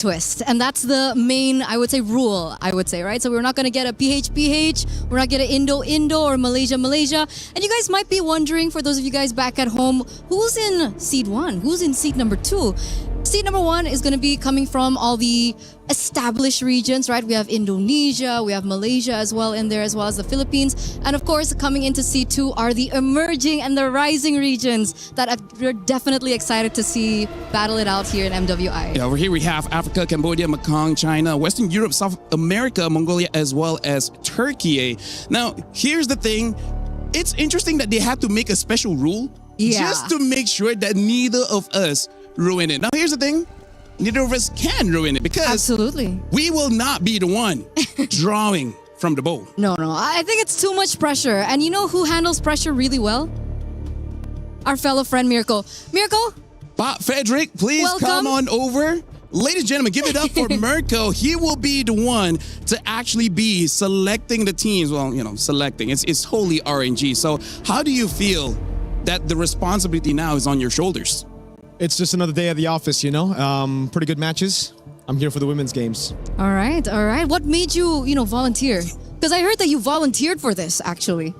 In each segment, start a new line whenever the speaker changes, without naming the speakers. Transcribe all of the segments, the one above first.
twist. And that's the main, I would say, rule, right? So we're not going to get a PH, we're not going to Indo or Malaysia. And you guys might be wondering, for those of you guys back at home, who's in seed 1? Who's in seed number 2? Seed number 1 is going to be coming from all the established regions, right? We have Indonesia, we have Malaysia as well in there, as well as the Philippines. And of course, coming into seed 2 are the emerging and the rising regions that we're definitely excited to see battle it out here in MWI.
Yeah, over here we have Africa, Cambodia, Mekong, China, Western Europe, South America, Mongolia, as well as Turkey. Now, here's the thing. It's interesting that they had to make a special rule just to make sure that neither of us ruin it. Now, here's the thing. Neither of us can ruin it because
absolutely,
we will not be the one drawing from the bowl.
No. I think it's too much pressure. And you know who handles pressure really well? Our fellow friend, Miracle. Miracle?
Bob Frederick, please
welcome.
Come on over. Ladies and gentlemen, give it up for Mirko. He will be the one to actually be selecting the teams. Well, selecting. It's wholly RNG. So how do you feel that the responsibility now is on your shoulders?
It's just another day at the office, pretty good matches. I'm here for the women's games.
All right. What made you, volunteer? Because I heard that you volunteered for this, actually.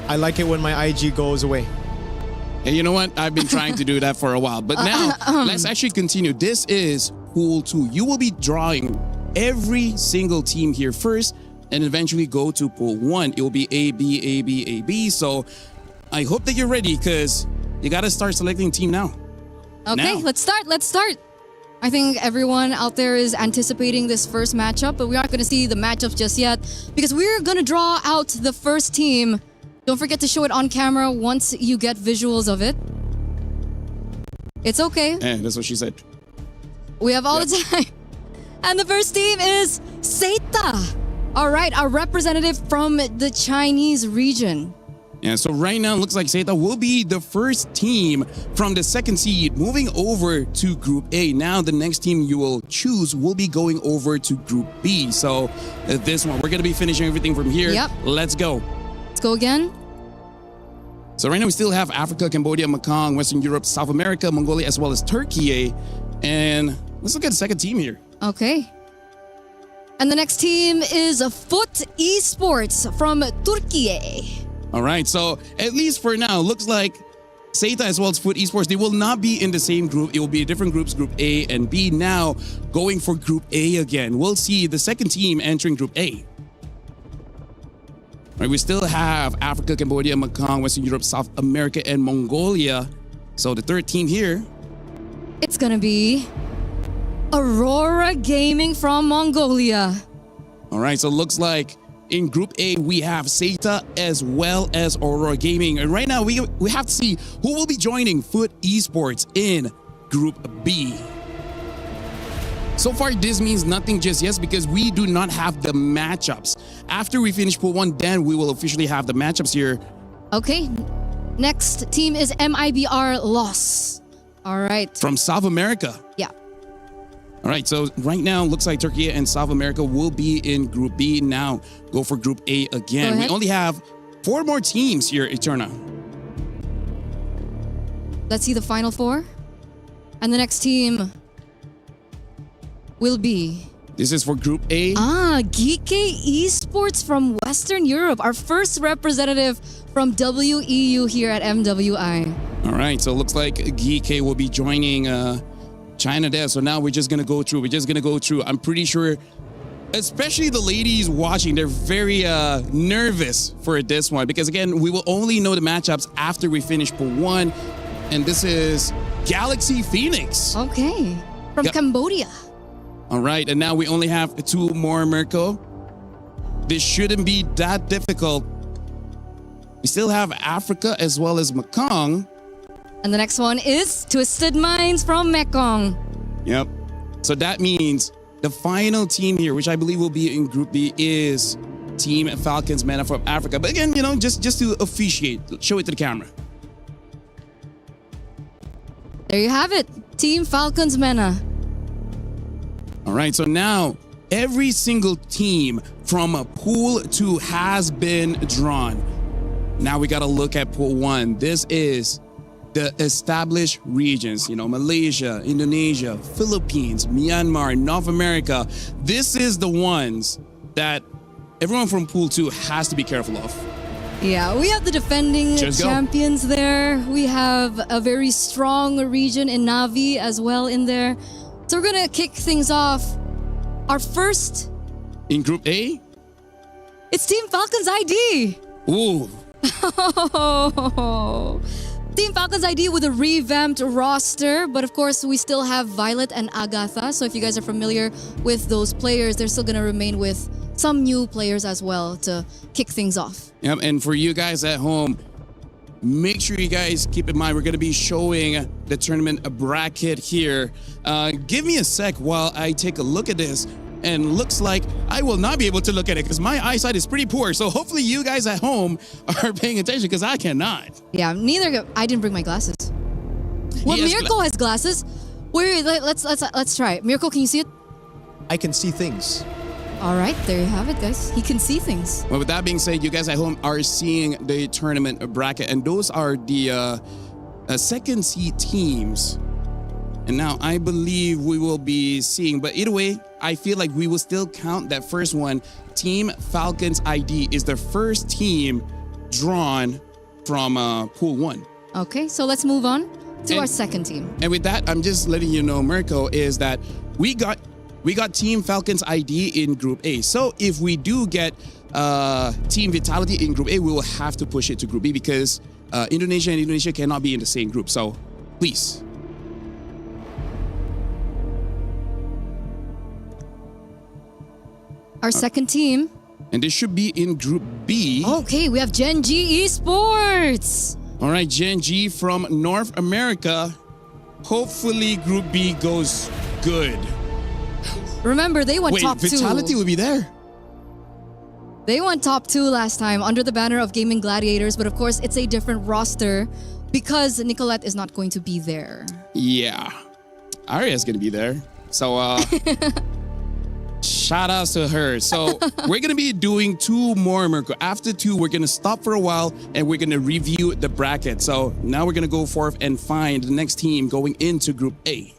I like it when my IG goes away.
Hey, you know what? I've been trying to do that for a while. But now, let's actually continue. This is Pool 2. You will be drawing every single team here first and eventually go to Pool 1. It will be A, B, A, B, A, B. So I hope that you're ready because you got to start selecting team now.
Okay, let's start. I think everyone out there is anticipating this first matchup, but we're not going to see the matchups just yet because we're going to draw out the first team. Don't forget to show it on camera once you get visuals of it. It's okay.
That's what she said.
We have all the time. And the first team is Seita. All right, our representative from the Chinese region.
Yeah, so right now it looks like Seita will be the first team from the second seed moving over to Group A. Now the next team you will choose will be going over to Group B. So this one, we're going to be finishing everything from here.
Yep.
Let's go.
Let's go again.
So right now we still have Africa, Cambodia, Mekong, Western Europe, South America, Mongolia, as well as Turkey. And let's look at the second team here.
Okay. And the next team is Foot Esports from Turkey.
All right, so at least for now, looks like Seita as well as Foot Esports, they will not be in the same group. It will be different groups, Group A and B. Now going for Group A again. We'll see the second team entering Group A. All right, we still have Africa, Cambodia, Mekong, Western Europe, South America, and Mongolia. So the third team here.
It's going to be Aurora Gaming from Mongolia.
All right, so it looks like in Group A, we have Seita as well as Aurora Gaming. And right now, we have to see who will be joining Foot Esports in Group B. So far, this means nothing just yet because we do not have the matchups. After we finish Pool 1, then we will officially have the matchups here.
Okay. Next team is MIBR Loss. All right.
From South America.
Yeah.
All right, so right now, looks like Turkey and South America will be in Group B. Now, go for Group A again. We only have 4 more teams here, Eterna.
Let's see the final 4. And the next team will be...
This is for Group A.
Geeke Esports from Western Europe. Our first representative from WEU here at MWI.
All right, so it looks like Geeke will be joining... China there. So now we're just going to go through. I'm pretty sure, especially the ladies watching, they're very nervous for this one because, again, we will only know the matchups after we finish Pool 1. And this is Galaxy Phoenix.
Okay. From Cambodia.
All right. And now we only have 2 more, Mirko. This shouldn't be that difficult. We still have Africa as well as Mekong.
And the next one is Twisted Minds from Mekong.
Yep. So that means the final team here, which I believe will be in Group B, is Team Falcons Mena from Africa. But again, just to officiate, show it to the camera.
There you have it. Team Falcons Mena.
All right. So now every single team from Pool 2 has been drawn. Now we got to look at Pool 1. This is the established regions, Malaysia, Indonesia, Philippines, Myanmar, North America. This is the ones that everyone from Pool 2 has to be careful of.
Yeah, we have the defending
Just go.
champions there. We have a very strong region in Navi as well in there. So we're gonna kick things off. Our first,
In Group A,
it's Team Falcons ID.
ooh,
Team Falcons ID with a revamped roster, but of course we still have Violet and Agatha. So if you guys are familiar with those players, they're still gonna remain with some new players as well to kick things off.
yep. And for you guys at home, make sure you guys keep in mind we're going to be showing the tournament bracket here. Give me a sec while I take a look at this. And looks like I will not be able to look at it because my eyesight is pretty poor. So hopefully you guys at home are paying attention because I cannot.
Yeah, I didn't bring my glasses. Well,
Yes,
Miracle has glasses. Wait, let's try it. Miracle, can you see it?
I can see things.
All right, there you have it, guys. He can see things.
Well, with that being said, you guys at home are seeing the tournament bracket, and those are the second seed teams. And now I believe we will be seeing, but either way, I feel like we will still count that first one. Team Falcons ID is the first team drawn from Pool 1.
Okay, so let's move on to our second team.
And with that, I'm just letting you know, Mirko, is that we got Team Falcons ID in Group A. So if we do get Team Vitality in Group A, we will have to push it to Group B because Indonesia and Indonesia cannot be in the same group. So please.
Our second team.
And this should be in Group B.
Okay, we have Gen G Esports.
All right, Gen G from North America. Hopefully Group B goes good.
Remember, they went
Wait,
top
Vitality
2.
will be there?
They went top 2 last time under the banner of Gaming Gladiators, but of course, it's a different roster because Nicolette is not going to be there.
Yeah. Aria's going to be there. So, shout outs to her. So we're going to be doing 2 more, Mirko. After 2, we're going to stop for a while and we're going to review the bracket. So now we're going to go forth and find the next team going into Group A.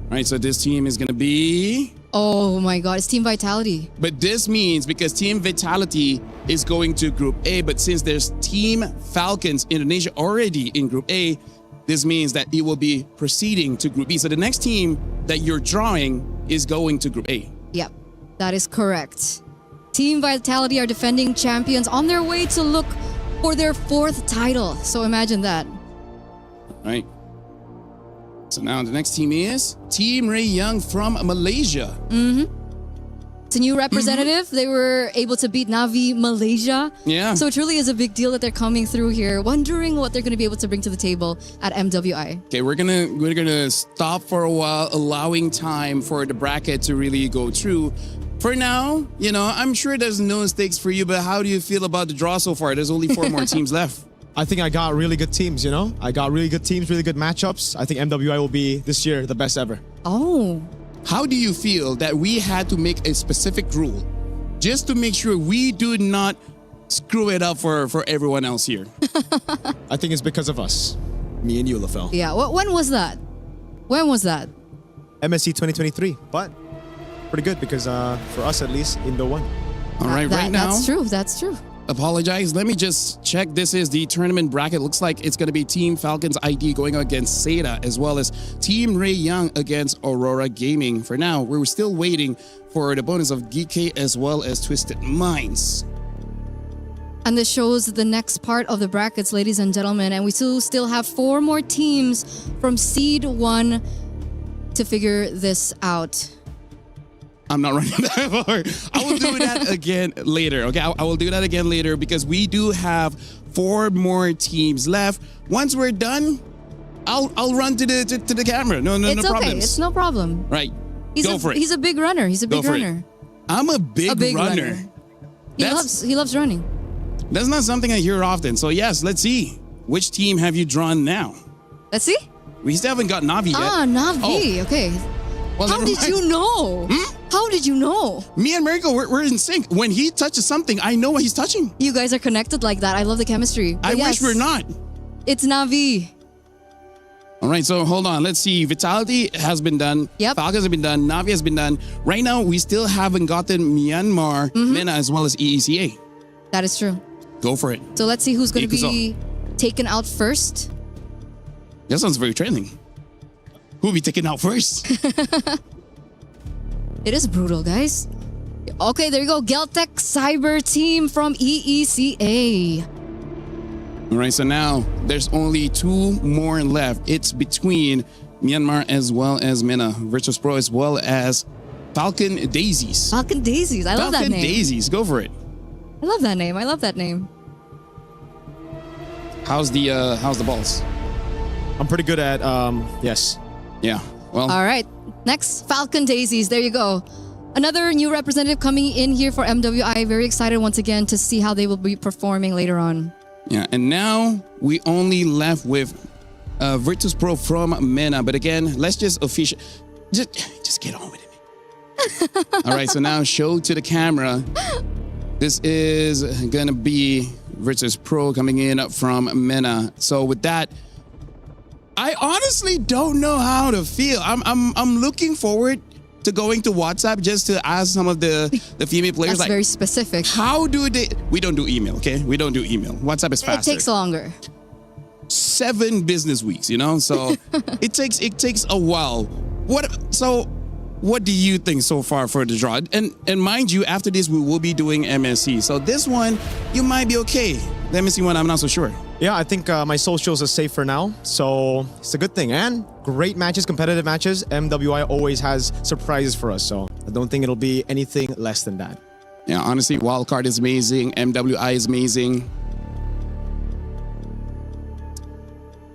All right, so this team is going to be...
Oh my god, it's Team Vitality.
But this means because Team Vitality is going to Group A, but since there's Team Falcons Indonesia already in Group A, this means that it will be proceeding to Group B. So the next team that you're drawing is going to Group A.
Yep, that is correct. Team Vitality are defending champions on their way to look for their 4th title. So imagine that.
All right. So now the next team is Team Ray Young from Malaysia.
It's a new representative. They were able to beat Navi Malaysia.
Yeah.
So it truly is a big deal that they're coming through here, wondering what they're going to be able to bring to the table at MWI.
Okay, we're gonna stop for a while, allowing time for the bracket to really go through. For now, I'm sure there's no stakes for you, but how do you feel about the draw so far? There's only 4 more teams left.
I think I got really good teams, I got really good teams, really good matchups. I think MWI will be, this year, the best ever.
Oh.
How do you feel that we had to make a specific rule just to make sure we do not screw it up for everyone else here?
I think it's because of us. Me and you, LaFell.
Yeah, when was that? When was that?
MSC 2023, but pretty good because for us at least, Indo won.
All right, right now.
That's true.
Apologize. Let me just check. This is the tournament bracket. Looks like it's going to be Team Falcons ID going against Seda, as well as Team Ray Young against Aurora Gaming. For now, we're still waiting for the bonus of GK as well as Twisted Minds.
And this shows the next part of the brackets, ladies and gentlemen. And we still have 4 more teams from Seed 1 to figure this out.
I'm not running that far. I will do that again later. Okay, I will do that again later because we do have 4 more teams left. Once we're done, I'll run to the camera. No
It's okay.
problems.
It's no problem.
Right.
He's
Go for it.
He's a big runner. He's a big runner.
I'm a big runner.
He loves running.
That's not something I hear often. So yes, let's see. Which team have you drawn now?
Let's see.
We still haven't got Navi yet.
Ah, Navi.
Oh.
Okay.
Well,
How
never
did
mind.
you know? How did you know?
Me and Miracle, we're in sync. When he touches something, I know what he's touching.
You guys are connected like that. I love the chemistry. But
I
yes,
wish we're not.
It's Navi.
All right, so hold on. Let's see. Vitality has been done.
Yep.
Falcons have been done. Navi has been done. Right now, we still haven't gotten Myanmar, MENA, as well as EECA.
That is true.
Go for it.
So let's see who's going to
Ikuzo.
be taken out first.
That sounds very trending. Who will be taken out first?
It is brutal, guys. Okay, there you go. Geltec Cyber Team from EECA.
All right, so now there's only two more left. It's between Myanmar as well as MENA, Virtus Pro as well as Falcon Daisies.
Falcon Daisies. I love that
Falcon
name.
Daisies, go for it.
I love that name. I love that name.
How's the balls?
I'm pretty good at, yes.
Yeah, well,
All right. Next, Falcon Daisies. There you go. Another new representative coming in here for MWI. Very excited once again to see how they will be performing later on.
yeah, and now we only left with Virtus Pro from MENA. But again, let's just just get on with it. All right, so now show to the camera. This is gonna be Virtus Pro coming in from MENA. So with that, I honestly don't know how to feel. I'm looking forward to going to WhatsApp just to ask some of the female players,
That's
like,
very specific.
how do they? We don't do email, okay? We don't do email. WhatsApp is
It
faster.
takes longer.
7 business weeks, you know. So it takes a while. What do you think so far for the draw? And mind you, after this we will be doing MSC. So this one you might be okay. The MSC one I'm not so sure.
Yeah, I think my socials are safe for now, so it's a good thing. And great matches, competitive matches. MWI always has surprises for us, so I don't think it'll be anything less than that.
Yeah, honestly, Wildcard is amazing. MWI is amazing.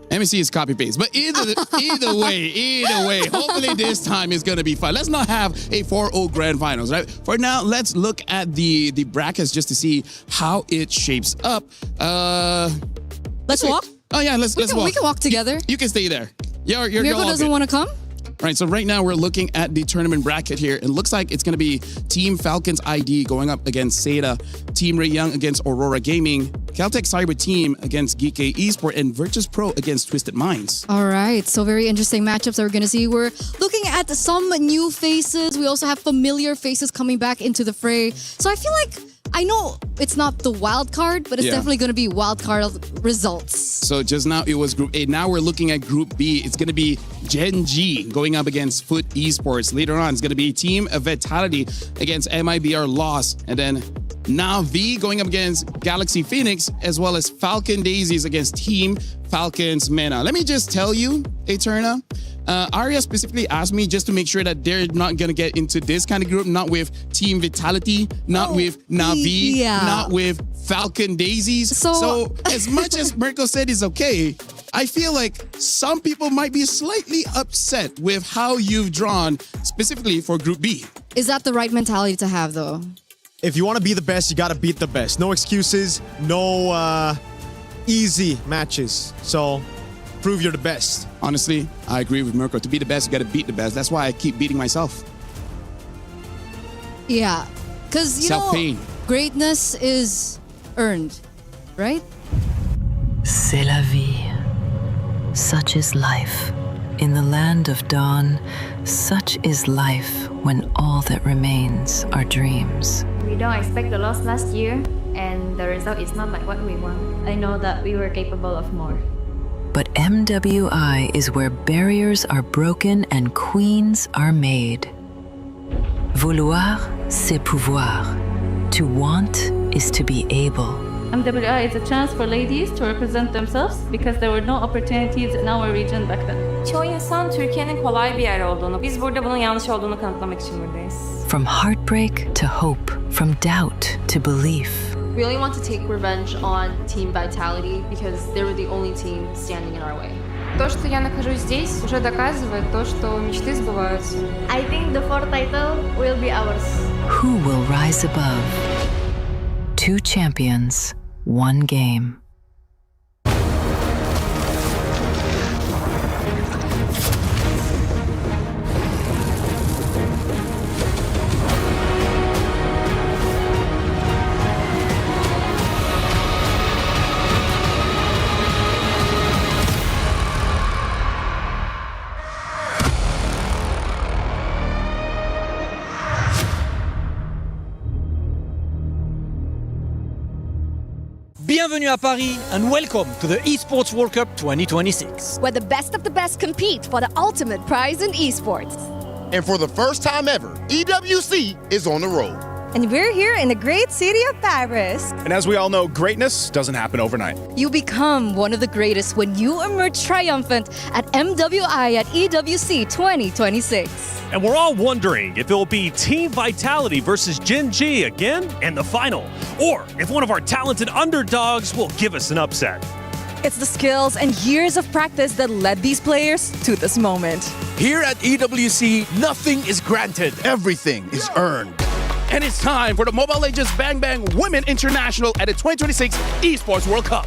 MSC is copy paste, but either way, hopefully this time is gonna be fun. Let's not have a 4-0 grand finals, right? For now, let's look at the brackets just to see how it shapes up.
Let's walk.
Oh yeah, let's walk.
We can walk together.
You can stay there. You're
Mirko
all
doesn't
good.
want to come?
Right, so right now we're looking at the tournament bracket here. It looks like it's going to be Team Falcons ID going up against Seda, Team Ray Young against Aurora Gaming, Caltech Cyber Team against Geek Esport, and Virtus Pro against Twisted Minds.
All right, so very interesting matchups that we're going to see. We're looking at some new faces. We also have familiar faces coming back into the fray. So I feel like, I know it's not the wild card, but it's
Yeah.
definitely going to be wild card results.
So just now it was Group A. Now we're looking at Group B. It's going to be Gen G going up against Foot Esports. Later on, it's going to be Team Vitality against MIBR Lost. And then Navi going up against Galaxy Phoenix, as well as Falcon Daisies against Team Falcons MENA. Let me just tell you, Eterna, Arya specifically asked me just to make sure that they're not going to get into this kind of group, not with Team Vitality, not with Navi,
yeah.
not with Falcon Daisies. So as much as Mirko said is okay, I feel like some people might be slightly upset with how you've drawn specifically for Group B.
Is that the right mentality to have, though?
If you want to be the best, you got to beat the best. No excuses, no easy matches. So prove you're the best.
Honestly, I agree with Mirko. To be the best, you got to beat the best. That's why I keep beating myself.
Yeah, because, you know,
Self-pain.
greatness is earned, right?
C'est la vie. Such is life. In the land of dawn, such is life when all that remains are dreams.
We don't expect the loss last year, and the result is not like what we want. I know that we were capable of more.
But MWI is where barriers are broken and queens are made. Vouloir, c'est pouvoir. To want is to be able.
MWI is a chance for ladies to represent themselves because there were no opportunities in our region back then.
Çoğu insan Türkiye'nin kolay bir yer olduğunu, biz burada bunun yanlış olduğunu kanıtlamak için buradayız.
From heartbreak to hope, from doubt to belief.
We really want to take revenge on Team Vitality because they were the only team standing in our way.
То, что я нахожусь здесь, уже доказывает то, что мечты сбываются.
I think the fourth title will be ours.
Who will rise above? 2 champions, 1 game.
Bienvenue à Paris and welcome to the Esports World Cup 2026.
Where the best of the best compete for the ultimate prize in esports.
And for the first time ever, EWC is on the road.
And we're here in the great city of Paris.
And as we all know, greatness doesn't happen overnight.
You become one of the greatest when you emerge triumphant at MWI at EWC 2026.
And we're all wondering if it will be Team Vitality versus Gen G again in the final, or if one of our talented underdogs will give us an upset.
It's the skills and years of practice that led these players to this moment.
Here at EWC, nothing is granted, everything is earned.
And it's time for the Mobile Legends Bang Bang Women International at the 2026 Esports World Cup.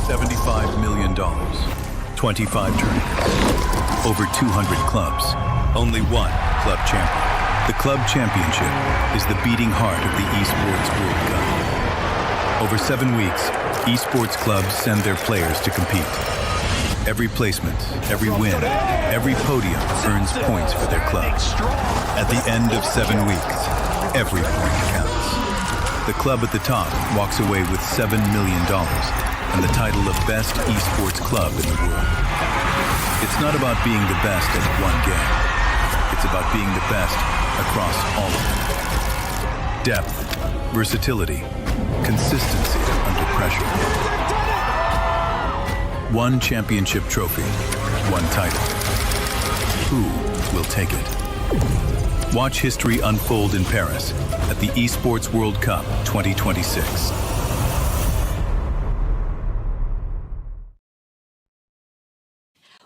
$75 million, 25 tournaments, over 200 clubs, only one club champion. The club championship is the beating heart of the Esports World Cup. Over 7 weeks, esports clubs send their players to compete. Every placement, every win, every podium earns points for their club. At the end of 7 weeks, every point counts. The club at the top walks away with $7 million and the title of Best Esports Club in the world. It's not about being the best at one game. It's about being the best across all of them. Depth, versatility, consistency under pressure. One championship trophy, one title. Who will take it? Watch history unfold in Paris at the Esports World Cup 2026.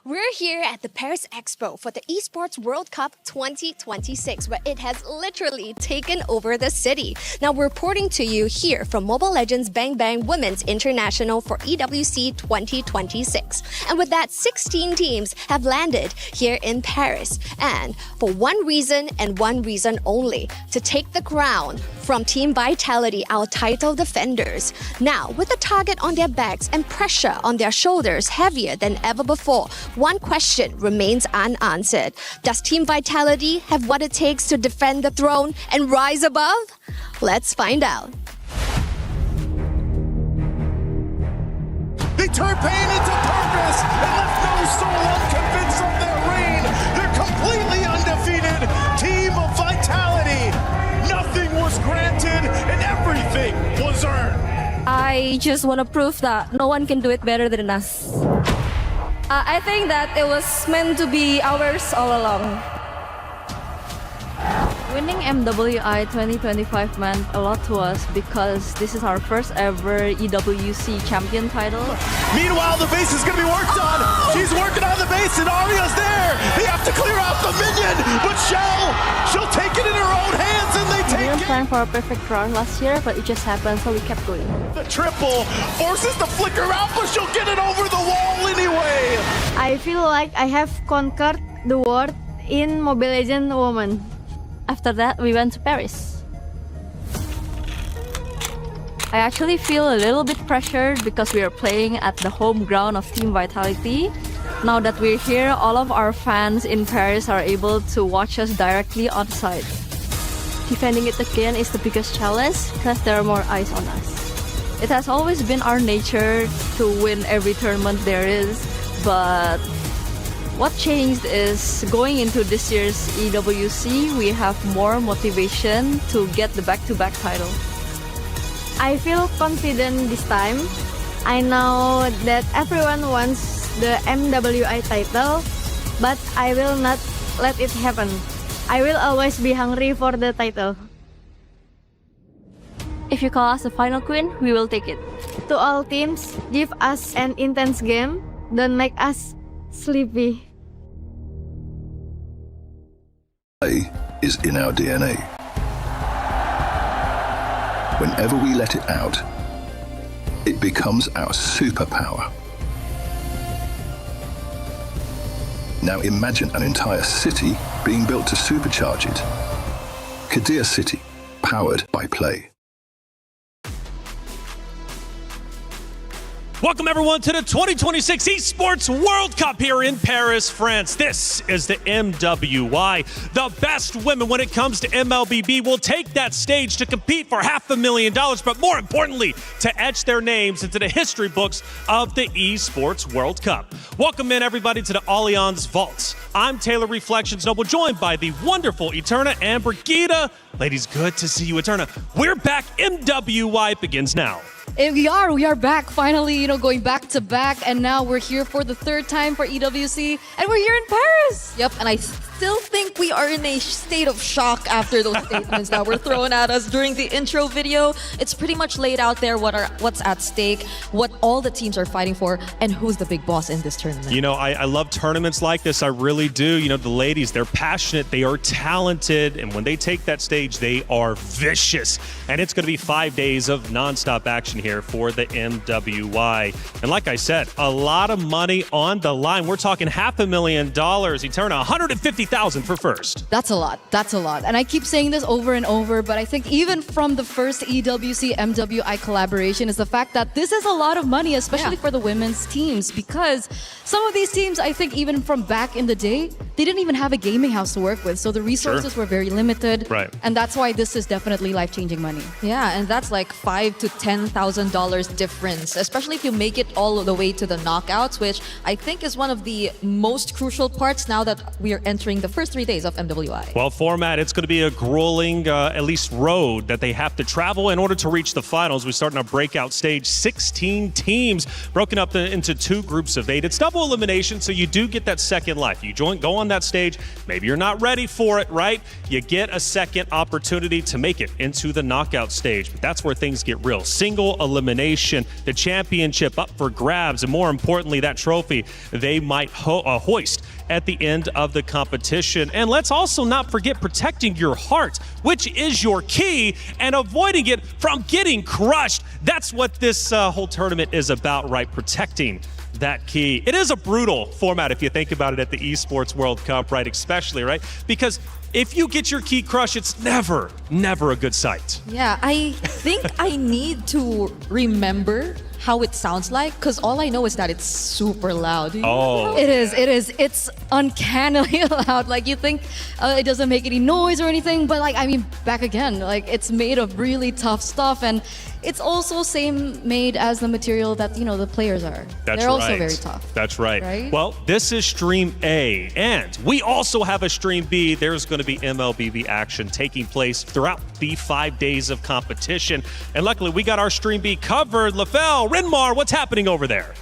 We're here at the Paris Expo for the Esports World Cup 2026, where it has literally taken over the city. Now, we're reporting to you here from Mobile Legends Bang Bang Women's International for EWC 2026. And with that, 16 teams have landed here in Paris. And for one reason and one reason only, to take the crown from Team Vitality, our title defenders. Now, with the target on their backs and pressure on their shoulders heavier than ever before, one question remains unanswered. Does Team Vitality have what it takes to defend the throne and rise above? Let's find out.
They turned pain into purpose and left no soul unconvinced of their reign. They're completely undefeated. Team of Vitality. Nothing was granted and everything was earned.
I just want to prove that no one can do it better than us. I think that it was meant to be ours all along.
Winning MWI 2025 meant a lot to us because this is our first ever EWC champion title.
Meanwhile, the base is going to be worked on. She's working on the base and Arya's there. They have to clear out the minion, but she'll take it in her own hands and they take it.
We didn't plan for a perfect run last year, but it just happened, so we kept going.
The triple forces the flicker out, but she'll get it over the wall anyway.
I feel like I have conquered the world in Mobile Legends Women.
After that, we went to Paris. I actually feel a little bit pressured because we are playing at the home ground of Team Vitality. Now that we're here, all of our fans in Paris are able to watch us directly on site. Defending it again is the biggest challenge because there are more eyes on us. It has always been our nature to win every tournament there is, but what changed is going into this year's EWC, we have more motivation to get the back-to-back title.
I feel confident this time. I know that everyone wants the MWI title, but I will not let it happen. I will always be hungry for the title.
If you call us a final queen, we will take it.
To all teams, give us an intense game. Don't make us sleepy.
Play is in our DNA. Whenever we let it out, it becomes our superpower. Now imagine an entire city being built to supercharge it. Kadir City, powered by play.
Welcome, everyone, to the 2026 Esports World Cup here in Paris, France. This is the MWI. The best women when it comes to MLBB will take that stage to compete for $500,000, but more importantly, to etch their names into the history books of the Esports World Cup. Welcome in, everybody, to the Allianz Vaults. I'm Taylor Reflections Noble, joined by the wonderful Eterna and Brigida. Ladies, good to see you, Eterna. We're back. MWI begins now.
And we are back finally, going back to back, and now we're here for the third time for EWC, and we're here in Paris.
Yep, and I still think we are in a state of shock after those statements that were thrown at us during the intro video. It's pretty much laid out there what's at stake, what all the teams are fighting for, and who's the big boss in this tournament.
I love tournaments like this. I really do. The ladies, they're passionate, they are talented, and when they take that stage, they are vicious. And it's going to be 5 days of nonstop action here for the MWI. And like I said, a lot of money on the line. We're talking $500,000. Eterna, $150,000 for first.
That's a lot. And I keep saying this over and over, but I think even from the first EWC MWI collaboration is the fact that this is a lot of money, especially for the women's teams, because some of these teams, I think even from back in the day, they didn't even have a gaming house to work with. So the resources were very limited.
Right.
And that's why this is definitely life-changing money.
Yeah, and that's like $5,000 to $10,000 difference, especially if you make it all the way to the knockouts, which I think is one of the most crucial parts now that we are entering the first 3 days of MWI.
Well, format, it's going to be a grueling, at least road that they have to travel in order to reach the finals. We start in a breakout stage, 16 teams broken up into 2 groups of 8. It's double elimination, so you do get that second life. You go on that stage, maybe you're not ready for it, right? You get a second opportunity to make it into the knockout stage, but that's where things get real. Single elimination, the championship up for grabs, and more importantly, that trophy they might hoist at the end of the competition. And let's also not forget protecting your heart, which is your key, and avoiding it from getting crushed. That's what this whole tournament is about, right? Protecting that key. It is a brutal format if you think about it at the Esports World Cup, right? Especially, right? Because if you get your key crushed, it's never a good sight.
Yeah, I think I need to remember how it sounds like, because all I know is that it's super loud.
Oh.
It is. It's uncannily loud. Like, you think it doesn't make any noise or anything, but back again, it's made of really tough stuff, and it's also same made as the material that, the players are. They're also very tough.
That's right.
Right?
Well, this is Stream A, and we also have a Stream B. There's going to be MLBB action taking place throughout the 5 days of competition. And luckily, we got our Stream B covered. Lafell, Renmar, what's happening over there?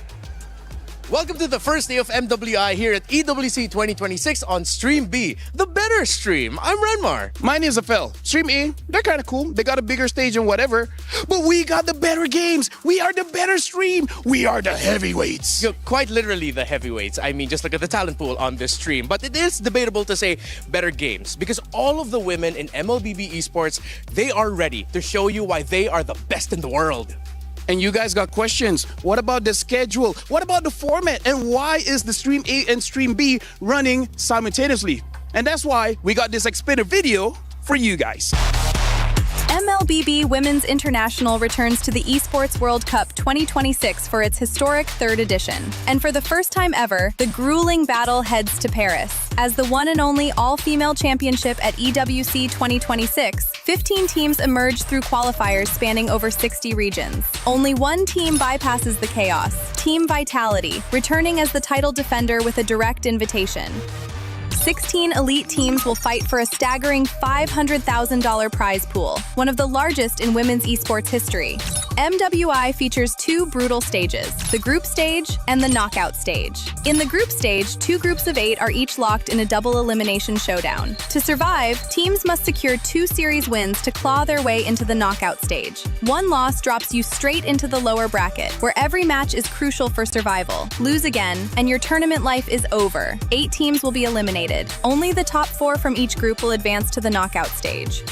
Welcome to the first day of MWI here at EWC26 on Stream B, the better stream. I'm Renmar.
My name is Afel. Stream A, they're kind of cool. They got a bigger stage and whatever. But we got the better games. We are the better stream. We are the heavyweights.
Quite literally the heavyweights. Just look at the talent pool on this stream. But it is debatable to say better games, because all of the women in MLBB esports, they are ready to show you why they are the best in the world.
And you guys got questions. What about the schedule? What about the format? And why is the Stream A and Stream B running simultaneously? And that's why we got this explainer video for you guys.
MLBB Women's International returns to the Esports World Cup 2026 for its historic 3rd edition. And for the first time ever, the grueling battle heads to Paris. As the one and only all-female championship at EWC 2026, 15 teams emerge through qualifiers spanning over 60 regions. Only one team bypasses the chaos, Team Vitality, returning as the title defender with a direct invitation. 16 elite teams will fight for a staggering $500,000 prize pool, one of the largest in women's esports history. MWI features 2 brutal stages, the group stage and the knockout stage. In the group stage, 2 groups of 8 are each locked in a double elimination showdown. To survive, teams must secure 2 series wins to claw their way into the knockout stage. One loss drops you straight into the lower bracket, where every match is crucial for survival. Lose again, and your tournament life is over. 8 teams will be eliminated. Only the top 4 from each group will advance to the knockout stage.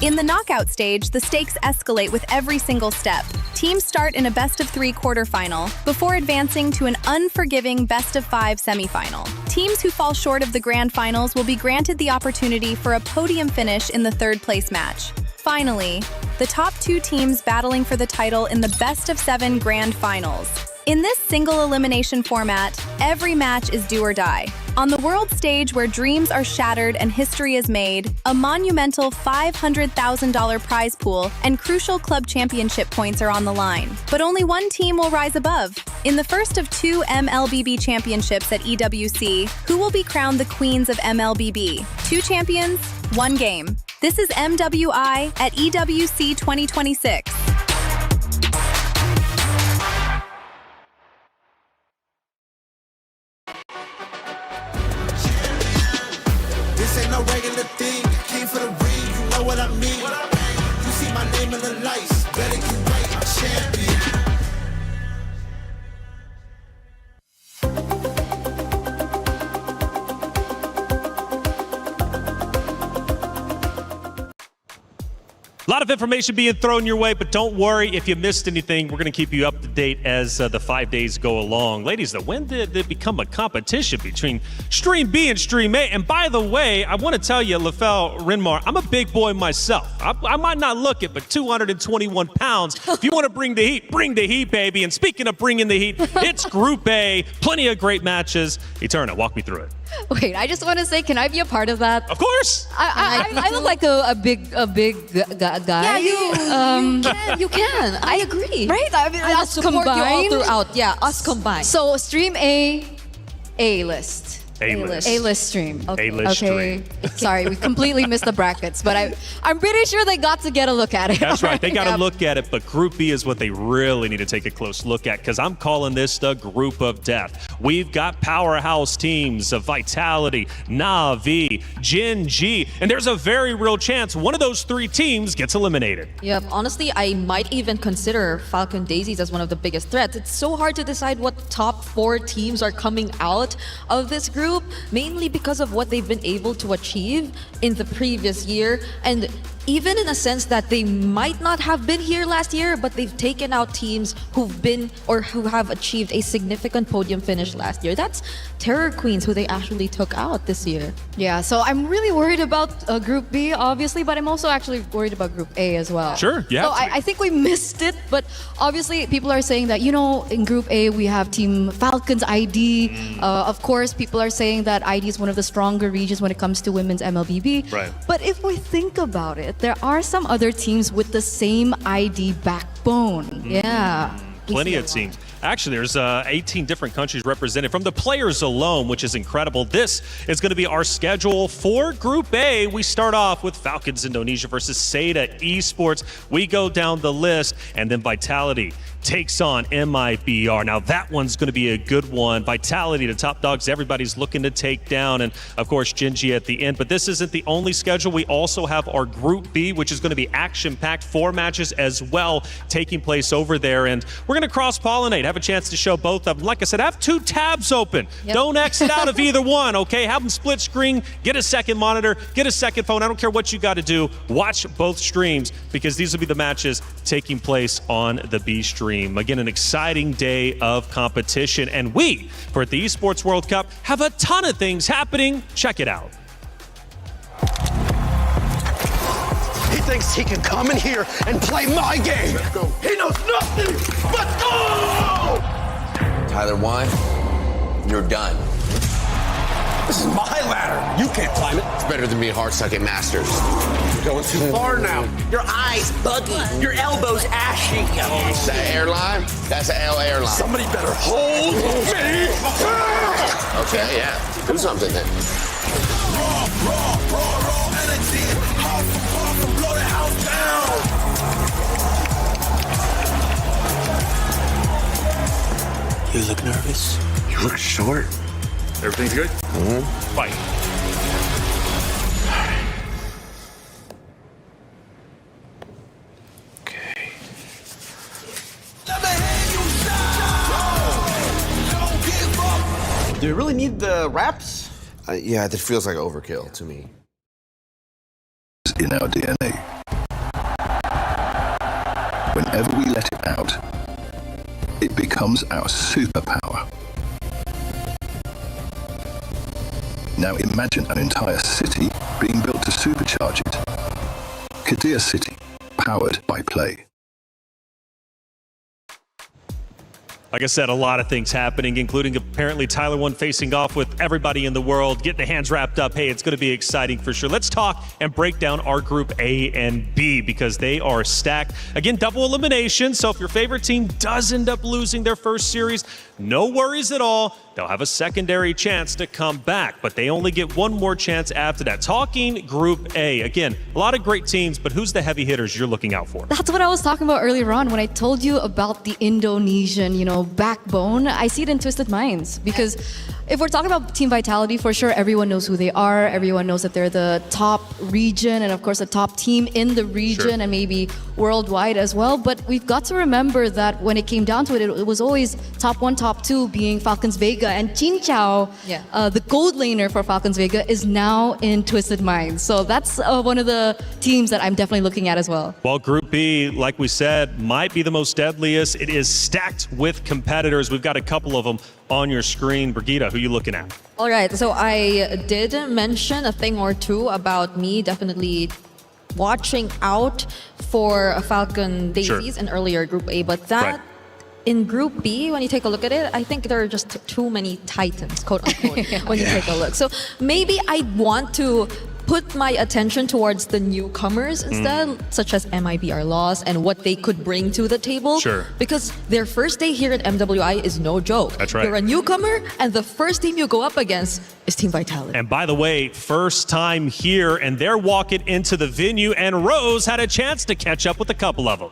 In the knockout stage, the stakes escalate with every single step. Teams start in a best-of-3 quarterfinal before advancing to an unforgiving best-of-5 semifinal. Teams who fall short of the grand finals will be granted the opportunity for a podium finish in the 3rd-place match. Finally, the top 2 teams battling for the title in the best-of-7 grand finals. In this single elimination format, every match is do or die. On the world stage where dreams are shattered and history is made, a monumental $500,000 prize pool and crucial club championship points are on the line. But only one team will rise above. In the first of 2 MLBB championships at EWC, who will be crowned the queens of MLBB? 2 champions, 1 game. This is MWI at EWC26.
This ain't no regular thing. I came for the ring, you know what I mean. You see my name in the lights, better get right, I'm champion.
A lot of information being thrown your way, but don't worry if you missed anything. We're going to keep you up to date as the 5 days go along. Ladies, when did it become a competition between Stream B and Stream A? And by the way, I want to tell you, Lefel Renmar, I'm a big boy myself. I might not look it, but 221 pounds. If you want to bring the heat, baby. And speaking of bringing the heat, it's Group A. Plenty of great matches. Eterna, walk me through it.
Wait, I just want to say, can I be a part of that?
Of course.
I look like a big guy.
Yeah, you can. I agree.
Right? I mean,
I will
us
support
combined.
you all throughout. Yeah, us combined.
So Stream A-list.
A-list.
A-list stream. Okay.
A-list stream.
Sorry, we completely missed the brackets, but I'm pretty sure they got to get a look at it.
That's right. They got to
Yeah.
look at it, but Group B is what they really need to take a close look at, because I'm calling this the group of death. We've got powerhouse teams of Vitality, Na'Vi, Gen G, and there's a very real chance one of those 3 teams gets eliminated.
Yep, honestly, I might even consider Falcon Daisies as one of the biggest threats. It's so hard to decide what top 4 teams are coming out of this group, mainly because of what they've been able to achieve in the previous year, and even in a sense that they might not have been here last year, but they've taken out teams who've been or who have achieved a significant podium finish last year. That's Terror Queens, who they actually took out this year.
Yeah, so I'm really worried about Group B, obviously, but I'm also actually worried about Group A as well.
Sure, yeah.
So I think we missed it, but obviously people are saying that, in Group A we have Team Falcons ID. Of course, people are saying that ID is one of the stronger regions when it comes to women's MLBB.
Right.
But if we think about it, there are some other teams with the same ID backbone. Yeah.
Plenty of teams. Actually, there's 18 different countries represented from the players alone, which is incredible. This is going to be our schedule for Group A. We start off with Falcons Indonesia versus Seda Esports. We go down the list, and then Vitality takes on MIBR. Now, that one's going to be a good one. Vitality, the top dogs everybody's looking to take down, and of course, Genji at the end. But this isn't the only schedule. We also have our Group B, which is going to be action-packed, 4 matches as well taking place over there. And we're going to cross-pollinate, have a chance to show both of them. Like I said, have 2 tabs open.
Yep.
Don't exit out of either one, okay? Have them split screen, get a second monitor, get a second phone. I don't care what you got to do. Watch both streams, because these will be the matches taking place on the B stream. Again, an exciting day of competition. And we, for the Esports World Cup, have a ton of things happening. Check it out.
He thinks he can come in here and play my game. Let's go. He knows nothing. Let's go!
Tyler Wine, you're done.
This is my ladder. You can't climb it.
It's better than being hard-suck at Masters.
You're going too far now. Your eyes buggy. Your elbows ashy.
Is that airline? That's an L airline.
Somebody better hold me.
Okay, yeah. Do something then.
Raw energy. House from blow the house down. You look nervous.
You look short.
Everything's good?
Mm-hmm.
Fight.
Okay.
Do you really need the wraps?
Yeah, that feels like overkill to me.
In our DNA. Whenever we let it out, it becomes our superpower. Now imagine an entire city being built to supercharge it. Kadir City, powered by play.
Like I said, a lot of things happening, including apparently Tyler 1 facing off with everybody in the world, getting the hands wrapped up. Hey, it's going to be exciting for sure. Let's talk and break down our Group A and B because they are stacked. Again, double elimination. So if your favorite team does end up losing their first series, no worries at all. They'll have a secondary chance to come back, but they only get one more chance after that. Talking Group A, again, a lot of great teams, but who's the heavy hitters you're looking out for?
That's what I was talking about earlier on when I told you about the Indonesian, backbone. I see it in Twisted Minds because if we're talking about Team Vitality, for sure, everyone knows who they are. Everyone knows that they're the top region and, of course, the top team in the region and maybe worldwide as well. But we've got to remember that when it came down to it, it was always top 1, top 2 being Falcons Vega. And Chin Chao, the gold laner for Falcons Vega, is now in Twisted Minds. So that's one of the teams that I'm definitely looking at as well.
Well, Group B, like we said, might be the most deadliest. It is stacked with competitors. We've got a couple of them on your screen. Brigitte, who are you looking at?
All right, so I did mention a thing or two about me definitely watching out for Falcon Daisies in earlier Group A, but that in Group B, when you take a look at it, I think there are just too many titans, quote unquote, when you take a look. So maybe I want to put my attention towards the newcomers instead, such as MIBR Loss and what they could bring to the table.
Sure.
Because their first day here at MWI is no joke.
That's right.
You're a newcomer, and the first team you go up against is Team Vitality.
And by the way, first time here, and they're walking into the venue, and Rose had a chance to catch up with a couple of them.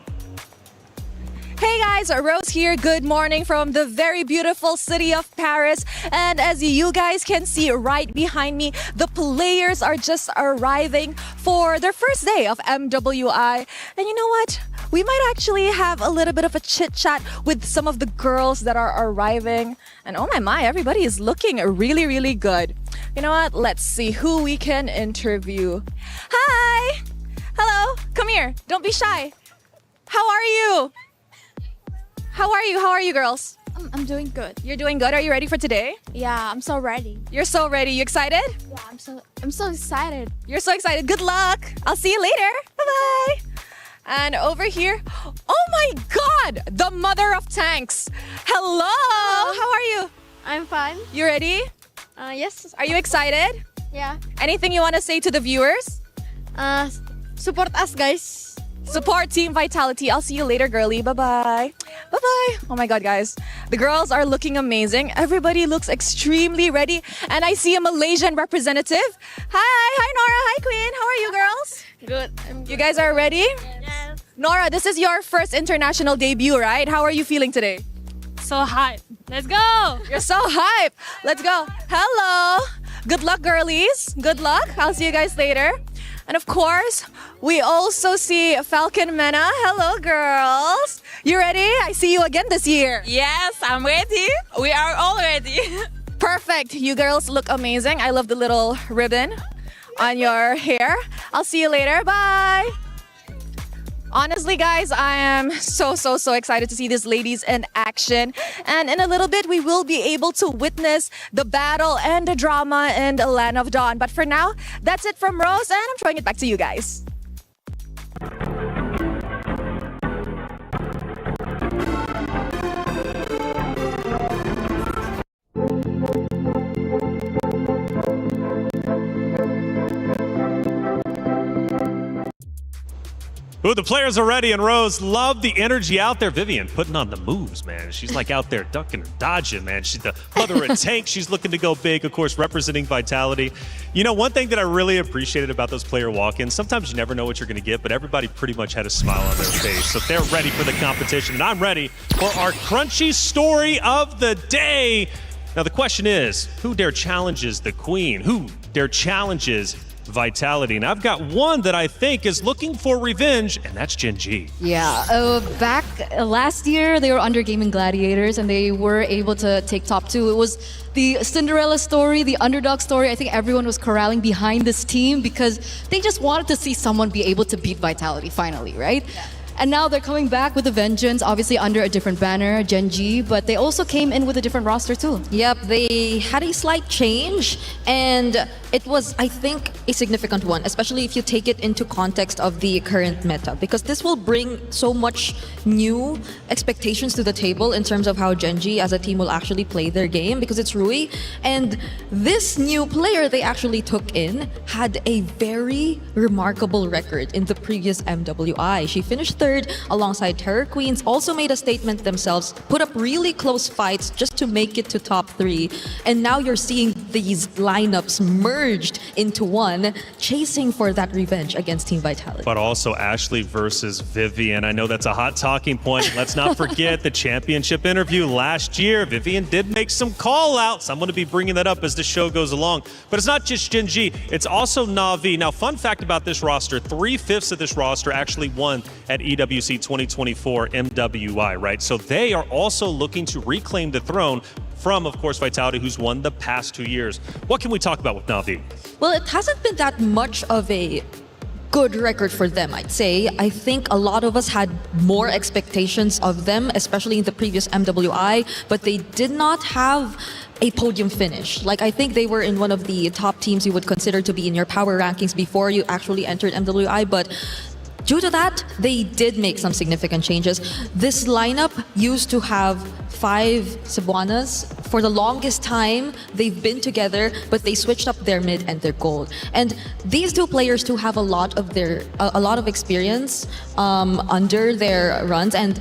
Hey guys, Rose here. Good morning from the very beautiful city of Paris. And as you guys can see right behind me, the players are just arriving for their first day of MWI. And you know what? We might actually have a little bit of a chit chat with some of the girls that are arriving. And oh my, everybody is looking really, really good. You know what? Let's see who we can interview. Hi! Hello, come here. Don't be shy. How are you? How are you? How are you, girls?
I'm doing good.
You're doing good? Are you ready for today?
Yeah, I'm so ready.
You're so ready. You excited?
Yeah, I'm so excited.
You're so excited. Good luck. I'll see you later. Bye-bye. And over here, oh my God, the mother of tanks. Hello. How are you?
I'm fine.
You ready?
Yes.
Are you excited?
Yeah.
Anything you want to say to the viewers?
Support us, guys.
Support Team Vitality. I'll see you later, girly. Bye-bye. Bye-bye. Oh my God, guys. The girls are looking amazing. Everybody looks extremely ready. And I see a Malaysian representative. Hi, Nora. Hi, Queen. How are you, girls?
Good.
You guys are ready?
Yes.
Nora, this is your first international debut, right? How are you feeling today?
So hype. Let's go.
You're so hype. Let's go. Hello. Good luck, girlies. Good luck. I'll see you guys later. And of course, we also see Falcon Mena. Hello, girls. You ready? I see you again this year.
Yes, I'm ready. We are all ready.
Perfect. You girls look amazing. I love the little ribbon on your hair. I'll see you later. Bye. Honestly, guys, I am so excited to see these ladies in action. And in a little bit, we will be able to witness the battle and the drama in the Land of Dawn. But for now, that's it from Rose, and I'm throwing it back to you guys.
Ooh, the players are ready, and Rose, love the energy out there. Vivian putting on the moves, man. She's like out there ducking and dodging, man. She's the mother of tank. She's looking to go big, of course, representing Vitality. You know, one thing that I really appreciated about those player walk-ins, sometimes you never know what you're going to get, but everybody pretty much had a smile on their face. So they're ready for the competition, and I'm ready for our crunchy story of the day. Now, the question is, who dare challenges the queen? Who dare challenges Vitality? And I've got one that I think is looking for revenge, and that's Gen G.
Yeah, back last year, they were under Gaming Gladiators, and they were able to take top 2. It was the Cinderella story, the underdog story. I think everyone was corralling behind this team because they just wanted to see someone be able to beat Vitality finally, right? Yeah. And now they're coming back with a vengeance, obviously under a different banner, Gen G, but they also came in with a different roster too.
Yep, they had a slight change, and it was, I think, a significant one, especially if you take it into context of the current meta, because this will bring so much new expectations to the table in terms of how Gen G as a team will actually play their game, because it's Rui, and this new player they actually took in had a very remarkable record in the previous MWI. She finished third alongside Terror Queens, also made a statement themselves, put up really close fights just to make it to top 3, and now you're seeing these lineups merged into one, chasing for that revenge against Team Vitality.
But also Ashley versus Vivian. I know that's a hot talking point. Let's not forget the championship interview last year. Vivian did make some call outs. I'm going to be bringing that up as the show goes along. But it's not just Gen G, it's also Na'Vi. Now, fun fact about this roster, 3/5 of this roster actually won at EWC26 MWI, right? So they are also looking to reclaim the throne from, of course, Vitality, who's won the past 2 years. What can we talk about with Na'Vi?
Well, it hasn't been that much of a good record for them, I'd say. I think a lot of us had more expectations of them, especially in the previous MWI, but they did not have a podium finish. Like, I think they were in one of the top teams you would consider to be in your power rankings before you actually entered MWI, but due to that, they did make some significant changes. This lineup used to have 5 Cebuanas. For the longest time, they've been together, but they switched up their mid and their gold. And these two players too have a lot of experience under their runs. And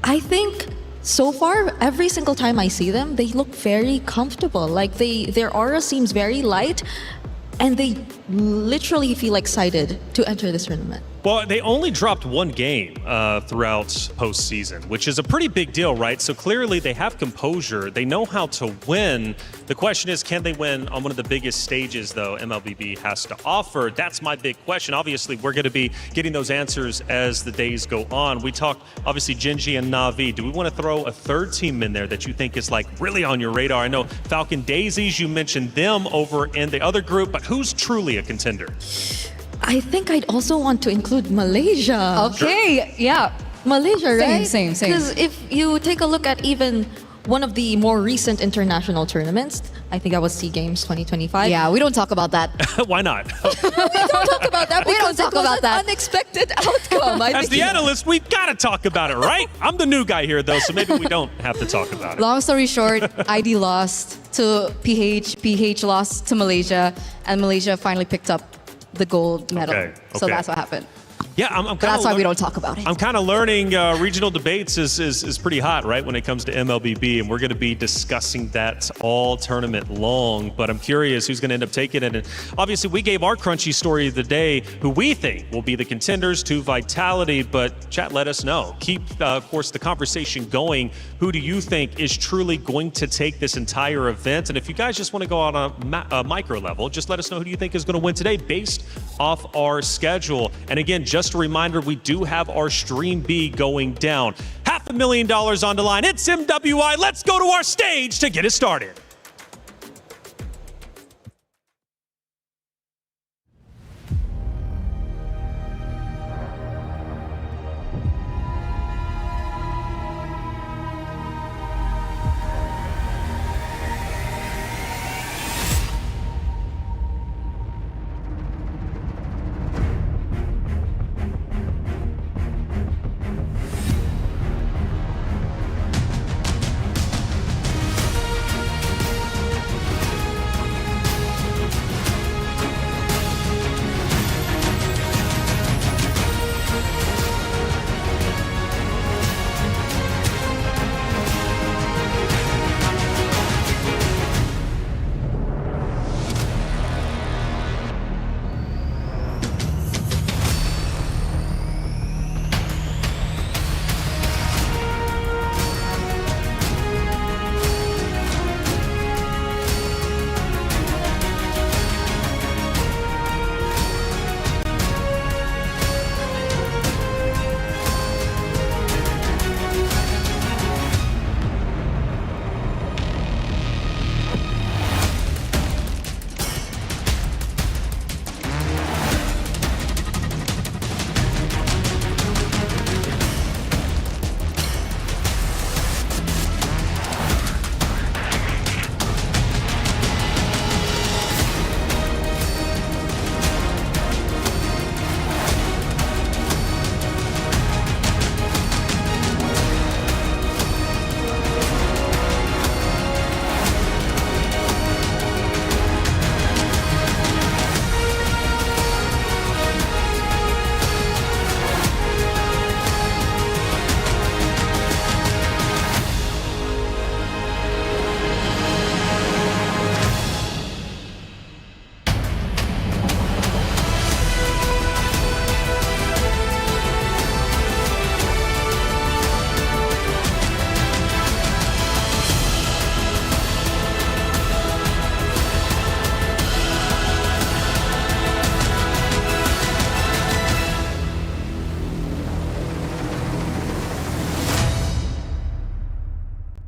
I think so far, every single time I see them, they look very comfortable. Like their aura seems very light, and they literally feel excited to enter this tournament.
Well, they only dropped 1 game throughout postseason, which is a pretty big deal, right? So clearly they have composure. They know how to win. The question is, can they win on one of the biggest stages, though, MLBB has to offer? That's my big question. Obviously, we're going to be getting those answers as the days go on. We talked, obviously, Gen G and Na'Vi. Do we want to throw a third team in there that you think is, like, really on your radar? I know Falcon Daisies, you mentioned them over in the other group, but who's truly a contender?
I think I'd also want to include Malaysia.
Okay, yeah.
Malaysia, right?
Same.
Because if you take a look at even one of the more recent international tournaments, I think that was SEA Games 2025.
Yeah, we don't we don't talk about that.
Why not?
We don't talk about that because it was an unexpected outcome.
As the analyst, we've got to talk about it, right? I'm the new guy here, though, so maybe we don't have to talk about it.
Long story short, ID lost to PH lost to Malaysia, and Malaysia finally picked up the gold medal.
Okay.
So that's what happened.
Yeah, I'm
that's why we don't talk about it.
I'm kind of learning regional debates is pretty hot, right, when it comes to MLBB, and we're going to be discussing that all tournament long. But I'm curious who's going to end up taking it. And obviously, we gave our crunchy story of the day, who we think will be the contenders to Vitality. But chat, let us know. Keep, of course, the conversation going. Who do you think is truly going to take this entire event? And if you guys just want to go on a micro level, just let us know who do you think is going to win today based off our schedule. And again, just a reminder, we do have our Stream B going down. $500,000 on the line. It's MWI. Let's go to our stage to get it started.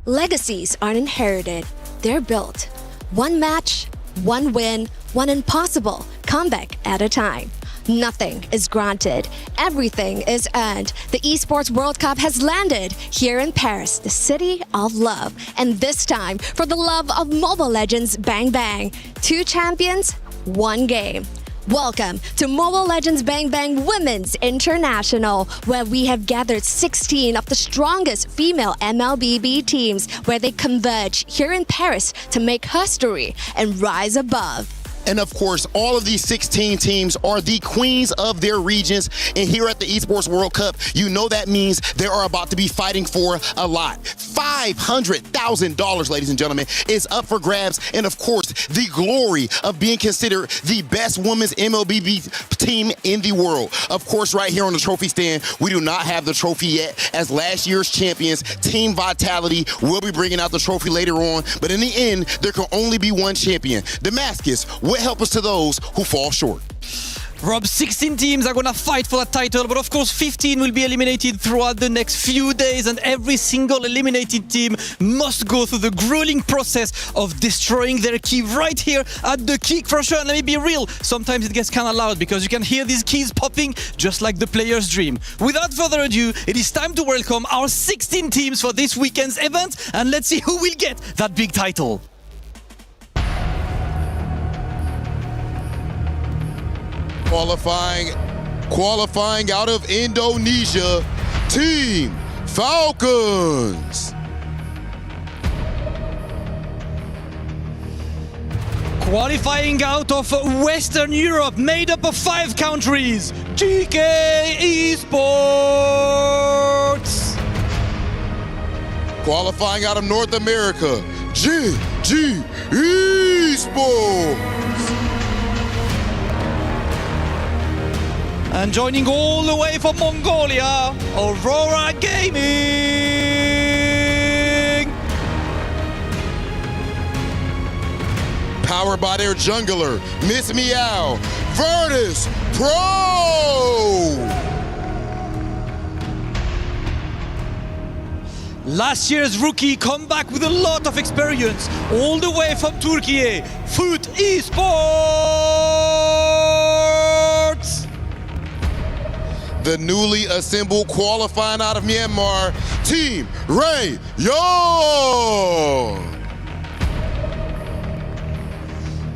Legacies aren't inherited, they're built. One match, one win, one impossible comeback at a time. Nothing is granted. Everything is earned. The Esports World Cup has landed here in Paris, the city of love. And this time, for the love of Mobile Legends Bang Bang. 2 champions, 1 game. Welcome to Mobile Legends Bang Bang Women's International, where we have gathered 16 of the strongest female MLBB teams, where they converge here in Paris to make history and rise above.
And of course, all of these 16 teams are the queens of their regions. And here at the Esports World Cup, you know that means they are about to be fighting for a lot. $500,000, ladies and gentlemen, is up for grabs. And of course, the glory of being considered the best women's MLBB team in the world. Of course, right here on the trophy stand, we do not have the trophy yet, as last year's champions, Team Vitality, will be bringing out the trophy later on. But in the end, there can only be one champion. Damascus, what help us to those who fall short?
Rob, 16 teams are going to fight for that title, but of course 15 will be eliminated throughout the next few days, and every single eliminated team must go through the grueling process of destroying their key right here at the kick. For sure, and let me be real, sometimes it gets kind of loud because you can hear these keys popping just like the player's dream. Without further ado, it is time to welcome our 16 teams for this weekend's event, and let's see who will get that big title.
Qualifying out of Indonesia, Team Falcons.
Qualifying out of Western Europe, made up of 5 countries, GK Esports.
Qualifying out of North America, GG Esports.
And joining all the way from Mongolia, Aurora Gaming.
Powered by their jungler, Miss Meow, Virtus Pro.
Last year's rookie come back with a lot of experience, all the way from Turkey, Foot Esports.
The newly assembled qualifying out of Myanmar, Team Ray Young.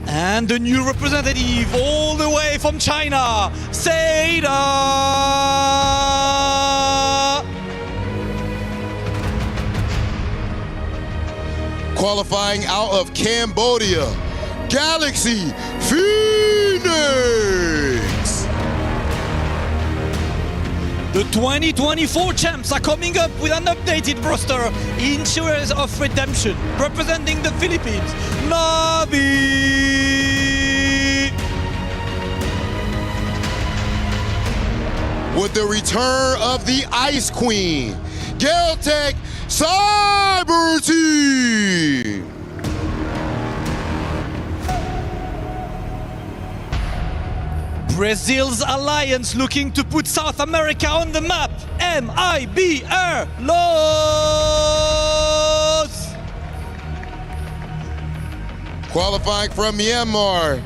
And the new representative all the way from China, Seda.
Qualifying out of Cambodia, Galaxy Phoenix.
The 2024 champs are coming up with an updated roster, Insurance of Redemption, representing the Philippines, Navi.
With the return of the Ice Queen, Galtech Cyber Team.
Brazil's alliance looking to put South America on the map, MIBR Los.
Qualifying from Myanmar,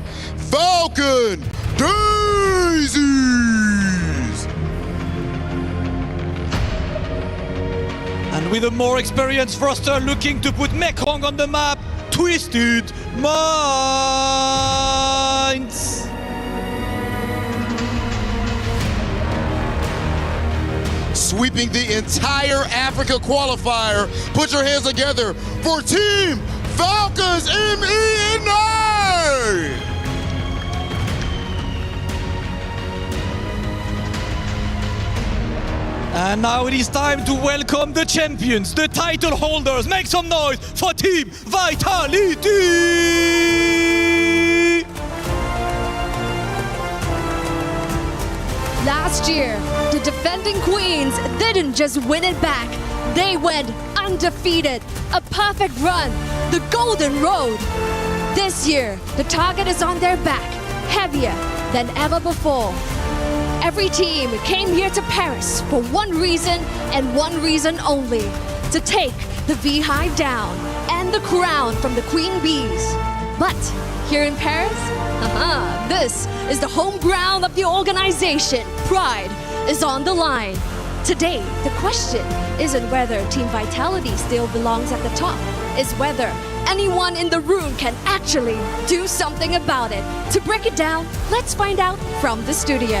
Falcon Daisies.
And with a more experienced roster looking to put Mekong on the map, Twisted Minds.
Sweeping the entire Africa qualifier. Put your hands together for Team Falcons MENA!
And now it is time to welcome the champions, the title holders. Make some noise for Team Vitality!
Last year, the defending queens didn't just win it back. They went undefeated. A perfect run. The golden road. This year, the target is on their back, heavier than ever before. Every team came here to Paris for one reason and one reason only: to take the beehive down, and the crown from the queen bees. But here in Paris, this is the home ground of the organization. Pride is on the line. Today, the question isn't whether Team Vitality still belongs at the top, it's whether anyone in the room can actually do something about it. To break it down, let's find out from the studio.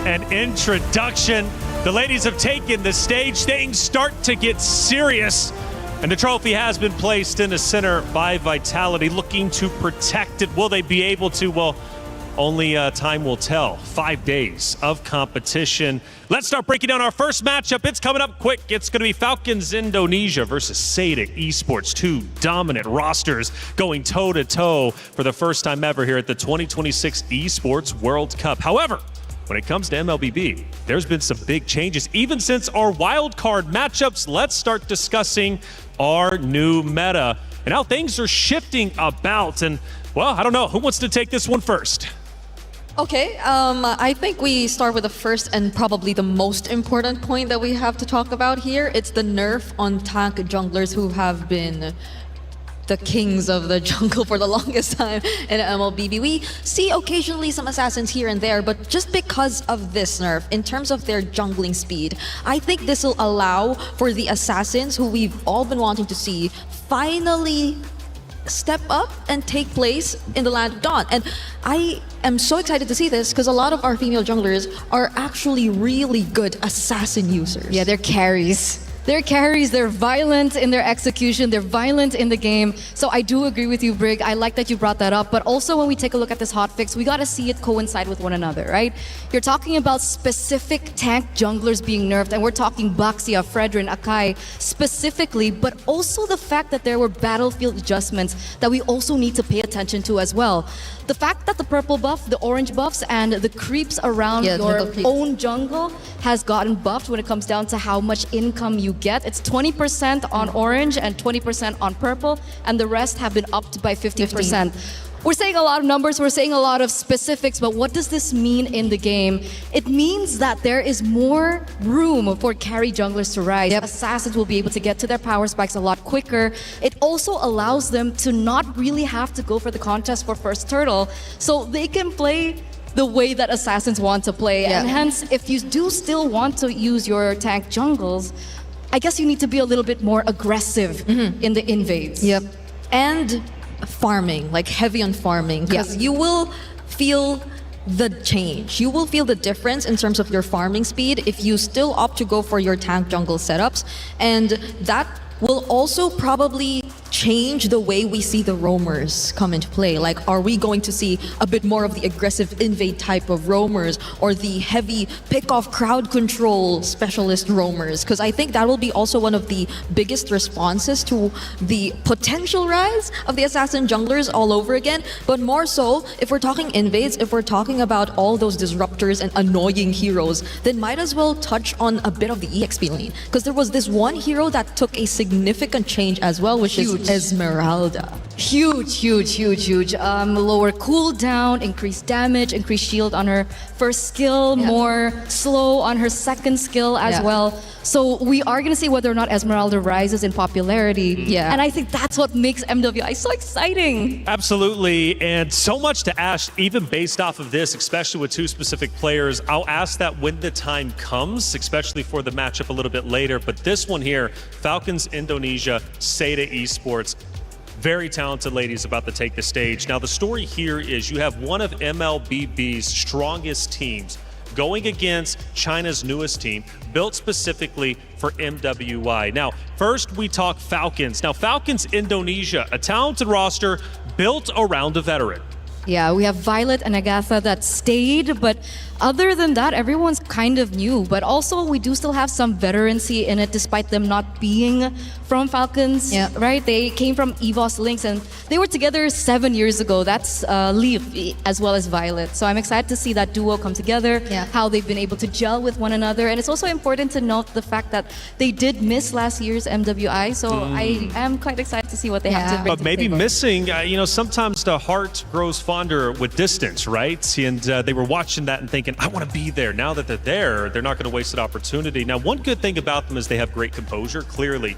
An introduction. The ladies have taken the stage. Things start to get serious. And the trophy has been placed in the center by Vitality, looking to protect it. Will they be able to? Well, only time will tell. 5 days of competition. Let's start breaking down our first matchup. It's coming up quick. It's going to be Falcons Indonesia versus Seda Esports. Two dominant rosters going toe-to-toe for the first time ever here at the 2026 Esports World Cup. However, when it comes to MLBB, there's been some big changes. Even since our wild card matchups, let's start discussing our new meta and how things are shifting about. And, well, I don't know. Who wants to take this one first?
Okay, I think we start with the first and probably the most important point that we have to talk about here. It's the nerf on tank junglers who have been the kings of the jungle for the longest time in MLBB. We see occasionally some assassins here and there, but just because of this nerf, in terms of their jungling speed, I think this will allow for the assassins who we've all been wanting to see finally step up and take place in the Land of Dawn. And I am so excited to see this because a lot of our female junglers are actually really good assassin users.
Yeah, they're carries. They're carries, they're violent in their execution, they're violent in the game. So I do agree with you, Brig. I like that you brought that up. But also when we take a look at this hotfix, we gotta see it coincide with one another, right? You're talking about specific tank junglers being nerfed, and we're talking Baxia, Fredrin, Akai specifically, but also the fact that there were battlefield adjustments that we also need to pay attention to as well. The fact that the purple buff, the orange buffs, and the creeps around your own jungle has gotten buffed when it comes down to how much income you get. It's 20% on orange and 20% on purple, and the rest have been upped by 50%. We're saying a lot of numbers, we're saying a lot of specifics, but what does this mean in the game? It means that there is more room for carry junglers to rise. Assassins will be able to get to their power spikes a lot quicker. It also allows them to not really have to go for the contest for first turtle, so they can play the way that assassins want to play. And hence, if you do still want to use your tank jungles, I guess you need to be a little bit more aggressive in the invades.
And farming, like heavy on farming, because you will feel the change. You will feel the difference in terms of your farming speed if you still opt to go for your tank jungle setups. And that will also probably change the way we see the roamers come into play. Like, are we going to see a bit more of the aggressive invade type of roamers or the heavy pick-off crowd control specialist roamers? Because I think that will be also one of the biggest responses to the potential rise of the assassin junglers all over again. But more so, if we're talking invades, if we're talking about all those disruptors and annoying heroes, then might as well touch on a bit of the EXP lane. Because there was this one hero that took a significant change as well, which is Esmeralda.
Huge. Lower cooldown, increased damage, increased shield on her first skill, more slow on her second skill as well. So we are going to see whether or not Esmeralda rises in popularity. And I think that's what makes MWI so exciting.
Absolutely, and so much to ask, even based off of this, especially with two specific players. I'll ask that when the time comes, especially for the matchup a little bit later. But this one here, Falcons Indonesia, Seda Esports. Very talented ladies about to take the stage. Now, the story here is you have one of MLBB's strongest teams going against China's newest team, built specifically for MWI. Now, first we talk Falcons. Now, Falcons Indonesia, a talented roster built around a veteran.
Yeah, we have Violet and Agatha that stayed, but other than that, everyone's kind of new. But also, we do still have some veterancy in it, despite them not being from Falcons, right? They came from EVOS Lynx, and they were together 7 years ago. That's Leaf as well as Violet. So I'm excited to see that duo come together, how they've been able to gel with one another. And it's also important to note the fact that they did miss last year's MWI, so I am quite excited to see what they have to bring
But maybe missing, sometimes the heart grows fonder with distance, right? And they were watching that and thinking, thinking, I want to be there. Now that they're not going to waste an opportunity. Now, one good thing about them is they have great composure, clearly,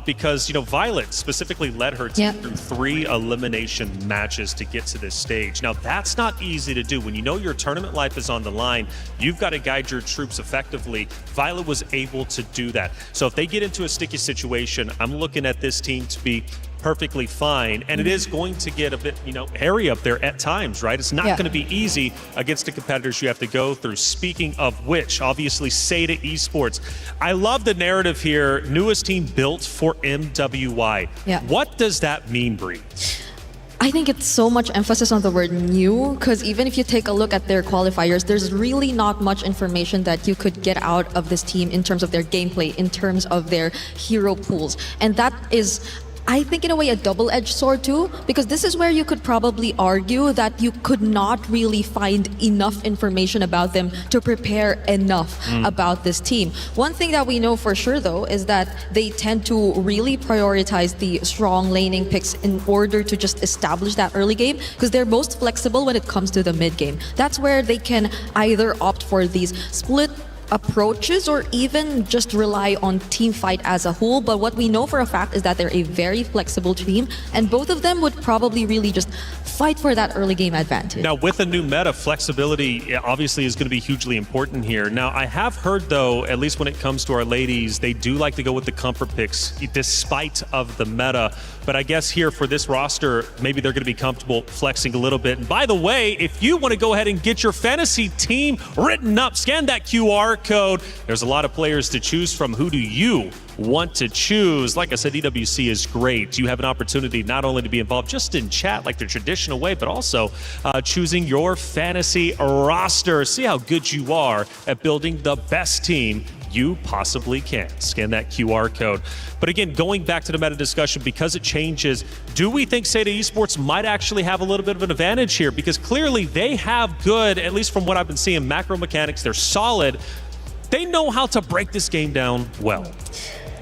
because, Violet specifically led her team through 3 elimination matches to get to this stage. Now, that's not easy to do. When you know your tournament life is on the line, you've got to guide your troops effectively. Violet was able to do that. So if they get into a sticky situation, I'm looking at this team to be perfectly fine, and it is going to get a bit, hairy up there at times, right? It's not going to be easy against the competitors you have to go through. Speaking of which, obviously, Seda Esports. I love the narrative here. Newest team built for MWI.
Yeah.
What does that mean, Bree?
I think it's so much emphasis on the word new, because even if you take a look at their qualifiers, there's really not much information that you could get out of this team in terms of their gameplay, in terms of their hero pools. And that is, I think, in a way, a double-edged sword too, because this is where you could probably argue that you could not really find enough information about them to prepare enough about this team. One thing that we know for sure, though, is that they tend to really prioritize the strong laning picks in order to just establish that early game, because they're most flexible when it comes to the mid game. That's where they can either opt for these split approaches or even just rely on team fight as a whole. But what we know for a fact is that they're a very flexible team, and both of them would probably really just fight for that early game advantage.
Now, with a new meta, flexibility obviously is going to be hugely important here. Now, I have heard, though, at least when it comes to our ladies, they do like to go with the comfort picks despite of the meta. But I guess here for this roster, maybe they're going to be comfortable flexing a little bit. And by the way, if you want to go ahead and get your fantasy team written up, scan that QR code. There's a lot of players to choose from. Who do you want to choose? Like I said, EWC is great. You have an opportunity not only to be involved just in chat like the traditional way, but also choosing your fantasy roster. See how good you are at building the best team you possibly can. Scan that QR code. But again, going back to the meta discussion, because it changes, do we think Seda Esports might actually have a little bit of an advantage here? Because clearly they have good, at least from what I've been seeing, macro mechanics. They're solid. They know how to break this game down well.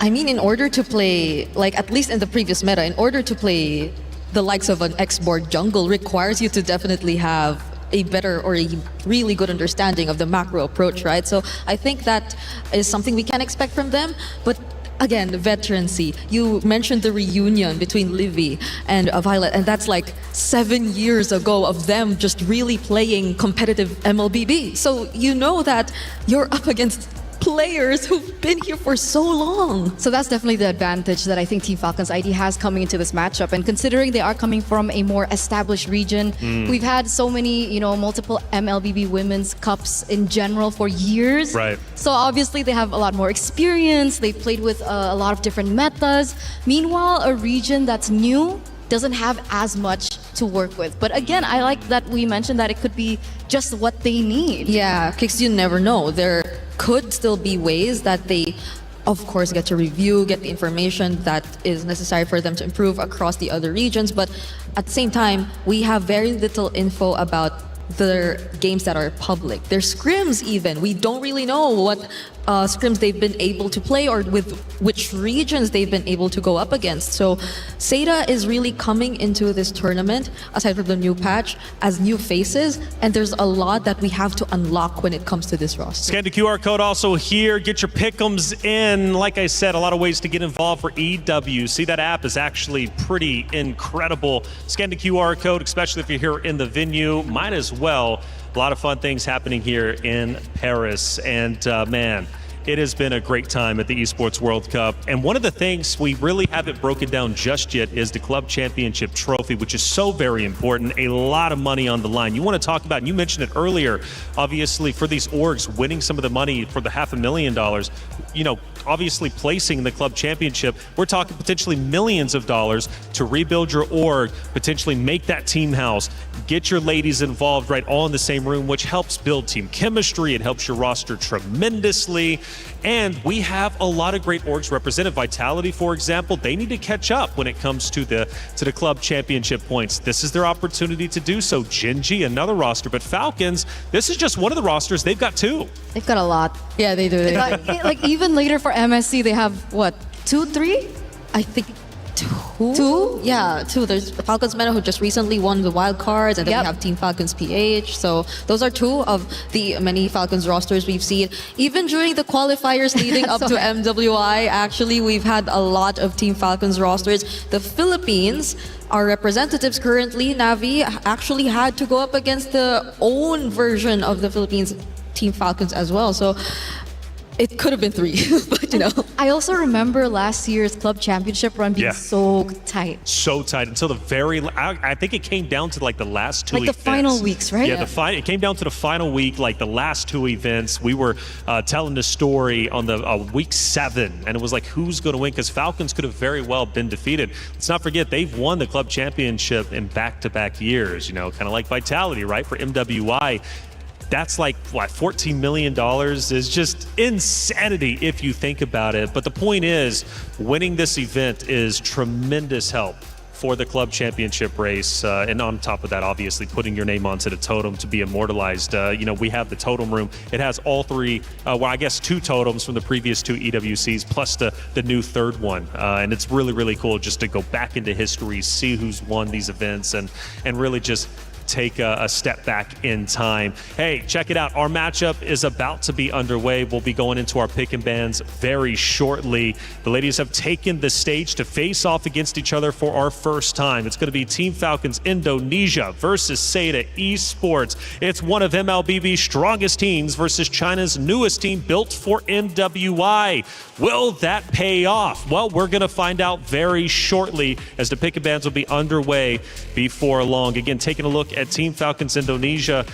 I mean, in order to play, like at least in the previous meta, in order to play the likes of an X-board jungle requires you to definitely have a better or a really good understanding of the macro approach, right? So I think that is something we can expect from them. But again, the veterancy. You mentioned the reunion between Livy and Violet, and that's like 7 years ago of them just really playing competitive MLBB. So you know that you're up against players who've been here for so long.
So that's definitely the advantage that I think Team Falcons ID has coming into this matchup. And considering they are coming from a more established region, we've had so many, multiple MLBB Women's Cups in general for years.
Right.
So obviously they have a lot more experience. They've played with a lot of different metas. Meanwhile, a region that's new doesn't have as much to work with. But again, I like that we mentioned that it could be just what they need.
Yeah, because you never know. There could still be ways that they, of course, get to review, get the information that is necessary for them to improve across the other regions. But at the same time, we have very little info about their games that are public. Their scrims even. We don't really know what scrims they've been able to play or with which regions they've been able to go up against. So Seda is really coming into this tournament, aside from the new patch, as new faces, and there's a lot that we have to unlock when it comes to this roster.
Scan the QR code also here. Get your pick'ems in. Like I said, a lot of ways to get involved for EWC. That app is actually pretty incredible. Scan the QR code, especially if you're here in the venue. Might as well. A lot of fun things happening here in Paris. And man, it has been a great time at the Esports World Cup. And one of the things we really haven't broken down just yet is the Club Championship Trophy, which is so very important. A lot of money on the line. You want to talk about, and you mentioned it earlier, obviously for these orgs winning some of the money for the $500,000, obviously placing in the Club Championship, we're talking potentially millions of dollars to rebuild your org, potentially make that team house, get your ladies involved right all in the same room, which helps build team chemistry. It helps your roster tremendously. And we have a lot of great orgs represented. Vitality, for example, they need to catch up when it comes to the Club Championship points. This is their opportunity to do so. Gen.G, another roster, but Falcons, this is just one of the rosters. They've got 2.
They've got a lot.
Yeah, they do.
Like even later for MSC, they have what, 2, 3?
I think Two? Yeah, two. There's Falcons Meta, who just recently won the wild cards, and then we have Team Falcons PH. So those are two of the many Falcons rosters we've seen. Even during the qualifiers leading up to MWI, actually, we've had a lot of Team Falcons rosters. The Philippines, our representatives currently, Navi, actually had to go up against the own version of the Philippines Team Falcons as well. So it could have been three, but you know.
I also remember last year's club championship run being so tight.
So tight until the very. I think it came down to like the last two.
Like the final weeks, right?
Yeah, it came down to the final week, like the last two events. We were telling the story on the week 7, and it was like, who's going to win? Because Falcons could have very well been defeated. Let's not forget they've won the club championship in back-to-back years. You know, kind of like Vitality, right? For MWI. That's like, what, $14 million is just insanity if you think about it. But the point is, winning this event is tremendous help for the club championship race. And on top of that, obviously, putting your name onto the totem to be immortalized. You know, we have the totem room. It has all three, well, I guess 2 totems from the previous 2 EWCs, plus the new third one. And it's really, really cool just to go back into history, see who's won these events, and really just take a step back in time. Hey, check it out. Our matchup is about to be underway. We'll be going into our pick and bans very shortly. The ladies have taken the stage to face off against each other for our first time. It's going to be Team Falcons Indonesia versus Seda Esports. It's one of MLBB's strongest teams versus China's newest team built for MWI. Will that pay off? Well, we're going to find out very shortly as the pick and bans will be underway before long. Again, taking a look at Team Falcons Indonesia.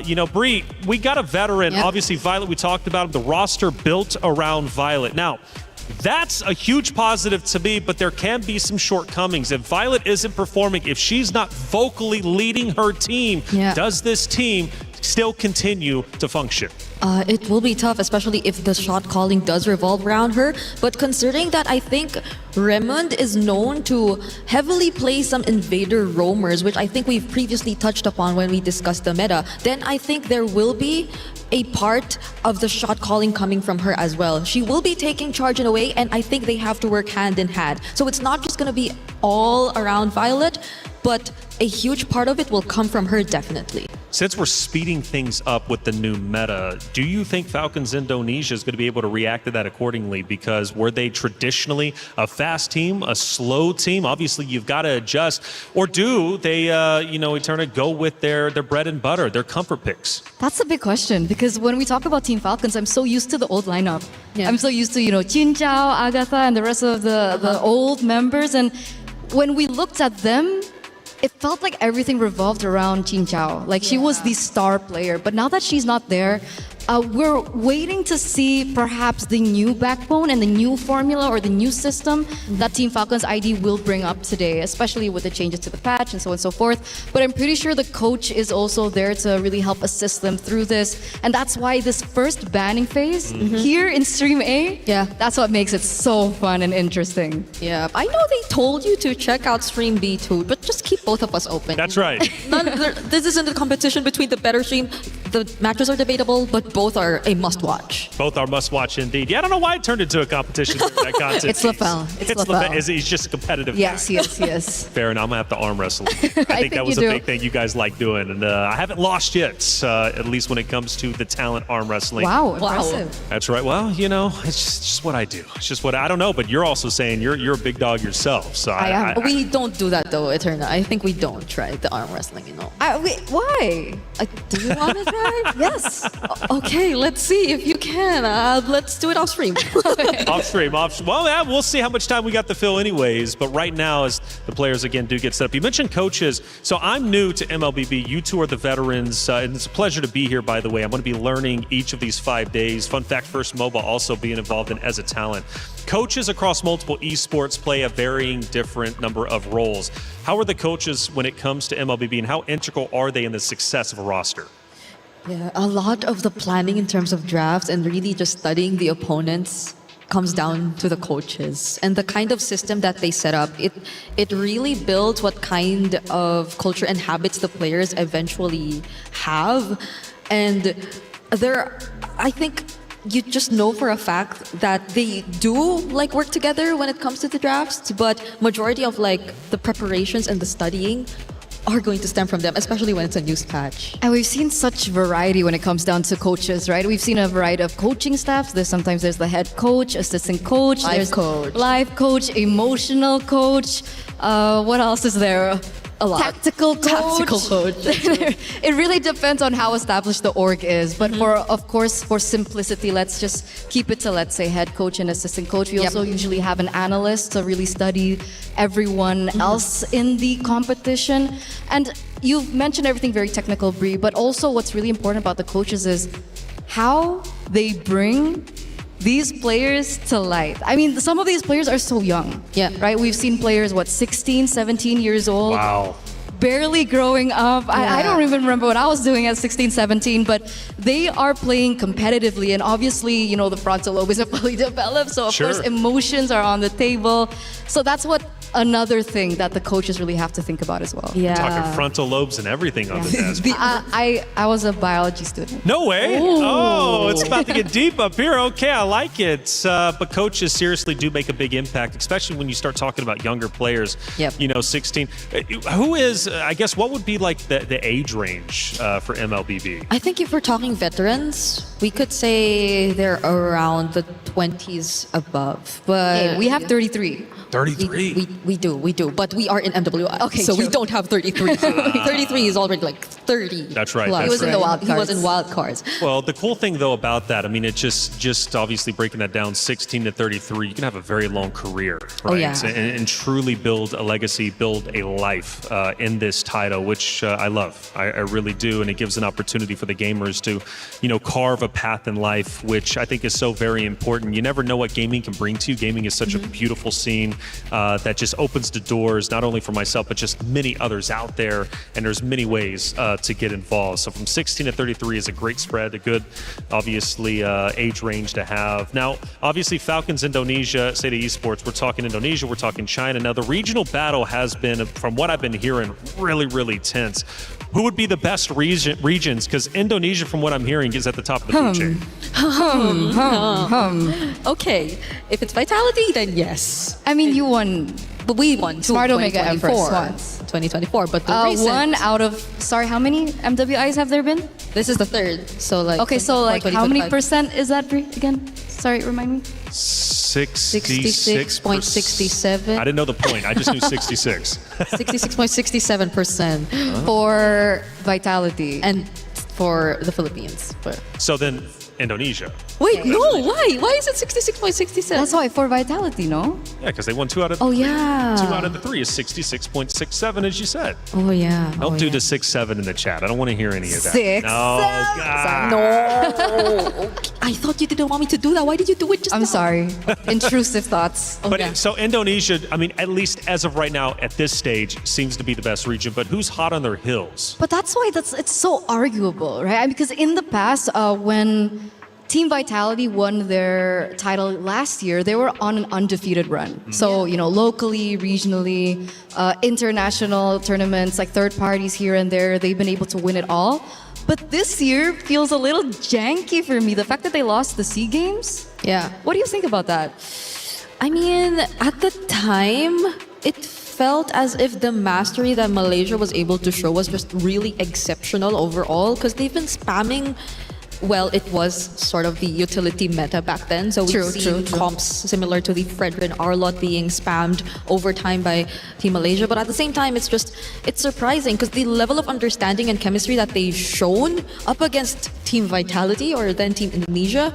You know, Bree, we got a veteran. Obviously, Violet, we talked about him. The roster built around Violet. Now, that's a huge positive to me, but there can be some shortcomings. If Violet isn't performing, if she's not vocally leading her team, does this team still continue to function?
It will be tough, especially if the shot calling does revolve around her. But considering that I think Raymond is known to heavily play some invader roamers, which I think we've previously touched upon when we discussed the meta, then I think there will be a part of the shot calling coming from her as well. She will be taking charge in a way, and I think they have to work hand in hand. So it's not just going to be all around Violet, but a huge part of it will come from her, definitely.
Since we're speeding things up with the new meta, do you think Falcons Indonesia is going to be able to react to that accordingly? Because were they traditionally a fast team, a slow team? Obviously, you've got to adjust. Or do they, Eterna, go with their bread and butter, their comfort picks?
That's a big question, because when we talk about Team Falcons, I'm so used to the old lineup. I'm so used to, Chin Chao, Agatha, and the rest of the old members. And when we looked at them, it felt like everything revolved around Chin Chao. Like she was the star player. But now that she's not there, we're waiting to see perhaps the new backbone and the new formula or the new system that Team Falcons ID will bring up today, especially with the changes to the patch and so on and so forth. But I'm pretty sure the coach is also there to really help assist them through this. And that's why this first banning phase here in Stream A, that's what makes it so fun and interesting.
Yeah, I know they told you to check out Stream B too, but just keep both of us open.
That's right.
This isn't a competition between the better stream. The matches are debatable, but both are a must-watch.
Both are must-watch indeed. Yeah, I don't know why it turned into a competition during that content.
It's LaFell. It's LaFell.
He's just a competitive
Yes,
guy.
yes.
Fair enough. I'm going to have to arm wrestle. I think that was a big thing you guys like doing. And I haven't lost yet, at least when it comes to the talent arm wrestling.
Wow, impressive.
That's right. Well, it's just what I do. It's just what I don't know, but you're also saying you're a big dog yourself. So
I am. We don't do that though, Eterna. I think we don't try the arm wrestling,
Wait, why?
Do you want to try?
Yes.
Okay, let's see if you can. Let's do it off stream.
Off stream. Well, yeah, we'll see how much time we got to fill anyways. But right now, as the players, again, do get set up. You mentioned coaches. So I'm new to MLBB. You two are the veterans. And it's a pleasure to be here, by the way. I'm going to be learning each of these 5 days. Fun fact, First Mobile also being involved in as a talent. Coaches across multiple esports play a varying different number of roles. How are the coaches when it comes to MLBB, and how integral are they in the success of a roster?
Yeah, a lot of the planning in terms of drafts and really just studying the opponents comes down to the coaches and the kind of system that they set up. It really builds what kind of culture and habits the players eventually have. And I think you just know for a fact that they do like work together when it comes to the drafts, but majority of like the preparations and the studying are going to stem from them, especially when it's a news patch.
And we've seen such variety when it comes down to coaches, right? We've seen a variety of coaching staffs. Sometimes there's the head coach, assistant coach,
Life coach.
life coach, emotional coach. What else is there?
A lot.
Tactical coach. It really depends on how established the org is. But for simplicity, let's just keep it to, let's say, head coach and assistant coach. We also usually have an analyst to really study everyone else in the competition. And you've mentioned everything very technical, Brie, but also what's really important about the coaches is how they bring these players to light. I mean, some of these players are so young.
Yeah.
Right? We've seen players, 16, 17 years old.
Wow.
Barely growing up. I don't even remember what I was doing at 16, 17, but they are playing competitively. And obviously, the frontal lobe isn't fully developed. So, of course, emotions are on the table. So that's what another thing that the coaches really have to think about as well.
We're talking frontal lobes and everything on the desk.
I was a biology student.
No way.
Ooh.
Oh, it's about to get deep up here. Okay, I like it. But coaches seriously do make a big impact, especially when you start talking about younger players.
Yep.
16. Who is, I guess, what would be like the age range for MLBB?
I think if we're talking veterans, we could say they're around the 20s above. But
Hey, we have 33.
33.
We do, but we are in MWI.
Okay,
so we
true.
don't have 33. 33 is already like 30.
That's right.
plus.
That's
He was in the wild
He was
cards.
in wild cards.
Well, the cool thing though about that, I mean, it just obviously breaking that down, 16 to 33, you can have a very long career, right?
Oh, yeah.
And truly build a legacy, build a life in this title, which I love. I really do, and it gives an opportunity for the gamers to, carve a path in life, which I think is so very important. You never know what gaming can bring to you. Gaming is such a beautiful scene that just opens the doors, not only for myself, but just many others out there. And there's many ways to get involved. So from 16 to 33 is a great spread, a good, obviously, age range to have. Now, obviously, Falcons Indonesia, State Esports, we're talking Indonesia, we're talking China. Now, the regional battle has been, from what I've been hearing, really, really tense. Who would be the best regions? Because Indonesia, from what I'm hearing, is at the top of the food chain.
Okay, if it's Vitality, then yes.
I mean, you won.
But we won
Smart Omega Empress
2024.
once.
2024, but the recent,
one out of, sorry, how many MWIs have there been?
this is the third. So like
Okay, so like
20,
how many
25.
percent is that again? Sorry, remind me.
66.67. I didn't know the point. I just knew 66.
66.67%
For Vitality.
and for the Philippines.
So then Indonesia.
Wait, no, why? Why is it 66.67?
That's why, for Vitality, no?
Yeah, because they won 2 out of
Oh yeah.
2 out of the 3 is 66.67, as you said.
Oh yeah.
Don't do the 6-7 in the chat. I don't want to hear any of that.
6,
No,
7.
God.
No. I thought you didn't want me to do that. Why did you do it just
I'm
now?
sorry. Intrusive thoughts.
But so Indonesia, I mean, at least as of right now, at this stage, seems to be the best region. But who's hot on their heels?
But that's why it's so arguable, right? Because in the past, when Team Vitality won their title last year, they were on an undefeated run. So, locally, regionally, international tournaments, like third parties here and there, they've been able to win it all. But this year feels a little janky for me. The fact that they lost the SEA Games.
Yeah.
What do you think about that?
I mean, at the time, it felt as if the mastery that Malaysia was able to show was just really exceptional overall, because they've been spamming. Well, it was sort of the utility meta back then. So we've seen comps similar to the Fredrin Arlot being spammed over time by Team Malaysia. But at the same time, it's surprising because the level of understanding and chemistry that they've shown up against Team Vitality or then Team Indonesia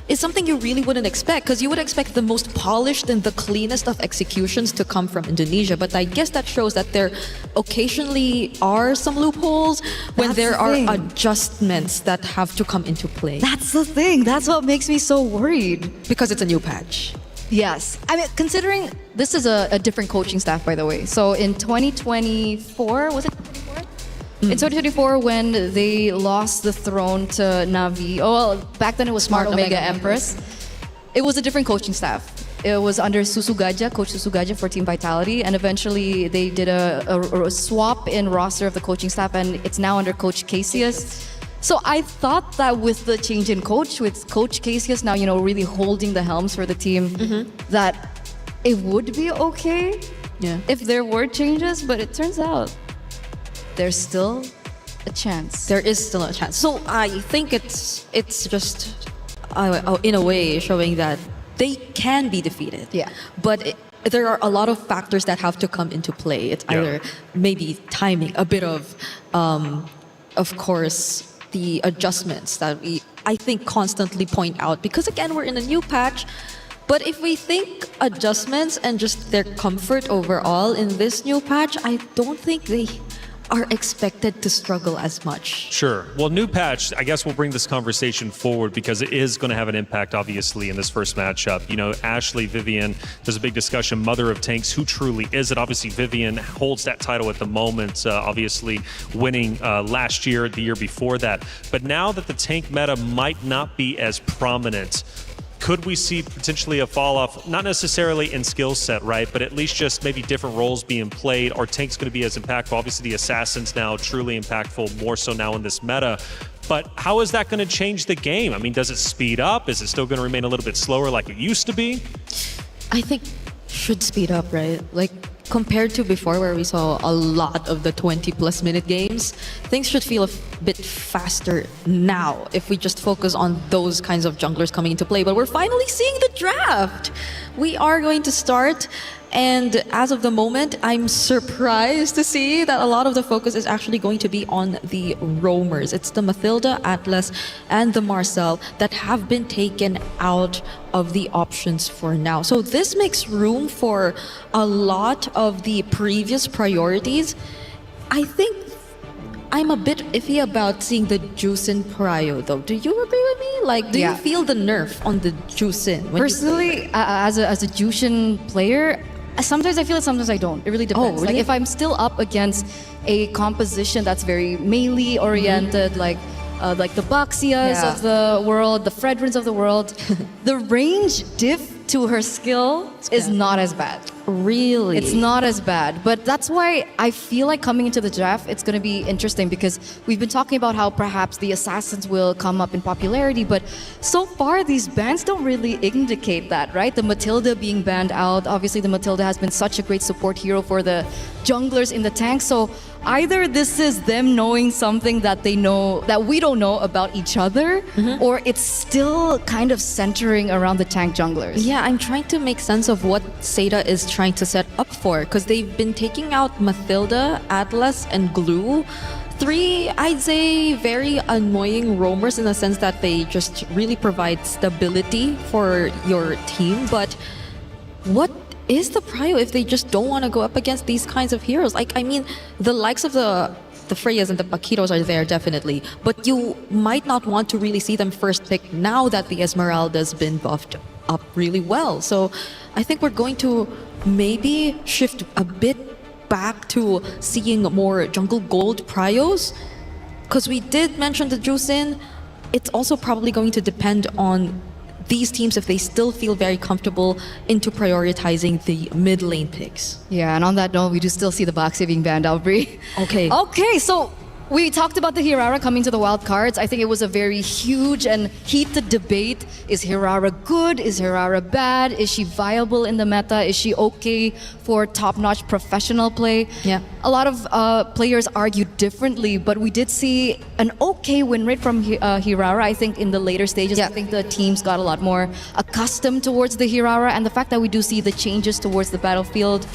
is something you really wouldn't expect, because you would expect the most polished and the cleanest of executions to come from Indonesia. But I guess that shows that there occasionally are some loopholes when there are adjustments that have to come into play.
That's the thing. That's what makes me so worried.
Because it's a new patch.
Yes. I mean, considering this is a different coaching staff, by the way. So in 2024, was it 2024? In 2024, when they lost the throne to Navi, back then it was Smart Omega Empress. It was a different coaching staff. It was under Susu Gajah, Coach Susu Gajah for Team Vitality, and eventually they did a swap in roster of the coaching staff, and it's now under Coach Casius. So I thought that with the change in coach, with Coach Casius now, really holding the helms for the team, that it would be okay if there were changes, but it turns out there's still a chance.
There is still a chance. So I think it's just in a way showing that they can be defeated.
Yeah.
But there are a lot of factors that have to come into play. It's either maybe timing, a bit of course, the adjustments that I think constantly point out, because again, we're in a new patch. But if we think adjustments and just their comfort overall in this new patch, I don't think they are expected to struggle as much.
Sure. Well, new patch, I guess we'll bring this conversation forward because it is going to have an impact, obviously, in this first matchup. Ashley, Vivian, there's a big discussion, Mother of Tanks, who truly is it? Obviously, Vivian holds that title at the moment, obviously winning last year, the year before that. But now that the tank meta might not be as prominent, could we see potentially a fall off, not necessarily in skill set, right? But at least just maybe different roles being played. Are tanks going to be as impactful? Obviously, the assassins now truly impactful, more so now in this meta. But how is that going to change the game? I mean, does it speed up? Is it still going to remain a little bit slower like it used to be?
I think should speed up, right? Like compared to before where we saw a lot of the 20+ minute games, things should feel a bit faster now if we just focus on those kinds of junglers coming into play. But we're finally seeing the draft. We are going to start. And as of the moment, I'm surprised to see that a lot of the focus is actually going to be on the roamers. It's the Mathilda, Atlas, and the Marcel that have been taken out of the options for now. So this makes room for a lot of the previous priorities. I think I'm a bit iffy about seeing the Juicin prio though. Do you agree with me? Like, do you feel the nerf on the Juicin?
Personally, as a Juicin player, sometimes I feel it, sometimes I don't. It really depends.
really?
Like if I'm still up against a composition that's very melee oriented, like the Baxias of the world, the Fredrins of the world, the range diff to her skill is not as bad.
Really?
It's not as bad. But that's why I feel like coming into the draft, it's going to be interesting because we've been talking about how perhaps the assassins will come up in popularity, but so far these bans don't really indicate that, right? The Matilda being banned out. Obviously, the Matilda has been such a great support hero for the junglers in the tank. So either this is them knowing something that they know that we don't know about each other, or it's still kind of centering around the tank junglers.
Yeah, I'm trying to make sense of what Seda is trying to set up for, because they've been taking out Mathilda, Atlas, and Glue. 3, I'd say, very annoying roamers in the sense that they just really provide stability for your team. But what is the prio if they just don't want to go up against these kinds of heroes? Like, I mean, the likes of the Freyas and the Paquitos are there definitely, but you might not want to really see them first pick now that the Esmeralda's been buffed up really well. So I think we're going to maybe shift a bit back to seeing more jungle gold prios, because we did mention the Juicin. It's also probably going to depend on these teams if they still feel very comfortable into prioritizing the mid lane picks.
Yeah, and on that note, we do still see the Baxi being banned out, Bri. Okay, so we talked about the Hirara coming to the wild cards. I think it was a very huge and heated debate. Is Hirara good? Is Hirara bad? Is she viable in the meta? Is she okay for top-notch professional play?
Yeah.
A lot of players argued differently, but we did see an okay win rate from Hirara. I think in the later stages, I think the teams got a lot more accustomed towards the Hirara, and the fact that we do see the changes towards the battlefield,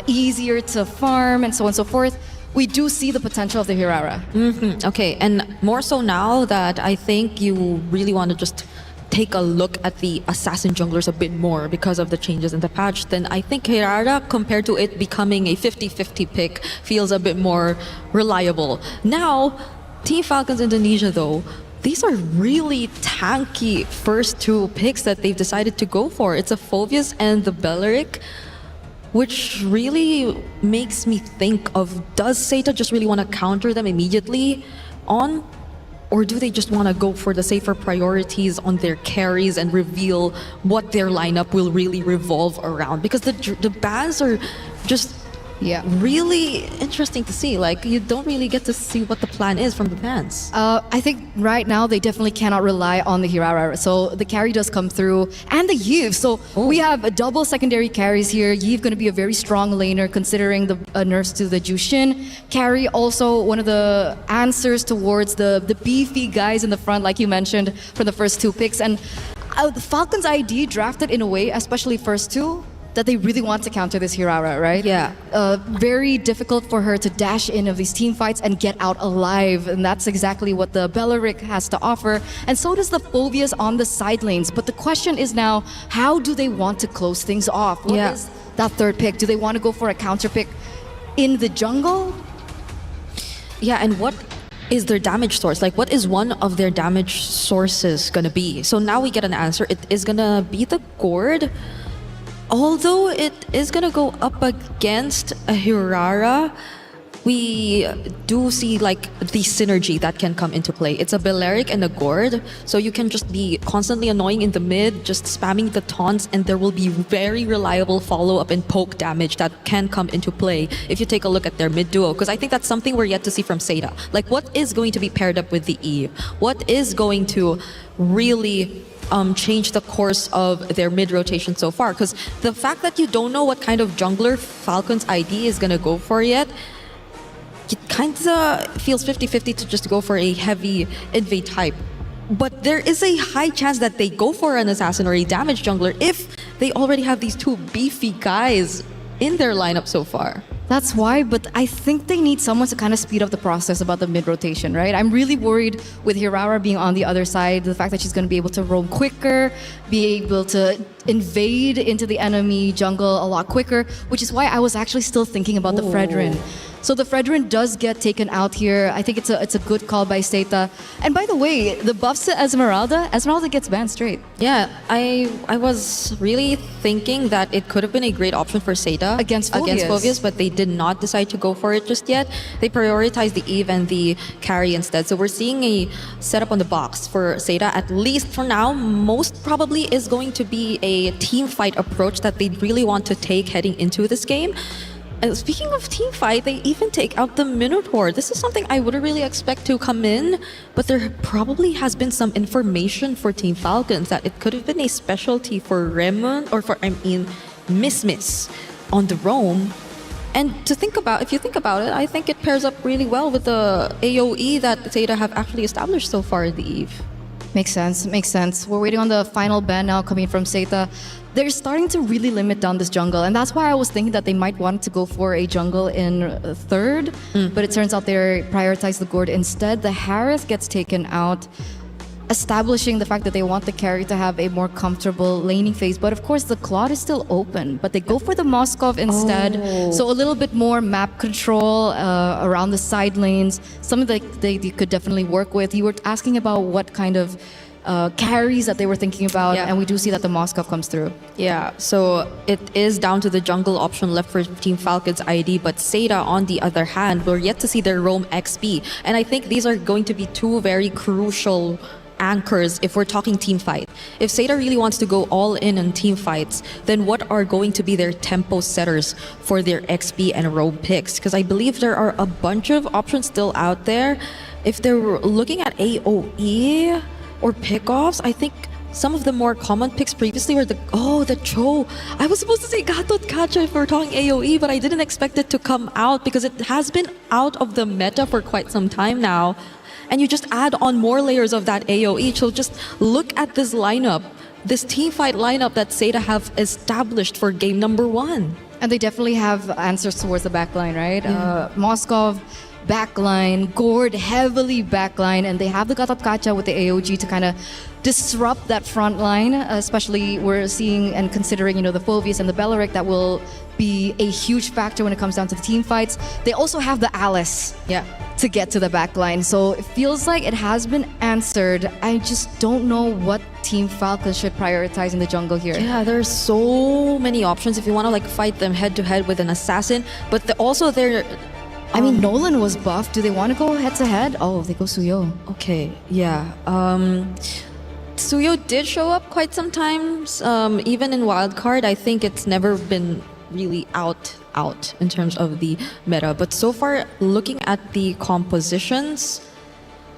easier to farm and so on and so forth, we do see the potential of the Hirara.
Okay, and more so now that I think you really want to just take a look at the assassin junglers a bit more because of the changes in the patch, then I think Hirara, compared to it becoming a 50-50 pick, feels a bit more reliable. Now, Team Falcons Indonesia though, these are really tanky first 2 picks that they've decided to go for. It's a Phoveus and the Belleric, which really makes me think of, does Seda just really want to counter them immediately on, or do they just want to go for the safer priorities on their carries and reveal what their lineup will really revolve around? Because the bans are just
Yeah.
Really interesting to see. Like, you don't really get to see what the plan is from the fans.
I think right now they definitely cannot rely on the Hirara. So the carry does come through, and the Yves. So we have a double secondary carries here. Yves going to be a very strong laner considering the nerfs to the Jushin. Carry also one of the answers towards the beefy guys in the front, like you mentioned, for the first two picks. And the Falcons ID drafted in a way, especially first two, that they really want to counter this Hirara, right?
Yeah.
Very difficult for her to dash in of these team fights and get out alive. And that's exactly what the Beleric has to offer. And so does the Phobias on the side lanes. But the question is now, how do they want to close things off? What is that third pick? Do they want to go for a counter pick in the jungle?
Yeah, and what is their damage source? Like, what is one of their damage sources gonna be? So now we get an answer. It is gonna be the Gourd. Although it is gonna go up against a Hirara, we do see like the synergy that can come into play. It's a Beleric and a Gourd, so you can just be constantly annoying in the mid, just spamming the taunts, and there will be very reliable follow-up and poke damage that can come into play if you take a look at their mid duo, because I think that's something we're yet to see from Seda. Like, what is going to be paired up with the Eve? What is going to really change the course of their mid rotation so far? Because the fact that you don't know what kind of jungler Falcon's ID is going to go for yet, it kind of feels 50-50 to just go for a heavy invade type. But there is a high chance that they go for an assassin or a damage jungler if they already have these two beefy guys in their lineup so far.
That's why, but I think they need someone to kind of speed up the process about the mid-rotation, right? I'm really worried with Hirara being on the other side, the fact that she's going to be able to roam quicker, be able to invade into the enemy jungle a lot quicker, which is why I was actually still thinking about the Fredrin. So the Fredrin does get taken out here. I think it's a good call by Seta. And by the way, the buffs to Esmeralda gets banned straight.
Yeah, I was really thinking that it could have been a great option for Seta
against Phobias,
but they did not decide to go for it just yet. They prioritized the Eve and the carry instead. So we're seeing a setup on the box for Seta, at least for now. Most probably is going to be a team fight approach that they really want to take heading into this game. And speaking of team fight, they even take out the Minotaur. This is something I wouldn't really expect to come in, but there probably has been some information for Team Falcons that it could have been a specialty for Remon, or for, Miss on the roam. And if you think about it, I think it pairs up really well with the AoE that Zeta have actually established so far in the Eve.
Makes sense. We're waiting on the final ban now coming from Zeta. They're starting to really limit down this jungle, and that's why I was thinking that they might want to go for a jungle in third, but it turns out they prioritize the Gourd instead. The Harith gets taken out, establishing the fact that they want the carry to have a more comfortable laning phase. But of course, the Claude is still open, but they go for the Moskov instead. So a little bit more map control around the side lanes, something that they could definitely work with. You were asking about what kind of carries that they were thinking about, and we do see that the Moskov comes through.
Yeah, so it is down to the jungle option left for Team Falcon's ID, but Seda, on the other hand, we're yet to see their roam XP. And I think these are going to be two very crucial anchors if we're talking team fight. If Seda really wants to go all in on team fights, then what are going to be their tempo setters for their XP and roam picks? Because I believe there are a bunch of options still out there. If they're looking at AoE or pickoffs, I think some of the more common picks previously were the Cho. I was supposed to say Gatot Kacha if we're talking AoE, but I didn't expect it to come out because it has been out of the meta for quite some time now. And you just add on more layers of that AoE. So just look at this lineup, this team fight lineup that Seda have established for game number 1.
And they definitely have answers towards the backline, right? Moskov, backline, Gourd, heavily backline, and they have the Gatot Kacha with the AOG to kind of disrupt that front line, especially we're seeing and considering, the Phobias and the Beleric that will be a huge factor when it comes down to the team fights. They also have the Alice to get to the backline. So it feels like it has been answered. I just don't know what Team Falcon should prioritize in the jungle here.
Yeah, there's so many options if you want to fight them head to head with an assassin, but
Nolan was buffed. Do they want to go head to head? Oh, they go Suyo.
Okay, yeah. Suyo did show up quite sometimes. Even in Wildcard, I think it's never been really out in terms of the meta. But so far, looking at the compositions,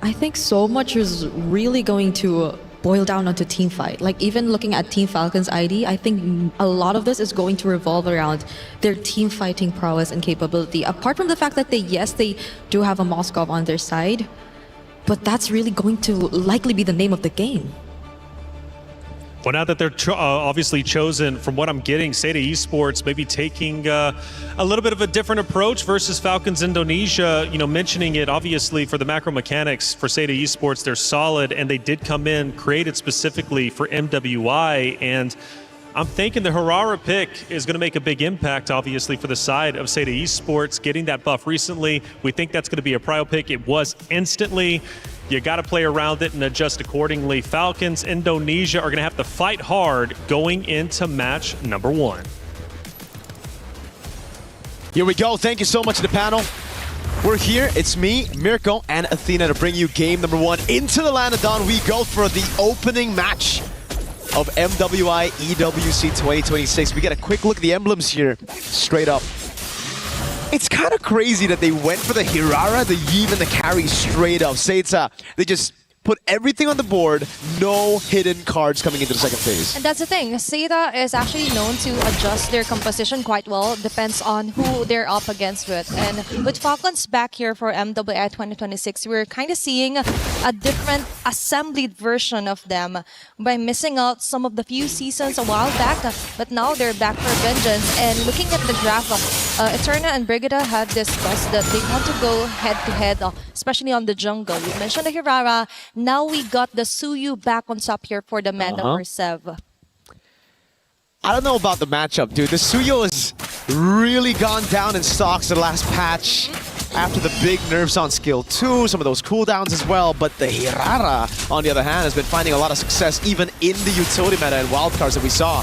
I think so much is really going to boil down onto team fight. Like even looking at Team Falcon's ID, I think a lot of this is going to revolve around their team fighting prowess and capability. Apart from the fact that they do have a Moskov on their side, but that's really going to likely be the name of the game.
Well, now that they're obviously chosen, from what I'm getting, Seda Esports maybe taking a little bit of a different approach versus Falcons Indonesia. You know, mentioning it obviously for the macro mechanics for Seda Esports, they're solid, and they did come in created specifically for MWI. And I'm thinking the Hirara pick is going to make a big impact, obviously, for the side of Seda Esports. Getting that buff recently, we think that's going to be a prio pick. It was instantly. You got to play around it and adjust accordingly. Falcons Indonesia are going to have to fight hard going into match number 1.
Here we go. Thank you so much to the panel. We're here. It's me, Mirko, and Athena to bring you game number 1 into the land of Dawn. We go for the opening match of MWI EWC 2026. We get a quick look at the emblems here, straight up. It's kind of crazy that they went for the Hirara, the Yeev, and the carry straight up. Seita, they just put everything on the board, no hidden cards coming into the second phase.
And that's the thing, Seda is actually known to adjust their composition quite well, depends on who they're up against with. And with Falcons back here for MWI 2026, we're kind of seeing a different assembled version of them by missing out some of the few seasons a while back, but now they're back for vengeance. And looking at the draft, Eterna and Brigida had discussed that they want to go head-to-head, especially on the jungle. You mentioned the Hirara. Now we got the Suyu back on top here for the Manda or Sev.
I don't know about the matchup, dude. The Suyo has really gone down in stocks the last patch after the big nerfs on skill 2, some of those cooldowns as well. But the Hirara, on the other hand, has been finding a lot of success even in the utility meta and wildcards that we saw.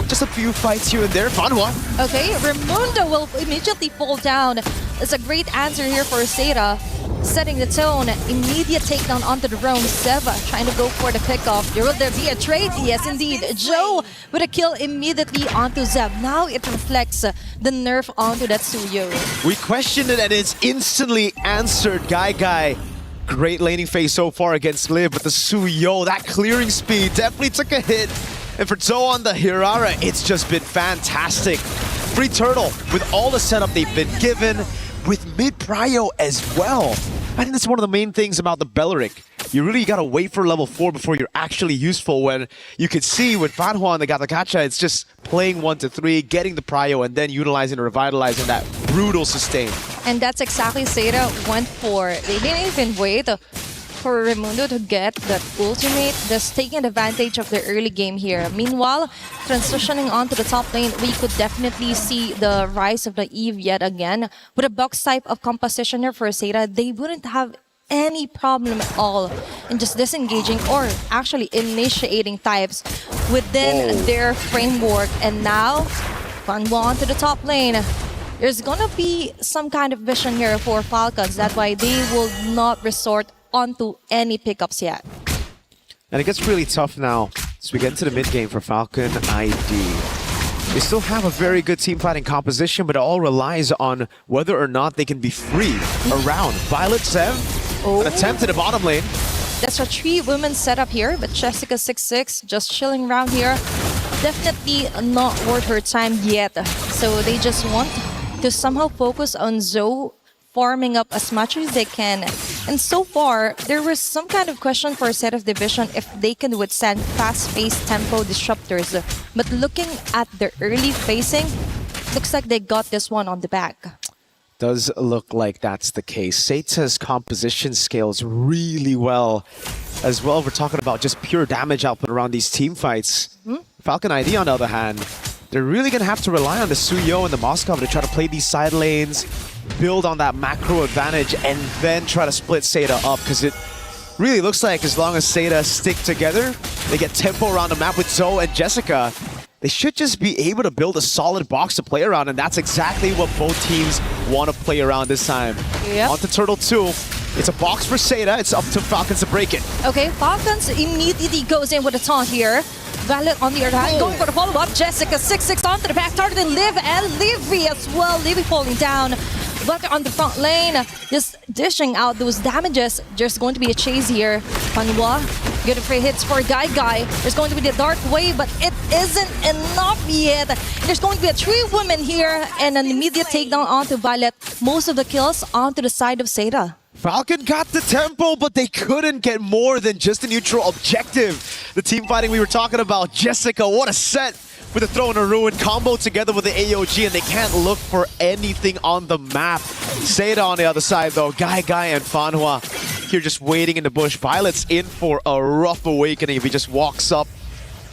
Just a few fights here and there. Fun one.
Okay, Raimundo will immediately fall down. It's a great answer here for Seda. Setting the tone, immediate takedown onto the roam. Seva trying to go for the pickoff. Will there be a trade? Yes, indeed. Joe with a kill immediately onto Zeb. Now it reflects the nerf onto that Suyo.
We questioned it and it's instantly answered. Guy. Great laning phase so far against Liv, but the Suyo, that clearing speed definitely took a hit. And for Zoe on the Hirara, it's just been fantastic. Free Turtle with all the setup they've been given, with mid-prio as well. I think that's one of the main things about the Belleric. You really gotta wait for level 4 before you're actually useful, when you could see with Fanhua and the Gatakacha, it's just playing 1 to 3, getting the prio, and then utilizing and revitalizing that brutal sustain.
And that's exactly Seda went for. They didn't even wait for Raimundo to get that ultimate, just taking advantage of the early game here. Meanwhile, transitioning onto the top lane, we could definitely see the rise of the Eve yet again. With a box type of composition here for Seda, they wouldn't have any problem at all in just disengaging or actually initiating types within their framework. And now, Fanwa onto the top lane. There's gonna be some kind of vision here for Falcons. That's why they will not resort onto any pickups yet.
And it gets really tough now as we get into the mid game for Falcon ID. They still have a very good team fighting composition, but it all relies on whether or not they can be free around Violet Sev, an attempt at the bottom lane.
That's a 3-women setup here, but Jessica66 just chilling around here. Definitely not worth her time yet. So they just want to somehow focus on Zoe farming up as much as they can. And so far, there was some kind of question for a set of division if they can withstand fast-paced tempo disruptors. But looking at the early facing, looks like they got this one on the back.
Does look like that's the case. Seita's composition scales really well as well. We're talking about just pure damage output around these team fights. Falcon ID, on the other hand, they're really going to have to rely on the Suyo and the Moskov to try to play these side lanes, build on that macro advantage, and then try to split Seda up, because it really looks like as long as Seda stick together, they get tempo around the map with Zoe and Jessica, they should just be able to build a solid box to play around, and that's exactly what both teams want to play around this time.
Yep.
On to Turtle 2. It's a box for Seda. It's up to Falcons to break it.
Okay, Falcons immediately goes in with a taunt here. Violet on the other hand, going for the follow-up. Jessica 6-6 onto the back, targeting Liv and Livy as well. Livy falling down. But on the front lane, just dishing out those damages. There's going to be a chase here. Panwa, good free hits for Guy. There's going to be the dark wave, but it isn't enough yet. There's going to be a 3 women here and an immediate takedown onto Violet. Most of the kills onto the side of Seda.
Falcon got the tempo, but they couldn't get more than just a neutral objective. The team fighting we were talking about, Jessica, what a set with a throw and a ruin combo together with the AOG, and they can't look for anything on the map. Seda on the other side though, Guy and Fanhua here just waiting in the bush. Violet's in for a rough awakening if he just walks up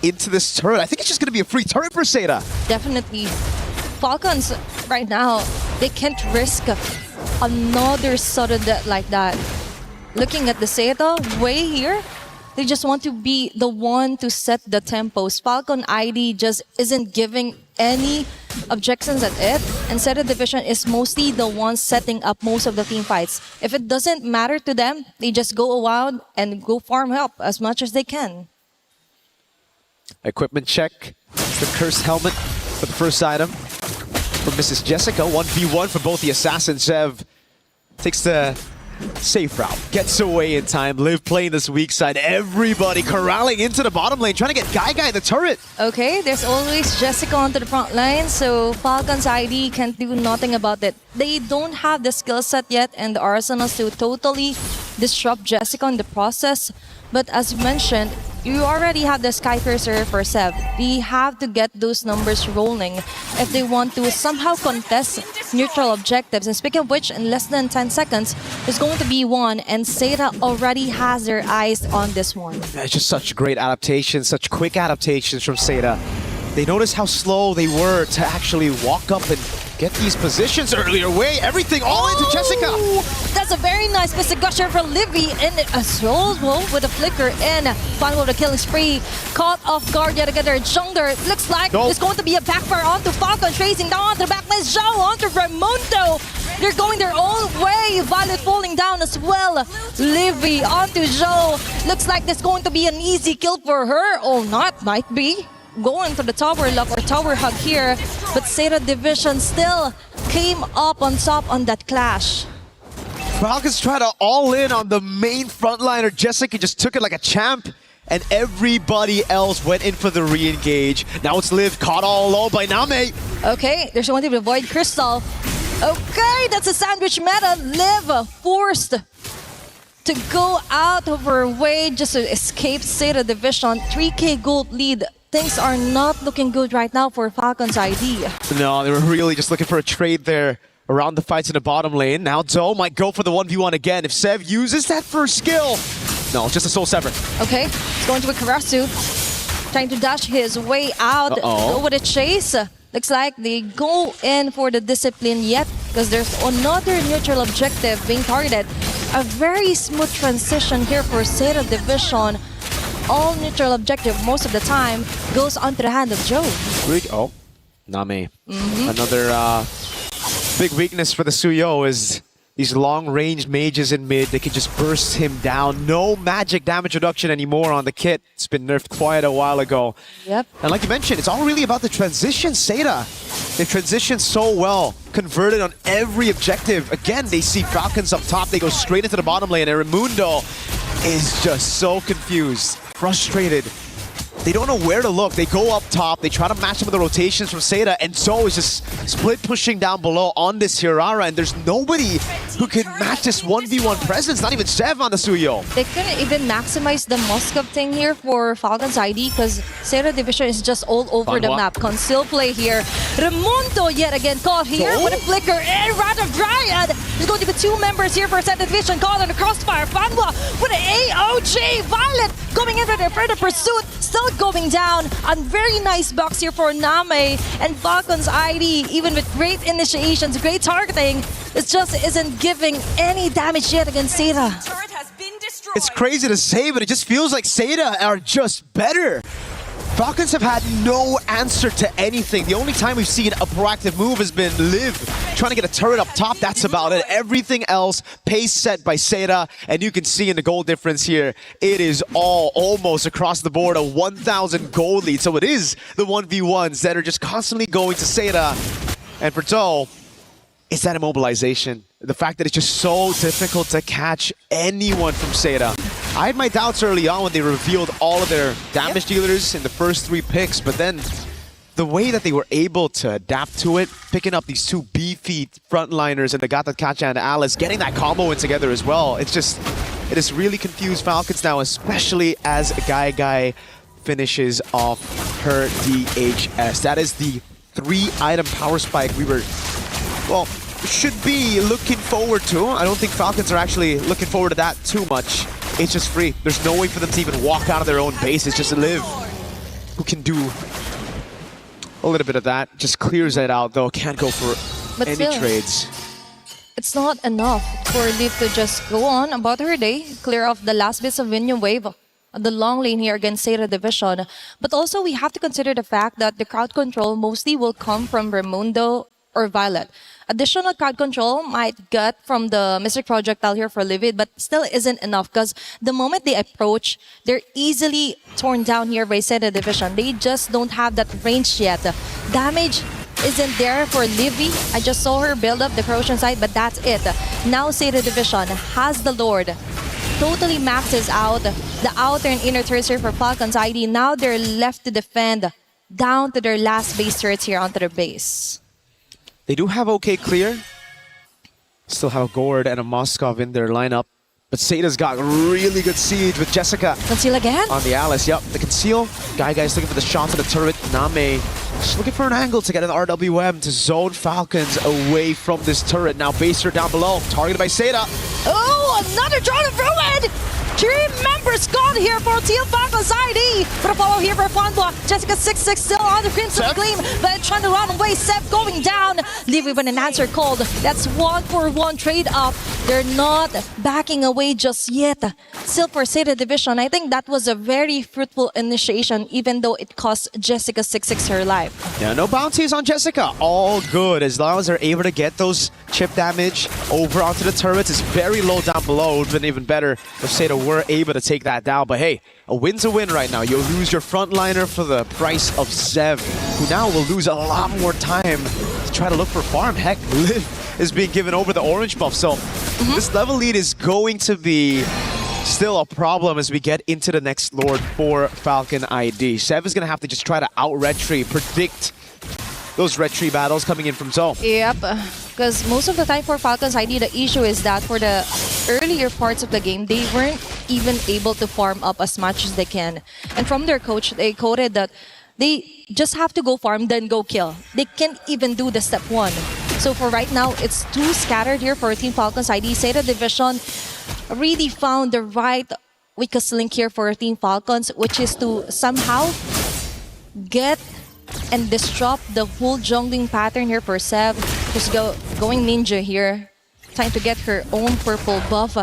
into this turret. I think it's just going to be a free turret for Seda.
Definitely. Falcons right now, they can't risk another sudden death like that. Looking at the Seda way here, they just want to be the one to set the tempos. Falcon ID just isn't giving any objections at it, and Seda Division is mostly the one setting up most of the team fights. If it doesn't matter to them, they just go around and go farm help as much as they can.
Equipment check. The cursed helmet for the first item from Mrs. Jessica. 1v1 for both the assassins. Zev takes the safe route, gets away in time. Liv playing this weak side. Everybody corralling into the bottom lane, trying to get Guy in the turret.
Okay, there's always Jessica onto the front line, so Falcon's ID can't do nothing about it. They don't have the skill set yet and the arsenals to totally disrupt Jessica in the process. But as you mentioned, you already have the Sky Piercer for Sev. They have to get those numbers rolling if they want to somehow contest neutral objectives. And speaking of which, in less than 10 seconds, there's going to be one, and Seda already has their eyes on this one.
It's just such great adaptations, such quick adaptations from Seda. They noticed how slow they were to actually walk up and get these positions earlier. Everything all into Jessica.
That's a very nice Mystic Gusher for Livy in a slow with a flicker in. Final with a killing spree. Caught off guard yet again. Jungler, looks like there's going to be a backfire onto Falcon, tracing down onto the backlane. Zhao onto Raimundo. They're going their own way. Violet falling down as well. Livy onto Zhao. Looks like there's going to be an easy kill for her. Or not, might be. Going for the tower lock or tower hug here, but Seda Division still came up on top on that clash.
Falcons try to all in on the main frontliner. Jessica just took it like a champ, and everybody else went in for the re-engage. Now it's Liv caught all alone by Name.
Okay, there's going to be a Void Crystal. Okay, that's a sandwich meta. Liv forced to go out of her way just to escape Seda Division. 3k gold lead. Things are not looking good right now for Falcon's ID.
No, they were really just looking for a trade there around the fights in the bottom lane. Now Doe might go for the 1v1 again. If Sev uses that first skill. No, just a Soul Sever.
Okay, it's going to be Karasu. Trying to dash his way out. Go with a chase. Looks like they go in for the discipline yet because there's another neutral objective being targeted. A very smooth transition here for Seda Division. All neutral objective most of the time goes onto the hand of Joe.
Oh, Name. Another big weakness for the Suyo is these long-range mages in mid. They can just burst him down. No magic damage reduction anymore on the kit. It's been nerfed quite a while ago.
Yep.
And like you mentioned, it's all really about the transition. Seda, they transitioned so well. Converted on every objective. Again, they see Falcons up top. They go straight into the bottom lane. And Raimundo is just so confused, frustrated. They don't know where to look. They go up top. They try to match some of the rotations from Seda, and Zoe is just split pushing down below on this Hirara, and there's nobody who can match this 1v1 presence, not even Sev on the Suyo.
They couldn't even maximize the Moskov thing here for Falcon's ID because Seda Division is just all over the map. Conceal play here. Raimundo yet again caught here with a flicker and Rat of Dryad. There's going to be 2 members here for Seda Division caught on the crossfire. Fanwa with an AOG. Violet going in for the further pursuit. Still going down. A very nice box here for Name and Falcon's ID. Even with great initiations, great targeting, it just isn't giving any damage yet against Seda.
It's crazy to say, but it just feels like Seda are just better. Falcons have had no answer to anything. The only time we've seen a proactive move has been Liv trying to get a turret up top. That's about it. Everything else, pace set by Seda. And you can see in the goal difference here, it is all almost across the board, a 1,000 goal lead. So it is the 1v1s that are just constantly going to Seda. And for Zoe, it's that immobilization. The fact that it's just so difficult to catch anyone from Seda. I had my doubts early on when they revealed all of their damage dealers in the first 3 picks, but then the way that they were able to adapt to it, picking up these 2 beefy frontliners and the Gata Kacha and Alice, getting that combo in together as well. It has really confused Falcons now, especially as Guy finishes off her DHS. That is the 3-item power spike we were, well, should be looking forward to. I don't think Falcons are actually looking forward to that too much. It's just free. There's no way for them to even walk out of their own base. It's just Liv who can do a little bit of that. Just clears it out, though. Can't go for
But
any
still,
trades.
It's not enough for Liv to just go on about her day, clear off the last bits of minion wave, the long lane here against Seda Division. But also, we have to consider the fact that the crowd control mostly will come from Raimundo or Violet. Additional crowd control might get from the Mystic Projectile here for Livid, but still isn't enough because the moment they approach, they're easily torn down here by Seda Division. They just don't have that range yet. Damage isn't there for Livy. I just saw her build up the corrosion side, but that's it. Now Seda Division has the Lord. Totally maxes out the outer and inner turrets here for Falcons ID. Now they're left to defend down to their last base turrets here onto their base.
They do have okay clear. Still have a Gord and a Moskov in their lineup. But Seda's got really good siege with Jessica.
Conceal again?
On the Alice, yep. The conceal. Guy's looking for the shots of the turret. Name just looking for an angle to get an RWM to zone Falcons away from this turret. Now Baser down below. Targeted by Seda.
Oh, another drone of ruin! 3 members gone here for Team Falcons ID. For the follow here for Fanboy. Jessica26 still on the Crimson Gleam, but trying to run away. Seth going down. Leaving with an answer called. That's 1-for-1 trade up. They're not backing away just yet. Still for Seda Division, I think that was a very fruitful initiation, even though it cost Jessica26 her life.
Yeah, no bounties on Jessica. All good as long as they're able to get those chip damage over onto the turrets. It's very low down below. It would have been even better if Seda were able to take that down. But hey, a win's a win right now. You'll lose your frontliner for the price of Zev, who now will lose a lot more time to try to look for farm. Heck, Liv is being given over the orange buff. So this level lead is going to be still a problem as we get into the next Lord for Falcon ID. Zev is going to have to just try to out-retry, predict those red tree battles coming in from Zoe.
Yep, because most of the time for Falcons ID, the issue is that for the earlier parts of the game, they weren't even able to farm up as much as they can. And from their coach, they quoted that they just have to go farm, then go kill. They can't even do the step 1. So for right now, it's too scattered here for Team Falcons ID. Seda Division really found the right weakest link here for Team Falcons, which is to somehow get and disrupt the whole jungling pattern here for Sev. Just going ninja here, trying to get her own purple buff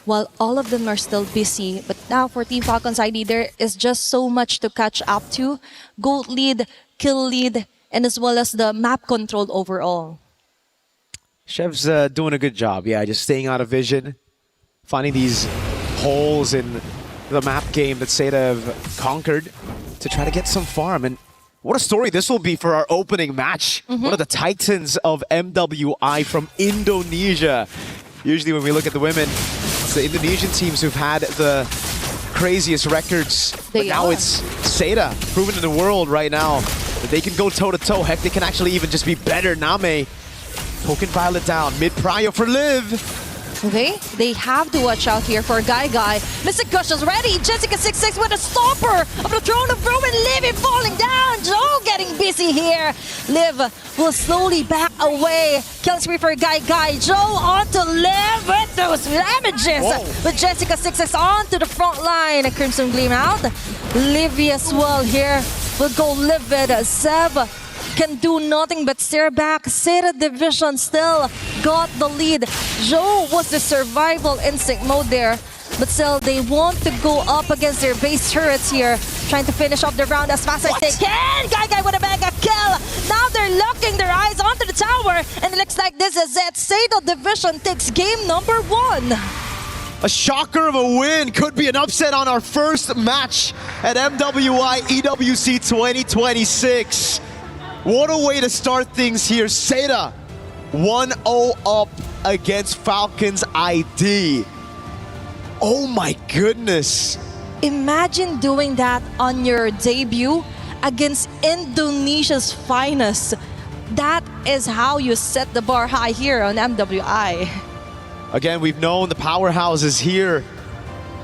while all of them are still busy. But now for Team Falcons ID, there is just so much to catch up to. Gold lead, kill lead, and as well as the map control overall.
Chev's doing a good job, yeah, just staying out of vision, finding these holes in the map game that Seda have conquered to try to get some farm. And what a story this will be for our opening match. One of the titans of MWI from Indonesia. Usually when we look at the women, it's the Indonesian teams who've had the craziest records. But now it's Seda, proven to the world right now that they can go toe-to-toe. Heck, they can actually even just be better. Name, poking Violet down. Mid-prio for Liv.
Okay, they have to watch out here for Guy. Mystic Gush is ready. Jessica26 with a stopper of the Throne of Ruin. Liv falling down. Joe getting busy here. Liv will slowly back away. Kill spree for Guy. Joe onto Liv with those damages. With Jessica26 onto the front line. A Crimson Gleam out. Livy as well here will go livid. Zev can do nothing but stare back. Seda Division still got the lead. Joe was the survival instinct mode there. but still they want to go up against their base turrets here, trying to finish off the round as fast as they can. Guy with a mega kill. Now they're locking their eyes onto the tower, and it looks like this is it. Sado Division takes game number 1.
A shocker of a win. Could be an upset on our first match at MWI EWC 2026. What a way to start things here. Seda 1-0 up against Falcons ID. Oh my goodness.
Imagine doing that on your debut against Indonesia's finest. That is how you set the bar high here on MWI.
Again, we've known the powerhouses here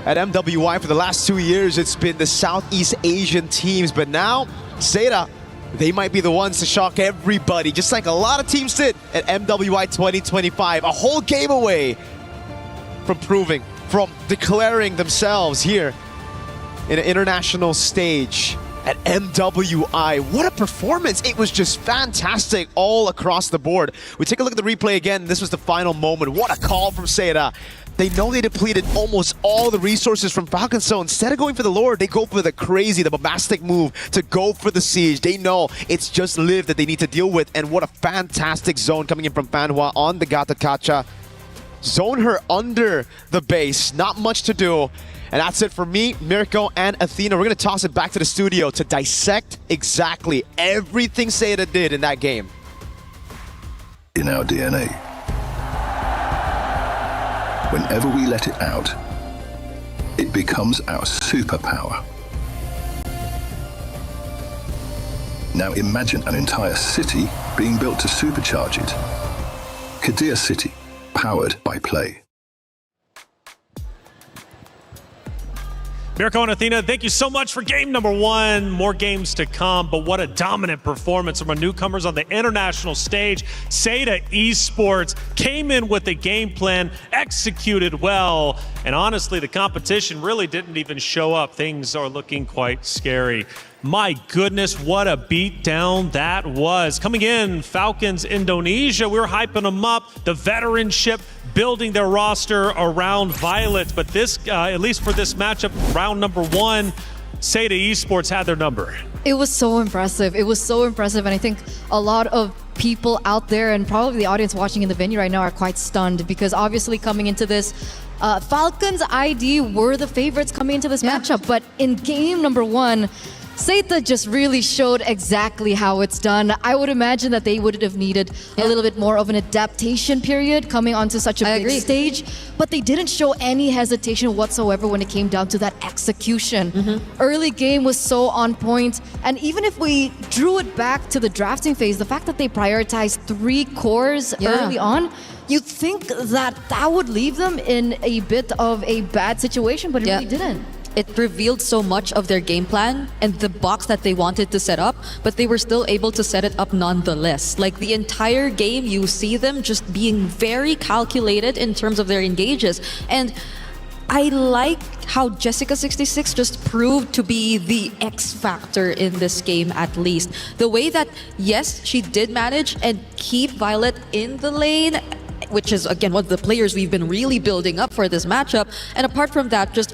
at MWI for the last 2 years. It's been the Southeast Asian teams, but now Seda, they might be the ones to shock everybody, just like a lot of teams did at MWI 2025. A whole game away from declaring themselves here in an international stage at MWI. What a performance. It was just fantastic all across the board. We take a look at the replay again. This was the final moment. What a call from Seda. They know they depleted almost all the resources from Falcons, so instead of going for the Lord, they go for the bombastic move to go for the siege. They know it's just Liv that they need to deal with, and what a fantastic zone coming in from Fanhua on the Gata Kacha. Zone her under the base, not much to do. And that's it for me, Mirko, and Athena. We're going to toss it back to the studio to dissect exactly everything Seda did in that game.
In our DNA. Whenever we let it out, it becomes our superpower. Now imagine an entire city being built to supercharge it. Kadir City, powered by play.
Mirko and Athena, thank you so much for game number 1. More games to come, but what a dominant performance from our newcomers on the international stage. Seda Esports came in with a game plan, executed well, and honestly, the competition really didn't even show up. Things are looking quite scary. My goodness, what a beatdown that was. Coming in, Falcons Indonesia, we were hyping them up. The veteranship, building their roster around Violet. But this, at least for this matchup, round number 1, Seda Esports had their number.
It was so impressive. It was so impressive. And I think a lot of people out there and probably the audience watching in the venue right now are quite stunned because obviously coming into this, Falcons ID were the favorites coming into this matchup. But in game number 1, Seda just really showed exactly how it's done. I would imagine that they would have needed a little bit more of an adaptation period coming onto such a big stage, but they didn't show any hesitation whatsoever when it came down to that execution. Early game was so on point, and even if we drew it back to the drafting phase, the fact that they prioritized 3 cores early on, you'd think that that would leave them in a bit of a bad situation, but it really didn't.
It revealed so much of their game plan and the box that they wanted to set up, but they were still able to set it up nonetheless. Like the entire game, you see them just being very calculated in terms of their engages. And I like how Jessica66 just proved to be the X factor in this game, at least. The way that, yes, she did manage and keep Violet in the lane, which is, again, one of the players we've been really building up for this matchup. And apart from that, just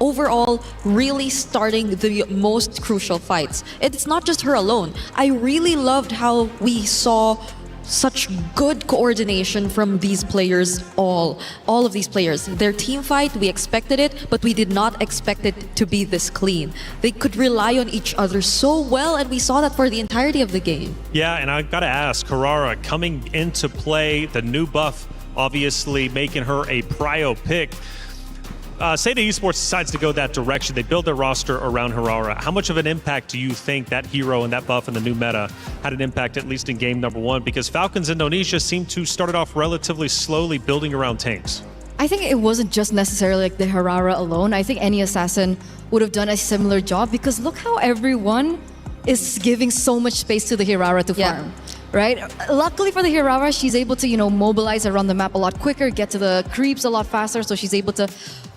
overall really starting the most crucial fights. It's not just her alone. I really loved how we saw such good coordination from these players, all of these players. Their team fight, we expected it, but we did not expect it to be this clean. They could rely on each other so well, and we saw that for the entirety of the game.
Yeah, and I gotta ask, Carrara coming into play, the new buff obviously making her a prio pick. Seda Esports decides to go that direction. They build their roster around Harara. How much of an impact do you think that hero and that buff and the new meta had an impact, at least in game number 1? Because Falcons Indonesia seemed to start it off relatively slowly, building around tanks.
I think it wasn't just necessarily like the Harara alone. I think any assassin would have done a similar job because look how everyone is giving so much space to the Harara to farm. Right? Luckily for the Harara, she's able to, mobilize around the map a lot quicker, get to the creeps a lot faster, so she's able to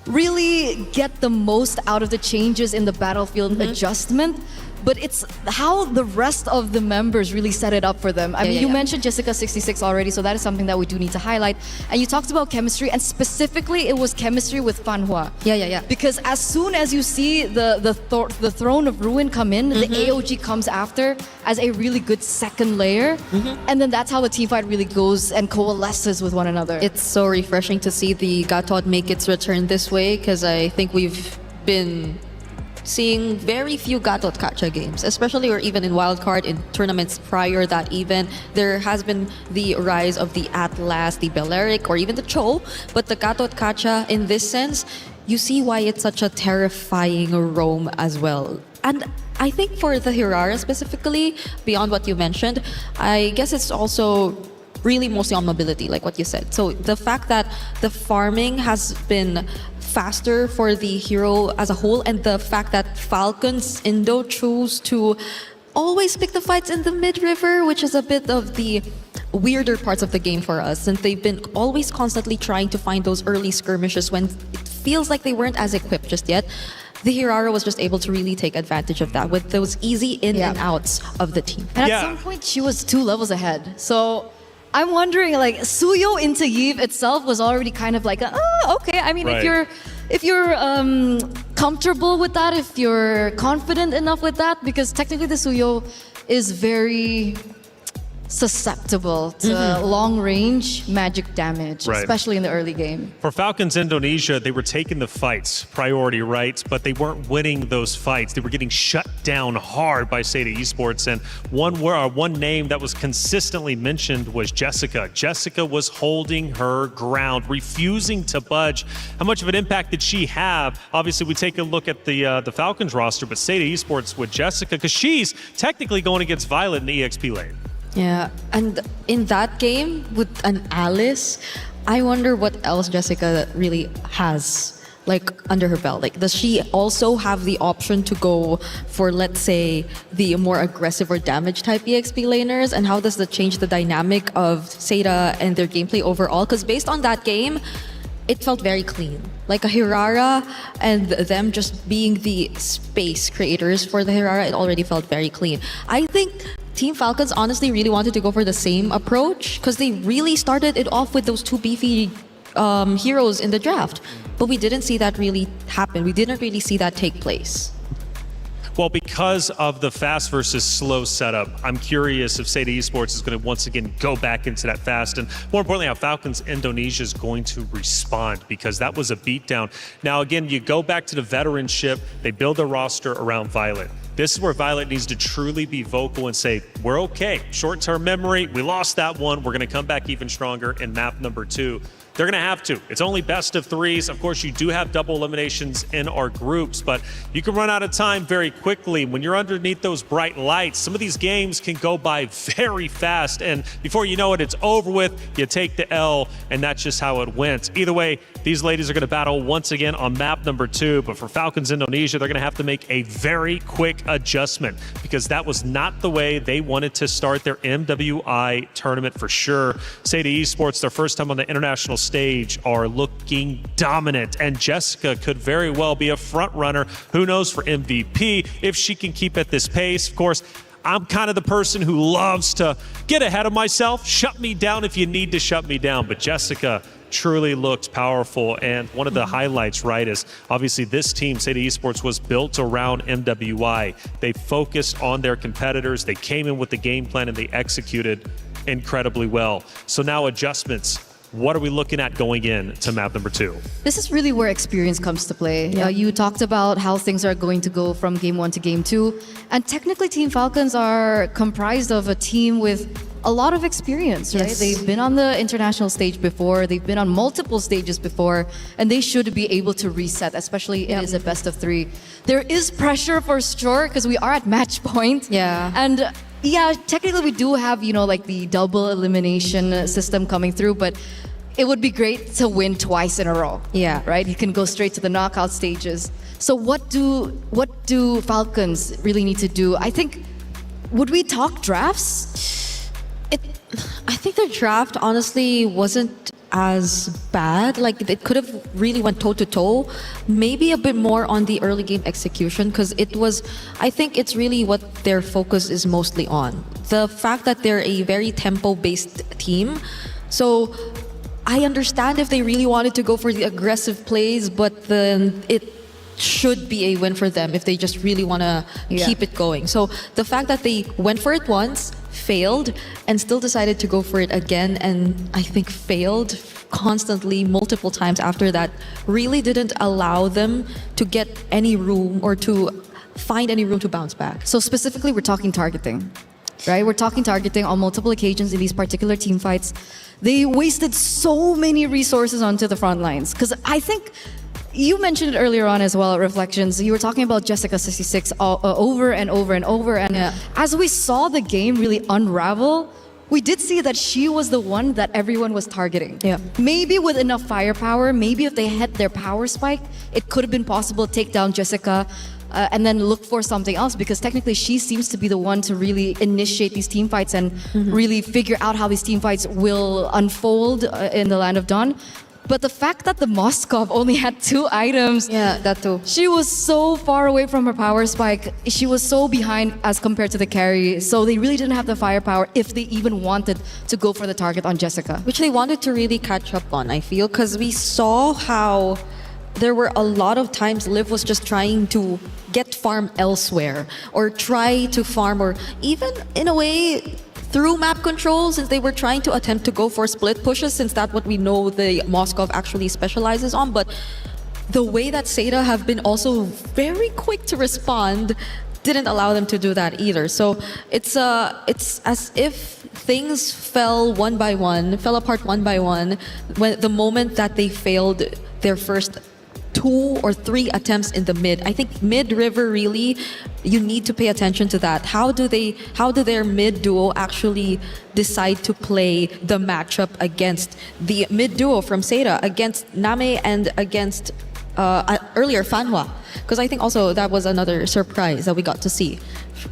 really get the most out of the changes in the battlefield adjustment. but it's how the rest of the members really set it up for them. I mean, you mentioned Jessica26 already, so that is something that we do need to highlight. And you talked about chemistry, and specifically it was chemistry with Fanhua.
Yeah.
Because as soon as you see the Throne of Ruin come in, the AOG comes after as a really good second layer, and then that's how the team fight really goes and coalesces with one another.
It's so refreshing to see the Gatot make its return this way, because I think we've been seeing very few Gatot Kacha games, especially or even in wildcard in tournaments prior that even. There has been the rise of the Atlas, the Balearic, or even the Cho, but the Gatot Kacha in this sense, you see why it's such a terrifying roam as well. And I think for the Hirara specifically, beyond what you mentioned, I guess it's also really mostly on mobility, like what you said. So the fact that the farming has been faster for the hero as a whole, and the fact that Falcon's Indo chose to always pick the fights in the mid-river, which is a bit of the weirder parts of the game for us, since they've been always constantly trying to find those early skirmishes when it feels like they weren't as equipped just yet. The Hirara was just able to really take advantage of that with those easy in and outs of the team.
And at some point, she was 2 levels ahead. So I'm wondering, like, Suyo into Yves itself was already kind of like, okay. I mean, if you're comfortable with that, if you're confident enough with that, because technically the Suyo is very susceptible to long-range magic damage, especially in the early game.
For Falcons Indonesia, they were taking the fights, priority rights, but they weren't winning those fights. They were getting shut down hard by Seda Esports, and one name that was consistently mentioned was Jessica. Jessica was holding her ground, refusing to budge. How much of an impact did she have? Obviously, we take a look at the Falcons roster, but Seda Esports with Jessica, because she's technically going against Violet in the EXP lane.
Yeah, and in that game with an Alice, I wonder what else Jessica really has like under her belt. Like, does she also have the option to go for, let's say, the more aggressive or damage type EXP laners? And how does that change the dynamic of Seda and their gameplay overall? Because based on that game, it felt very clean. Like a Hirara and them just being the space creators for the Hirara, it already felt very clean. I think Team Falcons honestly really wanted to go for the same approach, because they really started it off with those 2 beefy heroes in the draft. But we didn't see that really happen. We didn't really see that take place.
Well, because of the fast versus slow setup, I'm curious if Seda Esports is going to once again go back into that fast, and more importantly, how Falcons Indonesia is going to respond, because that was a beatdown. Now, again, you go back to the veteranship, they build a roster around Violet. This is where Violet needs to truly be vocal and say, we're okay. Short-term memory, we lost that one. We're going to come back even stronger in map number 2. They're going to have to. It's only best of 3s. Of course, you do have double eliminations in our groups, but you can run out of time very quickly. When you're underneath those bright lights, some of these games can go by very fast, and before you know it, it's over with. You take the L, and that's just how it went. Either way, these ladies are going to battle once again on map number 2, but for Falcons Indonesia, they're going to have to make a very quick adjustment, because that was not the way they wanted to start their MWI tournament for sure. Seda Esports, their first time on the international stage, are looking dominant, and Jessica could very well be a front runner. Who knows for MVP if she can keep at this pace. Of course, I'm kind of the person who loves to get ahead of myself. Shut me down if you need to shut me down, but Jessica truly looked powerful. And one of the highlights, right, is obviously this team, Seda Esports, was built around MWI. They focused on their competitors. They came in with the game plan and they executed incredibly well. So now adjustments. What are we looking at going in to map number 2?
This is really where experience comes to play. You talked about how things are going to go from game 1 to game 2. And technically, Team Falcons are comprised of a team with a lot of experience, right?
Yes.
They've been on the international stage before. They've been on multiple stages before. And they should be able to reset, especially it is a best of 3. There is pressure for sure, because we are at match point.
Yeah.
And yeah, technically we do have, you know, like the double elimination system coming through, but it would be great to win twice in a row.
Yeah.
Right? You can go straight to the knockout stages. So what do Falcons really need to do? I think, would we talk drafts?
I think their draft honestly wasn't as bad. Like it could have really went toe to toe. Maybe a bit more on the early game execution, because it was, I think it's really what their focus is mostly on. The fact that they're a very tempo-based team. So I understand if they really wanted to go for the aggressive plays, but then it should be a win for them if they just really want to keep it going. So the fact that they went for it once, failed, and still decided to go for it again, and I think failed constantly multiple times after that, really didn't allow them to get any room or to find any room to bounce back.
So specifically, we're talking targeting, right? We're talking targeting on multiple occasions in these particular team fights. They wasted so many resources onto the front lines, because I think you mentioned it earlier on as well at Reflections. You were talking about Jessica26 over and over and over. And as we saw the game really unravel, we did see that she was the one that everyone was targeting.
Yeah.
Maybe with enough firepower, maybe if they had their power spike, it could have been possible to take down Jessica and then look for something else, because technically she seems to be the one to really initiate these team fights and really figure out how these team fights will unfold in the Land of Dawn. But the fact that the Moskov only had 2 items,
that too.
She was so far away from her power spike. She was so behind as compared to the carry. So they really didn't have the firepower if they even wanted to go for the target on Jessica.
Which they wanted to really catch up on, I feel, because we saw how there were a lot of times Liv was just trying to get farm elsewhere or try to farm, or even in a way through map control, since they were trying to attempt to go for split pushes, since that's what we know the Moskov actually specializes on. But the way that Seda have been also very quick to respond didn't allow them to do that either. So it's as if things fell apart one by one, when the moment that they failed their first 2 or 3 attempts in the mid. I think mid-river, really, you need to pay attention to that. How do their mid duo actually decide to play the matchup against the mid duo from Seda, against Name and against earlier Fanhua? Because I think also that was another surprise that we got to see.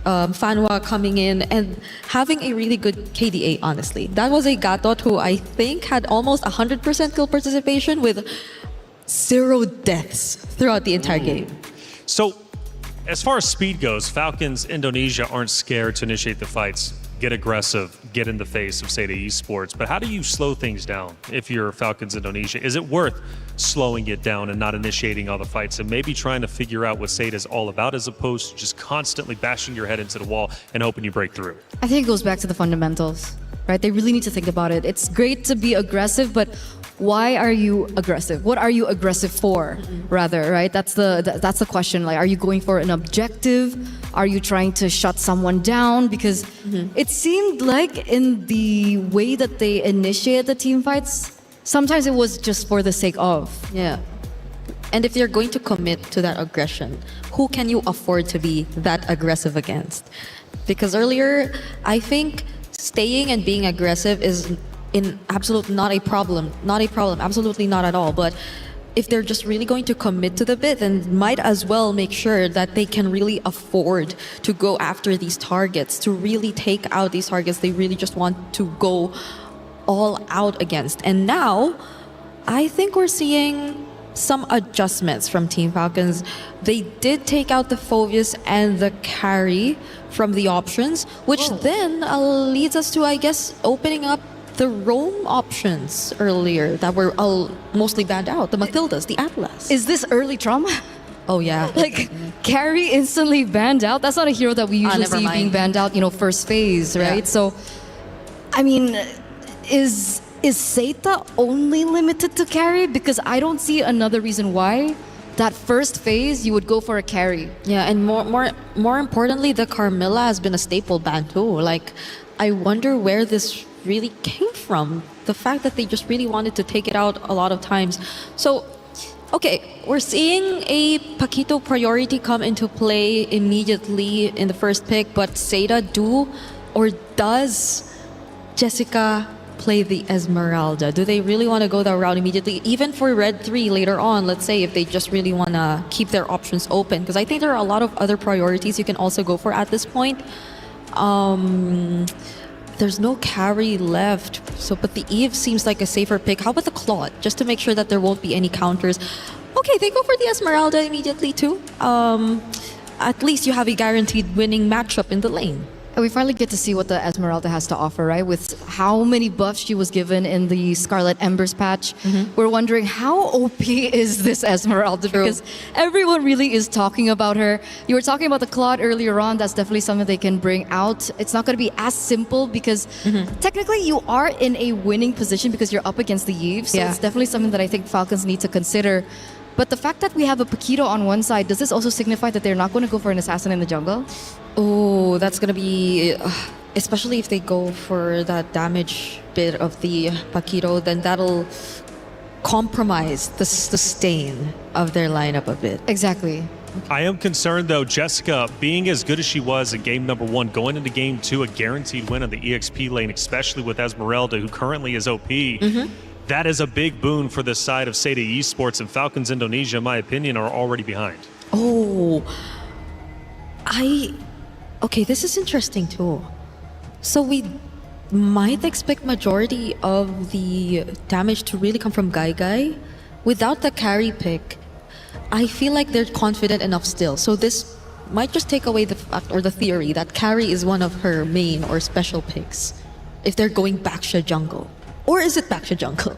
Fanhua coming in and having a really good KDA, honestly. That was a Gatot who I think had almost 100% kill participation with 0 deaths throughout the entire game.
So, as far as speed goes, Falcons Indonesia aren't scared to initiate the fights, get aggressive, get in the face of Seda Esports. But how do you slow things down if you're Falcons Indonesia? Is it worth slowing it down and not initiating all the fights and maybe trying to figure out what Seda is all about, as opposed to just constantly bashing your head into the wall and hoping you break through?
I think it goes back to the fundamentals, right? They really need to think about it. It's great to be aggressive, but why are you aggressive? What are you aggressive for, rather, right? That's the question. Like, are you going for an objective? Are you trying to shut someone down? Because it seemed like in the way that they initiated the team fights, sometimes it was just for the sake of.
Yeah. And if you're going to commit to that aggression, who can you afford to be that aggressive against? Because earlier, I think staying and being aggressive is absolutely not a problem, absolutely not at all. But if they're just really going to commit to the bit, then might as well make sure that they can really afford to go after these targets, to really take out these targets they really just want to go all out against. And now, I think we're seeing some adjustments from Team Falcons. They did take out the Phoveus and the carry from the options, which then leads us to, I guess, opening up the roam options earlier that were mostly banned out. The Mathildas, the Atlas.
Is this early trauma?
Oh yeah.
Like, carry instantly banned out? That's not a hero that we usually see being banned out, first phase, right?
Yeah.
So, I mean, is Seita only limited to carry? Because I don't see another reason why that first phase you would go for a carry.
Yeah, and more importantly, the Carmilla has been a staple ban too. Like, I wonder where this really came from. The fact that they just really wanted to take it out a lot of times. So, okay, we're seeing a Paquito priority come into play immediately in the first pick, but Seda does Jessica play the Esmeralda? Do they really want to go that route immediately? Even for Red 3 later on, let's say, if they just really want to keep their options open. Because I think there are a lot of other priorities you can also go for at this point. there's no carry left. So, but the Eve seems like a safer pick. How about the Claude? Just to make sure that there won't be any counters. Okay, they go for the Esmeralda immediately too. At least you have a guaranteed winning matchup in the lane.
And we finally get to see what the Esmeralda has to offer, right? With how many buffs she was given in the Scarlet Embers patch. We're wondering how OP is this Esmeralda? Because everyone really is talking about her. You were talking about the Claude earlier on. That's definitely something they can bring out. It's not going to be as simple because technically you are in a winning position because you're up against the Eve. So it's definitely something that I think Falcons need to consider. But the fact that we have a Paquito on one side, does this also signify that they're not going to go for an assassin in the jungle?
Oh, that's going to be... especially if they go for that damage bit of the Paquito, then that'll compromise the sustain of their lineup a bit.
Exactly.
I am concerned, though, Jessica, being as good as she was in game number 1, going into game 2, a guaranteed win on the EXP lane, especially with Esmeralda, who currently is OP. That is a big boon for this side of Seda Esports, and Falcons Indonesia, in my opinion, are already behind.
Oh, okay, this is interesting too. So we might expect majority of the damage to really come from Guy. Without the carry pick, I feel like they're confident enough still. So this might just take away the fact or the theory that carry is one of her main or special picks if they're going Baksha jungle. Or is it Baksha jungle?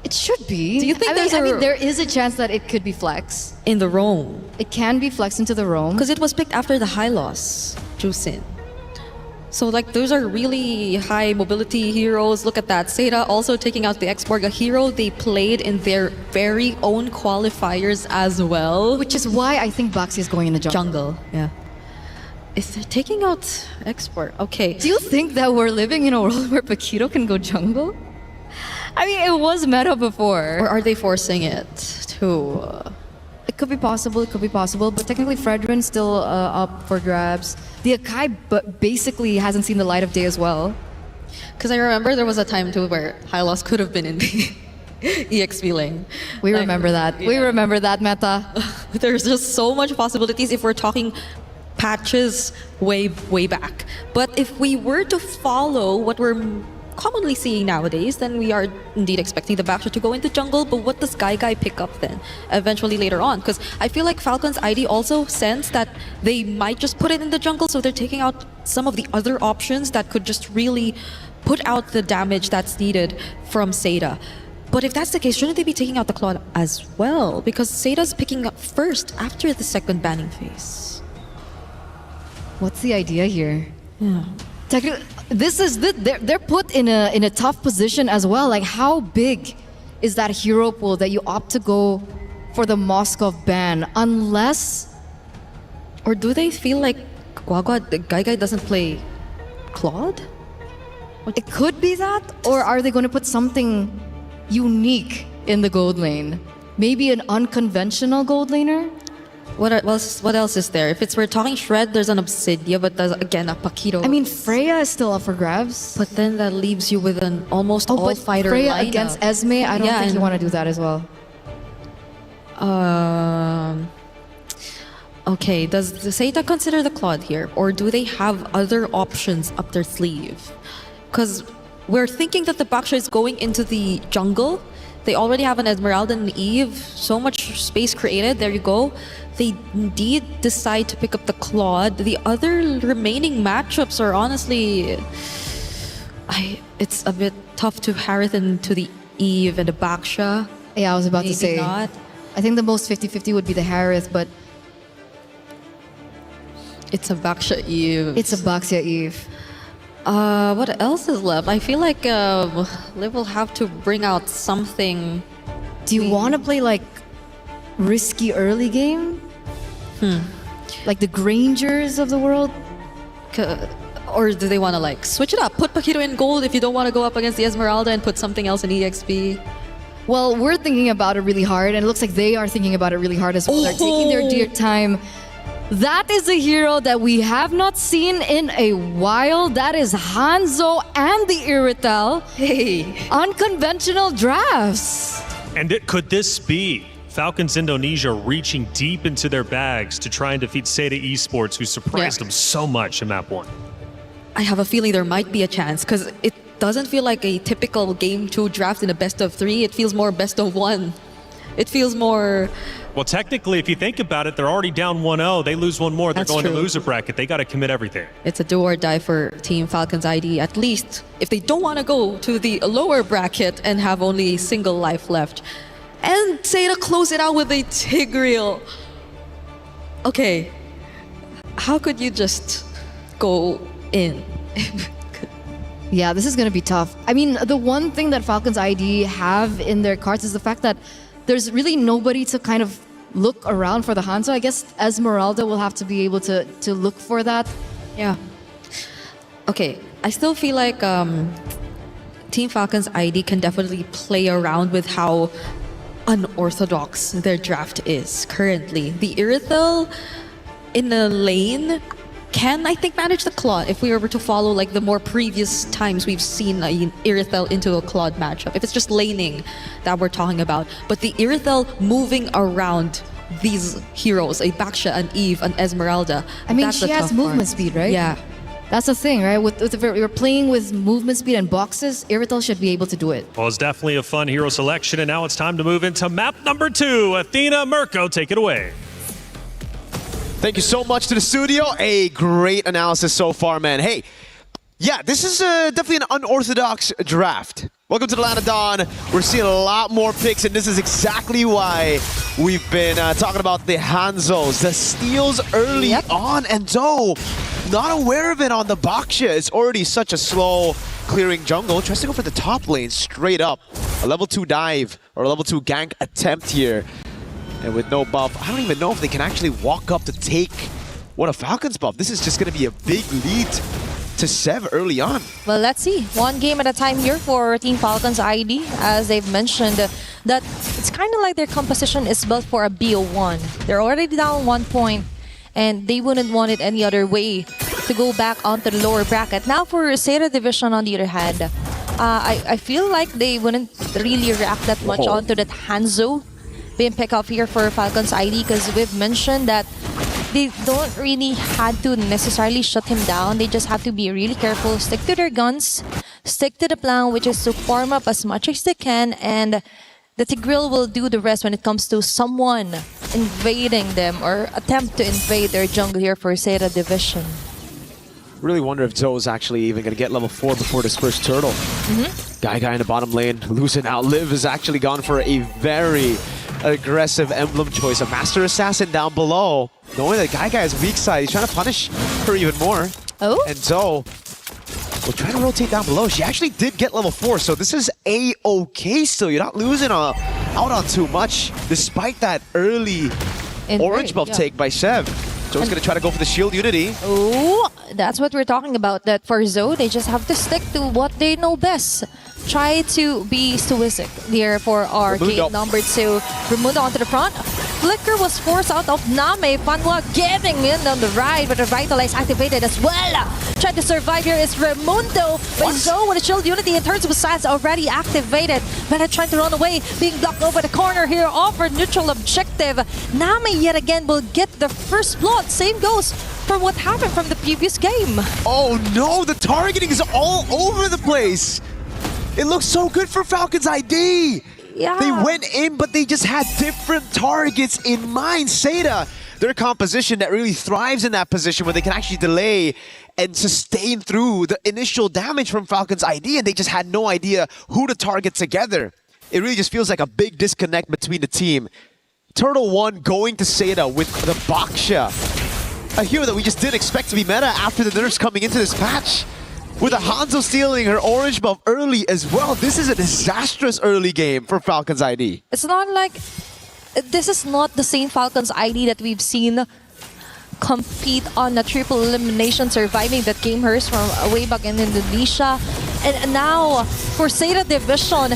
It should be.
Do you think
there is a chance that it could be flex?
In the roam.
It can be flex into the roam.
Because it was picked after the high loss, Jusin. So like those are really high mobility heroes. Look at that. Seda also taking out the Expo, a hero they played in their very own qualifiers as well.
Which is why I think Baxi is going in the
jungle. Yeah. If they're taking out Export, okay.
Do you think that we're living in a world where Paquito can go jungle? I mean, it was meta before.
Or are they forcing it to...
It could be possible, but technically Fredrin's still up for grabs. The Akai basically hasn't seen the light of day as well.
Because I remember there was a time too where high loss could have been in the EXP lane.
We remember that. Yeah. We remember that meta.
There's just so much possibilities if we're talking patches way back. But if we were to follow what we're commonly seeing nowadays, then we are indeed expecting the Baksha to go into jungle. But what does Guy pick up then eventually later on? Because I feel like Falcons ID also sense that they might just put it in the jungle, so they're taking out some of the other options that could just really put out the damage that's needed from Seda. But if that's the case, shouldn't they be taking out the Claude as well? Because Seda's picking up first after the second banning phase.
What's the idea here?
Yeah.
They're put in a tough position as well. Like, how big is that hero pool that you opt to go for the Moskov ban? Unless,
or do they feel like Guy doesn't play Claude?
It could be that, or are they going to put something unique in the gold lane? Maybe an unconventional gold laner?
What else is there? If we're talking Shred, there's an Obsidia, but there's again a Paquito.
I mean, Freya is still up for grabs.
But then that leaves you with an almost all-fighter
Freya
lineup.
Against Esme, I don't think you want to do that as well.
Okay, does Seita consider the Claude here? Or do they have other options up their sleeve? Because we're thinking that the Baksha is going into the jungle. They already have an Esmeralda and Eve. So much space created. There you go. They indeed decide to pick up the Claude. The other remaining matchups are honestly... it's a bit tough to Harith into the Eve and the Baksha.
Yeah, I was about to say.
Not.
I think the most 50-50 would be the Harith, but...
It's a Baksha Eve.
It's a Baksha Eve.
What else is left? I feel like Liv will have to bring out something.
Do you want to play like risky early game? Like the Grangers of the world?
Or do they want to like switch it up? Put Paquito in gold if you don't want to go up against the Esmeralda and put something else in EXP?
Well, we're thinking about it really hard, and it looks like they are thinking about it really hard as well. They're taking their dear time. That is a hero that we have not seen in a while. That is Hanzo and the Iritel.
Hey.
Unconventional drafts.
And could this be Falcons Indonesia reaching deep into their bags to try and defeat Seda Esports, who surprised them so much in map 1?
I have a feeling there might be a chance because it doesn't feel like a typical Game 2 draft in a best of 3. It feels more best of 1. It feels more...
Well, technically, if you think about it, they're already down 1-0. They lose one more, they're
That's
going
true.
to lose a bracket. They got to commit everything.
It's a do or die for Team Falcons ID, at least if they don't want to go to the lower bracket and have only a single life left. And say to close it out with a Tigreal. Okay, how could you just go in?
Yeah, this is going to be tough. I mean, the one thing that Falcons ID have in their cards is the fact that there's really nobody to kind of look around for the Hanzo. I guess Esmeralda will have to be able to look for that.
Yeah. Okay, I still feel like Team Falcons ID can definitely play around with how unorthodox their draft is currently. The Irithel in the lane can, I think, manage the Claude if we were to follow like the more previous times we've seen Irithel into a Claude matchup. If it's just laning that we're talking about. But the Irithel moving around these heroes, a Baksha, an Eve, an Esmeralda.
I mean,
that's
she
the
has
tough
movement
part.
speed, right?
Yeah.
That's the thing, right? If you're playing with movement speed and boxes, Irithel should be able to do it.
Well, it's definitely a fun hero selection, and now it's time to move into map number 2. Athena, Mirko, take it away.
Thank you so much to the studio. A great analysis so far, man. Hey, yeah, this is definitely an unorthodox draft. Welcome to the Land of Dawn. We're seeing a lot more picks, and this is exactly why we've been talking about the Hanzos, the steals early on, and Zoe, not aware of it on the Baksha. It's already such a slow clearing jungle. Tries to go for the top lane straight up. A level 2 dive or a level 2 gank attempt here. And with no buff, I don't even know if they can actually walk up to take what a Falcons buff. This is just going to be a big lead to Sev early on.
Well, let's see. One game at a time here for Team Falcons ID. As they've mentioned, that it's kind of like their composition is built for a BO1. They're already down 1 point, and they wouldn't want it any other way to go back onto the lower bracket. Now for Zeta Division, on the other hand, I feel like they wouldn't really react that much onto that Hanzo being picked up here for Falcons ID, because we've mentioned that they don't really have to necessarily shut him down. They just have to be really careful, stick to their guns, stick to the plan, which is to farm up as much as they can, and the Tigreal will do the rest when it comes to someone invading them or attempt to invade their jungle here for Zeta Division.
Really wonder if Zoe is actually even going to get level 4 before this first turtle. Guy in the bottom lane, losing out. Liv has actually gone for a very aggressive emblem choice. A Master Assassin down below. Knowing that Guy is weak side, he's trying to punish her even more.
Oh.
And Zoe will try to rotate down below. She actually did get level 4, so this is A-okay still. You're not losing out on too much, despite that early orange buff take by Sev. Zoe's going to try to go for the shield unity.
Oh, that's what we're talking about. That for Zoe, they just have to stick to what they know best. Try to be stoic here for our game number 2. Raimundo onto the front. Flicker was forced out of Name. Fanwa getting in on the right, but the Revitalize activated as well. Trying to survive here is Raimundo. But Zoe with a shield unity in terms of size already activated. But trying to run away, being blocked over the corner here, offered neutral objective. Name yet again will get the first blood. Same goes from what happened from the previous game.
Oh no, the targeting is all over the place. It looks so good for Falcons ID.
Yeah.
They went in, but they just had different targets in mind. Zeta, their composition that really thrives in that position where they can actually delay and sustain through the initial damage from Falcons ID, and they just had no idea who to target together. It really just feels like a big disconnect between the team. Turtle 1 going to Zeta with the Baksha. A hero that we just didn't expect to be meta after the nerfs coming into this patch. With a Hanzo stealing her orange buff early as well. This is a disastrous early game for Falcons ID.
It's not like... This is not the same Falcons ID that we've seen compete on a triple elimination, surviving that game hers from way back in Indonesia. And now, for Zeta Division,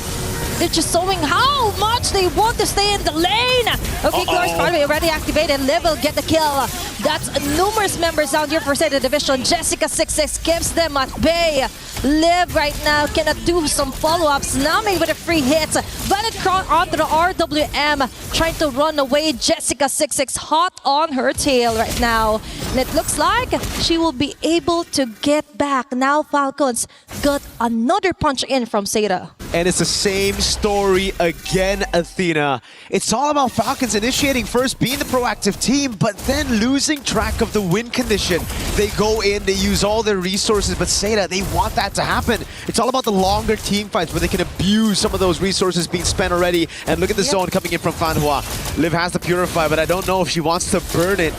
They're just showing how much they want to stay in the lane. Okay, Glorious Pathway already activated. Liv will get the kill. That's numerous members down here for Zeta Division. Jessica26 keeps them at bay. Liv right now cannot do some follow-ups. Nami with a free hit. Violet Crown onto the RWM, trying to run away. Jessica26 hot on her tail right now. And it looks like she will be able to get back. Now Falcons got another punch in from Zeta.
And it's the same story again, Athena. It's all about Falcons initiating first, being the proactive team, but then losing track of the win condition. They go in, they use all their resources, but Zeta, they want that to happen. It's all about the longer team fights where they can abuse some of those resources being spent already. And look at the zone coming in from Fanhua. Liv has the Purify, but I don't know if she wants to burn it.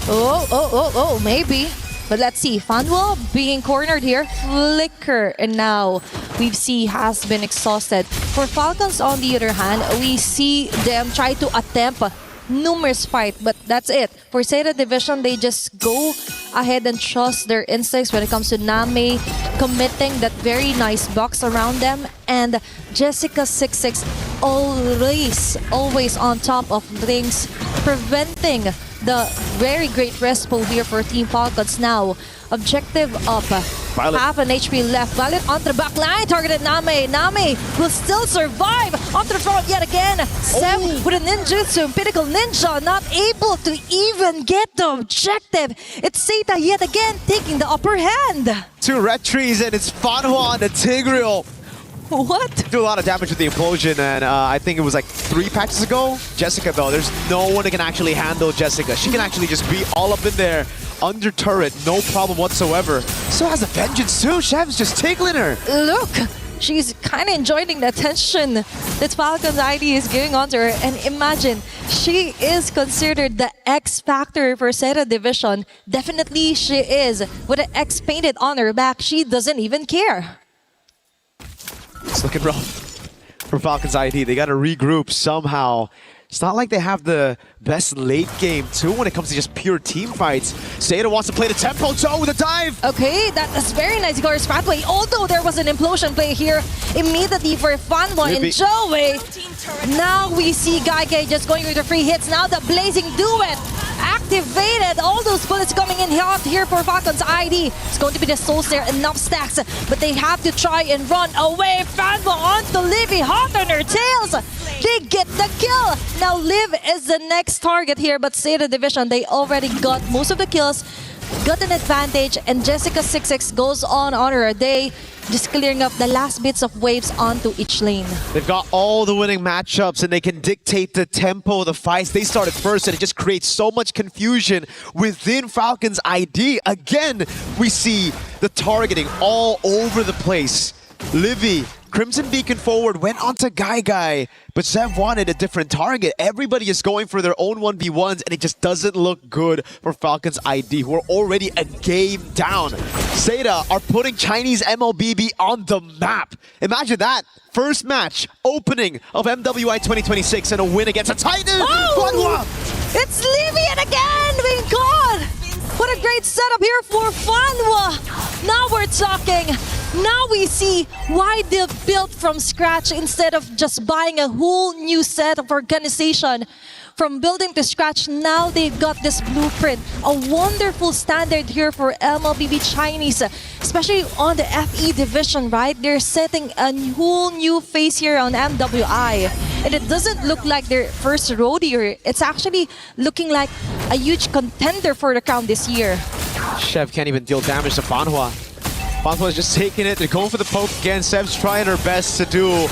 Oh, maybe. But let's see, Fanwa being cornered here, Flicker, and now we see has been exhausted. For Falcons, on the other hand, we see them try to attempt numerous fight, but that's it. For Zeta Division, they just go ahead and trust their instincts when it comes to Nami committing that very nice box around them, and Jessica26 always on top of things, preventing the very great respo here for Team Falcons now. Objective up.
Violet.
Half an HP left. Violet onto the back line. Targeted Nami. Nami will still survive. Onto the front yet again. Seb with a ninjutsu. Pinnacle Ninja not able to even get the objective. It's Zeta yet again taking the upper hand.
2 red trees, and it's Fanhua on the Tigreal.
What?
Do a lot of damage with the implosion, and I think it was like 3 patches ago. Jessica, though, there's no one that can actually handle Jessica. She can actually just be all up in there, under turret, no problem whatsoever. So has the Vengeance too. Chef's just tickling her.
Look, she's kind of enjoying the attention that Falcon's ID is giving onto her. And imagine, she is considered the X factor for Zeta Division. Definitely she is. With an X painted on her back, she doesn't even care.
It's looking rough for Falcons ID. They got to regroup somehow. It's not like they have the best late game too when it comes to just pure team fights. Zeta wants to play the tempo toe with a dive.
Okay, that's very nice, Glorious Pathway. Although there was an implosion play here immediately for Fanwa and Joey. Now we see Gaige just going with the free hits. Now the Blazing Duet activated. All those bullets coming in hot here for Falcons ID. It's going to be the Soul Snare, enough stacks, but they have to try and run away. Fanwa onto Livy, hot on her tails. They get the kill. Now Liv is the next target here, but Zeta Division, they already got most of the kills, got an advantage, and Jessica26 goes on her day, just clearing up the last bits of waves onto each lane.
They've got all the winning matchups, and they can dictate the tempo of the fights. They started first, and it just creates so much confusion within Falcons ID. Again, we see the targeting all over the place. Livy, Crimson Beacon forward, went onto Guy, but Zev wanted a different target. Everybody is going for their own 1v1s, and it just doesn't look good for Falcons ID, who are already a game down. Zeta are putting Chinese MLBB on the map. Imagine that. First match, opening of MWI 2026, and a win against a Titan.
Oh, it's Livian again being caught. What a great setup here for Fanwa. Now we're talking. Now we see why they've built from scratch instead of just buying a whole new set of organization. From building to scratch, now they've got this blueprint. A wonderful standard here for MLBB Chinese, especially on the FE division, right? They're setting a whole new face here on MWI. And it doesn't look like their first rodeo. It's actually looking like a huge contender for the crown this year.
Chef can't even deal damage to Fanhua. Fanhua is just taking it. They're going for the poke again. Sev's trying her best to do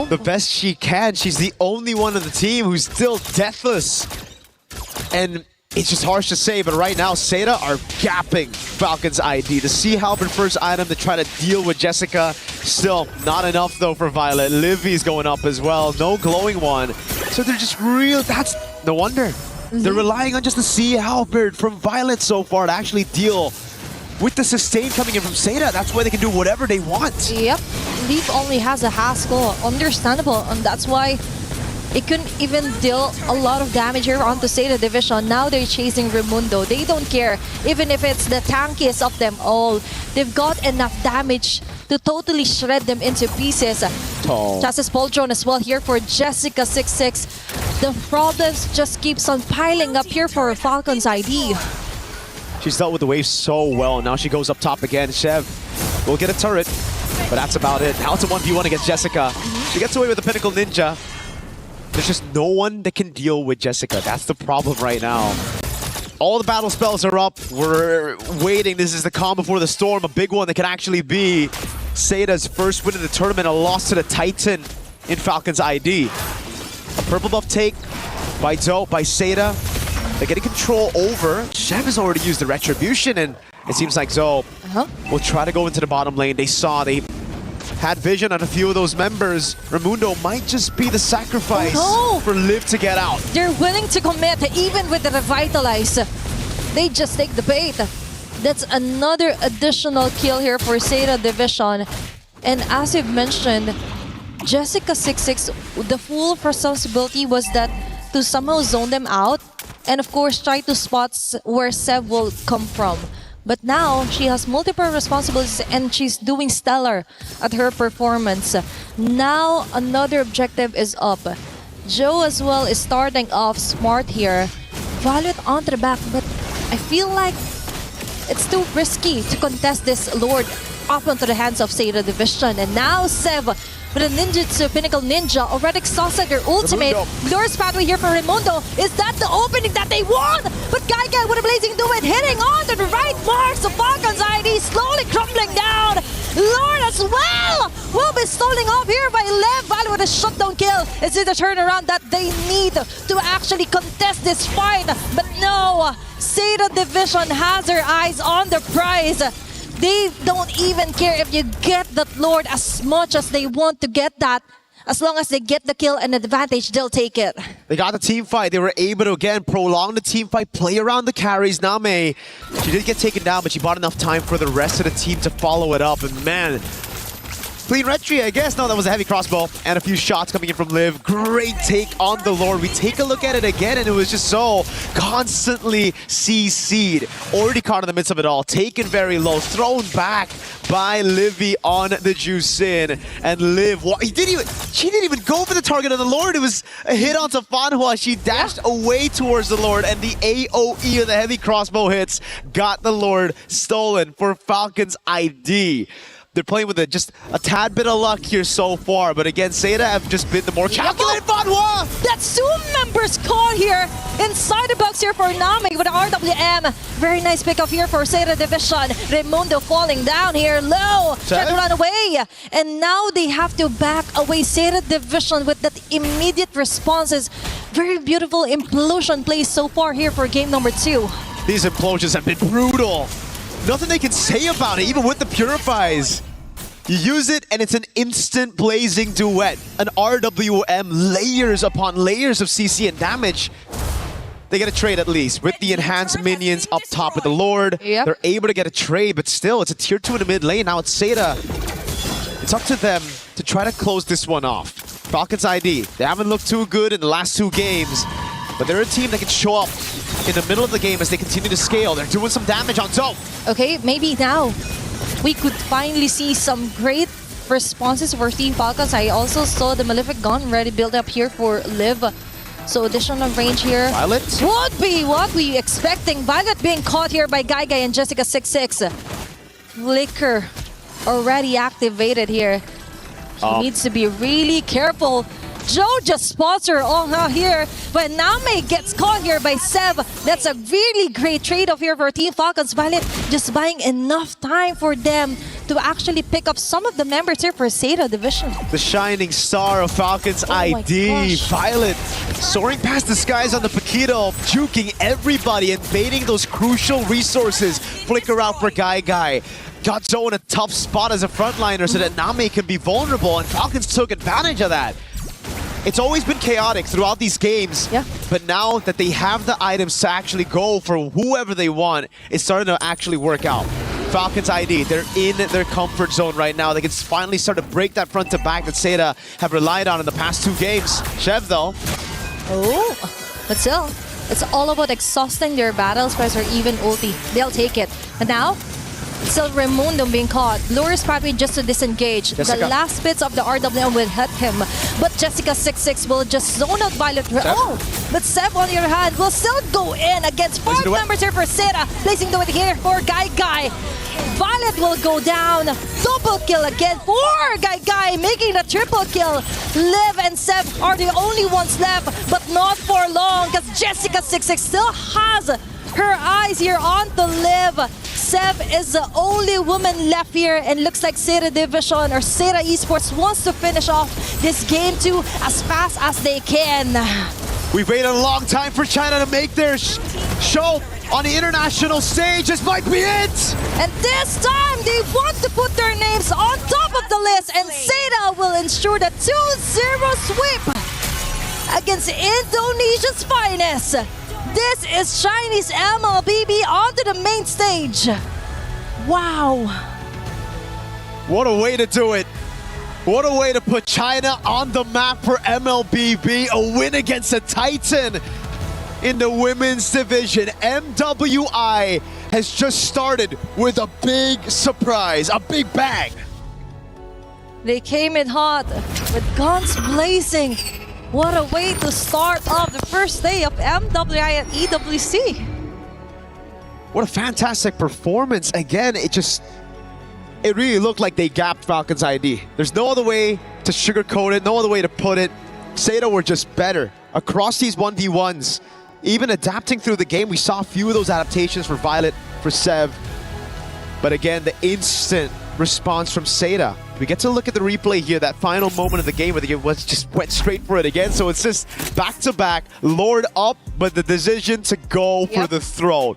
the best she can. She's the only one on the team who's still deathless. And it's just harsh to say, but right now, Zeta are gapping Falcons ID. The Sea Halberd first item to try to deal with Jessica. Still not enough though for Violet. Livy's going up as well. No glowing one. So they're just real. That's no wonder. They're relying on just the Sea Halberd from Violet so far to actually deal with the sustain coming in from Zeta. That's why they can do whatever they want.
Yep. Leaf only has a Haskell. Understandable. And that's why it couldn't even deal a lot of damage here onto Zeta Division. Now they're chasing Raimundo. They don't care. Even if it's the tankiest of them all. They've got enough damage to totally shred them into pieces. Justice Poldron as well here for Jessica26. The problems just keeps on piling up here for Falcons ID.
She's dealt with the wave so well. Now she goes up top again. Chev will get a turret, but that's about it. Now it's a 1v1 against Jessica. She gets away with the Pinnacle Ninja. There's just no one that can deal with Jessica. That's the problem right now. All the battle spells are up. We're waiting. This is the calm before the storm. A big one that can actually be Seida's first win of the tournament. A loss to the Titan in Falcons ID. A purple buff take by Zoe, by Seida. They're getting control over. Chev has already used the Retribution, and it seems like Zoe will try to go into the bottom lane. They had vision on a few of those members. Raimundo might just be the sacrifice for Liv to get out.
They're willing to commit even with the Revitalize. They just take the bait. That's another additional kill here for Seida Division. And as you've mentioned, Jessica26, the full responsibility was that to somehow zone them out and of course try to spot where Sev will come from. But now she has multiple responsibilities and she's doing stellar at her performance. Now another objective is up. Joe as well is starting off smart here. Violet onto the back, but I feel like it's too risky to contest this Lord up onto the hands of Seida Division. And now Sev with a ninjutsu, Pinnacle Ninja, already exhausted their ultimate. Lure's pathway here for Raimundo. Is that the opening that they want? But Gaigai with a blazing do it, hitting on to the right marks of Falcons ID, slowly crumbling down. Lord as well will be stalling off here by Lev. Violet with a shutdown kill. Is it the turnaround that they need to actually contest this fight? But no, Seida Division has her eyes on the prize. They don't even care if you get that Lord as much as they want to get that. As long as they get the kill and advantage, they'll take it.
They got the team fight. They were able to, again, prolong the team fight, play around the carries. Name, she did get taken down, but she bought enough time for the rest of the team to follow it up. And man, clean retry, I guess. No, that was a heavy crossbow and a few shots coming in from Liv. Great take on the Lord. We take a look at it again, and it was just so constantly CC'd. Already caught in the midst of it all. Taken very low. Thrown back by Livy on the Juicin. And Liv, she didn't even go for the target of the Lord. It was a hit onto Fanhua. She dashed away towards the Lord, and the AoE of the heavy crossbow hits got the Lord stolen for Falcons ID. They're playing with just a tad bit of luck here so far, but again, Seida have just been the more calculated Fanhua!
That's two members caught here inside the box here for Nami with the RWM. Very nice pickup here for Seida Division. Raimundo falling down here low. Trying to run away. And now they have to back away. Seida Division with that immediate responses. Very beautiful implosion plays so far here for game number 2.
These implosions have been brutal. Nothing they can say about it, even with the Purifies. You use it and it's an instant blazing duet. An RWM, layers upon layers of CC and damage. They get a trade at least. With the enhanced minions up top with the Lord, they're able to get a trade, but still, it's a tier 2 in the mid lane. Now it's Seida. It's up to them to try to close this one off. Falcons ID, they haven't looked too good in the last 2 games, but they're a team that can show up in the middle of the game as they continue to scale. They're doing some damage on Zoe.
Okay, maybe now we could finally see some great responses for Team Falcons. I also saw the Malefic Gun ready build up here for Liv. So additional range here.
Violet?
Would be what we expecting. Violet being caught here by Gaigai and Jessica26. Flicker already activated here. He needs to be really careful. Joe just spots her here, but Name gets caught here by Sev. That's a really great trade-off here for Team Falcons. Violet just buying enough time for them to actually pick up some of the members here for Seida Division.
The shining star of Falcons ID, Violet, soaring past the skies on the Paquito, juking everybody and baiting those crucial resources. Flicker out for Gaigai. Got Joe in a tough spot as a frontliner so that Name can be vulnerable, and Falcons took advantage of that. It's always been chaotic throughout these games, but now that they have the items to actually go for whoever they want, it's starting to actually work out. Falcons ID, they're in their comfort zone right now. They can finally start to break that front to back that Seida have relied on in the past 2 games. Chev though.
But still, it's all about exhausting their battle spreads or even ulti. They'll take it. But now, still Raimundo being caught. Lures probably just to disengage.
Jessica.
The last bits of the RWM will hit him. But Jessica26 will just zone out Violet. Oh, but Sev on the other hand will still go in against 4 members here for Seda. Placing the way here for Guy. Violet will go down. Double kill again for Guy, making the triple kill. Liv and Sev are the only ones left, but not for long because Jessica26 still has her eyes here on the Liv. Sev is the only woman left here, and looks like Seda Division or Seda Esports wants to finish off this game 2 as fast as they can.
We've waited a long time for China to make their show on the international stage. This might be it!
And this time, they want to put their names on top of the list, and Seda will ensure the 2-0 sweep against Indonesia's finest. This is Chinese MLBB onto the main stage. Wow.
What a way to do it. What a way to put China on the map for MLBB. A win against a Titan in the women's division. MWI has just started with a big surprise, a big bang.
They came in hot with guns blazing. What a way to start off the first day of MWI at EWC.
What a fantastic performance. Again, it really looked like they gapped Falcon's ID. There's no other way to sugarcoat it, no other way to put it. Seda were just better across these 1v1s. Even adapting through the game, we saw a few of those adaptations for Violet, for Sev. But again, the instant response from Seda. We get to look at the replay here, that final moment of the game where the game went straight for it again. So it's just back-to-back, Lord up, but the decision to go for the throne.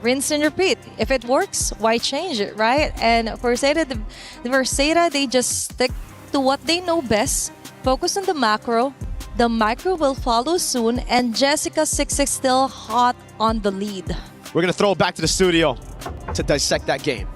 Rinse and repeat. If it works, why change it, right? And for Seda, they just stick to what they know best, focus on the macro. The micro will follow soon, and Jessica26 still hot on the lead.
We're going to throw it back to the studio to dissect that game.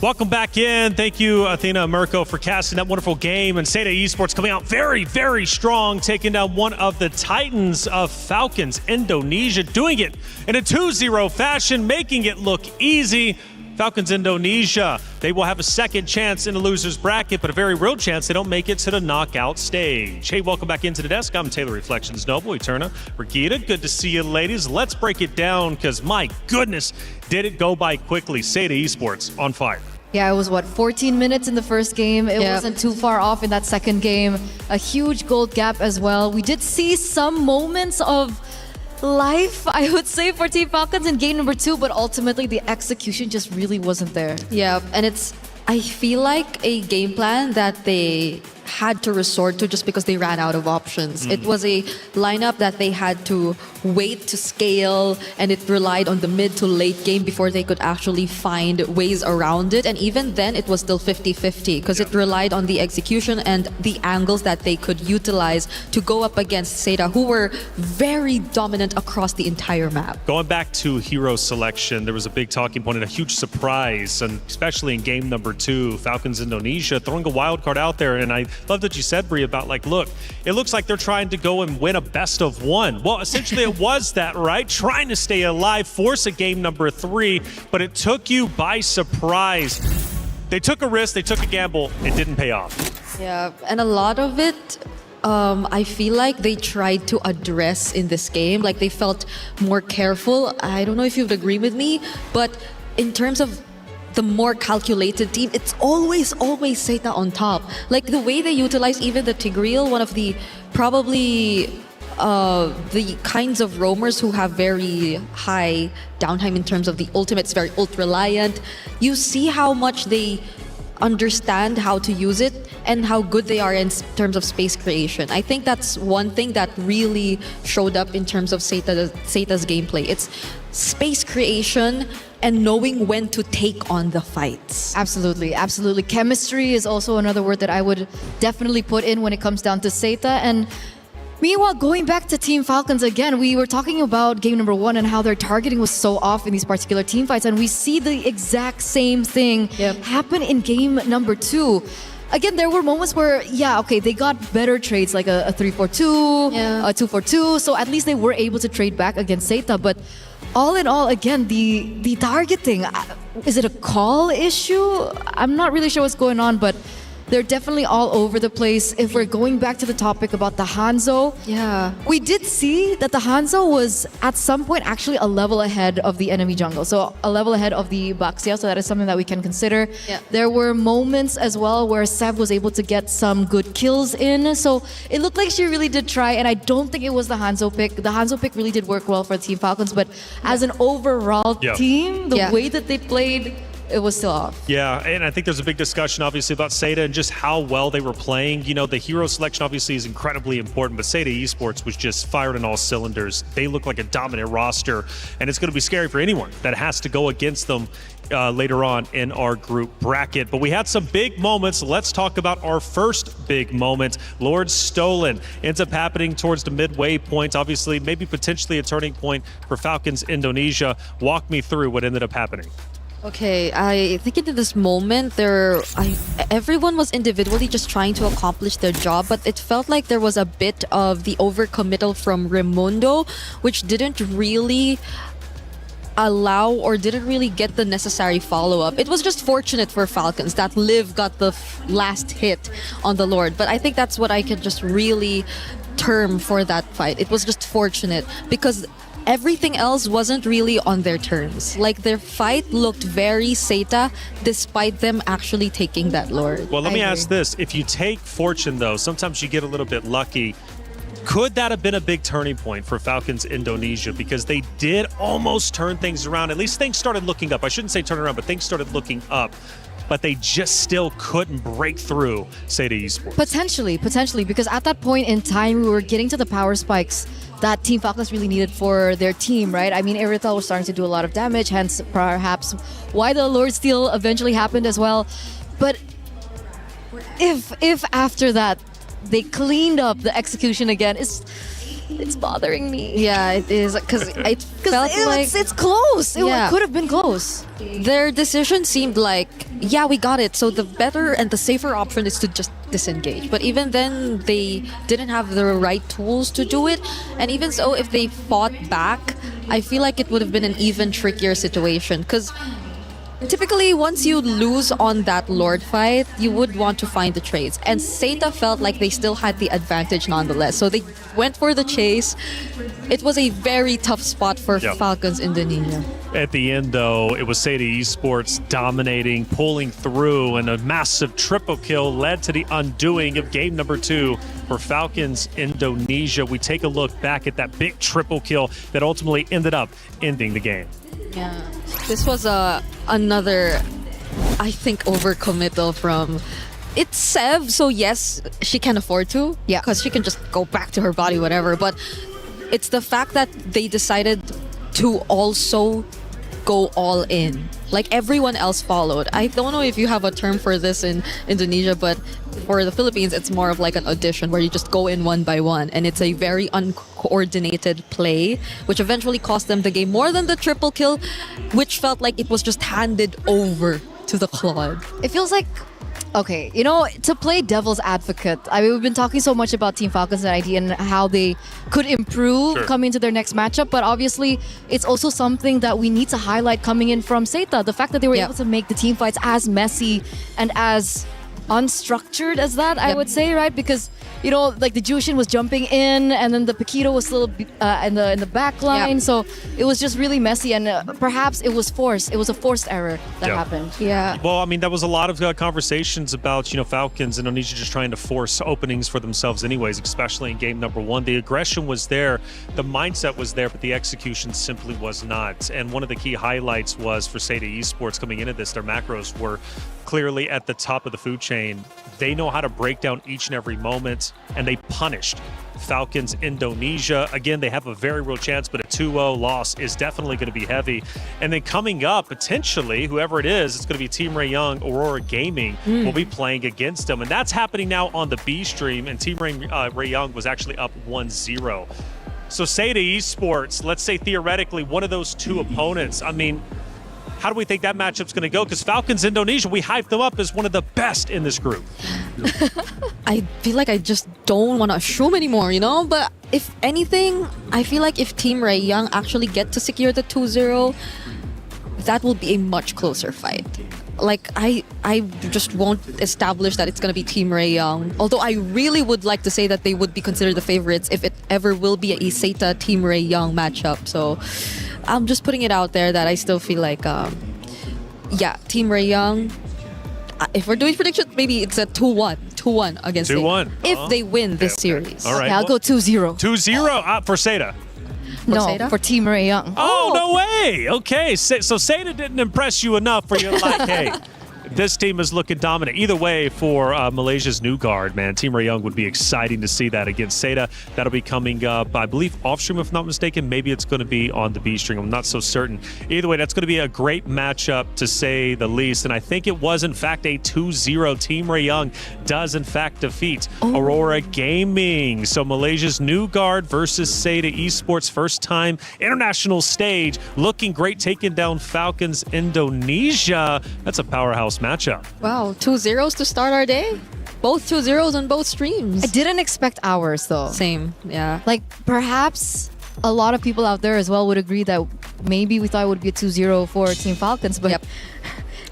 Welcome back in. Thank you, Athena and Mirko, for casting that wonderful game. And Seda Esports coming out very, very strong, taking down one of the titans of Falcons, Indonesia, doing it in a 2-0 fashion, making it look easy. Falcons Indonesia, they will have a second chance in the loser's bracket, but a very real chance they don't make it to the knockout stage. Hey, welcome back into the desk. I'm Taylor Reflections Noble, Eterna, Regina. Good to see you, ladies. Let's break it down, because my goodness, did it go by quickly. Seda Esports on fire.
Yeah, it was 14 minutes in the first game. It wasn't too far off in that second game. A huge gold gap as well. We did see some moments of life, I would say, for Team Falcons in game number 2, but ultimately the execution just really wasn't there.
Yeah, and I feel like a game plan that they had to resort to just because they ran out of options. It was a lineup that they had to wait to scale, and it relied on the mid to late game before they could actually find ways around it. And even then, it was still 50-50 because it relied on the execution and the angles that they could utilize to go up against Seda, who were very dominant across the entire map.
Going back to hero selection, there was a big talking point and a huge surprise, and especially in game number 2, Falcons Indonesia throwing a wild card out there. And I love that you said, Brie, about like, look, it looks like they're trying to go and win a best of 1. Well, essentially it was that, right? Trying to stay alive, force a game number 3, but it took you by surprise. They took a risk, they took a gamble, it didn't pay off.
Yeah, and a lot of it, I feel like they tried to address in this game. Like they felt more careful. I don't know if you would agree with me, but in terms of the more calculated team, it's always Seda on top. Like the way they utilize even the Tigreal, one of the probably the kinds of roamers who have very high downtime in terms of the ultimates, very ult reliant. You see how much they understand how to use it and how good they are in terms of space creation. I think that's one thing that really showed up in terms of Seita's gameplay. It's space creation and knowing when to take on the fights.
Absolutely, absolutely. Chemistry is also another word that I would definitely put in when it comes down to Seita. And meanwhile, going back to Team Falcons again, we were talking about game number 1 and how their targeting was so off in these particular team fights, and we see the exact same thing happen in game number 2. Again, there were moments where, they got better trades like a 3-4-2, a 2-4-2, so at least they were able to trade back against Seita. But all in all, again, the targeting, is it a call issue? I'm not really sure what's going on, but they're definitely all over the place. If we're going back to the topic about the Hanzo, we did see that the Hanzo was at some point actually a level ahead of the enemy jungle. So a level ahead of the Baxia, so that is something that we can consider. There were moments as well where Sev was able to get some good kills in. So it looked like she really did try, and I don't think it was the Hanzo pick. The Hanzo pick really did work well for Team Falcons, but as an overall team, the way that they played, it was still off.
Yeah, and I think there's a big discussion obviously about Seita and just how well they were playing. You know, the hero selection obviously is incredibly important, but Seita Esports was just fired on all cylinders. They look like a dominant roster, and it's going to be scary for anyone that has to go against them later on in our group bracket. But we had some big moments. Let's talk about our first big moment. Lord Stolen ends up happening towards the midway point. Obviously, maybe potentially a turning point for Falcons Indonesia. Walk me through what ended up happening.
Okay, I think in this moment, everyone was individually just trying to accomplish their job, but it felt like there was a bit of the overcommittal from Raimundo, which didn't really allow or didn't really get the necessary follow-up. It was just fortunate for Falcons that Liv got the last hit on the Lord, but I think that's what I could just really term for that fight. It was just fortunate because everything else wasn't really on their terms. Like, their fight looked very Seita despite them actually taking that Lord.
Well, let me ask this. If you take fortune, though, sometimes you get a little bit lucky. Could that have been a big turning point for Falcons Indonesia? Because they did almost turn things around. At least things started looking up. I shouldn't say turn around, but things started looking up. But they just still couldn't break through Seita Esports.
Potentially, because at that point in time, we were getting to the power spikes that Team Falcons really needed for their team, right? I mean, Irithel was starting to do a lot of damage, hence perhaps why the Lord Steal eventually happened as well. But if after that they cleaned up the execution again, it's bothering me.
Yeah, it is, because it felt like
it's close. It could have been close.
Their decision seemed like, we got it, so the better and the safer option is to just disengage. But even then, they didn't have the right tools to do it. And even so, if they fought back, I feel like it would have been an even trickier situation, because typically, once you lose on that Lord fight, you would want to find the trades. And Seita felt like they still had the advantage nonetheless. So they went for the chase. It was a very tough spot for Falcons Indonesia.
At the end, though, it was Seita Esports dominating, pulling through, and a massive triple kill led to the undoing of game number 2 for Falcons Indonesia. We take a look back at that big triple kill that ultimately ended up ending the game.
Yeah, this was another, I think, overcommittal from... It's Sev, so yes, she can afford to. Yeah. Because she can just go back to her body, whatever. But it's the fact that they decided to also go all in. Like, everyone else followed. I don't know if you have a term for this in Indonesia, but for the Philippines, it's more of like an audition where you just go in one by one. And it's a very uncoordinated play, which eventually cost them the game more than the triple kill, which felt like it was just handed over to the Claude.
It feels like, okay, you know, to play devil's advocate, I mean, we've been talking so much about Team Falcons and ID and how they could improve coming into their next matchup, but obviously it's also something that we need to highlight coming in from Seita. The fact that they were able to make the team fights as messy and as unstructured as that, I would say, right? Because, you know, like the Jushin was jumping in and then the Paquito was still in the back line. So it was just really messy and perhaps it was forced. It was a forced error that happened.
Yeah.
Well, I mean, there was a lot of conversations about, you know, Falcons, Indonesia just trying to force openings for themselves anyways, especially in game number 1. The aggression was there, the mindset was there, but the execution simply was not. And one of the key highlights was for Seda Esports coming into this, their macros were clearly at the top of the food chain. They know how to break down each and every moment, and they punished Falcons Indonesia. Again, they have a very real chance, but a 2-0 loss is definitely going to be heavy. And then coming up, potentially, whoever it is, it's going to be Team Ray Young, Aurora Gaming will be playing against them. And that's happening now on the B stream, and Team Ray Young was actually up 1-0. So Seda Esports, let's say theoretically one of those two opponents, I mean, how do we think that matchup's going to go? Because Falcons Indonesia, we hyped them up as one of the best in this group.
I feel like I just don't want to assume anymore, you know? But if anything, I feel like if Team Ray Young actually get to secure the 2-0, that will be a much closer fight. Like, I just won't establish that it's going to be Team Ray Young. Although I really would like to say that they would be considered the favorites if it ever will be a Iseta Team Ray Young matchup. So I'm just putting it out there that I still feel like, Team Ray Young. If we're doing predictions, maybe it's a 2-1 against
2-1.
if they win this series.
All right.
Okay, I'll go 2-0.
2-0 for Seda.
No, for Team Ray Young.
Oh, no way. Okay, so Seda didn't impress you enough for you like, hey, this team is looking dominant. Either way, for Malaysia's new guard, man, Team Ray Young would be exciting to see that against Seda. That'll be coming up, I believe, off stream, if not mistaken. Maybe it's going to be on the B stream. I'm not so certain. Either way, that's going to be a great matchup, to say the least. And I think it was, in fact, a 2-0. Team Ray Young does, in fact, defeat Aurora Gaming. So Malaysia's new guard versus Seda Esports, first time international stage. Looking great, taking down Falcons Indonesia. That's a powerhouse matchup.
Wow, 2-0s to start our day. Both 2-0s on both streams.
I didn't expect ours though.
Same, yeah.
Like perhaps a lot of people out there as well would agree that maybe we thought it would be a 2-0 for Team Falcons, but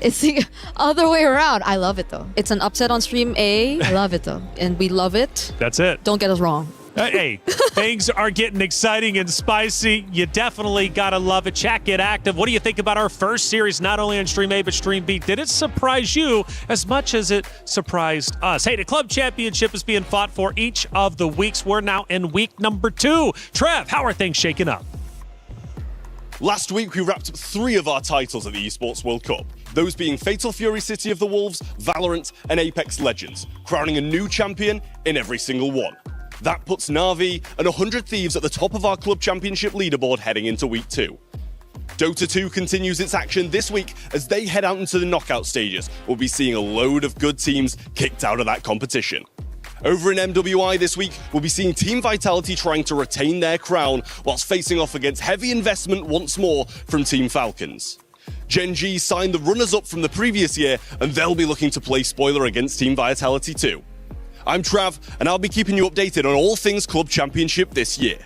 it's the other way around. I love it though.
It's an upset on stream A.
I love it though.
And we love it.
That's it.
Don't get us wrong.
Hey, things are getting exciting and spicy. You definitely got to love it. Chat, get active. What do you think about our first series, not only on Stream A, but Stream B? Did it surprise you as much as it surprised us? Hey, the club championship is being fought for each of the weeks. We're now in week number 2. Trev, how are things shaking up?
Last week, we wrapped up 3 of our titles at the Esports World Cup. Those being Fatal Fury City of the Wolves, Valorant, and Apex Legends, crowning a new champion in every single one. That puts Na'Vi and 100 Thieves at the top of our club championship leaderboard heading into week 2. Dota 2 continues its action this week as they head out into the knockout stages. We'll be seeing a load of good teams kicked out of that competition. Over in MWI this week, we'll be seeing Team Vitality trying to retain their crown whilst facing off against heavy investment once more from Team Falcons. Gen G signed the runners-up from the previous year, and they'll be looking to play spoiler against Team Vitality too. I'm Trav, and I'll be keeping you updated on all things Club Championship this year.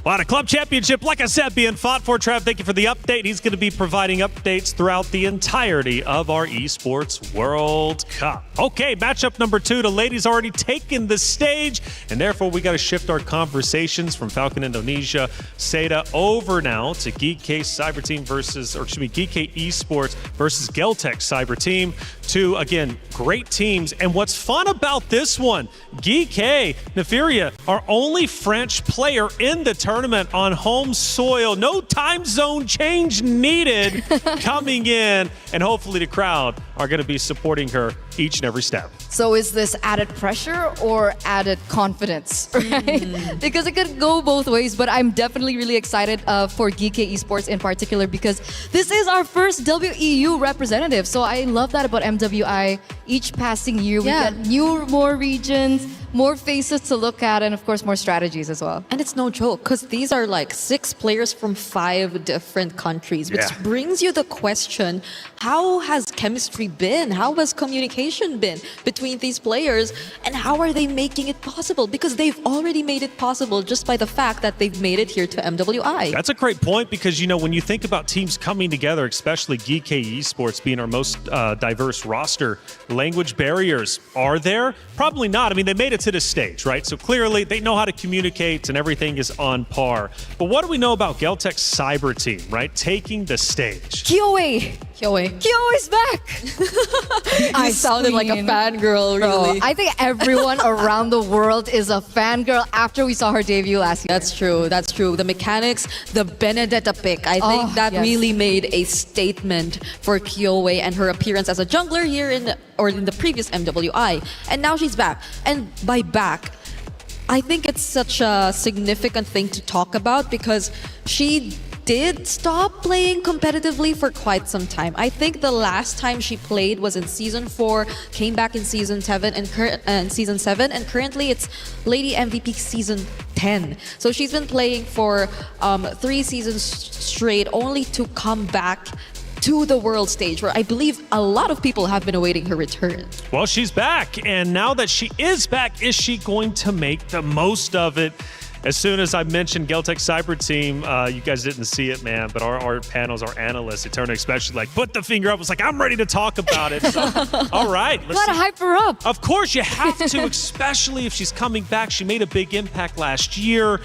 Well, the club championship, like I said, being fought for. Trav, thank you for the update. He's going to be providing updates throughout the entirety of our Esports World Cup. Okay, matchup number 2. The ladies already taken the stage, and therefore we got to shift our conversations from Falcon Indonesia, Seda, over now to Geek Cyber Team Geek Esports versus Geltech Cyber Team. 2, again, great teams. And what's fun about this one, Geek Neferia, our only French player in the tournament on home soil. No time zone change needed coming in, and hopefully the crowd are going to be supporting her each and every step.
So is this added pressure or added confidence, right? Because it could go both ways, but I'm definitely really excited for Geek Esports in particular because this is our first WEU representative. So I love that about MWI. Each passing year, we get more regions, more faces to look at, and of course, more strategies as well.
And it's no joke, because these are like 6 players from 5 different countries, which brings you the question, how has chemistry been? How has communication been between these players? And how are they making it possible? Because they've already made it possible just by the fact that they've made it here to MWI.
That's a great point, because, you know, when you think about teams coming together, especially GK Esports being our most diverse roster, language barriers, are there? Probably not. I mean, they made it to this stage, right? So clearly they know how to communicate and everything is on par. But what do we know about Geltec's cyber team, right? Taking the stage.
Kyoe is back.
You sounded like a fangirl, really.
I think everyone around the world is a fangirl after we saw her debut last year.
That's true. That's true. The mechanics, the Benedetta pick, I think that really made a statement for Kyoe and her appearance as a jungler here in the previous MWI. And now she's back. And by back, I think it's such a significant thing to talk about because she did stop playing competitively for quite some time. I think the last time she played was in Season 4, came back in Season 7, and Season 7, and currently it's Lady MVP Season 10. So she's been playing for 3 seasons straight, only to come back to the world stage, where I believe a lot of people have been awaiting her return.
Well, she's back, and now that she is back, is she going to make the most of it? As soon as I mentioned Geltec Cyber Team, you guys didn't see it, man, but our panels, our analysts, Eterna especially, like, put the finger up. I was like, I'm ready to talk about it. So, all right. Let's
gotta hype her up.
Of course, you have to, especially if she's coming back. She made a big impact last year.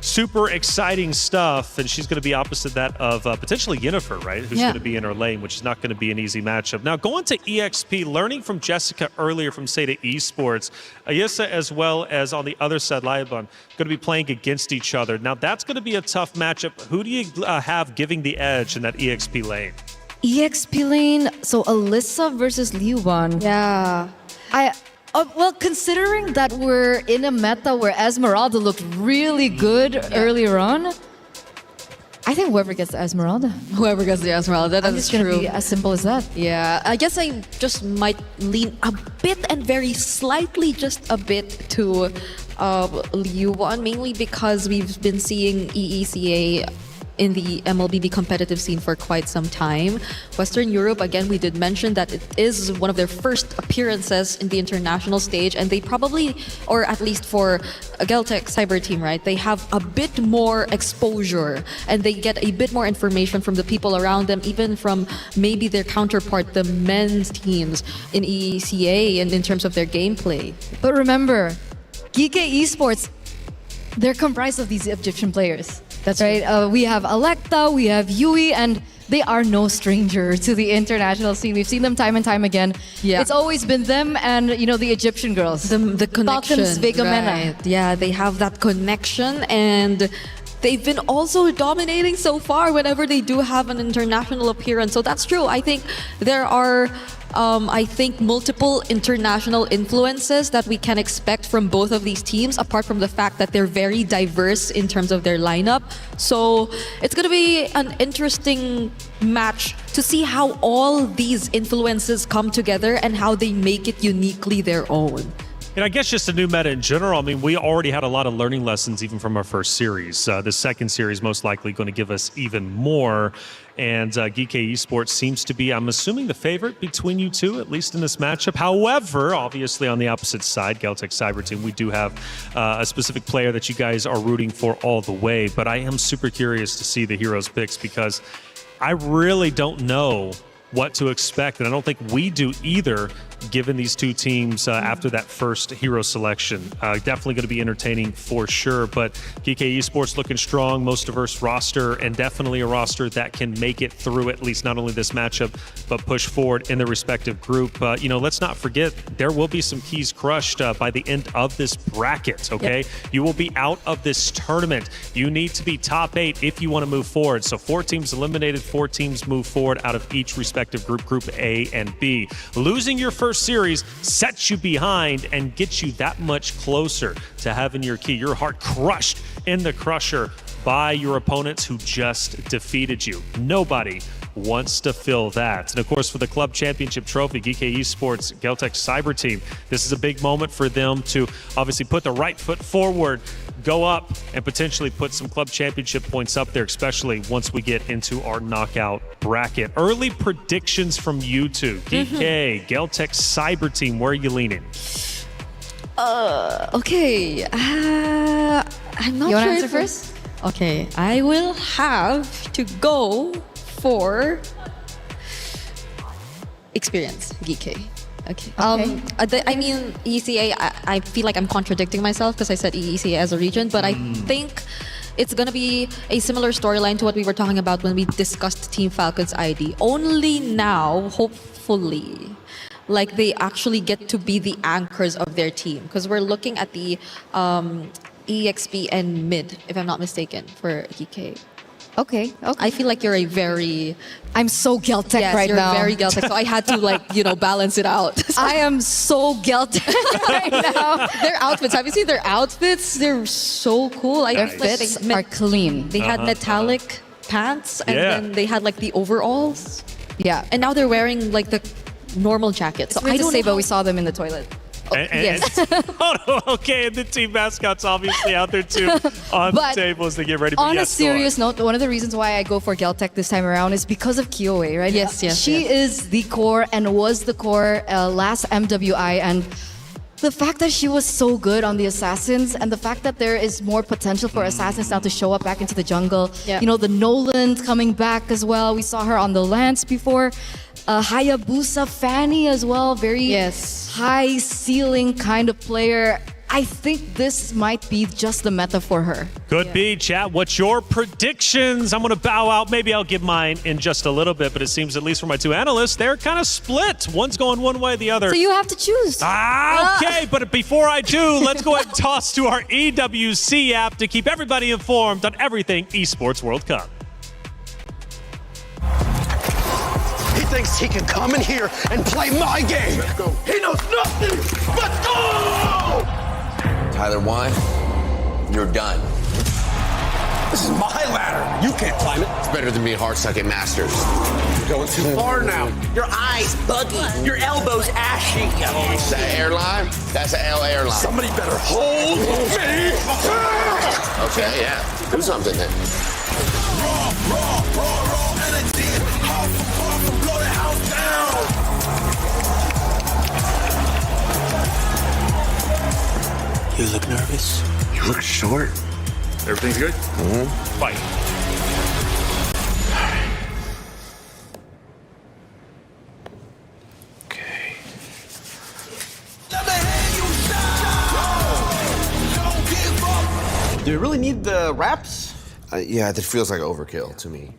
Super exciting stuff, and she's going to be opposite that of potentially Yennefer, right? Who's going to be in her lane, which is not going to be an easy matchup. Now, going to EXP, learning from Jessica earlier from Seda Esports, Ayissa as well as on the other side, Laiban, going to be playing against each other. Now, that's going to be a tough matchup. Who do you have giving the edge in that EXP lane?
EXP lane, so Alyssa versus Liuban.
Yeah.
Well, considering that we're in a meta where Esmeralda looked really good earlier on, I think whoever gets the Esmeralda.
Whoever gets the Esmeralda, that's
true.
true.
Be as simple as that.
Yeah, I guess I just might lean a bit and very slightly just a bit to Liuban, mainly because we've been seeing EECA in the MLBB competitive scene for quite some time. Western Europe, again, we did mention that it is one of their first appearances in the international stage, and they probably, or at least for a Geltec Cyber Team, right, they have a bit more exposure and they get a bit more information from the people around them, even from maybe their counterpart, the men's teams in EECA, and in terms of their gameplay.
But remember, GK Esports, they're comprised of these Egyptian players. That's right. We have Electa, we have Yui, and they are no stranger to the international scene. We've seen them time and time again. Yeah. It's always been them and, you know, the Egyptian girls.
The connection.
Right.
Yeah, they have that connection, and they've been also dominating so far whenever they do have an international appearance. So that's true. I think there are multiple international influences that we can expect from both of these teams, apart from the fact that they're very diverse in terms of their lineup. So it's going to be an interesting match to see how all these influences come together and how they make it uniquely their own.
And I guess just a new meta in general. I mean, we already had a lot of learning lessons even from our first series. The second series most likely going to give us even more. And GK Esports seems to be, I'm assuming, the favorite between you two, at least in this matchup. However, obviously on the opposite side, Geltec Cyber Team, we do have a specific player that you guys are rooting for all the way. But I am super curious to see the heroes picks because I really don't know what to expect. And I don't think we do either, given these two teams after that first hero selection. Definitely going to be entertaining for sure, but GK Esports looking strong, most diverse roster, and definitely a roster that can make it through at least not only this matchup, but push forward in the respective group. You know, let's not forget, there will be some keys crushed by the end of this bracket, okay? Yep. You will be out of this tournament. You need to be top 8 if you want to move forward. So 4 teams eliminated, 4 teams move forward out of each respective group, Group A and B. Losing your first series sets you behind and gets you that much closer to having your key, your heart crushed in the crusher by your opponents who just defeated you. Nobody wants to fill that. And of course, for the club championship trophy, GK Esports Geltec Cyber Team, this is a big moment for them to obviously put the right foot forward, go up, and potentially put some club championship points up there, especially once we get into our knockout bracket. Early predictions from you two. GK, Geltec Cyber Team, where are you leaning?
Okay. I'm not
You
sure.
want to answer first?
Okay, I will have to go for experience, GK. Okay. I mean, ECA, I feel like I'm contradicting myself because I said ECA as a region, but I think it's going to be a similar storyline to what we were talking about when we discussed Team Falcon's ID. Only now, hopefully, like they actually get to be the anchors of their team, because we're looking at the EXP and mid, if I'm not mistaken, for GK.
Okay.
I feel like you're a very...
I'm so Geltec right
you're
now.
very Geltec, so I had to balance it out.
I am so Geltec right now.
Their outfits, have you seen their outfits? They're so cool.
Their fits are clean.
They had metallic pants, and then they had like the overalls.
Yeah.
And now they're wearing like the normal jackets.
It's weird to say, but we saw them in the toilet.
Yes. Okay, and the team mascot's obviously out there too on the table as they get ready.
On a serious note, one of the reasons why I go for Geltec this time around is because of Kyoe, right?
Yes.
She is the core and was the core last MWI, and the fact that she was so good on the Assassins, and the fact that there is more potential for Assassins now to show up back into the jungle.
Yeah.
You know, the Nolan's coming back as well. We saw her on the Lance before. Hayabusa Fanny as well, very high ceiling kind of player. I think this might be just the meta for her.
Could be. Chat, what's your predictions? I'm going to bow out. Maybe I'll give mine in just a little bit, but it seems, at least for my two analysts, they're kind of split. One's going one way, the other.
So you have to choose.
Okay, but before I do, let's go ahead and toss to our EWC app to keep everybody informed on everything Esports World Cup.
He thinks he can come in here and play my game. Let's go. He knows nothing. Let's go!
Tyler 1, you're done.
This is my ladder. You can't climb it.
It's better than being hard stuck at Masters.
You're going too far now.
Your eyes buggy. Your elbows ashy.
Is that airline? That's an L airline.
Somebody better hold me.
Okay, yeah. Do something then.
Raw energy. Blow the house down.
You look nervous. You look short.
Everything's good?
Fight.
Okay.
Do you really need the wraps?
Yeah, that feels like overkill to me.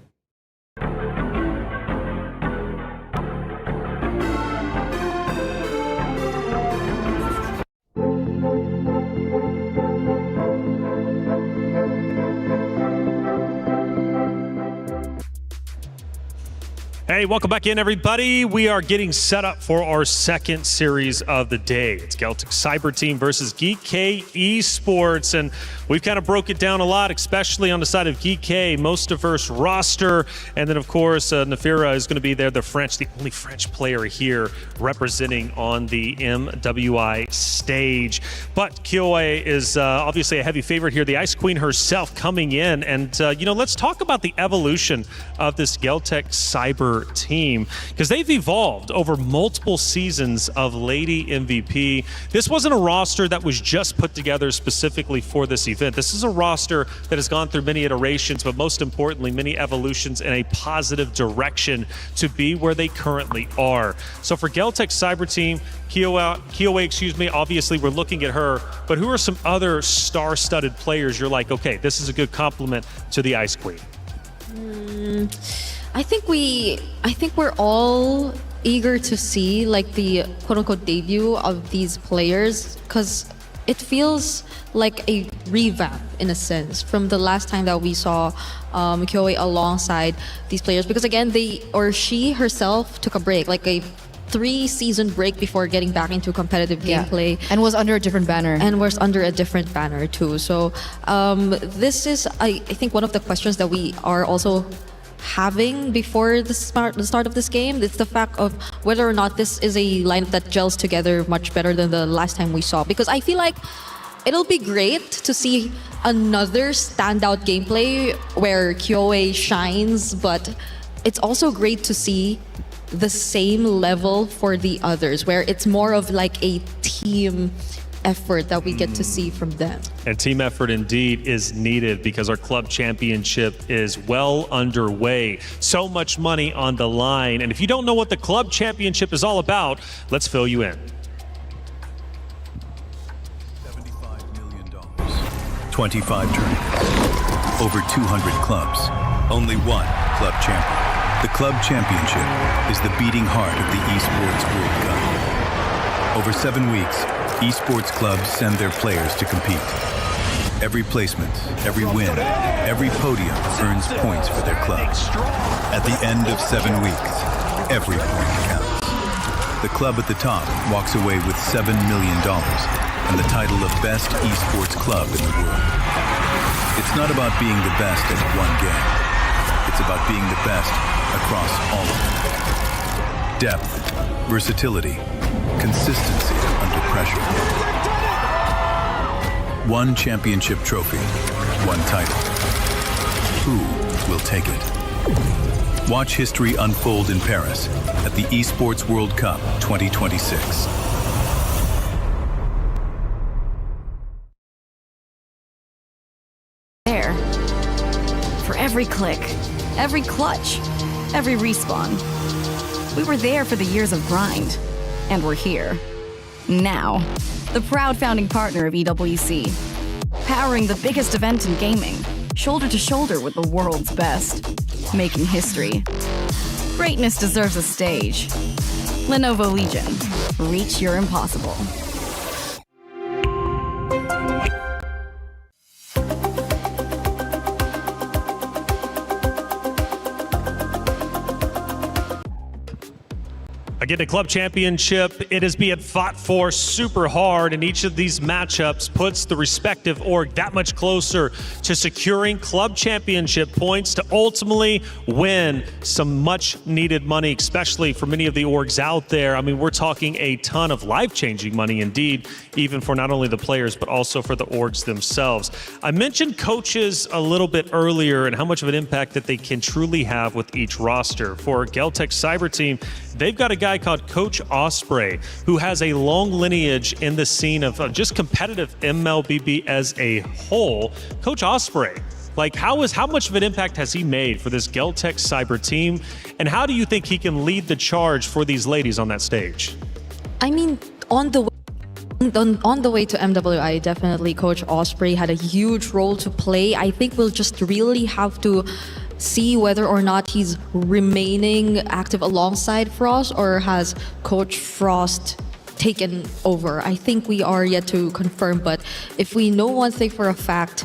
Hey, welcome back in, everybody. We are getting set up for our second series of the day. It's Geltec Cyber Team versus GK Esports, and we've kind of broke it down a lot, especially on the side of GK, most diverse roster, and then of course Nafira is going to be there, the only French player here representing on the MWI stage. But Kyoe is obviously a heavy favorite here, the Ice Queen herself coming in, and let's talk about the evolution of this Geltec Cyber team, because they've evolved over multiple seasons of Lady MVP. This wasn't a roster that was just put together specifically for this event. This is a roster that has gone through many iterations, but most importantly, many evolutions in a positive direction to be where they currently are. So for Geltec Cyber Team, Kyoe, obviously we're looking at her, but who are some other star-studded players you're like, okay, this is a good compliment to the Ice Queen?
I think we're all eager to see like the quote-unquote debut of these players, because it feels like a revamp in a sense from the last time that we saw Kyoe alongside these players, because again she herself took a break, like a 3-season break before getting back into competitive gameplay,
and was under a different banner
too. So this is I think one of the questions that we are also having before the start of this game. It's the fact of whether or not this is a lineup that gels together much better than the last time we saw. Because I feel like it'll be great to see another standout gameplay where Kyoe shines, but it's also great to see the same level for the others, where it's more of like a team effort that we get to see from them.
And team effort indeed is needed because our club championship is well underway. So much money on the line. And if you don't know what the club championship is all about, let's fill you in.
25 tournaments, over 200 clubs, only one club champion. The club championship is the beating heart of the Esports World Cup. Over 7 weeks, esports clubs send their players to compete. Every placement, every win, every podium earns points for their club. At the end of 7 weeks, every point counts. The club at the top walks away with $7 million and the title of Best Esports Club in the world. It's not about being the best at one game. It's about being the best across all of them. Depth, versatility, consistency under pressure. One championship trophy, one title. Who will take it? Watch history unfold in Paris at the Esports World Cup 2026.
There. For every click, every clutch, every respawn. We were there for the years of grind. And we're here. Now. The proud founding partner of EWC. Powering the biggest event in gaming. Shoulder to shoulder with the world's best. Making history. Greatness deserves a stage. Lenovo Legion. Reach your impossible.
Again, the club championship, it is being fought for super hard, and each of these matchups puts the respective org that much closer to securing club championship points to ultimately win some much needed money, especially for many of the orgs out there. I mean, we're talking a ton of life-changing money indeed, even for not only the players, but also for the orgs themselves. I mentioned coaches a little bit earlier and how much of an impact that they can truly have with each roster. For Geltec Cyber Team, they've got a guy called Coach Osprey, who has a long lineage in the scene of just competitive MLBB as a whole. Coach Osprey, like how much of an impact has he made for this Geltec Cyber Team, and how do you think he can lead the charge for these ladies on that stage?
I mean, on the way to MWI, definitely Coach Osprey had a huge role to play. I think we'll just really have to see whether or not he's remaining active alongside Frost, or has Coach Frost taken over. I think we are yet to confirm, but if we know one thing for a fact,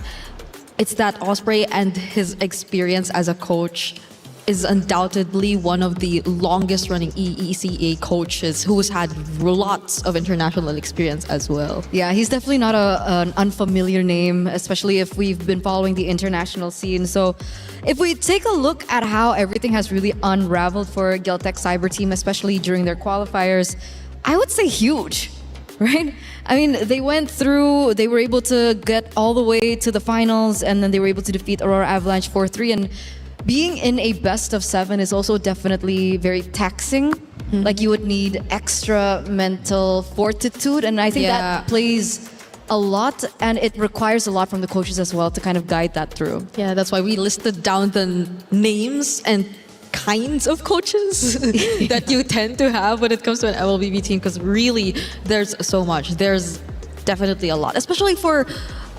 it's that Osprey and his experience as a coach is undoubtedly one of the longest running EECA coaches who's had lots of international experience as well.
Yeah, he's definitely not an unfamiliar name, especially if we've been following the international scene. So if we take a look at how everything has really unraveled for Geltec Cyber Team, especially during their qualifiers, I would say huge, right? I mean, they were able to get all the way to the finals, and then they were able to defeat Aurora Avalanche 4-3, and being in a best of 7 is also definitely very taxing. Like, you would need extra mental fortitude, and I think that plays a lot, and it requires a lot from the coaches as well to kind of guide that through.
Yeah, that's why we listed down the names and kinds of coaches that you tend to have when it comes to an MLBB team, because really there's so much. There's definitely a lot, especially for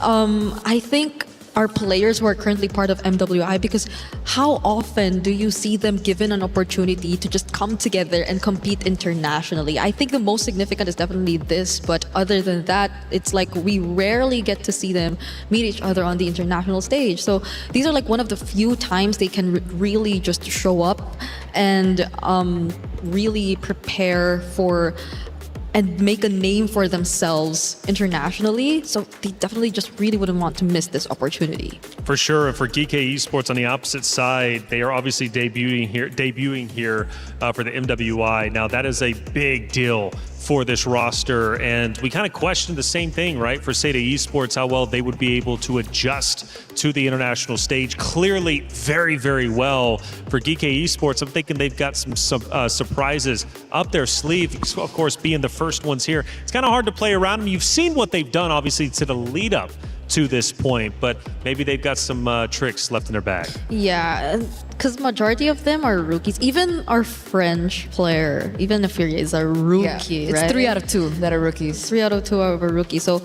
I think our players who are currently part of MWI, because how often do you see them given an opportunity to just come together and compete internationally? I think the most significant is definitely this, but other than that, it's like we rarely get to see them meet each other on the international stage. So these are like one of the few times they can really just show up and really prepare for and make a name for themselves internationally. So they definitely just really wouldn't want to miss this opportunity.
For sure. And for GK Esports on the opposite side, they are obviously debuting here for the MWI. Now, that is a big deal for this roster, and we kind of questioned the same thing, right, for Seda Esports, how well they would be able to adjust to the international stage. Clearly very, very well. For GK Esports, I'm thinking they've got some surprises up their sleeve, of course, being the first ones here. It's kind of hard to play around them. You've seen what they've done, obviously, to the lead up to this point, but maybe they've got some tricks left in their bag.
Yeah, because majority of them are rookies. Even our French player, even Fury is a rookie,
it's
right?
3 out of 2 that are rookies.
3 out of 2 are a rookie. So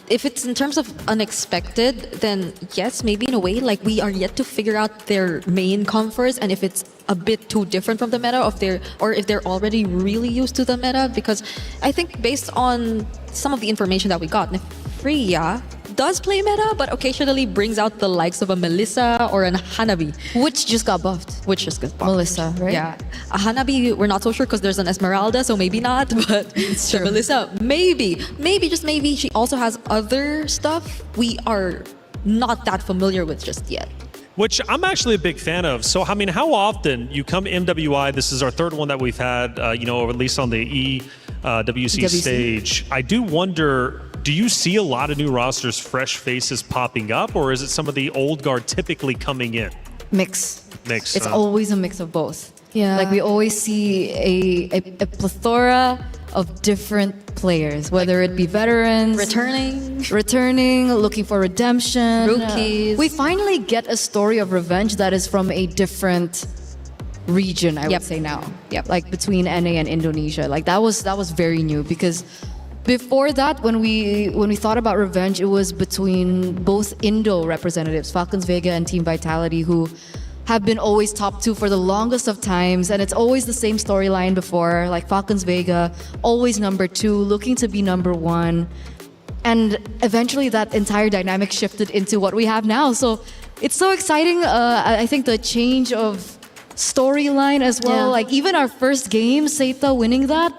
if it's in terms of unexpected, then yes, maybe in a way, like we are yet to figure out their main comforts and if it's a bit too different from the meta, or if they're already really used to the meta. Because I think based on some of the information that we got, Freya does play meta, but occasionally brings out the likes of a Melissa or an Hanabi.
Which just got buffed. Melissa, right?
Yeah. A Hanabi, we're not so sure because there's an Esmeralda, so maybe not, but the Melissa, maybe, just maybe. She also has other stuff we are not that familiar with just yet.
Which I'm actually a big fan of. So, I mean, how often you come MWI, this is our third one that we've had, or at least on the EWC stage. I do wonder, do you see a lot of new rosters, fresh faces popping up, or is it some of the old guard typically coming in?
Mix. It's
huh?
always a mix of both.
Yeah.
Like we always see a plethora of different players, whether it be veterans, returning, looking for redemption,
rookies.
We finally get a story of revenge that is from a different region, I would say now.
Yep.
Like between NA and Indonesia. Like that was very new, because before that, when we thought about revenge, it was between both Indo representatives, Falcons Vega and Team Vitality, who have been always top 2 for the longest of times, and it's always the same storyline before, like Falcons Vega, always number 2, looking to be number 1. And eventually that entire dynamic shifted into what we have now. So it's so exciting. I think the change of storyline as well, like even our first game, Seita winning that,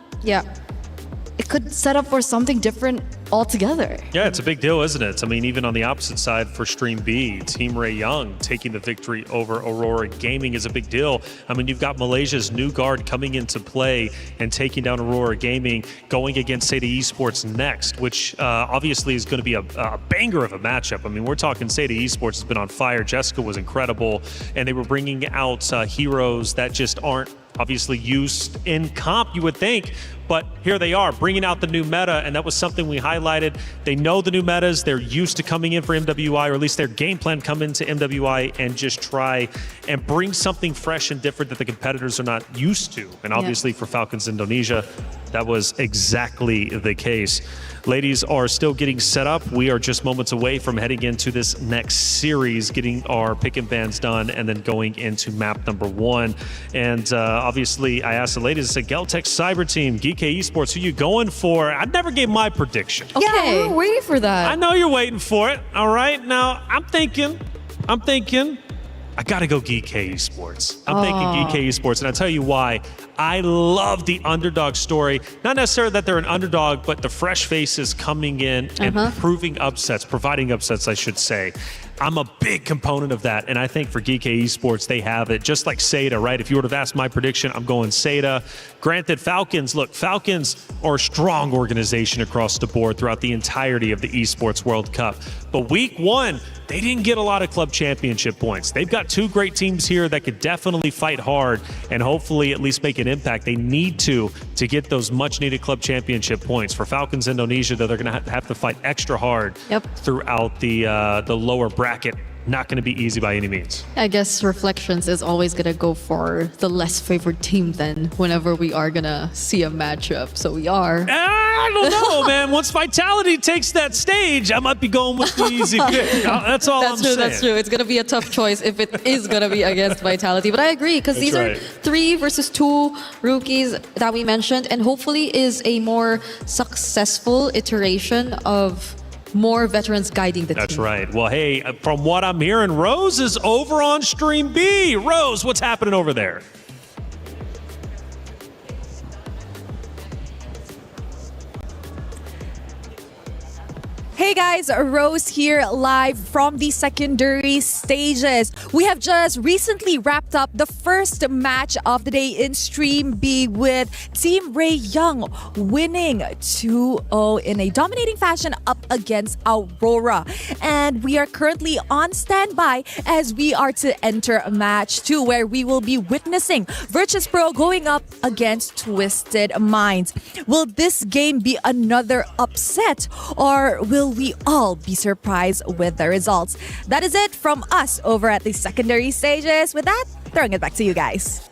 it could set up for something different altogether.
Yeah, it's a big deal, isn't it? I mean, even on the opposite side for Stream B, Team Ray Young taking the victory over Aurora Gaming is a big deal. I mean, you've got Malaysia's new guard coming into play and taking down Aurora Gaming, going against Seda Esports next, which obviously is going to be a banger of a matchup. I mean, we're talking Seda Esports has been on fire. Jessica was incredible, and they were bringing out heroes that just aren't obviously used in comp, you would think, but here they are bringing out the new meta, and that was something we highlighted. They know the new metas, they're used to coming in for MWI, or at least their game plan come into MWI and just try and bring something fresh and different that the competitors are not used to. And obviously for Falcons Indonesia, that was exactly the case. Ladies are still getting set up. We are just moments away from heading into this next series, getting our pick and bans done, and then going into map number 1. And obviously, I asked the ladies, I said, Geltech Cyber Team, GK Esports, who you going for? I never gave my prediction.
Okay. Yeah, we're waiting for that.
I know you're waiting for it. All right. Now, I'm thinking, I gotta go GK Esports. I'm thinking GK Esports, and I'll tell you why. I love the underdog story. Not necessarily that they're an underdog, but the fresh faces coming in and providing upsets, I should say. I'm a big component of that, and I think for GK Esports, they have it. Just like Seda, right? If you would have asked my prediction, I'm going Seda. Granted, Falcons are a strong organization across the board throughout the entirety of the Esports World Cup. But week 1, they didn't get a lot of club championship points. They've got 2 great teams here that could definitely fight hard and hopefully at least make an impact. They need to get those much-needed club championship points. For Falcons Indonesia, though, they're going to have to fight extra hard throughout the lower bracket. Not going to be easy by any means.
I guess Reflections is always going to go for the less favored team then whenever we are going to see a matchup. So we are.
I don't know, man. Once Vitality takes that stage, I might be going with the easy pick. That's all I'm saying.
That's true. It's going to be a tough choice if it is going to be against Vitality. But I agree, because these are 3 versus 2 rookies that we mentioned, and hopefully is a more successful iteration of more veterans guiding the team.
That's right. Well, hey, from what I'm hearing, Rose is over on Stream B. Rose, what's happening over there?
Hey guys, Rose here live from the secondary stages. We have just recently wrapped up the first match of the day in Stream B with Team Ray Young winning 2-0 in a dominating fashion up against Aurora. And we are currently on standby as we are to enter match 2 where we will be witnessing Virtus Pro going up against Twisted Minds. Will this game be another upset or will we all be surprised with the results? That is it from us over at the secondary stages. With that, throwing it back to you guys.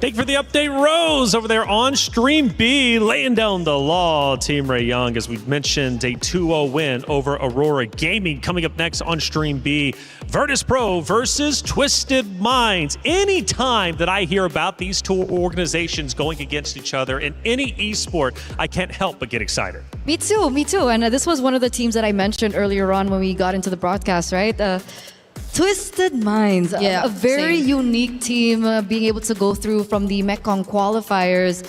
Thank you for the update, Rose, over there on Stream B, laying down the law. Team Ray Young, as we mentioned, a 2-0 win over Aurora Gaming. Coming up next on Stream B, Virtus Pro versus Twisted Minds. Anytime that I hear about these two organizations going against each other in any esport, I can't help but get excited.
Me too. And this was one of the teams that I mentioned earlier on when we got into the broadcast, right? Twisted Minds, a very unique team, being able to go through from the Mekong qualifiers.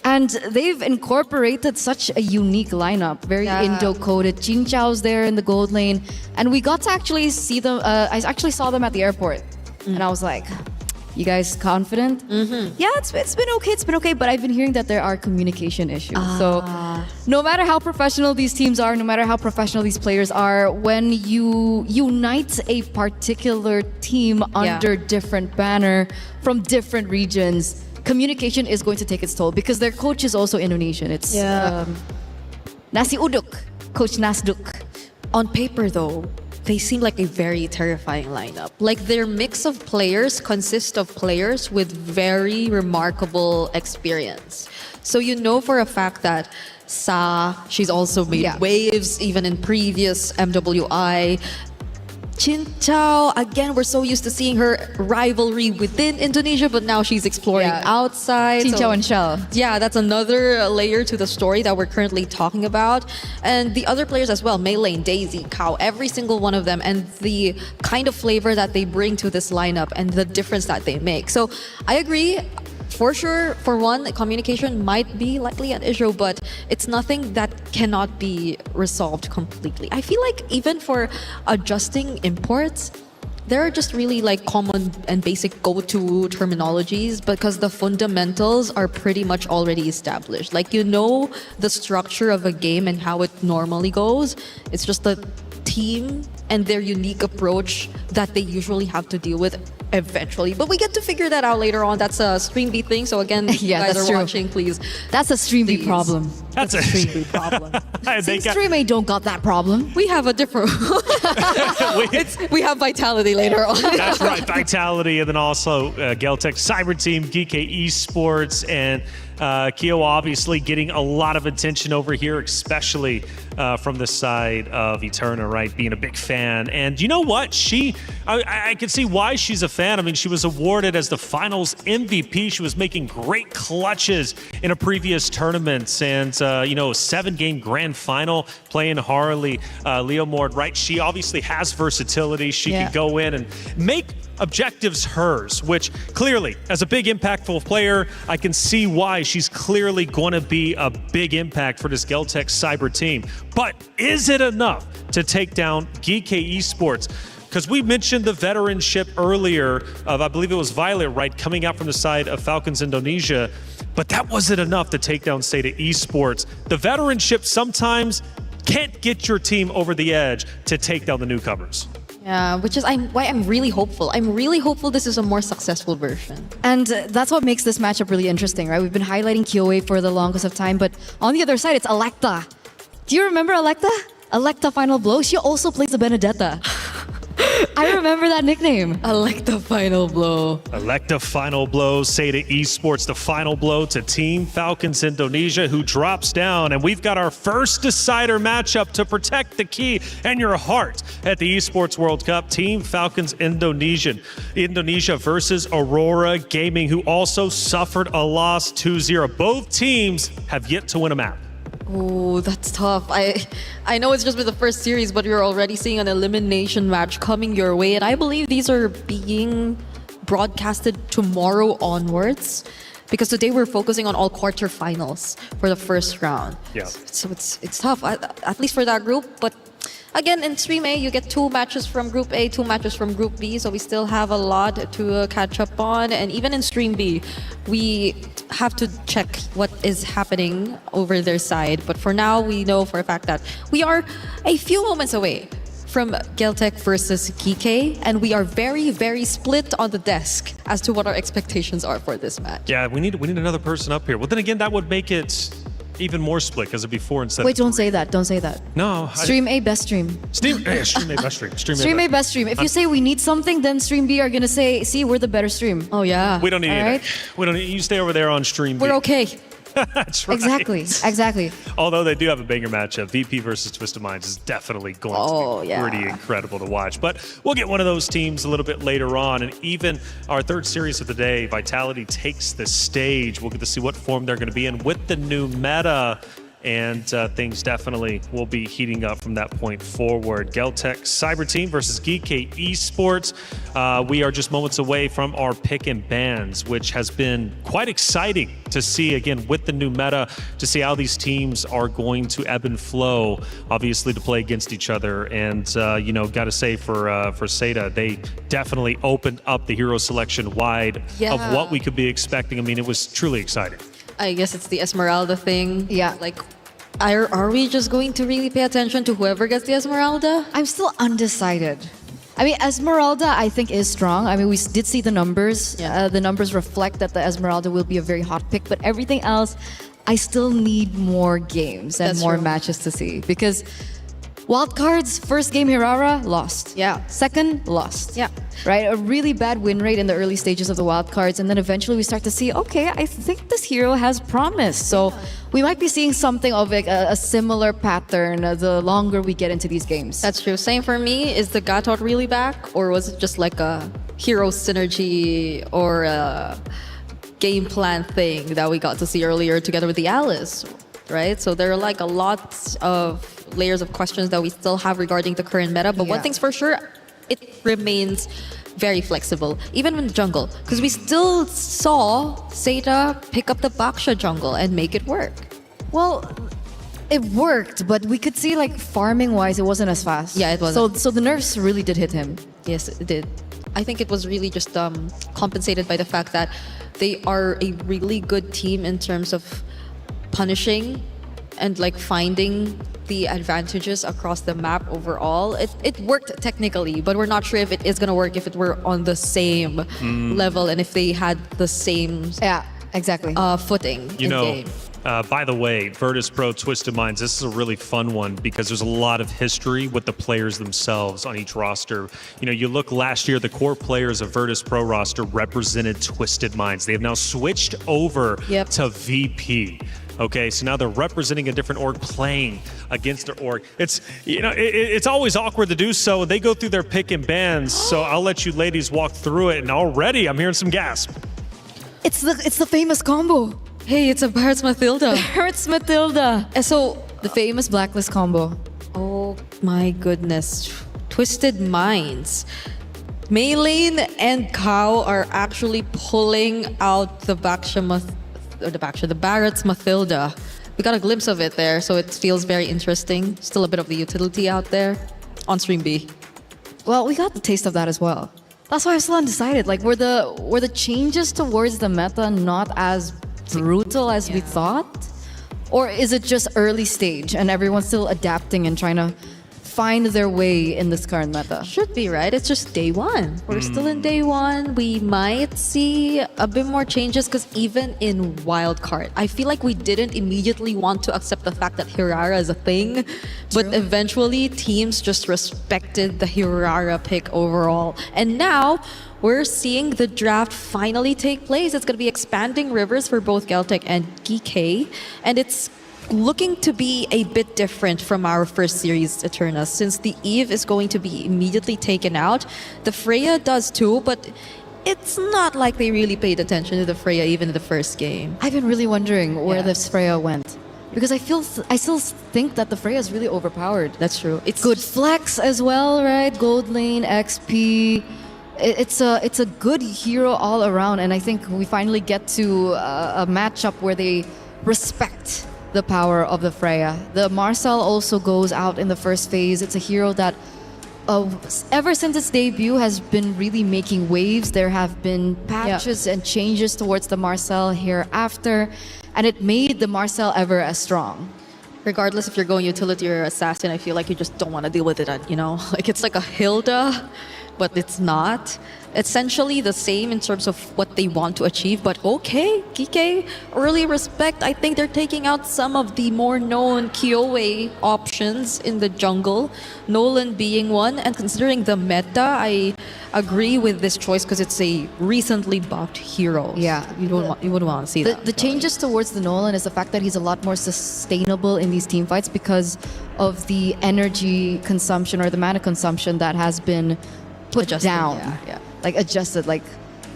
And they've incorporated such a unique lineup, very Indo-coded. Jin Chao's there in the gold lane. And we got to actually see them, I actually saw them at the airport. And I was like, you guys confident? Yeah, it's been okay, but I've been hearing that there are communication issues. So no matter how professional these teams are, no matter how professional these players are, when you unite a particular team under different banner from different regions, communication is going to take its toll because their coach is also Indonesian. It's Nasi Uduk, Coach Nasduk.
On paper though, they seem like a very terrifying lineup. Like their mix of players consists of players with very remarkable experience. So you know for a fact that Sa, she's also made waves even in previous MWI. Jin Chao, again, we're so used to seeing her rivalry within Indonesia, but now she's exploring outside.
Jin Chao and Shell.
Yeah, that's another layer to the story that we're currently talking about. And the other players as well, Mei Lane, Daisy, Kao, every single one of them, and the kind of flavor that they bring to this lineup and the difference that they make. So I agree. For sure, for one, communication might be likely an issue, but it's nothing that cannot be resolved completely. I feel like even for adjusting imports, there are just really like common and basic go-to terminologies because the fundamentals are pretty much already established. Like you know the structure of a game and how it normally goes. It's just the team and their unique approach that they usually have to deal with eventually. But we get to figure that out later on. That's a Stream B thing. So again, you guys are watching, please.
That's a Stream B problem.
That's a
Stream B problem. Stream A don't got that problem.
We have a different... we have Vitality later on.
That's right, Vitality, and then also Geltech Cyber Team, GK Esports, and Kyo obviously getting a lot of attention over here, especially from the side of Eterna, right? Being a big fan. And you know what? I can see why she's a fan. I mean, she was awarded as the finals MVP. She was making great clutches in a previous tournaments and, a 7-game grand final playing Harley, Leomord, right? She obviously has versatility. She can go in and make objectives hers, which clearly, as a big impactful player, I can see why she's clearly going to be a big impact for this Geltech Cyber team. But is it enough to take down GK Esports? Because we mentioned the veteranship earlier of, I believe it was Violet, right, coming out from the side of Falcons Indonesia, but that wasn't enough to take down Sata Esports. The veteranship sometimes can't get your team over the edge to take down the newcomers.
Yeah, which is why I'm really hopeful. I'm really hopeful this is a more successful version.
And that's what makes this matchup really interesting, right? We've been highlighting Kyoe for the longest of time, but on the other side, it's Electa. Do you remember Electa? Electa Final Blow? She also plays the Benedetta. I remember that nickname.
Electa Final Blow.
Electa Final Blow, Sata Esports, the final blow to Team Falcons Indonesia, who drops down. And we've got our first decider matchup to protect the key and your heart at the Esports World Cup. Team Falcons Indonesia versus Aurora Gaming, who also suffered a loss 2-0. Both teams have yet to win a map.
Oh, that's tough. I know it's just been the first series, but you're already seeing an elimination match coming your way. And I believe these are being broadcasted tomorrow onwards. because today we're focusing on all quarterfinals for the first round.
Yeah.
So it's tough, at least for that group. But again, in Stream A, you get 2 matches from Group A, 2 matches from Group B, so we still have a lot to catch up on. And even in Stream B, we have to check what is happening over their side. But for now, we know for a fact that we are a few moments away from Geltec versus GK, and we are very, very split on the desk as to what our expectations are for this match.
Yeah, we need another person up here. Well, then again, that would make it even more split because it'd be 4 instead
Wait,
of 3.
don't say that. Don't say that.
No.
Stream A, best stream.
Stream A, best stream.
Stream A, best stream. If you say we need something, then Stream B are gonna say, see, we're the better stream.
Oh, yeah.
We don't need
All
it.
right?
We don't need, you stay over there on Stream B.
We're okay.
That's right.
Exactly.
Although they do have a banger matchup, VP versus Twisted Minds is definitely going to be pretty incredible to watch. But we'll get one of those teams a little bit later on. And even our third series of the day, Vitality takes the stage. We'll get to see what form they're going to be in with the new meta. And things definitely will be heating up from that point forward. Geltec Cyber Team versus GK Esports. We are just moments away from our pick and bans, which has been quite exciting to see, again, with the new meta, to see how these teams are going to ebb and flow, obviously, to play against each other. And, you know, got to say for Seda, they definitely opened up the hero selection wide of what we could be expecting. I mean, it was truly exciting.
I guess it's the Esmeralda thing.
Yeah.
Like, are we just going to really pay attention to whoever gets the Esmeralda?
I'm still undecided. I mean, Esmeralda, I think, is strong. I mean, we did see the numbers.
Yeah.
The numbers reflect that the Esmeralda will be a very hot pick. But everything else, I still need more games and more matches to see. Because wildcards, first game Hirara, lost.
Yeah.
Second, lost.
Yeah.
Right? A really bad win rate in the early stages of the wildcards. And then eventually we start to see, okay, I think this hero has promise. So we might be seeing something of a similar pattern the longer we get into these games.
That's true. Same for me. Is the Gatot really back? Or was it just like a hero synergy or a game plan thing that we got to see earlier together with the Alice? Right? So there are like a lot of layers of questions that we still have regarding the current meta. But one thing's for sure, it remains very flexible, even in the jungle. Because we still saw Seda pick up the Baksha jungle and make it work.
Well, it worked, but we could see like farming-wise, it wasn't as fast.
Yeah, it wasn't.
So the nerfs really did hit him.
Yes, it did. I think it was really just compensated by the fact that they are a really good team in terms of punishing and like finding the advantages across the map overall. It worked technically, but we're not sure if it is going to work if it were on the same level and if they had the same footing
You
in
know,
game.
By the way, Virtus Pro Twisted Minds, this is a really fun one because there's a lot of history with the players themselves on each roster. You know, you look last year, the core players of Virtus Pro roster represented Twisted Minds. They have now switched over to VP. Okay, so now they're representing a different org, playing against their org. It's, you know, it's always awkward to do so. They go through their pick and bans, so I'll let you ladies walk through it. And already, I'm hearing some gasp.
It's the famous combo.
Hey, it's a Barrett's Mathilda.
Barrett's Mathilda.
And so
the famous blacklist combo.
Oh my goodness, Twisted Minds. Maylane and Kao are actually pulling out the the Barrett's Mathilda. We got a glimpse of it there, so it feels very interesting. Still a bit of the utility out there on Stream B.
Well, we got the taste of that as well. That's why I'm still undecided. Like, were the changes towards the meta not as brutal as we thought? Or is it just early stage and everyone's still adapting and trying to find their way in this current meta?
Should be, right? It's just day one. We're still in day one. We might see a bit more changes because even in wildcard, I feel like we didn't immediately want to accept the fact that Hirara is a thing, but eventually teams just respected the Hirara pick overall. And now we're seeing the draft finally take place. It's going to be expanding rivers for both Geltec and GK, and it's looking to be a bit different from our first series, Eterna, since the Eve is going to be immediately taken out. The Freya does too, but it's not like they really paid attention to the Freya even in the first game.
I've been really wondering where this Freya went. Because I still think that the Freya is really overpowered.
That's true. It's
good flex as well, right? Gold lane, XP. it's a good hero all around, and I think we finally get to a matchup where they respect the power of the Freya. The Marcel also goes out in the first phase. It's a hero that ever since its debut has been really making waves. There have been patches and changes towards the Marcel hereafter, and it made the Marcel ever as strong.
Regardless if you're going utility or assassin, I feel like you just don't want to deal with it, Like it's like a Hilda, but it's not. Essentially the same in terms of what they want to achieve, but okay, Kike, early respect. I think they're taking out some of the more known Kyoei options in the jungle, Nolan being one, and considering the meta, I agree with this choice because it's a recently buffed hero.
Yeah.
You wouldn't want to see that.
The changes towards the Nolan is the fact that he's a lot more sustainable in these team fights because of the energy consumption or the mana consumption that has been put down. Like adjusted, like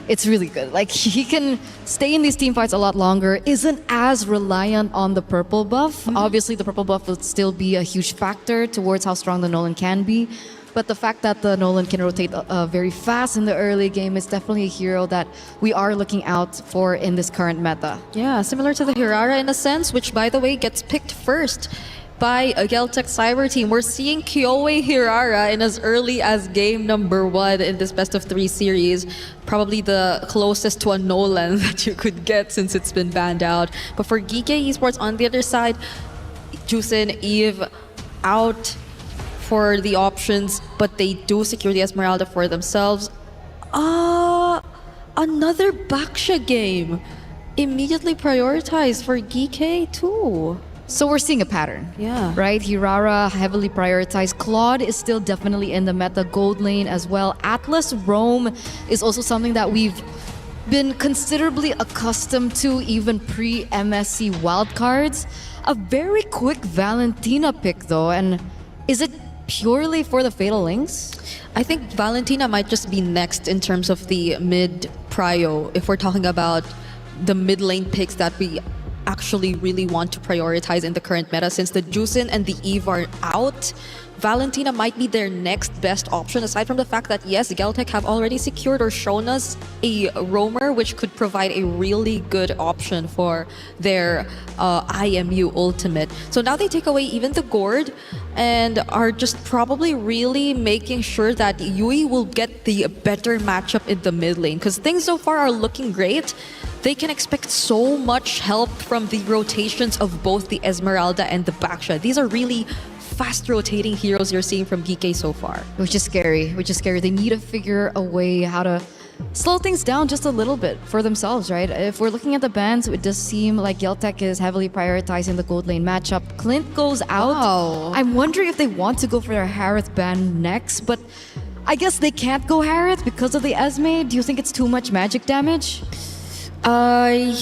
it's really good. Like he can stay in these team fights a lot longer, isn't as reliant on the purple buff. Obviously the purple buff will still be a huge factor towards how strong the Nolan can be. But the fact that the Nolan can rotate very fast in the early game is definitely a hero that we are looking out for in this current meta.
Yeah, similar to the Hirara in a sense, which by the way gets picked first by a Geltec Cyber team. We're seeing Kyoei Hirara in as early as game number 1 in this best of 3 series. Probably the closest to a Nolan that you could get since it's been banned out. But for Geek Esports on the other side, Jusin, Eve out for the options, but they do secure the Esmeralda for themselves. Another Baksha game. Immediately prioritized for Geek too.
So we're seeing a pattern.
Yeah.
Right? Hirara heavily prioritized. Claude is still definitely in the meta. Gold lane as well. Atlas Roam is also something that we've been considerably accustomed to even pre-MSC wildcards. A very quick Valentina pick though. And is it purely for the Fatal Links?
I think Valentina might just be next in terms of the mid prio if we're talking about the mid lane picks that we actually really want to prioritize in the current meta. Since the Jusin and the Eve are out, Valentina might be their next best option, aside from the fact that yes, Geltec have already secured or shown us a roamer which could provide a really good option for their IMU ultimate. So now they take away even the Gourd and are just probably really making sure that Yui will get the better matchup in the mid lane, because things so far are looking great. They can expect so much help from the rotations of both the Esmeralda and the Baksha. These are really fast rotating heroes you're seeing from Geek so far.
Which is scary. They need to figure a way how to slow things down just a little bit for themselves, right? If we're looking at the bans, it does seem like Geltec is heavily prioritizing the gold lane matchup. Clint goes out.
Wow.
I'm wondering if they want to go for their Harith ban next, but I guess they can't go Harith because of the Esme. Do you think it's too much magic damage?
I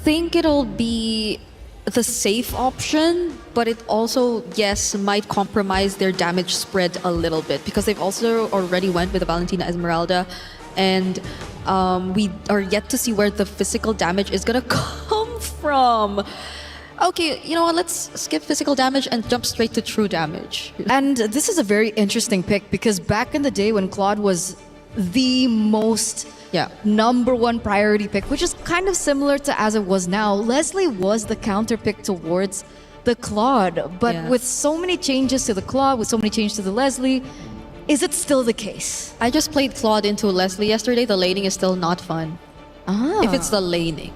think it'll be the safe option, but it also, yes, might compromise their damage spread a little bit because they've also already went with the Valentina Esmeralda, and we are yet to see where the physical damage is gonna come from. Okay, you know what, let's skip physical damage and jump straight to true damage.
And this is a very interesting pick because back in the day when Claude was the most number 1 priority pick, which is kind of similar to as it was now, Leslie was the counter pick towards the Claude. But with so many changes to the Claude, with so many changes to the Leslie, is it still the case?
I just played Claude into Leslie yesterday. The laning is still not fun. If it's the laning.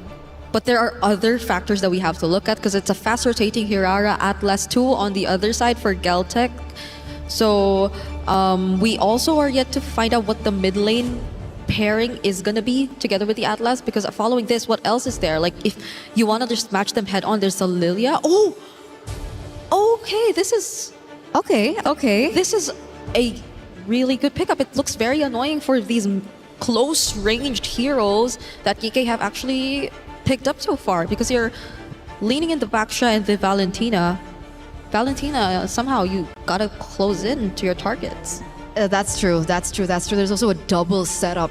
But there are other factors that we have to look at because it's a fast rotating Hirara Atlas 2 on the other side for Geltec. So we also are yet to find out what the mid lane pairing is gonna be together with the Atlas, because following this, what else is there? Like if you want to just match them head on, there's a Lilia. Oh, okay, this is
okay.
This is a really good pickup. It looks very annoying for these close ranged heroes that Geek have actually picked up so far, because you're leaning in the Baksha and the Valentina, somehow you gotta close in to your targets.
That's true. There's also a double setup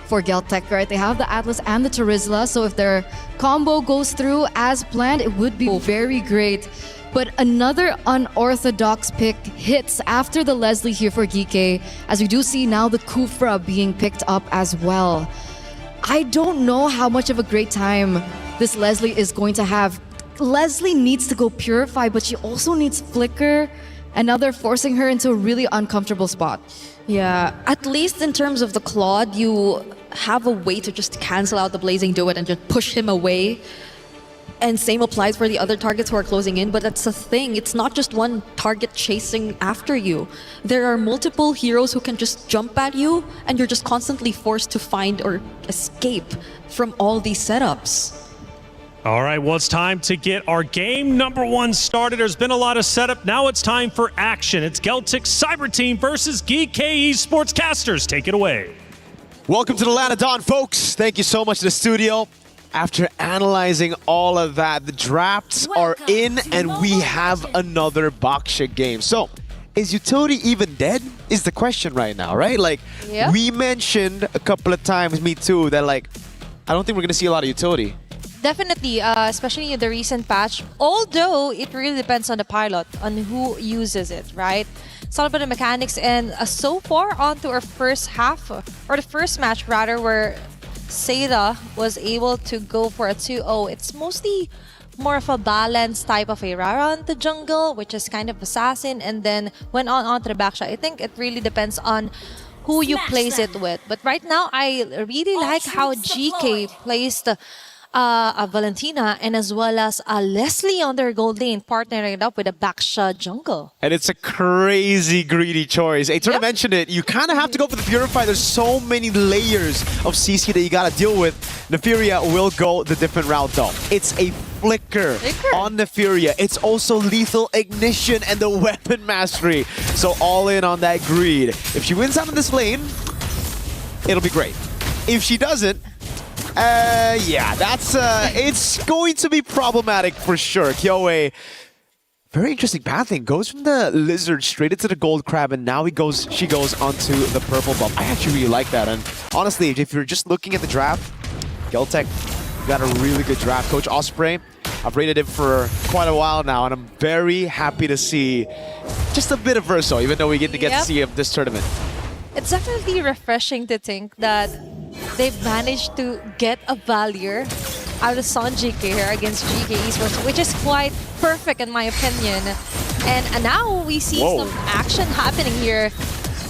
for Geltec, right? They have the Atlas and the Terizla, so if their combo goes through as planned, it would be very great But another unorthodox pick hits after the Leslie here for Geeke, as we do see now the Kufra being picked up as well. I don't know how much of a great time this Leslie is going to have. Leslie needs to go Purify, but she also needs Flicker, and now they're forcing her into a really uncomfortable spot.
Yeah, at least in terms of the Claude, you have a way to just cancel out the Blazing Duet and just push him away. And same applies for the other targets who are closing in, but that's the thing. It's not just one target chasing after you. There are multiple heroes who can just jump at you, and you're just constantly forced to find or escape from all these setups.
All right, well, it's time to get our game number 1 started. There's been a lot of setup. Now it's time for action. It's Geltic Cyber Team versus Geeke Esports Casters. Take it away.
Welcome to the Land of Dawn, folks. Thank you so much to the studio. After analyzing all of that, the drafts are in and we have another Baksha game. So, is utility even dead? Is the question right now, right? Like, we mentioned a couple of times, me too, that like, I don't think we're going to see a lot of utility.
Definitely, especially in the recent patch. Although it really depends on the pilot, on who uses it, right? It's all about the mechanics, and so far on to our first half, or the first match rather, where Seda was able to go for a 2-0. It's mostly more of a balanced type of a Rara on the jungle, which is kind of assassin, and then went on to the backshot. I think it really depends on who you place it with. But right now, I really like how GK placed a Valentina and as well as a Leslie on their gold lane, partnering it up with a Baksha jungle.
And it's a crazy greedy choice. Aitor mentioned it. You kind of have to go for the Purify. There's so many layers of CC that you got to deal with. Nefiria will go the different route though. It's a Flicker on Nefiria. It's also lethal ignition and the weapon mastery. So all in on that greed. If she wins out of this lane, it'll be great. If she doesn't, yeah, that's it's going to be problematic for sure. Kyoe, very interesting pathing. Goes from the lizard straight into the gold crab, and now she goes onto the purple buff. I actually really like that. And honestly, if you're just looking at the draft, Geltec got a really good draft. Coach Osprey, I've rated him for quite a while now, and I'm very happy to see just a bit of Verso, even though we get to see him this tournament.
It's definitely refreshing to think that they've managed to get a Valier out of Sanjik here against GK Esports, which is quite perfect in my opinion. And now we see some action happening here.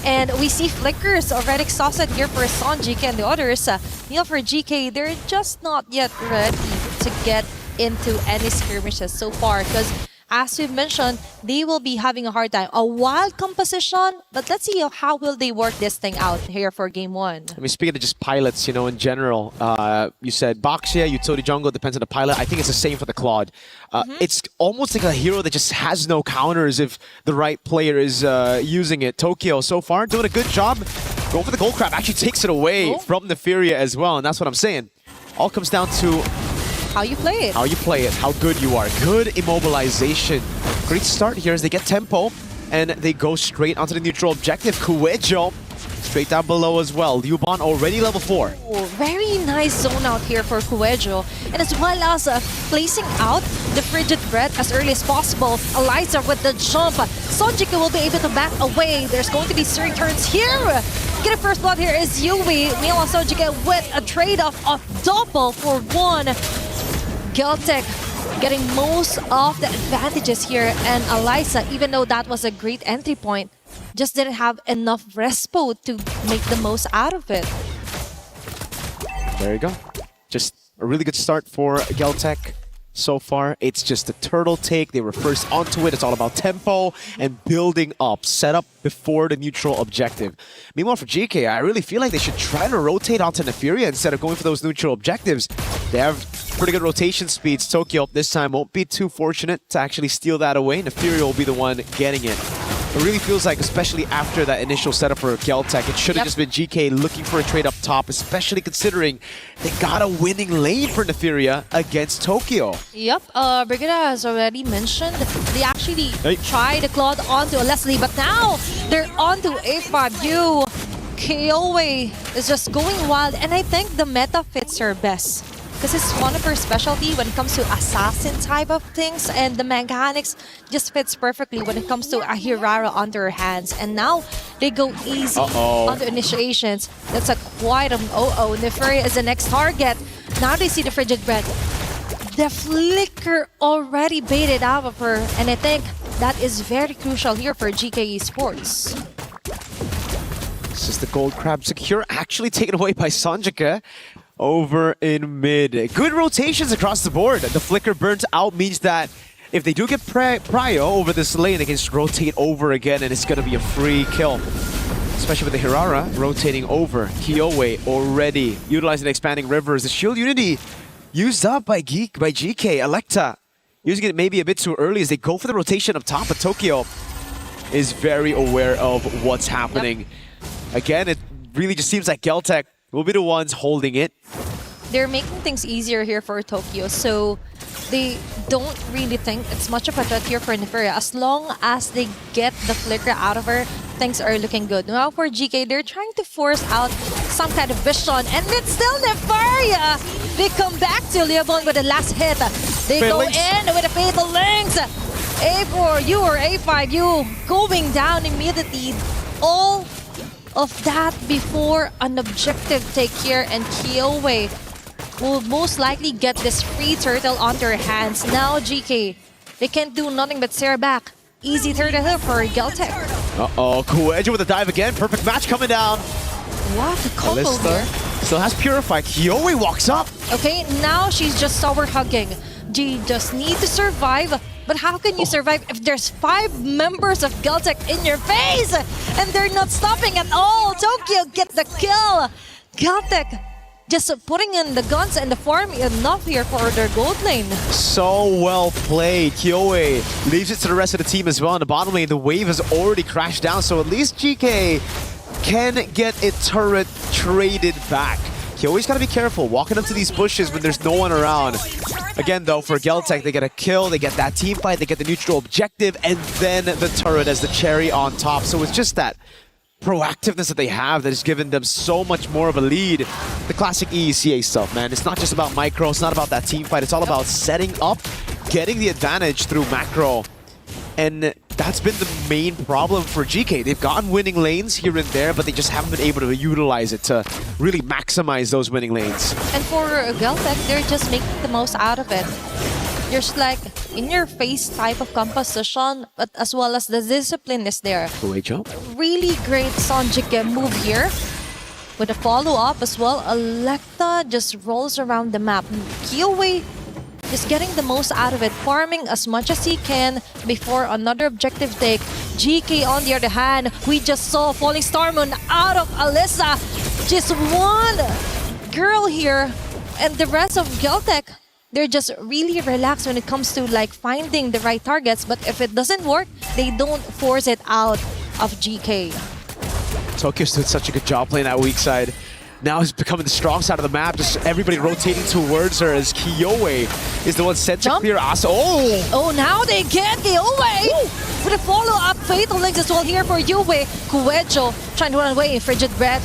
And we see Flickers already exhausted here for Sanjik and the others. Neil for GK, they're just not yet ready to get into any skirmishes so far, because as we've mentioned, they will be having a hard time. A wild composition, but let's see how will they work this thing out here for game 1.
I mean, speaking of just pilots, you know, in general, you said Baksha, utility jungle, depends on the pilot. I think it's the same for the Claude. It's almost like a hero that just has no counters if the right player is using it. Tokyo, so far, doing a good job. Going for the gold crab, actually takes it away from Nefiria as well, and that's what I'm saying. All comes down to
how you play it.
How you play it, how good you are. Good immobilization. Great start here as they get tempo and they go straight onto the neutral objective. Kuejo straight down below as well. Liuban already level 4.
Oh, very nice zone out here for Kuejo. And as well as placing out the Frigid Breath as early as possible. Eliza with the jump. Sonjika will be able to back away. There's going to be Searing Turns here. Get a first blood here is Yui. Meanwhile, Sonjika with a trade-off of double for 1. Geltic getting most of the advantages here, and Eliza, even though that was a great entry point, just didn't have enough respo to make the most out of it.
There you go. Just a really good start for Geltec so far. It's just a turtle take. They were first onto it. It's all about tempo and building up. Set up before the neutral objective. Meanwhile, for GK, I really feel like they should try to rotate onto Nefiria instead of going for those neutral objectives. They have pretty good rotation speeds. Tokyo this time won't be too fortunate to actually steal that away. Nefiria will be the one getting it. It really feels like, especially after that initial setup for Geltec, it should have just been GK looking for a trade up top, especially considering they got a winning lane for Nefiria against Tokyo.
Yep, Brigida has already mentioned they actually tried the Claude onto a Leslie, but now they're onto A5U. Kyoe is just going wild, and I think the meta fits her best. because it's one of her specialty when it comes to assassin type of things, and the mechanics just fits perfectly when it comes to a Hirara under her hands. And now they go easy on the initiations. That's a quite an Neferia is the next target. Now they see the frigid bread. The flicker already baited out of her, and I think that is very crucial here for GK Esports.
This is the gold crab secure, actually taken away by Sanjika over in mid. Good rotations across the board. The flicker burnt out means that if they do get prio over this lane, they can just rotate over again, and it's going to be a free kill. Especially with the Hirara rotating over. Kiowe already utilizing expanding rivers. The shield unity used up by GK. Electa using it maybe a bit too early as they go for the rotation up top, but Tokyo is very aware of what's happening. Again, it really just seems like Geltec will be the ones holding it.
They're making things easier here for Tokyo, so they don't really think it's much of a threat here for Neferia. As long as they get the flicker out of her, things are looking good. Now for GK, they're trying to force out some kind of vision, and it's still Neferia! They come back to Leobon with the last hit. They go in with a Fatal Links. A4, you or A5, you going down immediately. All of that before an objective take here, and Kiowe will most likely get this free turtle on their hands. Now GK, they can't do nothing but stare back. Easy turtle here for Geltec.
Kueja with a dive again. Perfect match coming down.
What a combo here.
Still has Purify. Kiowe walks up.
Okay, now she's just tower hugging. She just need to survive. But how can you survive if there's 5 members of Geltec in your face and they're not stopping at all? Tokyo get the kill. Geltec just putting in the guns and the farm enough here for their gold lane.
So well played. Kiowe leaves it to the rest of the team as well. In the bottom lane, the wave has already crashed down, so at least GK can get a turret traded back. Kiowe's got to be careful walking up to these bushes when there's no one around. Again, though, for Geltec, they get a kill, they get that team fight, they get the neutral objective, and then the turret as the cherry on top. So it's just that proactiveness that they have that has given them so much more of a lead. The classic EECA stuff, man. It's not just about micro, it's not about that team fight, it's all about setting up, getting the advantage through macro. And that's been the main problem for GK. They've gotten winning lanes here and there, but they just haven't been able to utilize it to really maximize those winning lanes.
And for Geltec, they're just making the most out of it. There's like in-your-face type of composition, but as well as the discipline is there.
Great jump.
Really great Sanjika move here. With a follow-up as well, Electa just rolls around the map. Kiowe is getting the most out of it, farming as much as he can before another objective take. GK on the other hand, we just saw Falling Star Moon out of Alyssa. Just one girl here, and the rest of Geltec, they're just really relaxed when it comes to like finding the right targets, but if it doesn't work, they don't force it out of GK.
Tokyo's did such a good job playing that weak side. Now is becoming the strong side of the map. Just everybody rotating towards her as Kiowe is the one sent to clear Asa.
Oh, now they get Kiowe with a follow-up Fatal Links as well here for Yue. Kuejo trying to run away in Frigid Bread.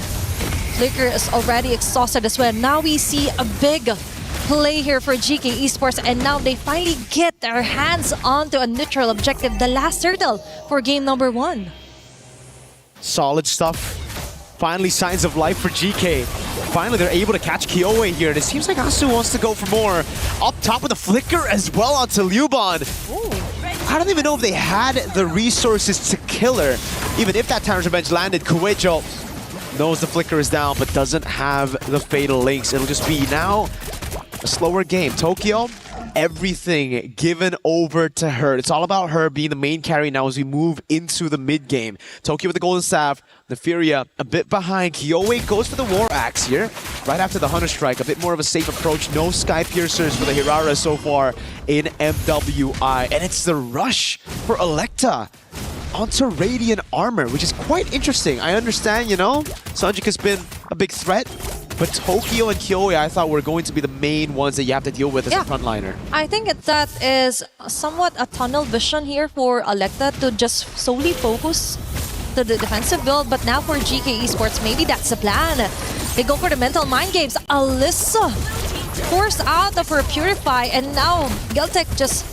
Flicker is already exhausted as well. Now we see a big play here for GK Esports, and now they finally get their hands onto a neutral objective, the last turtle for game number 1.
Solid stuff. Finally, signs of life for GK. Finally, they're able to catch Kiowe here, and it seems like Asu wants to go for more. Up top with the flicker as well onto Liuban. I don't even know if they had the resources to kill her. Even if that Tyrant's Revenge landed, Kuejo knows the flicker is down, but doesn't have the Fatal Links. It'll just be now a slower game. Tokyo, everything given over to her. It's all about her being the main carry now as we move into the mid game. Tokyo with the Golden Staff, Neferia a bit behind. Kiowe goes for the War Axe here, right after the Hunter Strike. A bit more of a safe approach. No Sky Piercers for the Hirara so far in MWI. And it's the rush for Electa onto Radiant Armor, which is quite interesting. I understand, you know, Sanjika's been a big threat, but Tokyo and Kiowe, I thought, were going to be the main ones that you have to deal with as a frontliner.
I think that is somewhat a tunnel vision here for Electa to just solely focus to the defensive build, but now for GK Esports, maybe that's the plan. They go for the mental mind games. Alyssa forced out of her Purify, and now Geltec just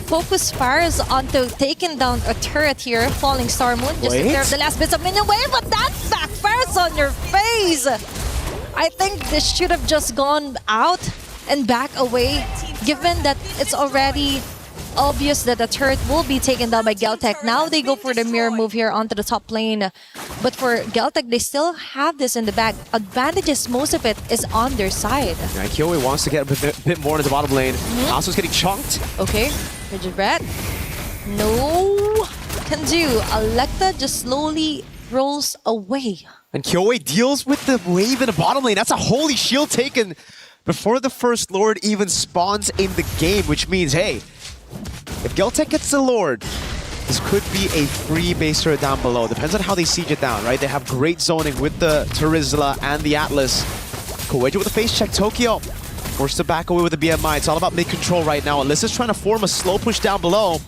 focus fires onto taking down a turret here. Falling Star Moon just to clear the last bits of minion wave, but that backfires on your face. I think this should have just gone out and back away, given that it's already obvious that the turret will be taken down by Geltec. Now they go for the mirror move here onto the top lane. But for Geltec, they still have this in the bag. Advantages, most of it is on their side.
Yeah, Kyoe wants to get a bit more into the bottom lane. Asu's getting chunked.
Okay, Rigid Red. No can do. Electa just slowly rolls away.
And Kyoe deals with the wave in the bottom lane. That's a holy shield taken before the first Lord even spawns in the game, which means, hey, if Geltec gets the Lord, this could be a free base turret down below. Depends on how they siege it down, right? They have great zoning with the Terizla and the Atlas. Kowejo with a face check. Tokyo forced to back away with the BMI. It's all about mid-control right now. Alyssa's trying to form a slow push down below.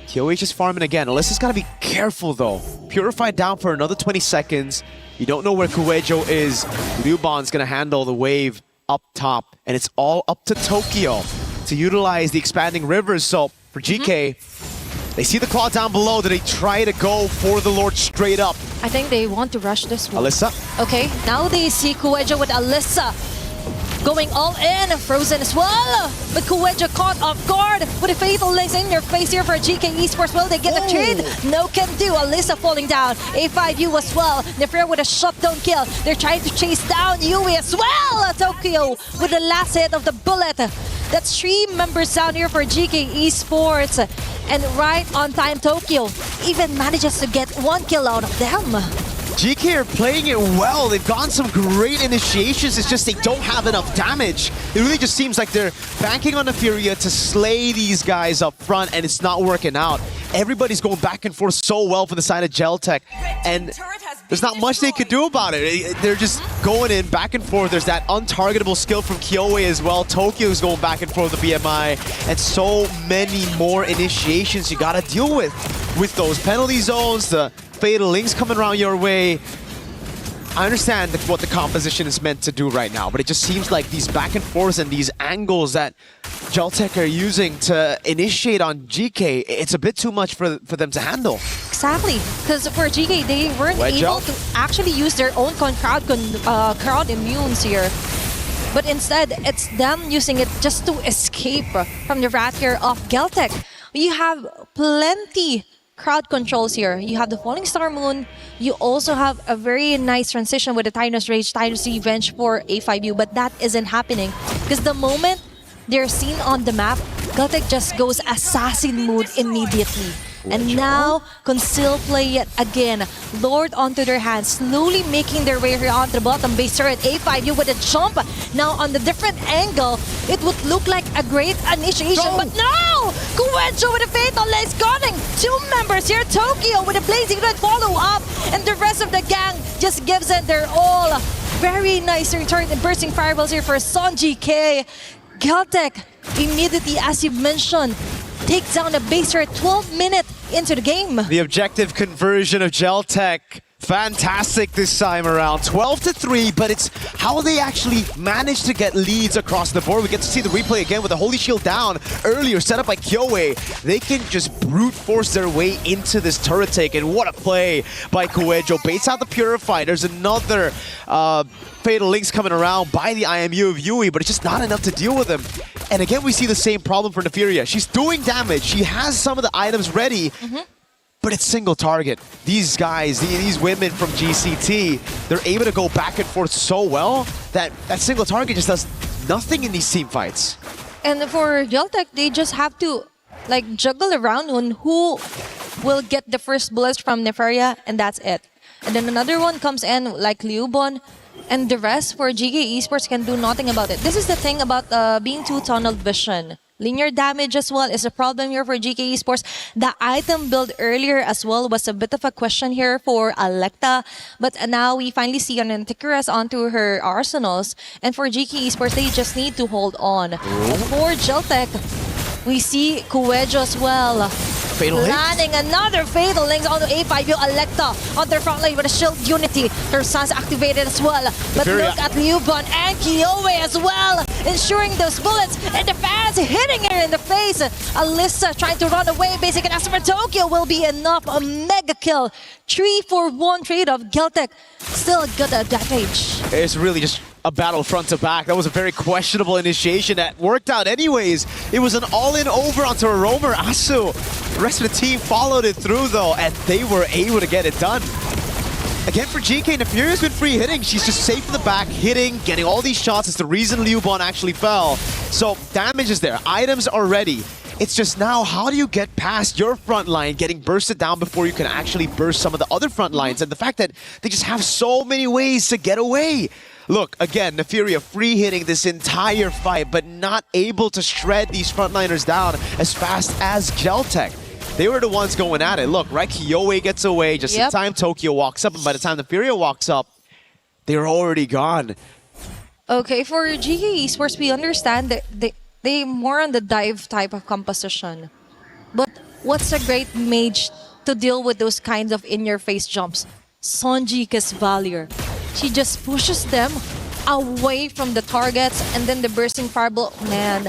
Kyoe just farming again. Alyssa's got to be careful, though. Purified down for another 20 seconds. You don't know where Kowejo is. Ryuban's going to handle the wave up top. And it's all up to Tokyo to utilize the expanding rivers. So for GK, they see the claw down below. Do they try to go for the Lord straight up?
I think they want to rush this one.
Alyssa.
Okay, now they see Kowejo with Alyssa going all in, frozen as well. But Kowejo caught off guard with a fatal lace in your face here for GK Esports. Will they get the trade? No can do. Alyssa falling down. A5U as well. Nefrir with a shutdown kill. They're trying to chase down Yui as well. Tokyo with the last hit of the bullet. That's 3 members down here for GK Esports. And right on time, Tokyo even manages to get 1 kill out of them.
GK are playing it well. They've gotten some great initiations. It's just they don't have enough damage. It really just seems like they're banking on the Furia to slay these guys up front, and it's not working out. Everybody's going back and forth so well for the side of Geltec, and there's not much they could do about it. They're just going in back and forth. There's that untargetable skill from Kyoe as well. Tokyo's going back and forth with the BMI, and so many more initiations you gotta deal with those penalty zones, the fatal links coming around your way. I understand what the composition is meant to do right now, but it just seems like these back and forths and these angles that Geltec are using to initiate on GK, it's a bit too much for them to handle.
Exactly, because for GK, they weren't able to actually use their own crowd immunes here. But instead, it's them using it just to escape from the wrath here of Geltec. You have plenty crowd controls here. You have the Falling Star Moon. You also have a very nice transition with the Titan's Rage, Titan's Revenge for A5U, but that isn't happening because the moment they're seen on the map, Geltec just goes assassin mode immediately. And now, Conceal play yet again. Lord onto their hands, slowly making their way here onto the bottom base turret. A5U with a jump. Now on the different angle, it would look like a great initiation, but no! Kowejo with a fatal lace gunning. 2 members here, Tokyo with a blazing red follow up, and the rest of the gang just gives it their all. Very nice return and bursting fireballs here for Son GK. Geltec immediately, as you mentioned, takes down the base turret 12 minutes into the game.
The objective conversion of Geltec, fantastic this time around. 12-3, but it's how they actually managed to get leads across the board. We get to see the replay again with the Holy Shield down earlier, set up by Kyoe. They can just brute force their way into this turret take, and what a play by Kowejo. Baits out the Purify. There's another fatal links coming around by the IMU of Yui, but it's just not enough to deal with him. And again, we see the same problem for Nefiria. She's doing damage. She has some of the items ready, but it's single target. These guys, these women from GCT, they're able to go back and forth so well that that single target just does nothing in these team fights.
And for Geltec, they just have to like juggle around on who will get the first bullets from Nefaria, and that's it. And then another one comes in like Liubon, and the rest for GK Esports can do nothing about it. This is the thing about being too tunnel vision. Linear damage as well is a problem here for GK Esports. The item build earlier as well was a bit of a question here for Electa. But now we finally see an Antikythera onto her arsenals. And for GK Esports, they just need to hold on. For Geltec, we see Kowejo as well. Planning another fatal links onto A5U. Electa on their front line with a shield unity. Her sun's activated as well. But look at Liubon and Kyoe as well. ensuring those bullets and the fans hitting her in the face. Alyssa trying to run away. Basic and for Tokyo will be enough. A mega kill. 3-for-1 trade of Geltek. Still good damage.
It's really just a battle front to back. That was a very questionable initiation that worked out anyways. It was an all-in over onto Romer Asu. The rest of the team followed it through though, and they were able to get it done. Again for GK, Neferia's been free hitting. She's just safe in the back, hitting, getting all these shots. It's the reason Liubon actually fell. So damage is there. Items are ready. It's just now, how do you get past your front line, getting bursted down before you can actually burst some of the other front lines? And the fact that they just have so many ways to get away. Look, again, Neferia free hitting this entire fight, but not able to shred these frontliners down as fast as Geltek. They were the ones going at it. Look, right? Kyoe gets away just in time. Tokyo walks up, and by the time Neferia walks up, they're already gone.
Okay, for GK Esports, we understand that they more on the dive type of composition. But what's a great mage to deal with those kinds of in-your-face jumps? Sonjika's Valier. She just pushes them away from the targets, and then the bursting fireball. Man,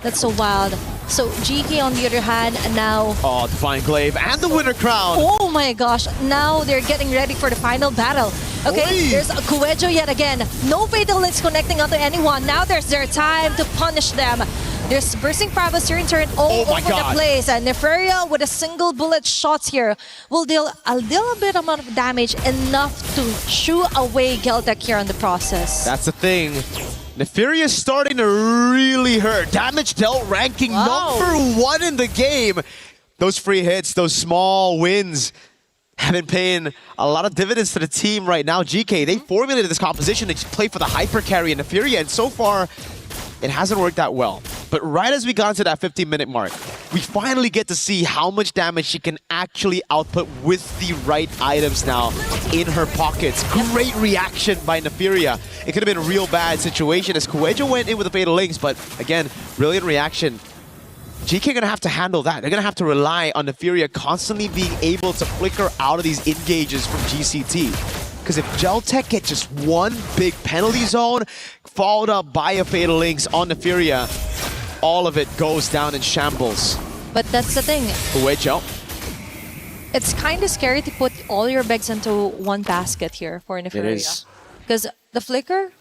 that's so wild. So GK on the other hand, now...
Oh, Divine Glaive and the winner crown!
Oh my gosh, now they're getting ready for the final battle. Okay, there's a Kuejo yet again. No fatal links connecting onto anyone. Now there's their time to punish them. There's bursting fireballs here in turn all over the place. And Neferia with a single bullet shots here will deal a little bit amount of damage, enough to shoo away Geltek here on the process.
That's the thing. Neferia is starting to really hurt. Damage dealt ranking #1 in the game. Those free hits, those small wins have been paying a lot of dividends to the team right now. GK, they formulated this composition to play for the hyper carry in Neferia, and so far, it hasn't worked out well. But right as we got to that 15-minute mark, we finally get to see how much damage she can actually output with the right items now in her pockets. Great reaction by Neferia. It could have been a real bad situation as Kuejo went in with the fatal links, but again, brilliant reaction. GK are going to have to handle that. They're going to have to rely on Neferia constantly being able to flicker out of these engages from GCT. Because if Geltek get just one big penalty zone, followed up by a fatal links on Neferia, all of it goes down in shambles.
But that's the thing.
Kuejo.
It's kind of scary to put all your bags into one basket here for Neferia.
It is.
Because the flicker,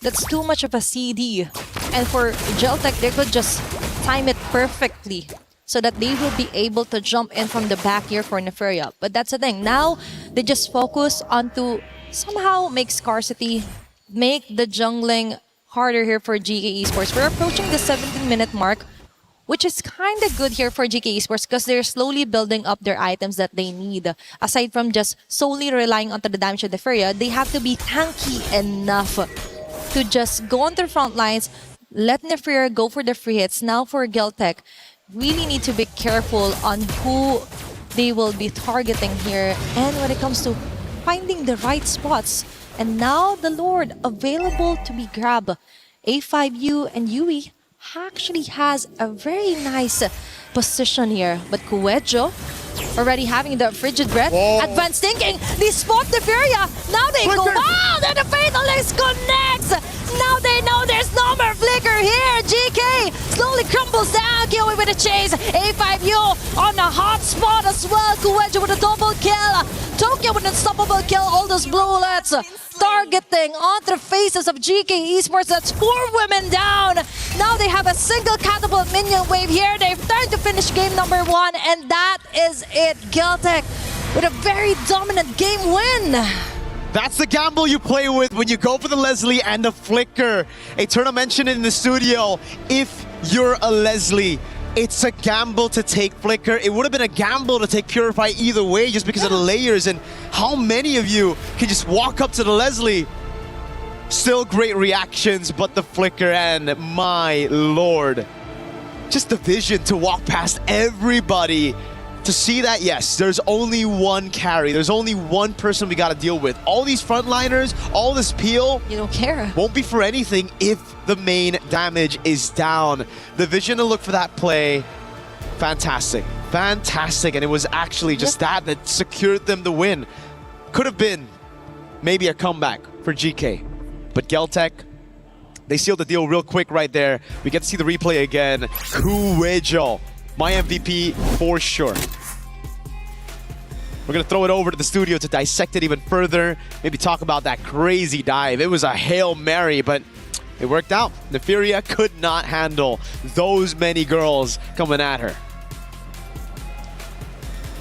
that's too much of a CD. And for Geltek, they could just time it perfectly so that they will be able to jump in from the back here for Neferia. But that's the thing. Now, they just focus on to somehow make scarcity, make the jungling harder here for GK Esports. We're approaching the 17-minute mark, which is kind of good here for GK Esports because they're slowly building up their items that they need. Aside from just solely relying on the damage of Neferia, they have to be tanky enough to just go on the front lines, let Neferia go for the free hits. Now for Geltek, really need to be careful on who they will be targeting here. And when it comes to finding the right spots, and now the Lord available to be grabbed. A5U and Yui actually has a very nice position here. But Kuejo already having the frigid breath. Advanced thinking. They spot Neferia. Now they go. Wow! Then the Fatal Links connects. Now they know there's no more flicker here. GK slowly crumbles down. Kiwi with a chase. A5U on a hot spot as well. Kuejo with a double kill. Tokyo with an unstoppable kill. All those bullets targeting onto the faces of GK Esports. That's 4 women down. Now they have a single catapult minion wave here. They've tried to finish game number 1, and that is it. Geltek with a very dominant game win.
That's the gamble you play with when you go for the Leslie and the flicker. Eterna mentioned it in the studio. If you're a Leslie, it's a gamble to take flicker. It would have been a gamble to take Purify either way just because of the layers and how many of you can just walk up to the Leslie. Still great reactions, but the flicker, and my lord. Just the vision to walk past everybody. To see that, yes, there's only one carry. There's only one person we got to deal with. All these frontliners, all this peel,
you don't care.
Won't be for anything if the main damage is down. The vision to look for that play, fantastic. Fantastic, and it was actually just that secured them the win. Could have been maybe a comeback for GK, but Geltek, They sealed the deal real quick right there. We get to see the replay again. Kuwejo, my MVP for sure. We're going to throw it over to the studio to dissect it even further. Maybe talk about that crazy dive. It was a Hail Mary, but it worked out. Neferia could not handle those many girls coming at her.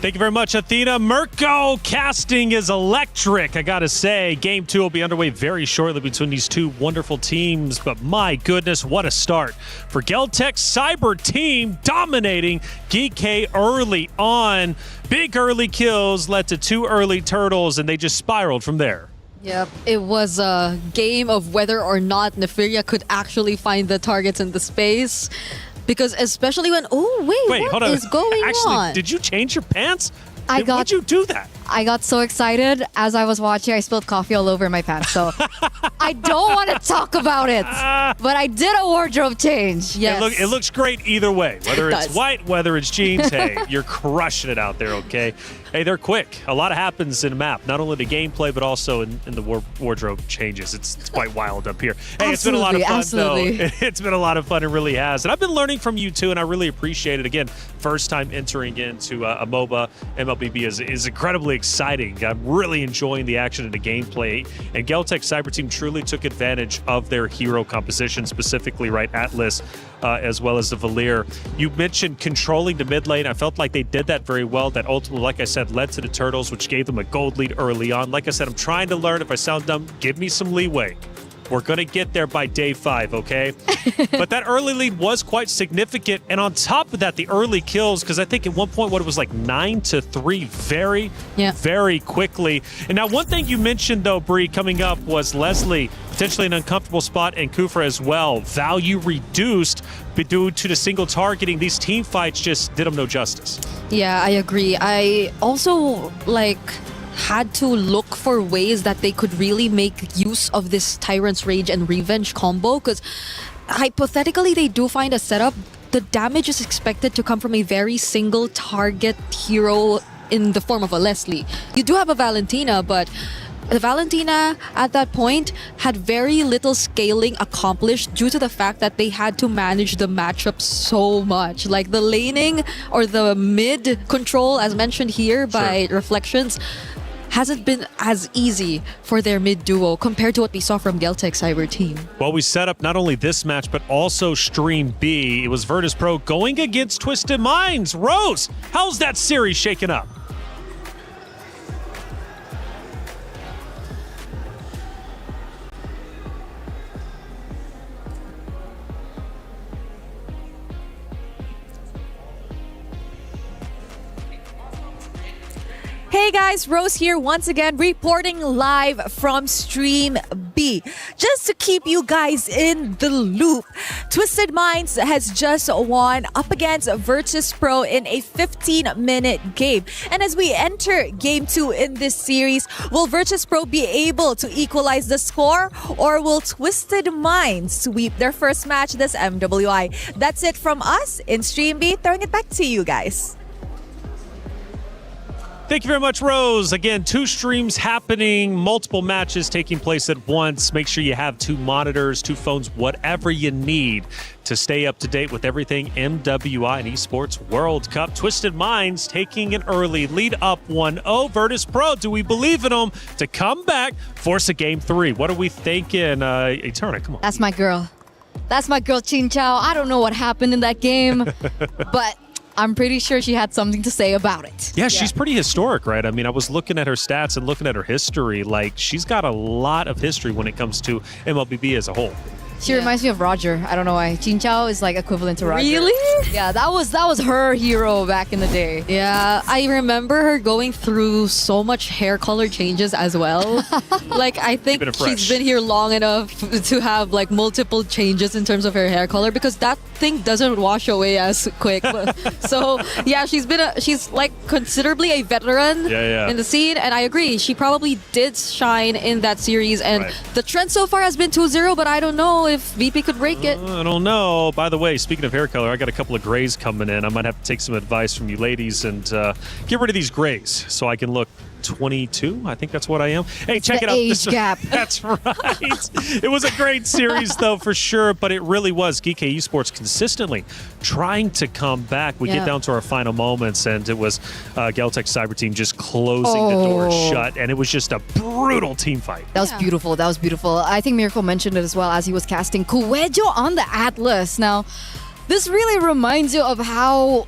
Thank you very much, Athena. Mirko casting is electric, I gotta say. Game 2 will be underway very shortly between these two wonderful teams, but my goodness, what a start for Geltech Cyber team, dominating GK early on. Big early kills led to 2 early turtles, and they just spiraled from there.
Yep, it was a game of whether or not Neferia could actually find the targets in the space. Because especially when,
Wait, hold on.
Is going
Actually,
on?
did you change your pants?
Why'd
you do that?
I got so excited as I was watching. I spilled coffee all over my pants. So I don't want to talk about it. But I did a wardrobe change. Yes.
It looks great either way. Whether
It
it's
does.
white, whether it's jeans, hey, you're crushing it out there, okay? Hey, they're quick. A lot happens in a map. Not only the gameplay, but also in the wardrobe changes. It's quite wild up here. Hey, it's been a lot of fun, though. It's been a lot of fun. It really has. And I've been learning from you, too, and I really appreciate it. Again, first time entering into a MOBA. MLBB is incredibly exciting. I'm really enjoying the action and the gameplay. And Geltech Cyber Team truly took advantage of their hero composition, specifically, right, Atlas, as well as the Valir. You mentioned controlling the mid lane. I felt like they did that very well. That ultimately, like I said, led to the Turtles, which gave them a gold lead early on. Like I said, I'm trying to learn. If I sound dumb, give me some leeway. We're going to get there by day 5, okay? But that early lead was quite significant. And on top of that, the early kills, because I think at one point, it was like 9-3 very quickly. And now one thing you mentioned, though, Bree, coming up was Leslie, potentially an uncomfortable spot, and Kufra as well. Value reduced, but due to the single targeting, these team fights just did them no justice.
Yeah, I agree. I also, had to look for ways that they could really make use of this Tyrant's Rage and Revenge combo, because hypothetically they do find a setup. The damage is expected to come from a very single target hero in the form of a Leslie. You do have a Valentina, but the Valentina at that point had very little scaling accomplished due to the fact that they had to manage the matchup so much. Like the laning or the mid control, as mentioned here by Reflections, hasn't been as easy for their mid duo compared to what we saw from Geltech Cyber Team.
Well, we set up not only this match, but also Stream B. It was Virtus Pro going against Twisted Minds. Rose, how's that series shaking up?
Hey guys, Rose here once again, reporting live from Stream B. Just to keep you guys in the loop, Twisted Minds has just won up against Virtus Pro in a 15-minute game. And as we enter Game 2 in this series, will Virtus Pro be able to equalize the score, or will Twisted Minds sweep their first match this MWI? That's it from us in Stream B. Throwing it back to you guys.
Thank you very much, Rose. Again, 2 streams happening, multiple matches taking place at once. Make sure you have 2 monitors, 2 phones, whatever you need to stay up to date with everything MWI and Esports World Cup. Twisted Minds taking an early lead up 1-0. Virtus Pro, do we believe in them to come back, force a Game 3? What are we thinking? Eterna, come on.
That's my girl. That's my girl, Chin Chao. I don't know what happened in that game, but I'm pretty sure she had something to say about it.
Yeah, she's pretty historic, right? I mean, I was looking at her stats and looking at her history. Like, she's got a lot of history when it comes to MLBB as a whole.
She reminds me of Roger. I don't know why. Jin Chao is like equivalent to Roger.
Really?
Yeah, that was her hero back in the day.
Yeah, I remember her going through so much hair color changes as well. I think she's been here long enough to have multiple changes in terms of her hair color, because that thing doesn't wash away as quick. So yeah, she's considerably a veteran in the scene, and I agree, she probably did shine in that series. And the trend so far has been 2-0, but I don't know if VP could break it.
I don't know. By the way, speaking of hair color, I got a couple of grays coming in. I might have to take some advice from you ladies and get rid of these grays so I can look 22. I think that's what I am. Hey, check it out.
Age gap.
That's right. It was a great series, though, for sure. But it really was. GK Esports consistently trying to come back. We get down to our final moments, and it was Geltec Cyber Team just closing the door shut. And it was just a brutal team fight.
That was beautiful. That was beautiful. I think Miracle mentioned it as well as he was casting Cuejo on the Atlas. Now, this really reminds you of how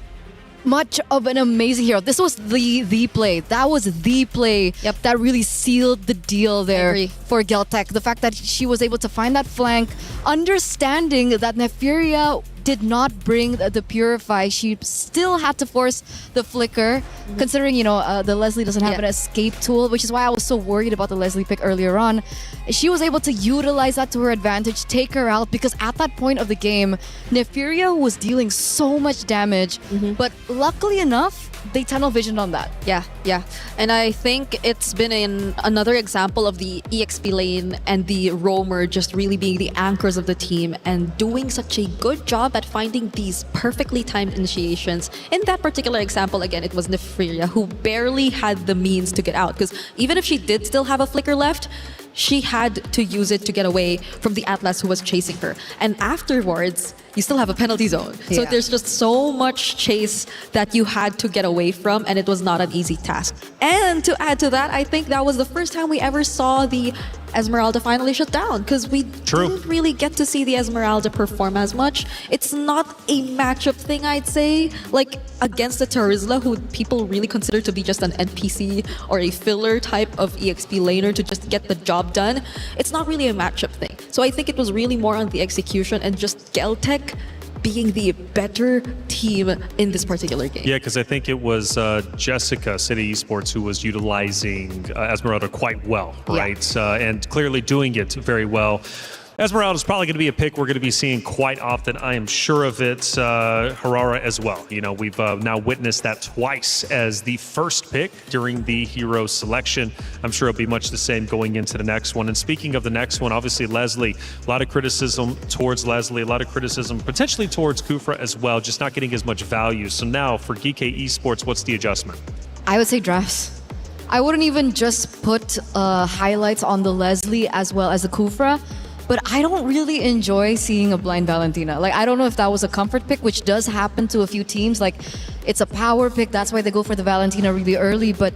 much of an amazing hero. This was the play. That was the play that really sealed the deal there for Geltec. The fact that she was able to find that flank, understanding that Nefiria did not bring the Purify. She still had to force the Flicker, considering, the Leslie doesn't have an escape tool, which is why I was so worried about the Leslie pick earlier on. She was able to utilize that to her advantage, take her out, because at that point of the game, Nefiria was dealing so much damage, but luckily enough, they tunnel visioned on that.
Yeah. And I think it's been another example of the EXP lane and the roamer just really being the anchors of the team and doing such a good job at finding these perfectly timed initiations. In that particular example, again, it was Nefiria who barely had the means to get out, because even if she did still have a flicker left, she had to use it to get away from the Atlas who was chasing her. And afterwards, you still have a penalty zone. So there's just so much chase that you had to get away from, and it was not an easy task. And to add to that, I think that was the first time we ever saw the Esmeralda finally shut down, because we didn't really get to see the Esmeralda perform as much. It's not a matchup thing, I'd say, like against the Terizla, who people really consider to be just an NPC or a filler type of EXP laner to just get the job done. It's not really a matchup thing. So I think it was really more on the execution and just Geltec being the better team in this particular game.
Yeah, because I think it was Jessica, City Esports, who was utilizing Esmeralda quite well, right? And clearly doing it very well. Esmeralda is probably going to be a pick we're going to be seeing quite often. I am sure of it. Harara as well. We've now witnessed that twice as the first pick during the hero selection. I'm sure it'll be much the same going into the next one. And speaking of the next one, obviously Leslie, a lot of criticism towards Leslie, a lot of criticism potentially towards Kufra as well, just not getting as much value. So now for GK Esports, what's the adjustment?
I would say drafts. I wouldn't even just put highlights on the Leslie as well as the Kufra. But I don't really enjoy seeing a blind Valentina. Like, I don't know if that was a comfort pick, which does happen to a few teams. Like, it's a power pick. That's why they go for the Valentina really early. But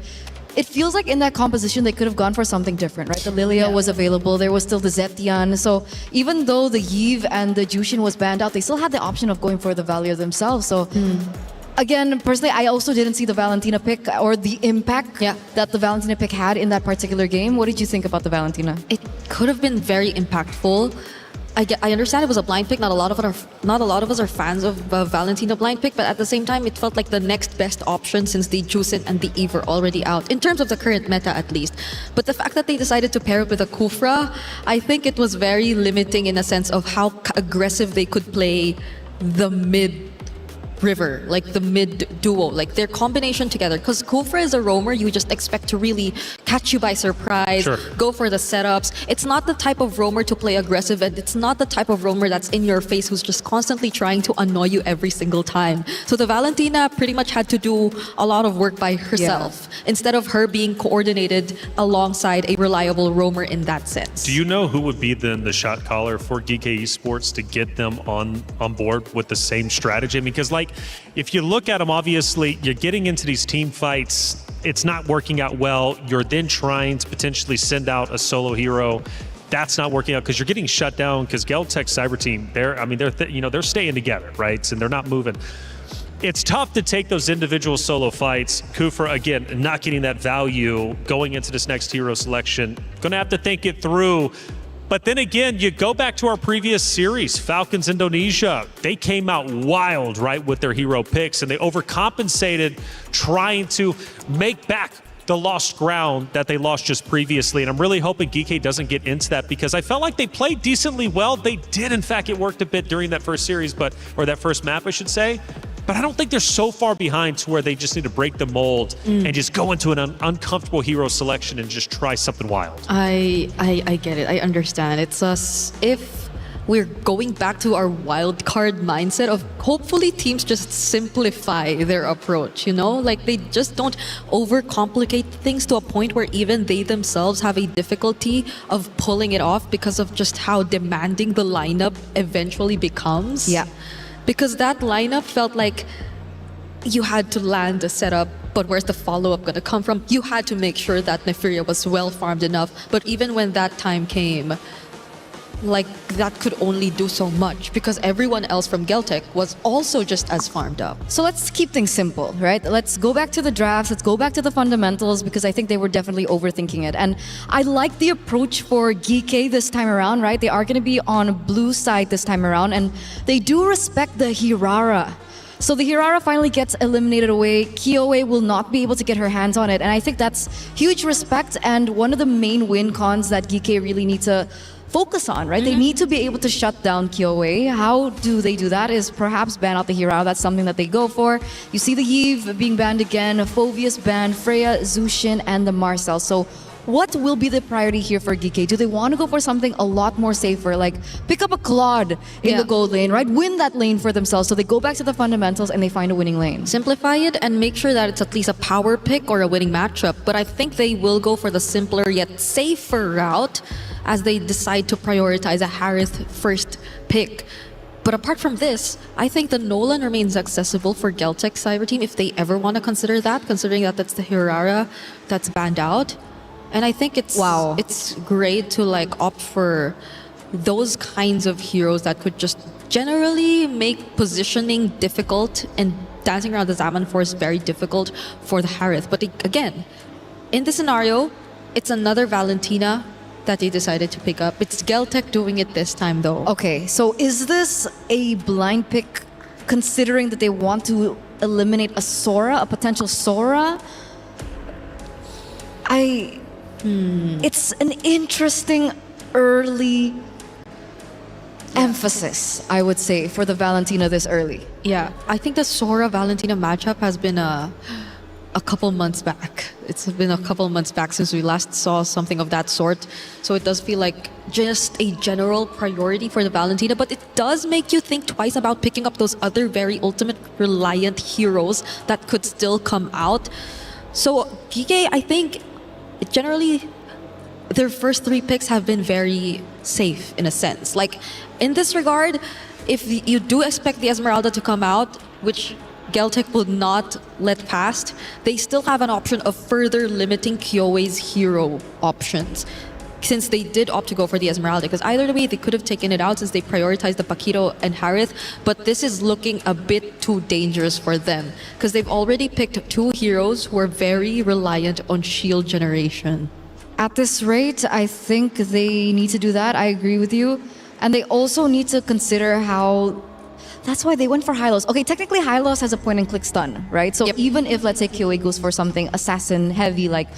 it feels like in that composition, they could have gone for something different, right? The Lilia was available. There was still the Zetian. So even though the Yves and the Jushin was banned out, they still had the option of going for the Valia themselves. So again, personally, I also didn't see the Valentina pick or the impact that the Valentina pick had in that particular game. What did you think about the Valentina?
It could have been very impactful. I understand it was a blind pick. Not a lot of us are fans of Valentina blind pick, but at the same time, it felt like the next best option since the Jusin and the Eve were already out, in terms of the current meta at least. But the fact that they decided to pair it with a Kufra, I think it was very limiting in a sense of how aggressive they could play the mid river, like the mid duo, like their combination together. Because Kufra is a roamer, you just expect to really catch you by surprise, go for the setups. It's not the type of roamer to play aggressive, and it's not the type of roamer that's in your face who's just constantly trying to annoy you every single time. So the Valentina pretty much had to do a lot of work by herself instead of her being coordinated alongside a reliable roamer in that sense.
Do you know who would be then the shot caller for GK Esports to get them on board with the same strategy? I mean, because if you look at them, obviously you're getting into these team fights, it's not working out well. You're then trying to potentially send out a solo hero. That's not working out because you're getting shut down, because Geltec Cyber Team, they're staying together, right? And they're not moving. It's tough to take those individual solo fights. Kufra, again, not getting that value going into this next hero selection. Gonna have to think it through. But then again, you go back to our previous series, Falcons Indonesia. They came out wild, right, with their hero picks, and they overcompensated trying to make back the lost ground that they lost just previously. And I'm really hoping GK doesn't get into that, because I felt like they played decently well. They did, in fact, it worked a bit during that first series, or that first map, I should say. But I don't think they're so far behind to where they just need to break the mold and just go into an uncomfortable hero selection and just try something wild.
I get it. I understand. It's us. If we're going back to our wild card mindset of hopefully teams just simplify their approach, you know? Like they just don't overcomplicate things to a point where even they themselves have a difficulty of pulling it off because of just how demanding the lineup eventually becomes.
Yeah.
Because that lineup felt like you had to land a setup, but where's the follow-up going to come from? You had to make sure that Neferia was well farmed enough. But even when that time came, like that could only do so much because everyone else from Geltec was also just as farmed up.
So let's keep things simple, right? Let's go back to the drafts. Let's go back to the fundamentals because I think they were definitely overthinking it. And I like the approach for Gike this time around, right? They are going to be on blue side this time around, and they do respect the Hirara. So the Hirara finally gets eliminated away. Kyoe will not be able to get her hands on it. And I think that's huge respect and one of the main win cons that Gike really need to focus on, right? They need to be able to shut down Kyoe. How do they do that is perhaps ban out the Hirara. That's something that they go for. You see the Yves being banned again, Phoveus banned, Freya, Zushin, and the Marcel. So what will be the priority here for Gike? Do they want to go for something a lot more safer, like pick up a Claude in the gold lane, right? Win that lane for themselves. So they go back to the fundamentals and they find a winning lane.
Simplify it and make sure that it's at least a power pick or a winning matchup. But I think they will go for the simpler yet safer route as they decide to prioritize a Harith first pick. But apart from this, I think the Nolan remains accessible for Geltec Cyber Team if they ever want to consider that, considering that that's the Hirara that's banned out. And I think it's great to like opt for those kinds of heroes that could just generally make positioning difficult and dancing around the Zaman Force very difficult for the Harith. But again, in this scenario, it's another Valentina that they decided to pick up. It's Geltec doing it this time though.
Okay, so is this a blind pick considering that they want to eliminate a Sora, a potential Sora? It's an interesting early emphasis, I would say, for the Valentina this early.
Yeah, I think the Sora Valentina matchup has been a couple months back. It's been a couple months back since we last saw something of that sort. So it does feel like just a general priority for the Valentina, but it does make you think twice about picking up those other very ultimate reliant heroes that could still come out. So Gike, I think generally their first three picks have been very safe in a sense. Like in this regard, if you do expect the Esmeralda to come out, which Geltec will not let past, they still have an option of further limiting Kyoe's hero options, since they did opt to go for the Esmeralda. Because either way, they could have taken it out since they prioritized the Paquito and Harith, but this is looking a bit too dangerous for them because they've already picked two heroes who are very reliant on shield generation.
At this rate, I think they need to do that. I agree with you. And they also need to consider how... That's why they went for Hylos. Okay, technically Hylos has a point and click stun, right? So even if, let's say, Kyoe goes for something assassin heavy, like,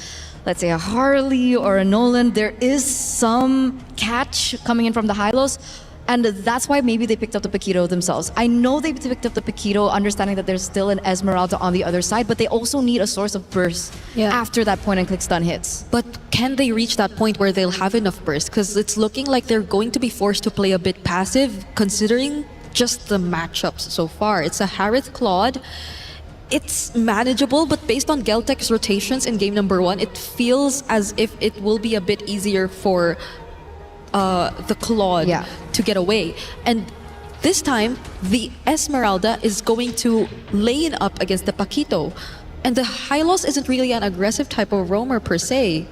let's say, a Harley or a Nolan, there is some catch coming in from the Hylos. And that's why maybe they picked up the Paquito themselves. I know they picked up the Paquito, understanding that there's still an Esmeralda on the other side, but they also need a source of burst after that point and click stun hits.
But can they reach that point where they'll have enough burst? Because it's looking like they're going to be forced to play a bit passive, considering just the matchups so far. It's a Harith Claude. It's manageable, but based on Geltec's rotations in game number 1, it feels as if it will be a bit easier for the Claude to get away. And this time, the Esmeralda is going to lane up against the Paquito. And the Hylos isn't really an aggressive type of roamer per se.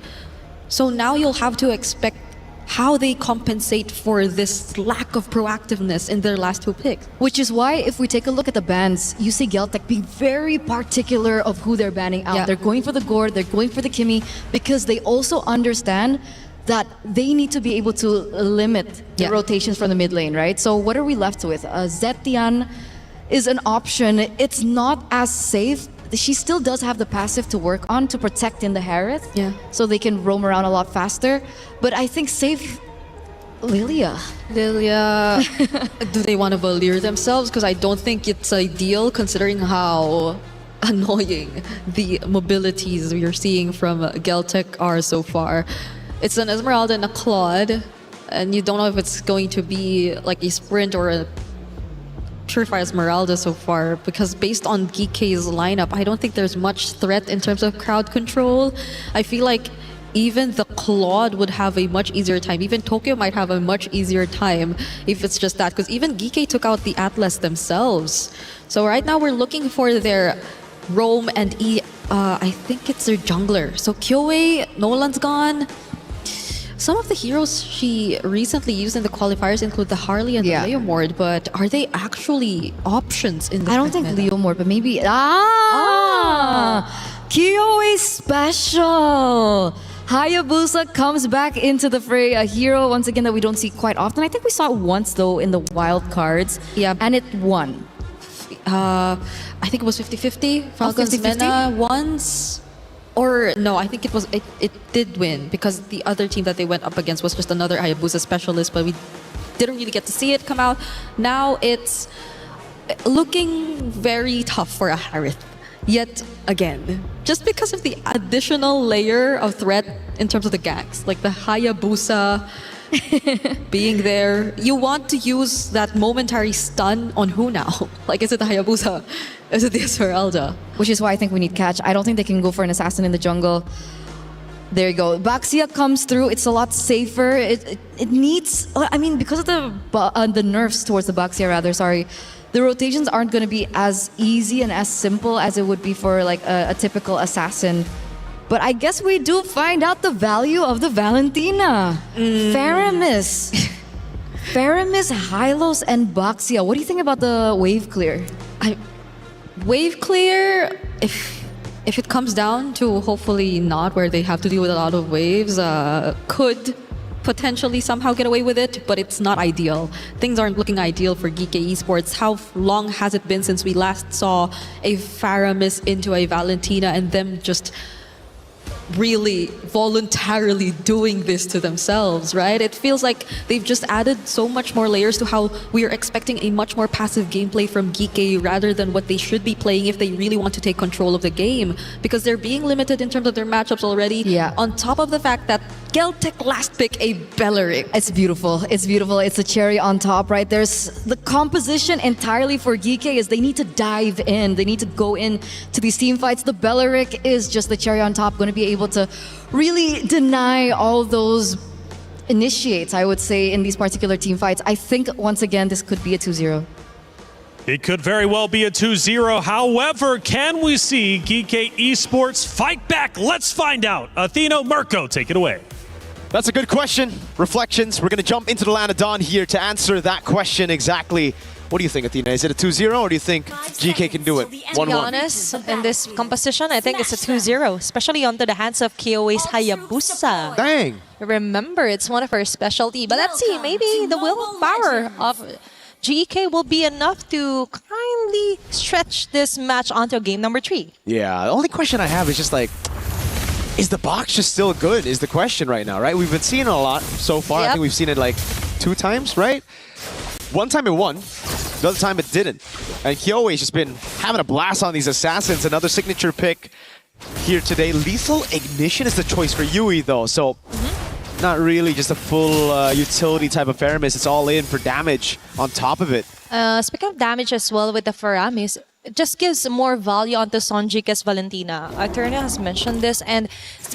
So now you'll have to expect how they compensate for this lack of proactiveness in their last two picks.
Which is why, if we take a look at the bans, you see Geltec being very particular of who they're banning out. They're going for the Gord, they're going for the Kimi, because they also understand that they need to be able to limit the rotations from the mid lane, right? So what are we left with? Zetian is an option. It's not as safe. She still does have the passive to work on to protect in the Harith, so they can roam around a lot faster. But I think safe Lilia.
Do they want to Valir themselves? Because I don't think it's ideal considering how annoying the mobilities we're seeing from Geltec are so far. It's an Esmeralda and a Claude. and you don't know if it's going to be like a sprint or a surefire Esmeralda so far, because based on GK's lineup, I don't think there's much threat in terms of crowd control. I feel like even the Claude would have a much easier time. Even Tokyo might have a much easier time if it's just that, because even GK took out the Atlas themselves. So right now we're looking for their Rome and I think it's their jungler. So Kyoei, Nolan's gone. Some of the heroes she recently used in the qualifiers include the Harley and the Leomord, but are they actually options in the
I don't think Leomord, but maybe... Kyoei special! Hayabusa comes back into the fray, a hero once again that we don't see quite often. I think we saw it once though in the wild cards. Yeah. And it won.
I think it was 50-50. Falcons
50-50?
Mena once. Or no, I think it did win because the other team that they went up against was just another Hayabusa specialist, but we didn't really get to see it come out. Now it's looking very tough for a Harith. Yet again, just because of the additional layer of threat in terms of the ganks, like the Hayabusa being there, you want to use that momentary stun on who now? Like, is it the Hayabusa? Is it the Esmeralda?
Which is why I think we need catch. I don't think they can go for an assassin in the jungle. There you go. Baxia comes through. It's a lot safer. It needs... I mean, because of the nerfs towards the Baxia, rather, sorry, the rotations aren't going to be as easy and as simple as it would be for like a typical assassin. But I guess we do find out the value of the Valentina. Faramis. Faramis, Hylos, and Baxia. What do you think about the wave clear?
Wave clear, if it comes down to hopefully not where they have to deal with a lot of waves, could potentially somehow get away with it, but it's not ideal. Things aren't looking ideal for GK Esports. How long has it been since we last saw a Faramis into a Valentina and them just really voluntarily doing this to themselves, right? It feels like they've just added so much more layers to how we are expecting a much more passive gameplay from GK rather than what they should be playing if they really want to take control of the game, because they're being limited in terms of their matchups already.
Yeah.
On top of the fact that Geltec last pick a Belleric.
It's beautiful. It's beautiful. It's a cherry on top, right? There's the composition entirely for GK is they need to dive in. They need to go in to these team fights. The Belleric is just the cherry on top, going to be able to really deny all those initiates, I would say, in these particular team fights. I think, once again, this could be a 2-0.
It could very well be a 2-0. However, can we see GK Esports fight back? Let's find out. Atheno, Mirko, take it away.
That's a good question. Reflections. We're going to jump into the land of Dawn here to answer that question exactly. What do you think, Athena? Is it a 2-0 or do you think GK can do it? 1-1.
To be honest, in this composition, I think it's a 2-0, especially onto the hands of Kyoei's Hayabusa.
Dang.
Remember, it's one of her specialty. But let's see, maybe the willpower of GK will be enough to kindly stretch this match onto game number 3.
Yeah, the only question I have is just like, is the box just still good is the question right now, right? We've been seeing it a lot so far. I think we've seen it like 2 times, right? One time it won, the other time it didn't. And Kyoei's just been having a blast on these assassins. Another signature pick here today. Lethal Ignition is the choice for Yui though, so not really just a full utility type of Faramis. It's all in for damage on top of it.
Speaking of damage as well with the Faramis, it just gives more value onto Sonjika's Valentina. Eterna has mentioned this, and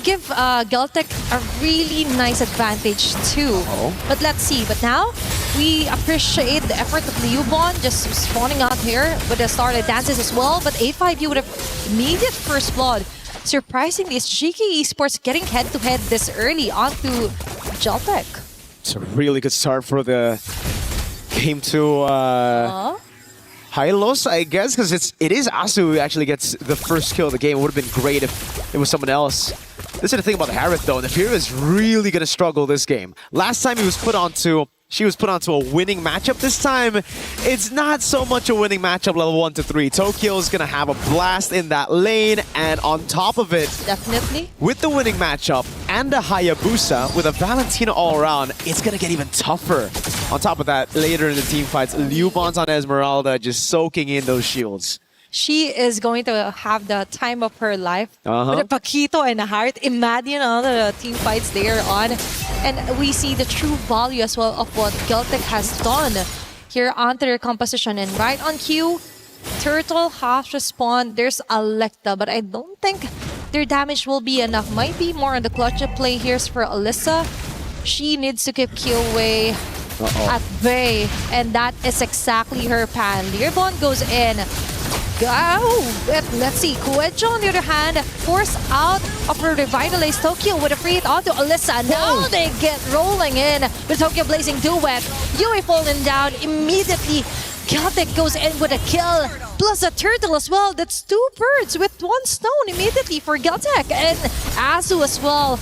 give Geltec a really nice advantage too. But let's see. But now, we appreciate the effort of Liubon just spawning out here with the started dances as well. But 8-5U would have immediate first blood. Surprisingly, is GK Esports getting head-to-head this early onto Geltec.
It's a really good start for the game to Hylos, I guess, because it is Asu who actually gets the first kill of the game. It would have been great if it was someone else. This is the thing about the Harith though. Nefira is really going to struggle this game. Last time she was put onto a winning matchup. This time, it's not so much a winning matchup level 1 to 3. Tokyo is going to have a blast in that lane, and on top of it,
definitely
with the winning matchup and a Hayabusa with a Valentina all around, it's going to get even tougher. On top of that, later in the team fights, Liubon's on Esmeralda just soaking in those shields.
She is going to have the time of her life with a Paquito and a Heart. Imagine all the team fights later on. And we see the true value as well of what Geltec has done here onto their composition. And right on cue, Turtle has respawned. There's Alecta, but I don't think their damage will be enough. Might be more on the clutch play here for Alyssa. She needs to keep Killway at bay, and that is exactly her plan. Learbond goes in. Let's see. Kuejo, on the other hand, forced out of her revitalized Tokyo with a free hit onto Alyssa. Now they get rolling in with Tokyo Blazing Duet. Yui falling down immediately. Geltec goes in with a kill, plus a turtle as well. That's 2 birds with 1 stone immediately for Geltec. And Azu as well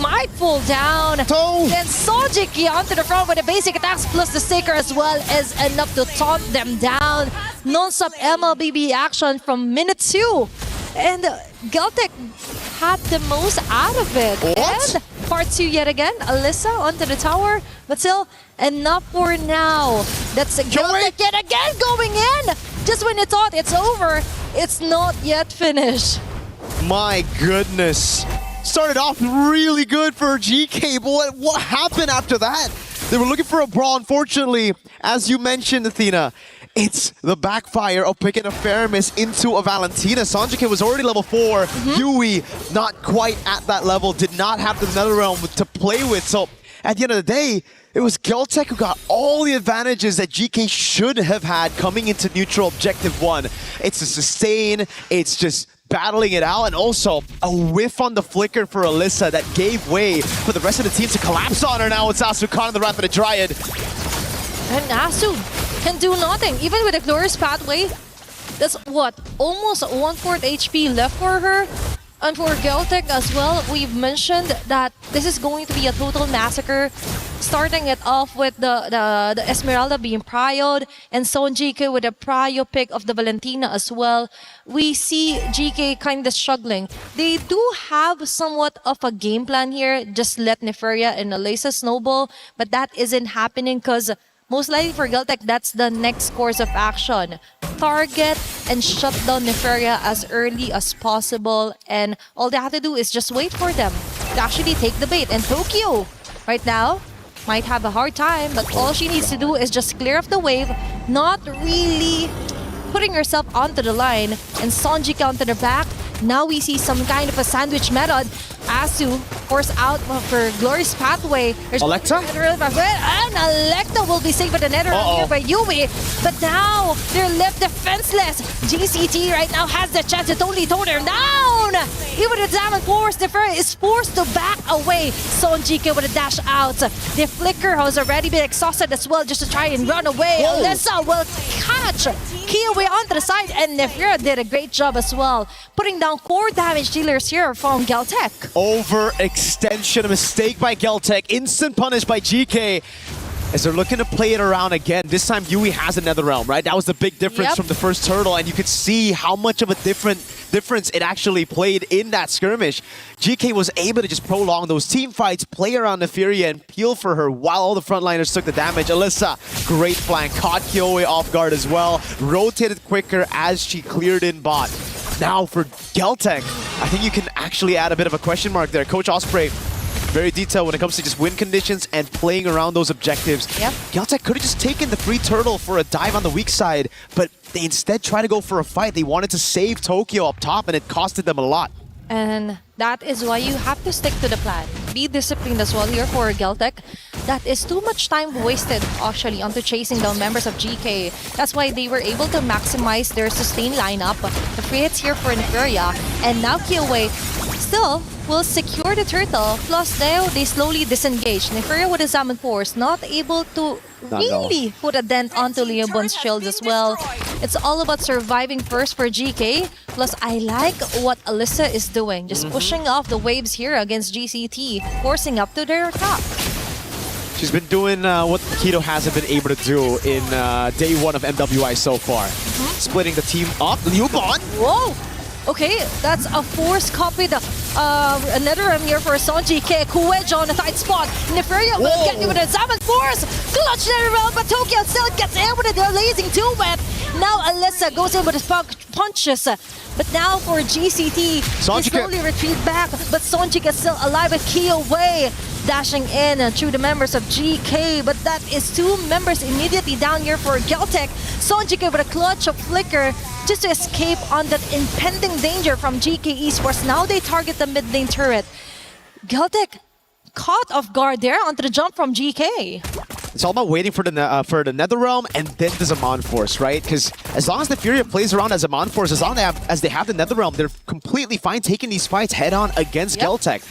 might fall down. Then Sojiki onto the front with the basic attacks, plus the sticker as well is enough to taunt them down. Non-stop MLBB action from minute 2. And Geltec had the most out of it.
What?
And part 2 yet again. Alyssa onto the tower, but still enough for now. That's Geltec yet again going in. Just when you thought it's over, it's not yet finished.
My goodness. Started off really good for GK, but what happened after that? They were looking for a brawl. Unfortunately, as you mentioned, Athena, it's the backfire of picking a Faramis into a Valentina. Sanjike was already level 4. Yui, not quite at that level, did not have the Netherrealm to play with. So at the end of the day, it was Geltec who got all the advantages that GK should have had coming into neutral objective 1. It's a sustain, it's just battling it out, and also a whiff on the flicker for Alyssa that gave way for the rest of the team to collapse on her. Now it's Asu Khan and the Wrath of the Dryad.
And Asu can do nothing, even with a glorious pathway. That's what, almost 1/4 HP left for her. And for Geltec as well, we've mentioned that this is going to be a total massacre. Starting it off with the Esmeralda being prioed, and Son GK with a prio pick of the Valentina as well. We see GK kind of struggling. They do have somewhat of a game plan here. Just let Neferia and Alyssa snowball, but that isn't happening because most likely for Geltec, that's the next course of action. Target and shut down Neferia as early as possible, and all they have to do is just wait for them to actually take the bait. And Tokyo, right now, might have a hard time, but all she needs to do is just clear off the wave, not really putting herself onto the line, and Sonjika onto the back. Now we see some kind of a sandwich method. Asu forced out of her glorious pathway.
Alecta?
And Alecta will be saved with the nether here by Yui. But now they're left defenseless. GCT right now has the chance to totally tone her down. Even the Diamond Force, the Fairy is forced to back away. Sonjika with a dash out. The Flicker has already been exhausted as well, just to try and run away. Alyssa will catch Kiyowe onto the side, and Nefira did a great job as well, putting down core damage dealers here from Geltec.
Overextension, a mistake by Geltec, instant punish by GK. As they're looking to play it around again. This time Yui has a Netherrealm, right? That was the big difference from the first turtle, and you could see how much of a difference it actually played in that skirmish. GK was able to just prolong those team fights, play around Neferia and peel for her while all the frontliners took the damage. Alyssa, great flank, caught Kyoe off guard as well, rotated quicker as she cleared in bot. Now for Geltec, I think you can actually add a bit of a question mark there. Coach Osprey, very detailed when it comes to just win conditions and playing around those objectives. Geltec could have just taken the free turtle for a dive on the weak side, but they instead tried to go for a fight. They wanted to save Tokyo up top, and it costed them a lot.
And that is why you have to stick to the plan. Be disciplined as well here for Geltec. That is too much time wasted actually onto chasing down members of GK. That's why they were able to maximize their sustain lineup. The free hits here for Neferia, and now Kyoe still will secure the turtle. Plus now they slowly disengage. Neferia with his Salmon Force not able to really put a dent onto Leobon's shield as well. It's all about surviving first for GK. Plus I like what Alyssa is doing. Just pushing off the waves here against GCT, forcing up to their attack.
She's been doing what Keto hasn't been able to do in day 1 of MWI so far. Splitting the team up. Leobon!
Whoa! Okay, that's a forced copy. Another here for Sonji K. Kuejo on the tight spot. Neferia will get you with a Salmon Force. Clutch Netherrealm, but Tokyo still gets in with the blazing duet. Now Alyssa goes in with his punches. But now for GCT, they slowly retreat back. But Sonji is still alive with Kyoe. dashing in through the members of GK, but that is 2 members immediately down here for Geltec. Sonjike with a clutch of flicker just to escape on that impending danger from GK Esports. Now they target the mid lane turret. Geltec caught off guard there onto the jump from GK.
It's all about waiting for the Netherrealm and then the Zaman Force, right? Because as long as the Furia plays around as Zaman Force, as long as they have the Netherrealm, they're completely fine taking these fights head-on against Geltec.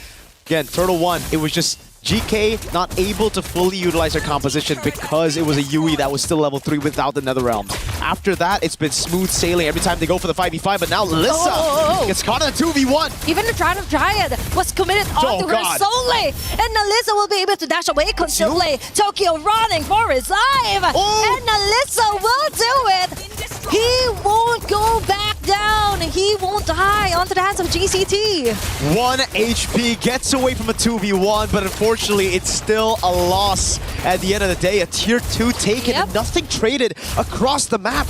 Again, Turtle 1, it was just GK not able to fully utilize their composition because it was a Yui that was still level 3 without the Netherrealm. After that, it's been smooth sailing every time they go for the 5v5, but now Lissa gets caught in a 2v1.
Even the Crown of Dryad was committed onto her solely, and Alyssa will be able to dash away constantly. Tokyo running for his life, and Alyssa will do it. He won't go back down. He won't die onto the hands of GCT.
1 HP gets away from a 2v1, but unfortunately, it's still a loss at the end of the day. A tier 2 taken and nothing traded across the map.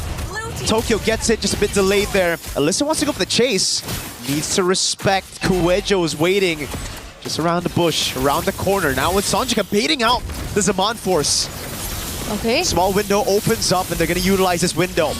Tokyo gets it, just a bit delayed there. Alyssa wants to go for the chase. Needs to respect. Kuejo is waiting just around the bush, around the corner. Now with Sonjika baiting out the Zaman Force.
Okay.
Small window opens up and they're going to utilize this window.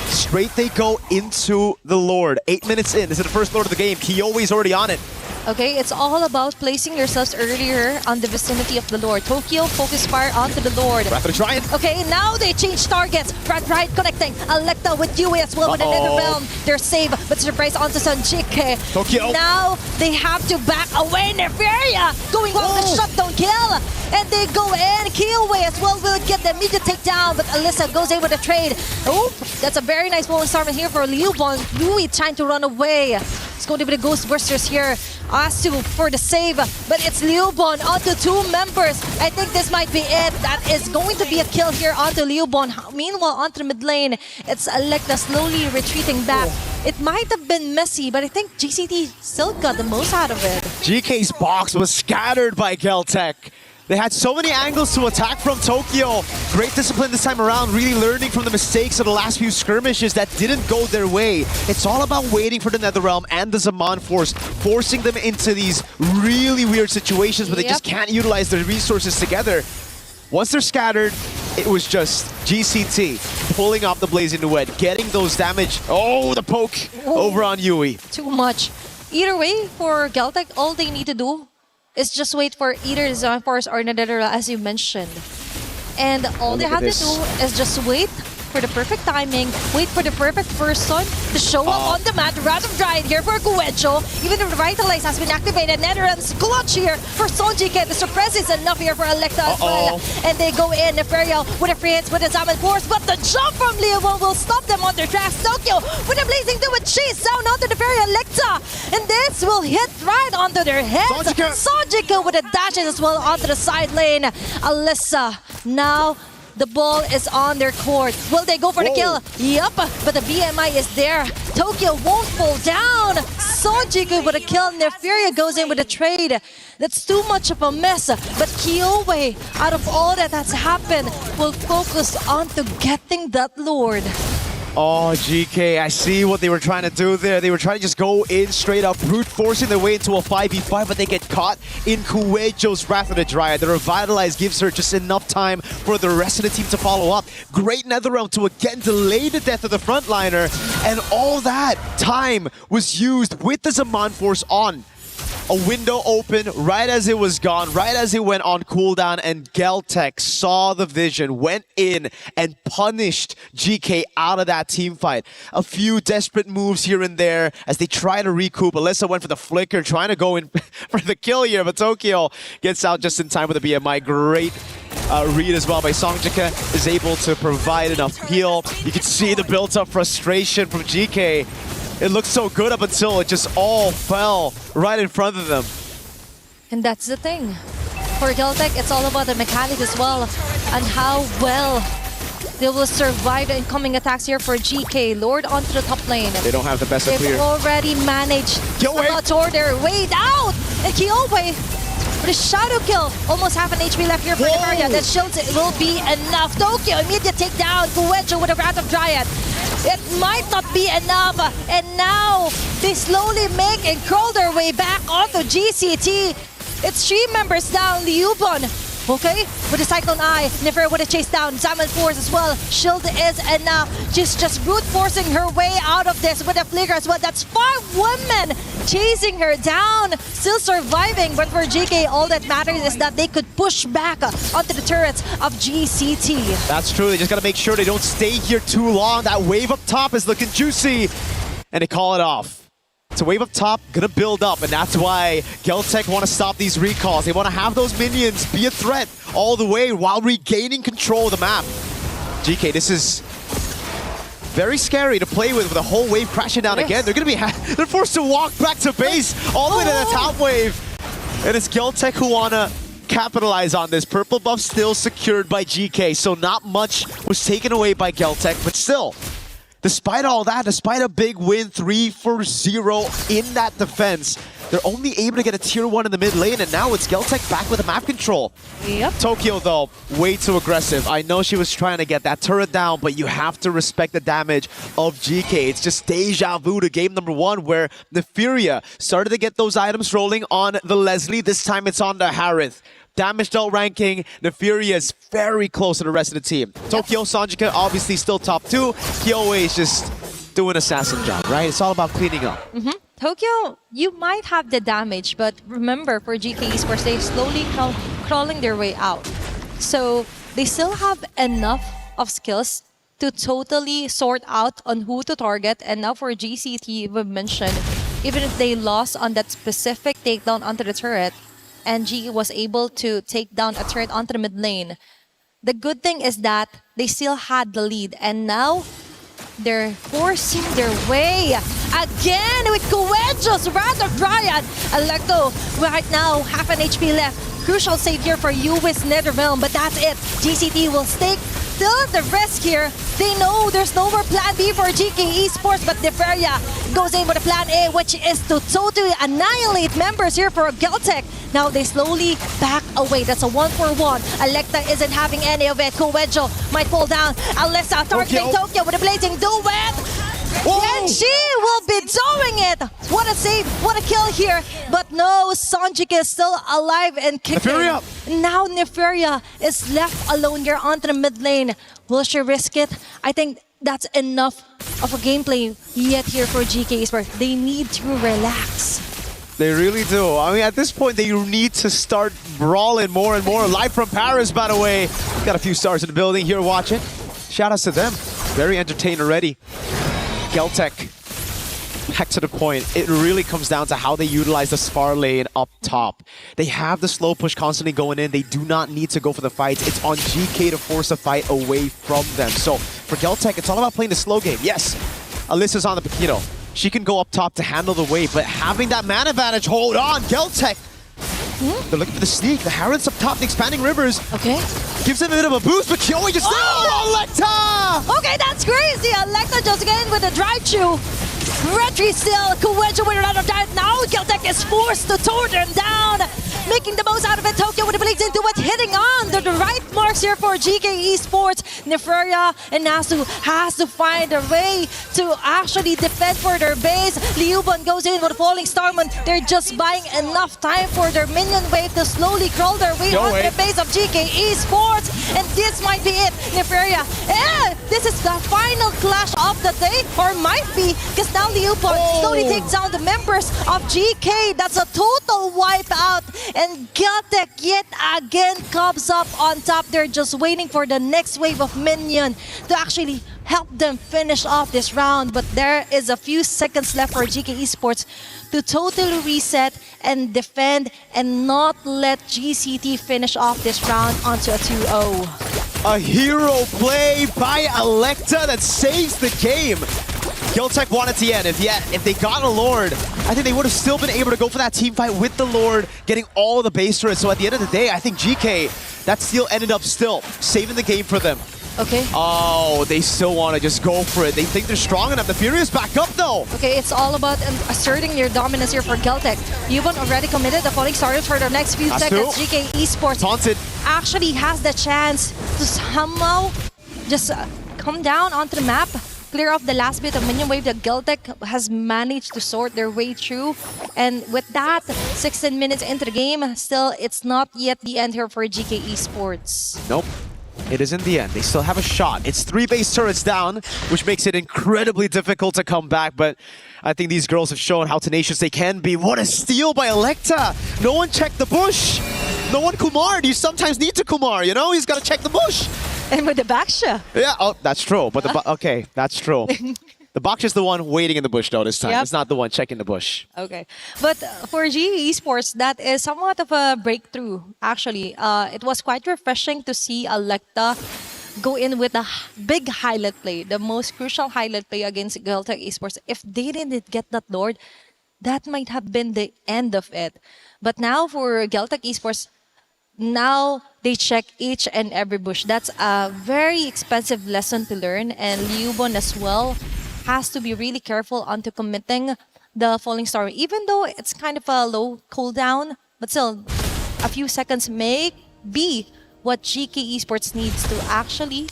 Straight they go into the Lord. 8 minutes in. This is the first Lord of the game. Kyoe is already on it.
Okay, it's all about placing yourselves earlier on the vicinity of the Lord. Tokyo, focus fire onto the Lord.
Wrath of the Giant.
Okay, now they change targets. Right connecting. Electa with Yui as well with the Netherrealm. They're safe, but surprise onto Sonjike.
Tokyo.
Now they have to back away. Neferia going on the shutdown kill. And they go in. Kyoe as well will get the immediate takedown, but Alyssa goes in with a trade. Oh, that's a very nice bowling storm here for Liubon. Louis trying to run away. It's going to be the Ghostbusters here. Asu for the save, but it's Liubon onto 2 members. I think this might be it. That is going to be a kill here onto Liubon. Meanwhile, onto the mid lane, it's Electa slowly retreating back. It might have been messy, but I think GCT still got the most out of it.
GK's box was scattered by Geltec. They had so many angles to attack from Tokyo. Great discipline this time around, really learning from the mistakes of the last few skirmishes that didn't go their way. It's all about waiting for the Netherrealm and the Zaman Force, forcing them into these really weird situations where they just can't utilize their resources together. Once they're scattered, it was just GCT pulling off the Blazing Duet, getting those damage. Oh, the poke over on Yui.
Too much. Either way, for Geltec, all they need to do is just wait for either the Zaman Force or Netherrealm, as you mentioned. And all they have to do is just wait for the perfect timing, wait for the perfect person to show up on the mat. Wrath of Dryad here for Kuejo. Even the Revitalize has been activated. Netherrealm's clutch here for Sonjike. The suppress is enough here for Electa as well. And they go in, Neferia with a free hits with the Zaman Force, but the jump from Liubon will stop them on their tracks. Tokyo with a Blazing Duet chase down onto Neferia Electa. And this will hit right onto their heads. Sonjike with a dashes as well onto the side lane. Alyssa now the ball is on their court. Will they go for the kill? Yup, but the BMI is there. Tokyo won't fall down. Sonjike with a kill. Neferia goes in with a trade. That's too much of a mess. But Kyoe, out of all that has happened, will focus on to getting that Lord.
Oh, GK, I see what they were trying to do there. They were trying to just go in straight up, brute forcing their way into a 5v5, but they get caught in Kuejo's Wrath of the Dryad. The Revitalize gives her just enough time for the rest of the team to follow up. Great Netherrealm to again delay the death of the frontliner, and all that time was used with the Zaman Force on. A window open right as it was gone, right as it went on cooldown, and Geltec saw the vision, went in and punished GK out of that team fight. A few desperate moves here and there as they try to recoup. Alyssa went for the flicker, trying to go in for the kill here, but Tokyo gets out just in time with the BMI. Great read as well by Sonjika, is able to provide enough heal. You can see the built-up frustration from GK. It looked so good up until it just all fell right in front of them.
And that's the thing. For Geltec, it's all about the mechanics as well and how well they will survive the incoming attacks here for GK. Lord onto the top lane.
They don't have the best of clear.
They've already managed to tour their way down. And Kyoe with a shadow kill. Almost half an HP left here for Neferia. That shield will be enough. Tokyo immediate takedown. Kuejo with a Wrath of Dryad. It might not be enough. And now they slowly make and crawl their way back onto GCT. It's 3 members down. Liubon, okay, with the Cyclone Eye. Nefer with a chase down. Zaman Force as well. Shield is enough. She's just brute forcing her way out of this with a flicker as well. That's 5 women chasing her down. Still surviving, but for GK, all that matters is that they could push back onto the turrets of GCT.
That's true. They just got to make sure they don't stay here too long. That wave up top is looking juicy. And they call it off. It's a wave up top, gonna build up, and that's why Geltec want to stop these recalls. They want to have those minions be a threat all the way while regaining control of the map. GK, this is very scary to play with a whole wave crashing down again. They're gonna be they're forced to walk back to base all the way to the top wave. And it's Geltec who wanna capitalize on this. Purple buff still secured by GK, so not much was taken away by Geltec, but still. Despite all that, despite a big win, 3-0 in that defense, they're only able to get a tier 1 in the mid lane, and now it's Geltec back with the map control.
Yep.
Tokyo, though, way too aggressive. I know she was trying to get that turret down, but you have to respect the damage of GK. It's just deja vu to game number 1, where the Furia started to get those items rolling on the Leslie. This time it's on the Harith. Damage outranking, the Furia is very close to the rest of the team. Tokyo, Sanjika, obviously still top 2. Kyoe is just doing assassin job, right? It's all about cleaning up.
Tokyo, you might have the damage, but remember, for GK Esports, they're slowly crawling their way out. So they still have enough of skills to totally sort out on who to target. And now for GCT, we've mentioned, even if they lost on that specific takedown onto the turret, and G was able to take down a turret onto the mid lane. The good thing is that they still had the lead, and now they're forcing their way again with Coedjo's Rather Dryad. Electo right now, half an HP left. Crucial save here for US Netherrealm, but that's it. GCT will stake still at the risk here. They know there's no more plan B for GK Esports, but Neferia goes in with a plan A, which is to totally annihilate members here for Geltec. Now they slowly back away. That's a 1-for-1. Electa isn't having any of it. Coedjo might fall down. Alyssa targeting Tokyo with a blazing duet. And she will be doing it! What a save, what a kill here. But no, Sanjik is still alive and kicking.
Neferia.
Now Neferia is left alone here onto the mid lane. Will she risk it? I think that's enough of a gameplay yet here for GK Esports. They need to relax.
They really do. I mean, at this point, they need to start brawling more and more. Live from Paris, by the way. Got a few stars in the building here watching. Shout outs to them. Very entertained already. Geltec, back to the point, it really comes down to how they utilize the Spar lane up top. They have the slow push constantly going in. They do not need to go for the fights. It's on GK to force a fight away from them. So for Geltec, it's all about playing the slow game. Yes, Alyssa's on the Paquito. She can go up top to handle the wave, but having that man advantage, hold on, Geltec. They're looking for the sneak. The Harrods up top, the expanding rivers.
Okay.
Gives them a bit of a boost, but Kyoe just... Oh, Electa!
Okay, that's crazy. Electa just again with a drive-through. Retry still. Coedjo with another dive. Now Geltec is forced to tore them down. Making the most out of it. Tokyo with the blades into it. Hitting on the right marks here for GK Esports. Neferia and Nasu has to find a way to actually defend for their base. Liuban goes in with a falling Starman. They're just buying enough time for their minion wave to slowly crawl their way onto the base of GK Esports. And this might be it. Neferia, this is the final clash of the day, or might be, because now Liuban slowly takes down the members of GK. That's a total wipeout. And Geltec yet again comes up on top. They're just waiting for the next wave of minion to actually help them finish off this round. But there is a few seconds left for GK Esports to totally reset and defend and not let GCT finish off this round onto a 2-0.
A hero play by Electa that saves the game. Geltec wanted to end. If they got a Lord, I think they would have still been able to go for that team fight with the Lord, getting all the base turrets. So at the end of the day, I think GK, that steal ended up still saving the game for them.
Okay.
Oh, they still want to just go for it. They think they're strong enough. The Furious back up though.
Okay, it's all about asserting your dominance here for Geltec. Yuban already committed the falling stars for the next few seconds. GK Esports
taunted.
Actually has the chance to somehow just come down onto the map, clear off the last bit of minion wave that Geltec has managed to sort their way through. And with that, 16 minutes into the game, still, it's not yet the end here for GK Esports.
Nope. It isn't the end. They still have a shot. It's 3 base turrets down, which makes it incredibly difficult to come back. But I think these girls have shown how tenacious they can be. What a steal by Electa! No one checked the bush. No one Kumar'd. You sometimes need to Kumar, you know? He's got to check the bush.
And with the Baksha.
Yeah, oh, that's true. But okay, that's true. The Baksha's the one waiting in the bush, though, this time.
Yep.
It's not the one checking the bush.
Okay. But for GE Esports, that is somewhat of a breakthrough, actually. It was quite refreshing to see Electa go in with a big highlight play, the most crucial highlight play against Geltec Esports. If they didn't get that Lord, that might have been the end of it. But now for Geltec Esports, now they check each and every bush. That's a very expensive lesson to learn, and Liubon as well has to be really careful onto committing the Falling Star. Even though it's kind of a low cooldown, but still, a few seconds may be what GK Esports needs to actually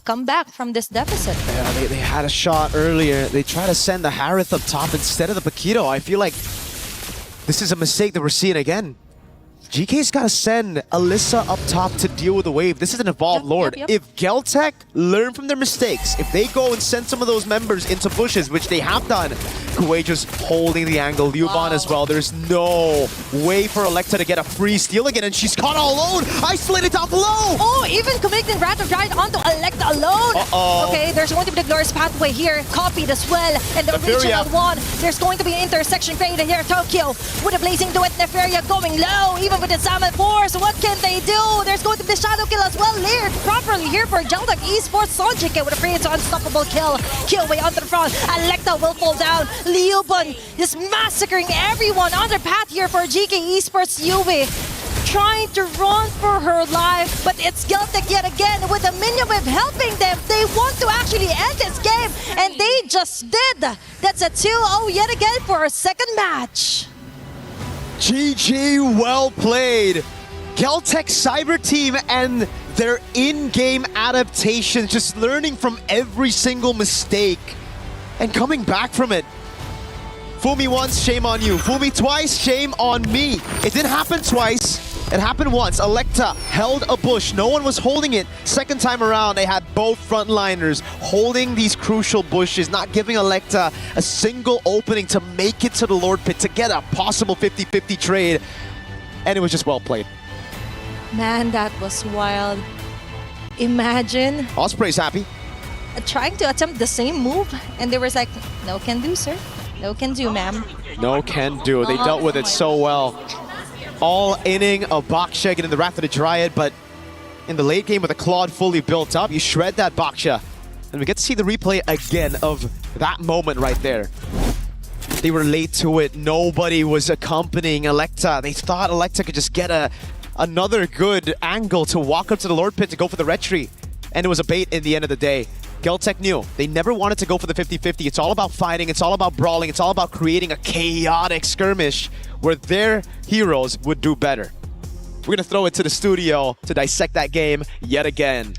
come back from this deficit.
Yeah, they had a shot earlier. They tried to send the Harith up top instead of the Paquito. I feel like this is a mistake that we're seeing again. GK's got to send Alyssa up top to deal with the wave. This is an evolved Lord. If Geltec learn from their mistakes, if they go and send some of those members into bushes, which they have done, Kuwait just holding the angle. Liuban as well. There's no way for Electa to get a free steal again, and she's caught all alone. Isolated down below.
Oh, even committing Wrath of Giant onto Electa alone. Okay, there's going to be the Glorious Pathway here, copied as well. And the original one, there's going to be an intersection created here. Tokyo with a Blazing Duet, Neferia going low, even with the Salmon Force. What can they do? There's going to be the Shadow Kill as well, layered properly here for Geltec Esports. Sonjike with a free, it's unstoppable kill. Kill way onto the front. Electa will fall down. Liubon is massacring everyone on their path here for GK Esports. Yui trying to run for her life, but it's Geltec yet again with the minion wave helping them. They want to actually end this game, and they just did. That's a 2-0 yet again for our second match.
GG, well played. Geltec Cyber Team and their in-game adaptations, just learning from every single mistake and coming back from it. Fool me once, shame on you. Fool me twice, shame on me. It didn't happen twice. It happened once. Electa held a bush. No one was holding it. Second time around, they had both frontliners holding these crucial bushes, not giving Electa a single opening to make it to the Lord Pit, to get a possible 50-50 trade. And it was just well played.
Man, that was wild. Imagine
Osprey's happy.
Trying to attempt the same move, and they were like, no can do, sir. No can do, ma'am.
No can do. They dealt with it so well. All inning of Baksha getting the Wrath of the Dryad, but in the late game with the Claude fully built up, you shred that Baksha. And we get to see the replay again of that moment right there. They were late to it. Nobody was accompanying Electa. They thought Electa could just get another good angle to walk up to the Lord Pit to go for the retreat. And it was a bait in the end of the day. Geltec knew they never wanted to go for the 50-50. It's all about fighting, it's all about brawling, it's all about creating a chaotic skirmish where their heroes would do better. We're gonna throw it to the studio to dissect that game yet again.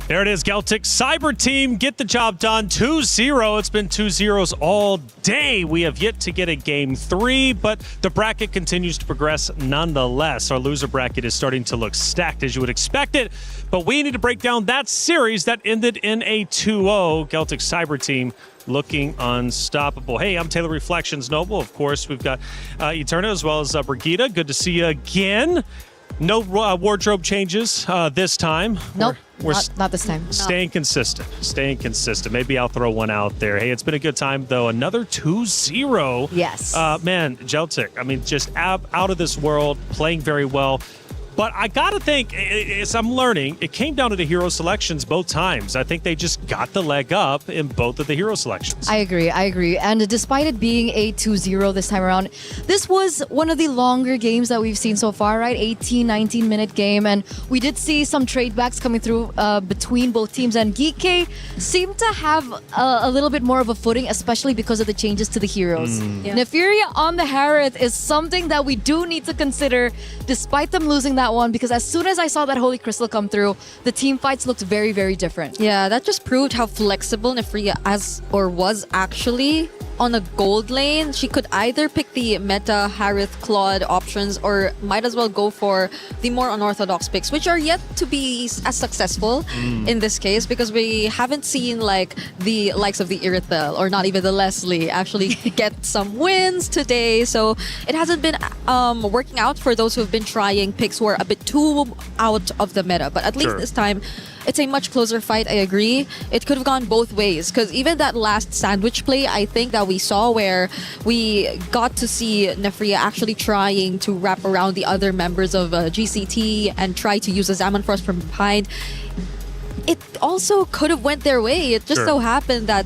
There it is, Geltec Cyber Team get the job done, 2-0. It's been 2-0s all day. We have yet to get a game 3, but the bracket continues to progress nonetheless. Our loser bracket is starting to look stacked as you would expect it, but we need to break down that series that ended in a 2-0. Geltec Cyber Team looking unstoppable. Hey, I'm Taylor Reflections Noble. Of course, we've got Eterna as well as Brigitte. Good to see you again. No wardrobe changes this time.
Nope.
We're
not this time.
Staying consistent. Staying consistent. Maybe I'll throw one out there. Hey, it's been a good time, though. Another 2-0.
Yes.
Man, Geltic, I mean, just out of this world, playing very well. But I got to think, as I'm learning, it came down to the hero selections both times. I think they just got the leg up in both of the hero selections.
I agree. And despite it being a 2-0 this time around, this was one of the longer games that we've seen so far, right? 18, 19-minute game. And we did see some trade backs coming through between both teams. And Geek seemed to have a little bit more of a footing, especially because of the changes to the heroes. Nefuria on the Harith is something that we do need to consider, despite them losing that one, because as soon as I saw that Holy Crystal come through, the team fights looked very, very different.
Yeah, that just proved how flexible Nefuria was actually on a gold lane. She could either pick the meta Harith Claude options or might as well go for the more unorthodox picks, which are yet to be as successful in this case, because we haven't seen like the likes of the Irithel or not even the Leslie actually get some wins today. So it hasn't been working out for those who have been trying picks who are a bit too out of the meta. But at least this time, it's a much closer fight, I agree. It could have gone both ways, because even that last sandwich play, I think that we saw where we got to see Nefuria actually trying to wrap around the other members of GCT and try to use a Zaman Frost from behind. It also could have went their way. It just so happened that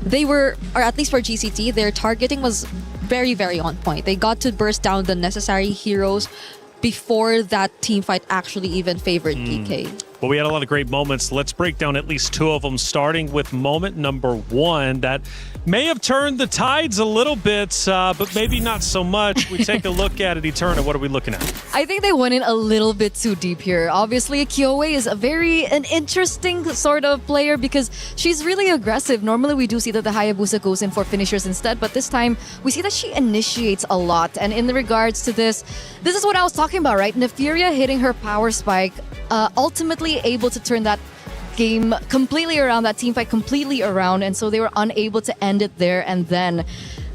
they were, or at least for GCT, their targeting was very, very on point. They got to burst down the necessary heroes before that team fight actually even favored PK.
Well, we had a lot of great moments. Let's break down at least two of them, starting with moment number one that may have turned the tides a little bit, but maybe not so much. We take a look at it, Eterna. What are we looking at?
I think they went in a little bit too deep here. Obviously, Kyoei is an interesting sort of player because she's really aggressive. Normally, we do see that the Hayabusa goes in for finishers instead, but this time, we see that she initiates a lot. And in regards to this is what I was talking about, right? Nefuria hitting her power spike, ultimately able to turn that game completely around, that team fight completely around, and so they were unable to end it there. And then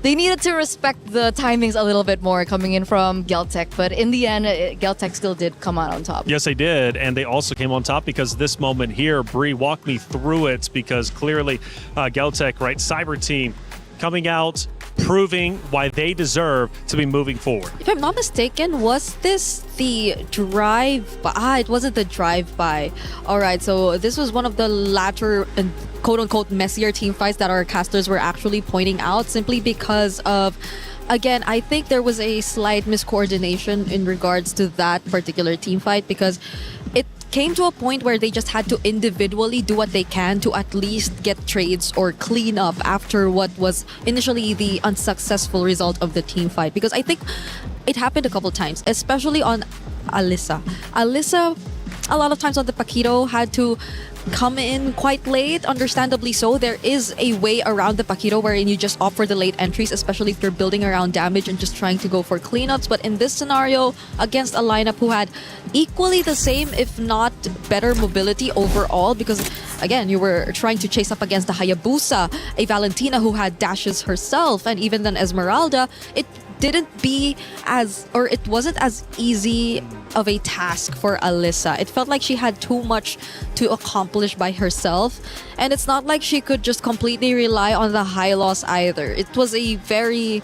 they needed to respect the timings a little bit more coming in from Geltec, but in the end, Geltec still did come out on top.
Yes, they did, and they also came on top because this moment here, Bree, walk me through it, because clearly Geltec, right, Cyber Team coming out, proving why they deserve to be moving forward.
If I'm not mistaken, was this the drive-by? It wasn't the drive-by. All right, so this was one of the latter and quote-unquote messier team fights that our casters were actually pointing out, simply because of, again, I think there was a slight miscoordination in regards to that particular team fight, because it came to a point where they just had to individually do what they can to at least get trades or clean up after what was initially the unsuccessful result of the team fight. Because I think it happened a couple times, especially on Alyssa. Alyssa, a lot of times on the Paquito, had to come in quite late, understandably so. There is a way around the Paquito wherein you just opt for the late entries, especially if you're building around damage and just trying to go for cleanups. But in this scenario, against a lineup who had equally the same, if not better mobility overall, because again, you were trying to chase up against the Hayabusa, a Valentina who had dashes herself, and even then Esmeralda, it wasn't as easy of a task for Alyssa. It felt like she had too much to accomplish by herself, and it's not like she could just completely rely on the high loss either. It was a very,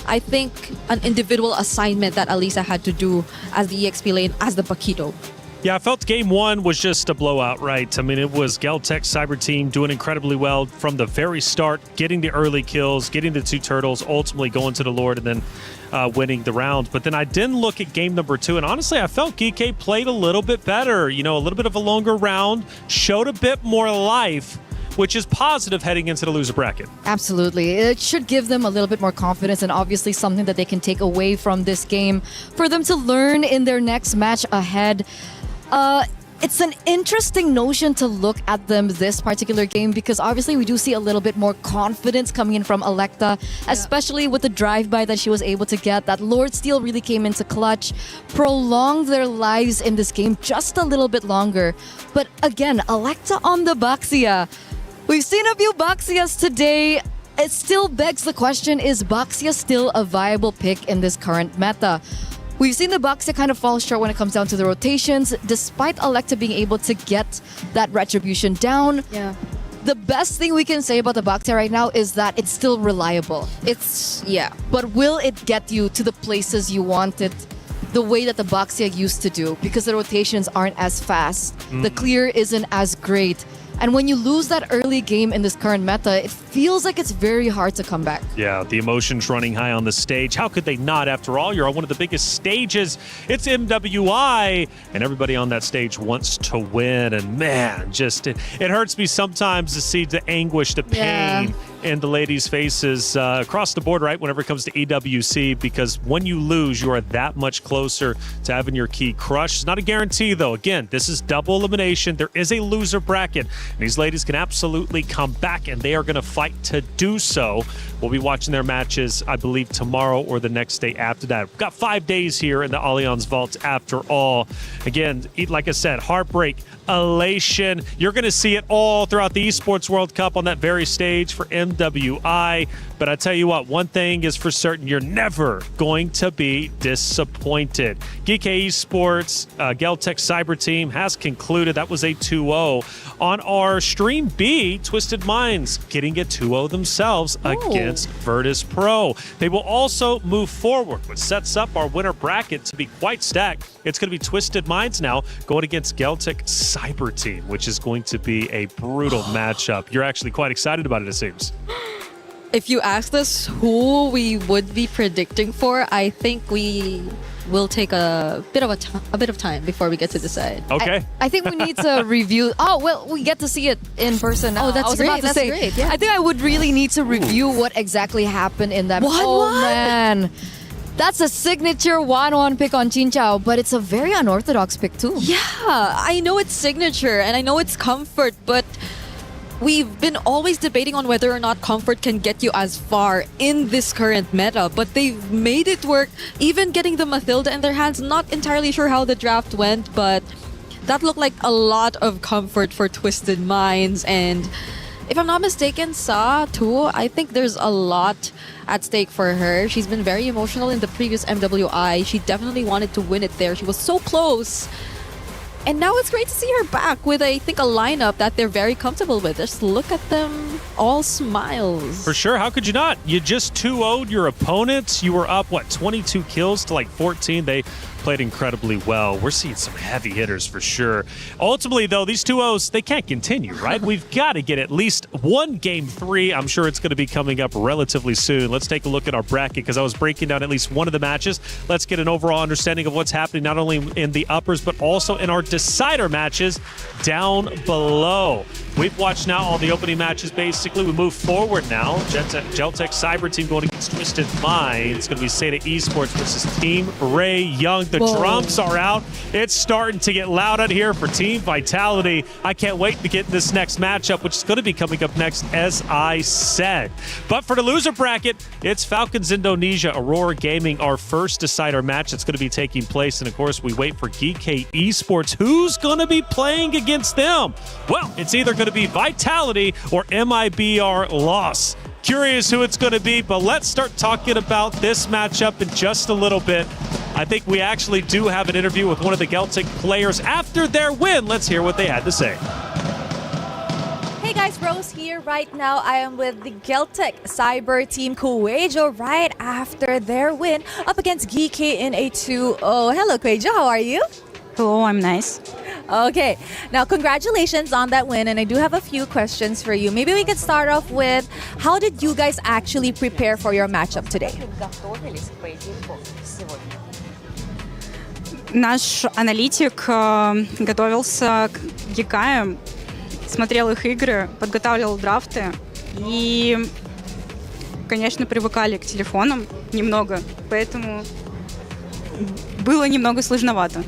I think, an individual assignment that Alyssa had to do as the EXP lane, as the Paquito.
Yeah, I felt game one was just a blowout, right? I mean, it was Geltec Cyber Team doing incredibly well from the very start, getting the early kills, getting the two turtles, ultimately going to the Lord, and then winning the round. But then I didn't look at game number two, and honestly, I felt Geek played a little bit better. You know, a little bit of a longer round, showed a bit more life, which is positive heading into the loser bracket.
Absolutely. It should give them a little bit more confidence, and obviously something that they can take away from this game for them to learn in their next match ahead. It's an interesting notion to look at them this particular game, because obviously we do see a little bit more confidence coming in from Electa, especially with the drive-by that she was able to get. That Lord Steal really came into clutch, prolonged their lives in this game just a little bit longer. But again, Electa on the Baxia. We've seen a few Baxias today. It still begs the question, is Baxia still a viable pick in this current meta? We've seen the Bucks kind of fall short when it comes down to the rotations, despite Electa being able to get that retribution down.
Yeah.
The best thing we can say about the Bucks right now is that it's still reliable. But will it get you to the places you want it the way that the Bucks used to do? Because the rotations aren't as fast. The clear isn't as great. And when you lose that early game in this current meta, it feels like it's very hard to come back.
Yeah, the emotions running high on the stage. How could they not? After all, you're on one of the biggest stages. It's MWI, and everybody on that stage wants to win. And man, just it hurts me sometimes to see the anguish, the pain in the ladies' faces across the board, right, whenever it comes to EWC, because when you lose, you are that much closer to having your key crushed. It's not a guarantee, though. Again, this is double elimination. There is a loser bracket, and these ladies can absolutely come back, and they are going to fight to do so. We'll be watching their matches, I believe, tomorrow or the next day after that. We've got 5 days here in the Allianz Vault after all. Again, like I said, heartbreak, elation. You're going to see it all throughout the Esports World Cup on that very stage for MWI. But I tell you what, one thing is for certain, you're never going to be disappointed. GK Esports, Geltec Cyber Team has concluded. That was a 2-0. On our Stream B, Twisted Minds getting a 2-0 themselves against Virtus Pro. They will also move forward, which sets up our winner bracket to be quite stacked. It's going to be Twisted Minds now going against Geltec Cyber Team, which is going to be a brutal matchup. You're actually quite excited about it, it seems.
If you asked us who we would be predicting for, I think we will take a bit of time before we get to decide.
Okay.
I think we need to review. Oh, well, we get to see it in person now.
Oh, that's
I was
great.
about to
That's
say,
great. Yeah.
I think I would really need to review what exactly happened in that.
What?
Oh, man. That's a signature 1-1 pick on Chinchao, but it's a very unorthodox pick too.
Yeah, I know it's signature and I know it's comfort, but we've been always debating on whether or not comfort can get you as far in this current meta, but they've made it work. Even getting the Mathilda in their hands, not entirely sure how the draft went, but that looked like a lot of comfort for Twisted Minds. And if I'm not mistaken, Sa too, I think there's a lot at stake for her. She's been very emotional in the previous MWI. She definitely wanted to win it there. She was so close. And now it's great to see her back with, I think, a lineup that they're very comfortable with. Just look at them, all smiles.
For sure. How could you not? You just 2-0'd your opponents. You were up, 22 kills to 14. They played incredibly well. We're seeing some heavy hitters for sure. Ultimately, though, these 2-0s, they can't continue, right? We've got to get at least one Game 3. I'm sure it's going to be coming up relatively soon. Let's take a look at our bracket because I was breaking down at least one of the matches. Let's get an overall understanding of what's happening not only in the uppers, but also in our decider matches down below. We've watched now all the opening matches, basically. We move forward now. Geltec Cyber Team going against Twisted Minds. It's going to be Seda Esports versus Team Ray Young. The drums are out. It's starting to get loud out here for Team Vitality. I can't wait to get this next matchup, which is going to be coming up next, as I said. But for the loser bracket, it's Falcons Indonesia, Aurora Gaming, our first decider match that's going to be taking place. And of course, we wait for GK Esports. Who's going to be playing against them? Well, it's either going to be Vitality or MIBR Loss. Curious who it's going to be, but let's start talking about this matchup in just a little bit. I think we actually do have an interview with one of the Geltec players after their win. Let's hear what they had to say.
Hey guys, Rose here. Right now, I am with the Geltec Cyber Team Kuwejo right after their win up against GK in a 2-0. Hello, Kuwejo. How are you?
Hello, I'm nice.
Okay, now congratulations on that win, and I do have a few questions for you. Maybe we could start off with, how did you guys actually prepare for your matchup today?
Наш аналитик готовился к гикаям, смотрел их игры, подготавливал драфты и, конечно, привыкали к телефонам немного, поэтому было немного сложновато.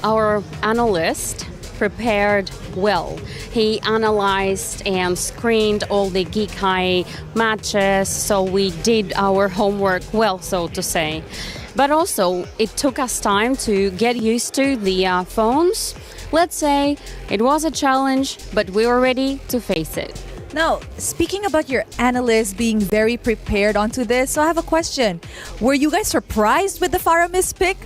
Our analyst prepared well. He analyzed and screened all the Geekai matches, so we did our homework well, so to say. But also, it took us time to get used to the phones. Let's say it was a challenge, but we were ready to face it.
Now, speaking about your analysts being very prepared onto this, so I have a question. Were you guys surprised with the Faramis pick?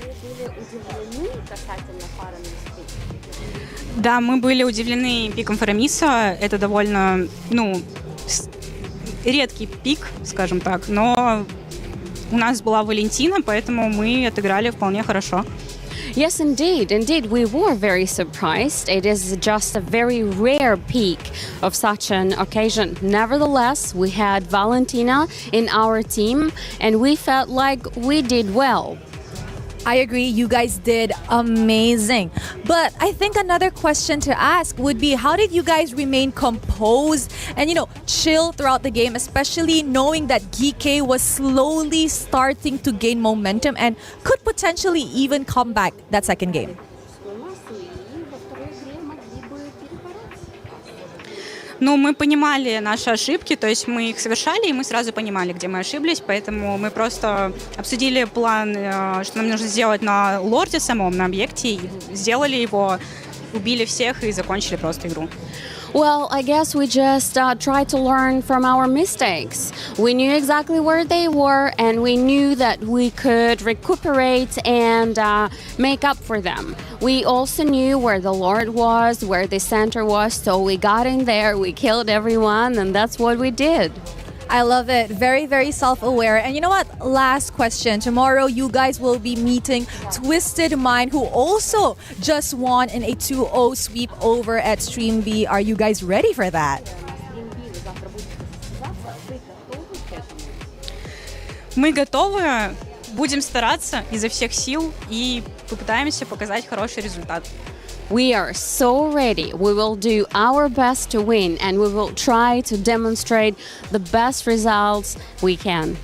Да, мы были удивлены пиком Фарамиса. Это довольно, редкий пик, скажем так. Но у нас была Валентина, поэтому мы отыграли вполне хорошо.
Yes, indeed. Indeed, we were very surprised. It is just a very rare peak of such an occasion. Nevertheless, we had Valentina in our team, and we felt like we did well.
I agree, you guys did amazing. But I think another question to ask would be, how did you guys remain composed and, chill throughout the game, especially knowing that GK was slowly starting to gain momentum and could potentially even come back that second game?
Мы понимали наши ошибки, то есть мы их совершали, и мы сразу понимали, где мы ошиблись, поэтому мы просто обсудили план, что нам нужно сделать на лорде самом, на объекте, и сделали его, убили всех и закончили просто игру.
Well, I guess we just tried to learn from our mistakes. We knew exactly where they were, and we knew that we could recuperate and make up for them. We also knew where the Lord was, where the center was, so we got in there, we killed everyone, and that's what we did.
I love it. Very, very self-aware. And you know what? Last question. Tomorrow, you guys will be meeting Twisted Mind, who also just won in a 2-0 sweep over at Stream B. Are you guys ready for that?
Мы готовы, будем стараться изо всех сил и попытаемся показать хороший результат.
We are so ready. We will do our best to win, and we will try to demonstrate the best results we can.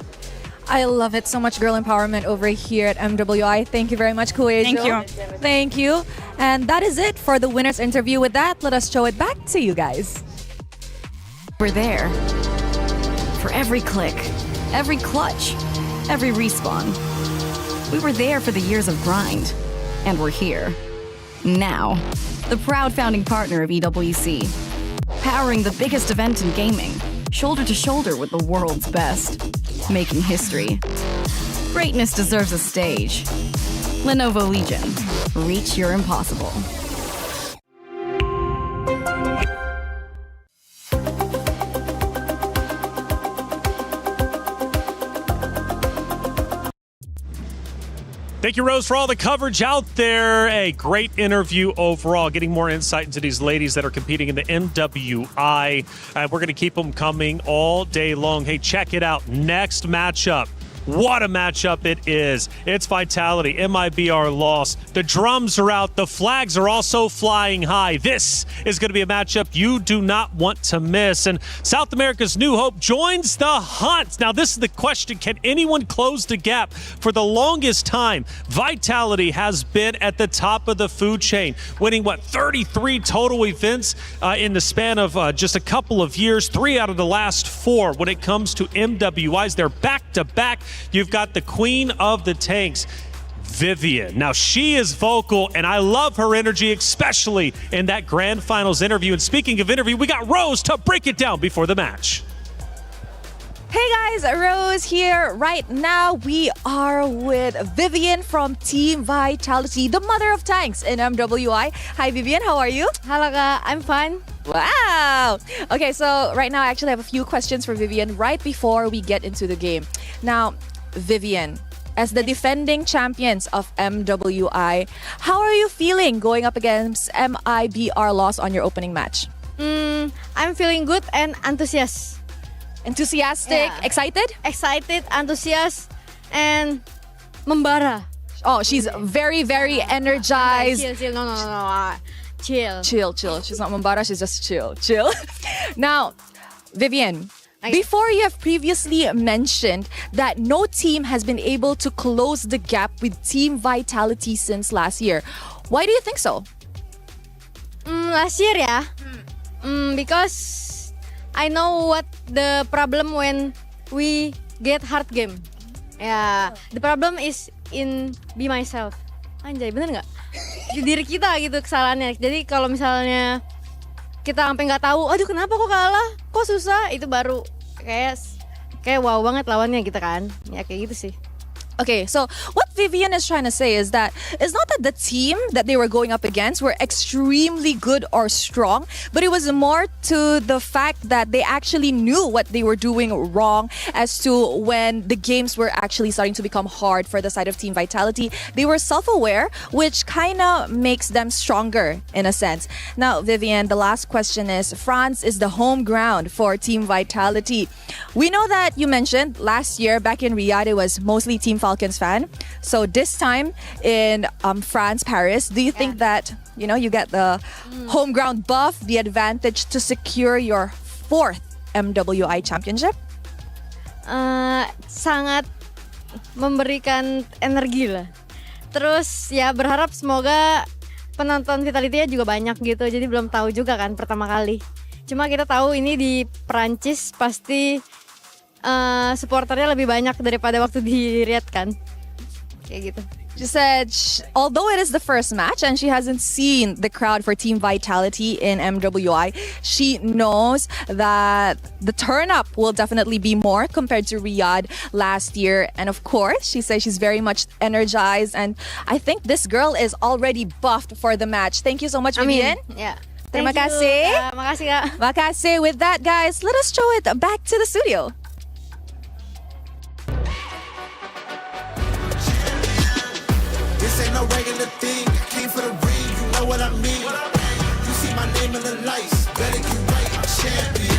I love it. So much girl empowerment over here at MWI. Thank you very much, Kuejo.
Thank you.
Thank you. And that is it for the winner's interview. With that, let us show it back to you guys.
We're there. For every click, every clutch, every respawn. We were there for the years of grind, and we're here. Now, the proud founding partner of EWC, powering the biggest event in gaming, shoulder to shoulder with the world's best, making history. Greatness deserves a stage. Lenovo Legion, reach your impossible.
Thank you, Rose, for all the coverage out there. A great interview overall, getting more insight into these ladies that are competing in the MWI. We're going to keep them coming all day long. Hey, check it out. Next matchup. What a matchup it is. It's Vitality, MIBR loss. The drums are out. The flags are also flying high. This is going to be a matchup you do not want to miss. And South America's New Hope joins the hunt. Now, this is the question. Can anyone close the gap? For the longest time, Vitality has been at the top of the food chain, winning, 33 total events in the span of just a couple of years, 3 out of the last 4. When it comes to MWIs, they're back-to-back. You've got the queen of the tanks, Vivian. Now, she is vocal, and I love her energy, especially in that grand finals interview. And speaking of interview, we got Rose to break it down before the match.
Hey guys, Rose here. Right now, we are with Vivian from Team Vitality, the mother of tanks in MWI. Hi, Vivian. How are you?
Hello, I'm fine.
Wow. Okay, so right now I actually have a few questions for Vivian right before we get into the game. Now, Vivian, as the defending champions of MWI, how are you feeling going up against MIBR loss on your opening match?
I'm feeling good and enthusiastic.
Enthusiastic?
Yeah.
Excited?
Excited, enthusiastic, and membara.
Oh, she's very, very energized.
Chill. No. Chill.
Chill. She's not Mambara, she's just chill. Now, Vivian, before you have previously mentioned that no team has been able to close the gap with Team Vitality since last year. Why do you think so?
Last year, yeah. Because I know what the problem when we get hard game. Yeah, the problem is in be myself. Anjay, bener nggak? Di diri kita gitu kesalahannya. Jadi kalau misalnya kita sampai nggak tahu, aduh kenapa kok kalah, kok susah, itu baru kayak wow banget lawannya gitu kan, ya kayak gitu sih.
Okay, so what Vivian is trying to say is that it's not that the team that they were going up against were extremely good or strong, but it was more to the fact that they actually knew what they were doing wrong as to when the games were actually starting to become hard for the side of Team Vitality. They were self-aware, which kind of makes them stronger in a sense. Now, Vivian, the last question is, France is the home ground for Team Vitality. We know that you mentioned last year back in Riyadh, it was mostly Team Falcons fan. So this time in France, Paris, do you think that you get the home ground buff, the advantage to secure your 4th MWI championship?
Sangat memberikan energi lah. Terus ya berharap semoga penonton Vitality-nya juga banyak gitu. Jadi belum tahu juga kan pertama kali. Cuma kita tahu ini di Perancis pasti supporternya lebih banyak daripada waktu di Riyadh kan. Kayak gitu.
She said, although it is the first match and she hasn't seen the crowd for Team Vitality in MWI, she knows that the turn up will definitely be more compared to Riyadh last year. And of course, she says she's very much energized. And I think this girl is already buffed for the match. Thank you so much, Vivian.
Yeah.
Terima kasih.
Makasih Kak.
Makasih. With that, guys, let us throw it back to the studio.
This ain't no regular thing. I came for the ring, you know what I mean. You see my name in the lights, better get right, I'm champion.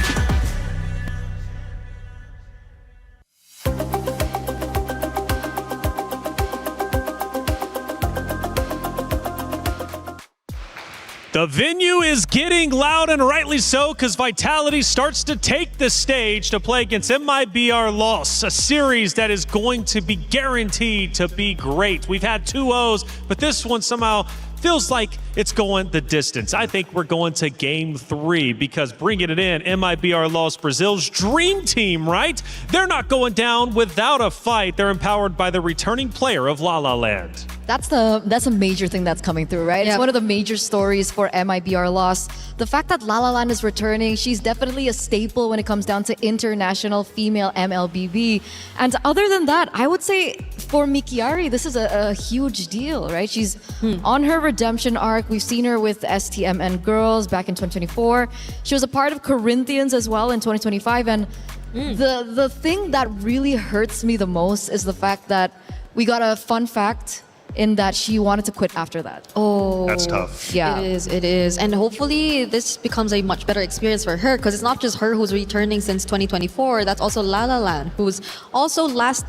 The venue is getting loud, and rightly so, because Vitality starts to take the stage to play against MIBR Loss, a series that is going to be guaranteed to be great. We've had 2-0s, but this one somehow feels like it's going the distance. I think we're going to game 3 because bringing it in, MIBR Loss, Brazil's dream team, right? They're not going down without a fight. They're empowered by the returning player of La La Land.
That's a major thing that's coming through, right?
Yeah.
It's one of the major stories for MIBR Loss. The fact that La La Land is returning, she's definitely a staple when it comes down to international female MLBB. And other than that, I would say for Mikiari, this is a huge deal, right? She's on her redemption arc. We've seen her with STMN Girls back in 2024. She was a part of Corinthians as well in 2025. And the thing that really hurts me the most is the fact that we got a fun fact in that she wanted to quit after that.
Oh,
That's tough.
Yeah.
It is. And hopefully this becomes a much better experience for her, because it's not just her who's returning since 2024. That's also La La Land, who's also last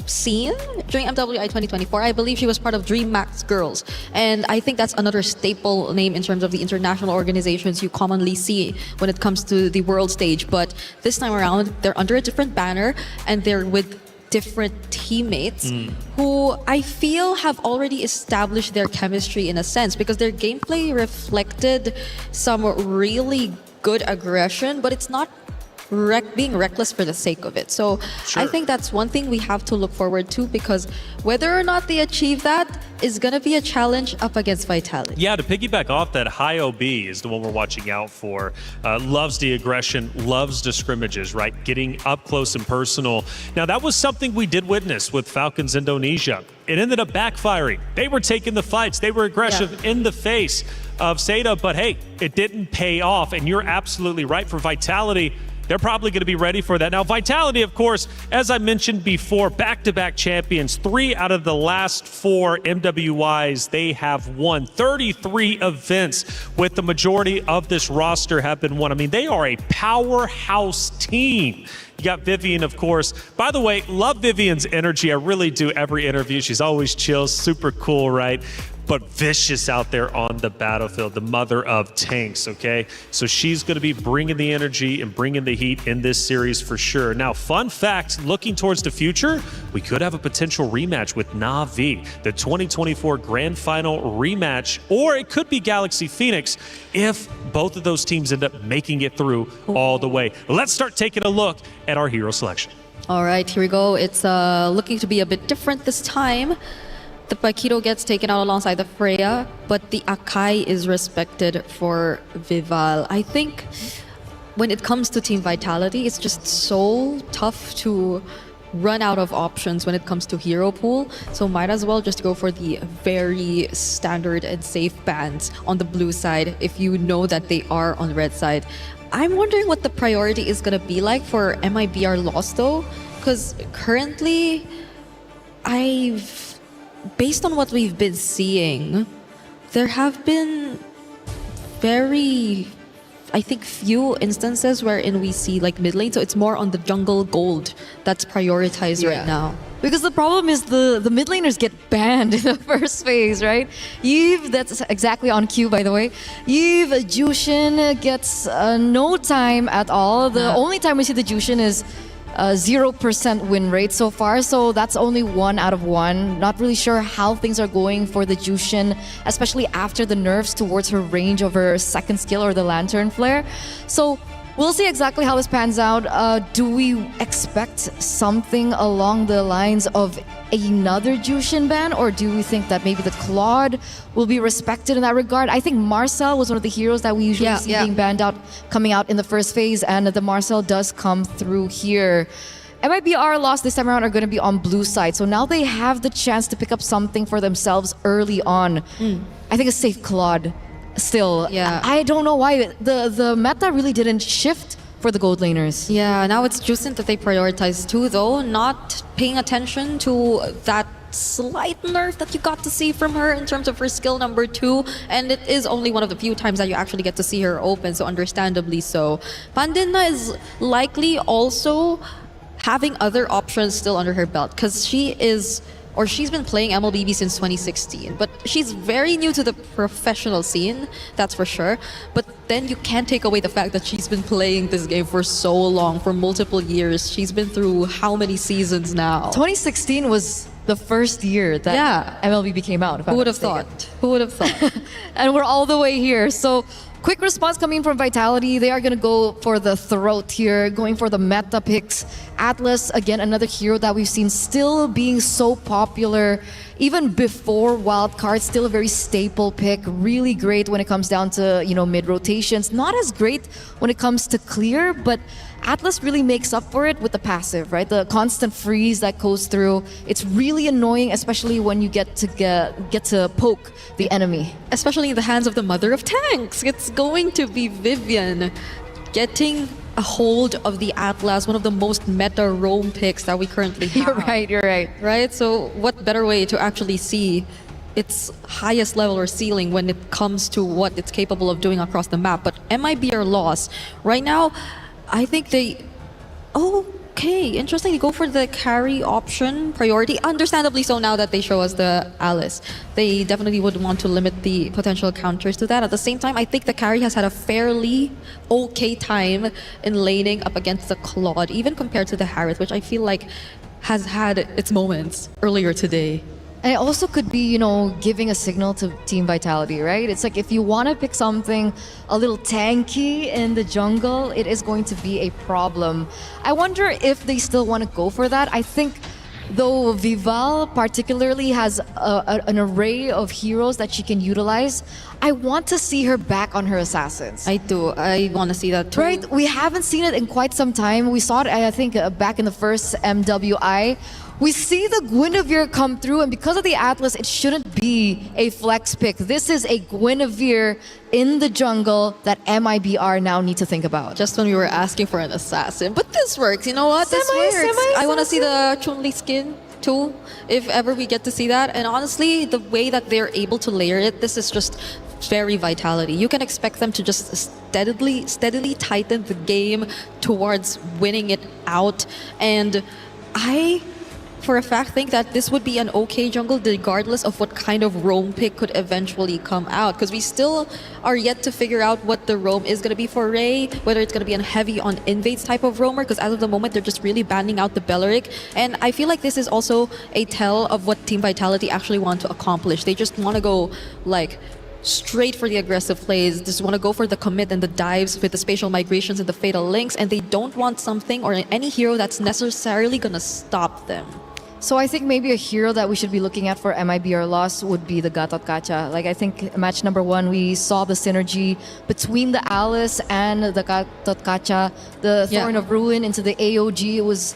seen during MWI 2024. I believe she was part of Dream Max Girls. And I think that's another staple name in terms of the international organizations you commonly see when it comes to the world stage. But this time around, they're under a different banner and they're with different teammates who I feel have already established their chemistry in a sense, because their gameplay reflected some really good aggression, but it's not being reckless for the sake of it. So I think that's one thing we have to look forward to, because whether or not they achieve that is going to be a challenge up against Vitality.
Yeah, to piggyback off that, High OB is the one we're watching out for. Loves the aggression, loves the scrimmages, right? Getting up close and personal. Now, that was something we did witness with Falcons Indonesia. It ended up backfiring. They were taking the fights. They were aggressive in the face of Seda, but hey, it didn't pay off. And you're absolutely right. For Vitality, they're probably going to be ready for that. Now, Vitality, of course, as I mentioned before, back-to-back champions. 3 out of the last 4 MWIs they have won. 33 events with the majority of this roster have been won. I mean, they are a powerhouse team. You got Vivian, of course. By the way, love Vivian's energy. I really do. Every interview, she's always chill, super cool, right? But vicious out there on the battlefield, the mother of tanks, okay? So she's going to be bringing the energy and bringing the heat in this series for sure. Now, fun fact, looking towards the future, we could have a potential rematch with Na'Vi, the 2024 Grand Final rematch, or it could be Galaxy Phoenix if both of those teams end up making it through all the way. Let's start taking a look at our hero selection.
All right, here we go. It's looking to be a bit different this time. The Paquito gets taken out alongside the Freya, but the Akai is respected for Vival. I think when it comes to Team Vitality, it's just so tough to run out of options when it comes to hero pool. So might as well just go for the very standard and safe bans on the blue side if you know that they are on the red side. I'm wondering what the priority is going to be like for MIBR Lost though, because currently based on what we've been seeing, there have been very, I think, few instances wherein we see like mid lane. So it's more on the jungle gold that's prioritized right now.
Because the problem is the mid laners get banned in the first phase, right? Eve, that's exactly on cue, by the way. Eve, Jushin gets no time at all. The only time we see the Jushin is 0% win rate so far, so that's only 1 out of 1. Not really sure how things are going for the Jushin, especially after the nerfs towards her range of her second skill or the Lantern Flare. So we'll see exactly how this pans out. Do we expect something along the lines of another Jushin ban, or do we think that maybe the Claude will be respected in that regard? I think Marcel was one of the heroes that we usually see being banned out, coming out in the first phase, and the Marcel does come through here. MIBR Lost this time around are going to be on blue side, so now they have the chance to pick up something for themselves early on. I think a safe Claude still. I don't know why the meta really didn't shift for the gold laners.
Yeah, now it's Justin that they prioritize too, though, not paying attention to that slight nerf that you got to see from her in terms of her skill number 2, and it is only one of the few times that you actually get to see her open, so understandably so. Pandina is likely also having other options still under her belt, because she's been playing MLBB since 2016, but she's very new to the professional scene, that's for sure. But then you can't take away the fact that she's been playing this game for so long, for multiple years. She's been through how many seasons now?
2016 was the first year that MLBB came out.
Who would have thought? Who would have thought?
And we're all the way here. So quick response coming from Vitality. They are going to go for the throat here, going for the meta picks. Atlas, again, another hero that we've seen still being so popular. Even before Wildcard, still a very staple pick. Really great when it comes down to, mid rotations. Not as great when it comes to clear, but Atlas really makes up for it with the passive, right? The constant freeze that goes through. It's really annoying, especially when you get to poke the enemy.
Especially in the hands of the mother of tanks. It's going to be Vivian getting a hold of the Atlas, one of the most meta roam picks that we currently have.
You're right.
Right? So what better way to actually see its highest level or ceiling when it comes to what it's capable of doing across the map. But MIBR Lost, right now, I think they... Okay, interesting. They go for the carry option priority. Understandably so now that they show us the Alice. They definitely would want to limit the potential counters to that. At the same time, I think the carry has had a fairly okay time in laning up against the Claude, even compared to the Harith, which I feel like has had its moments earlier today.
And it also could be, giving a signal to Team Vitality, right? It's like if you want to pick something a little tanky in the jungle, it is going to be a problem. I wonder if they still want to go for that. I think, though, Vival particularly has an array of heroes that she can utilize. I want to see her back on her assassins.
I do. I want to see that too.
Right? We haven't seen it in quite some time. We saw it, I think, back in the first MWI. We see the Guinevere come through, and because of the Atlas, it shouldn't be a flex pick. This is a Guinevere in the jungle that MIBR now need to think about.
Just when we were asking for an assassin. But this works. You know what? This works. I want to see the Chun-Li skin too, if ever we get to see that. And honestly, the way that they're able to layer it, this is just very Vitality. You can expect them to just steadily tighten the game towards winning it out. And I, for a fact, think that this would be an okay jungle regardless of what kind of roam pick could eventually come out, because we still are yet to figure out what the roam is going to be for Ray, whether it's going to be a heavy on invades type of roamer, because as of the moment they're just really banning out the Belleric. And I feel like this is also a tell of what Team Vitality actually want to accomplish. They just want to go like straight for the aggressive plays, just want to go for the commit and the dives with the spatial migrations and the fatal links, and they don't want something or any hero that's necessarily going to stop them.
So I think maybe a hero that we should be looking at for MIBR loss would be the Gatot Kaca. Like I think match number 1, we saw the synergy between the Alice and the Gatot Kaca, the Thorn of Ruin into the AOG. It was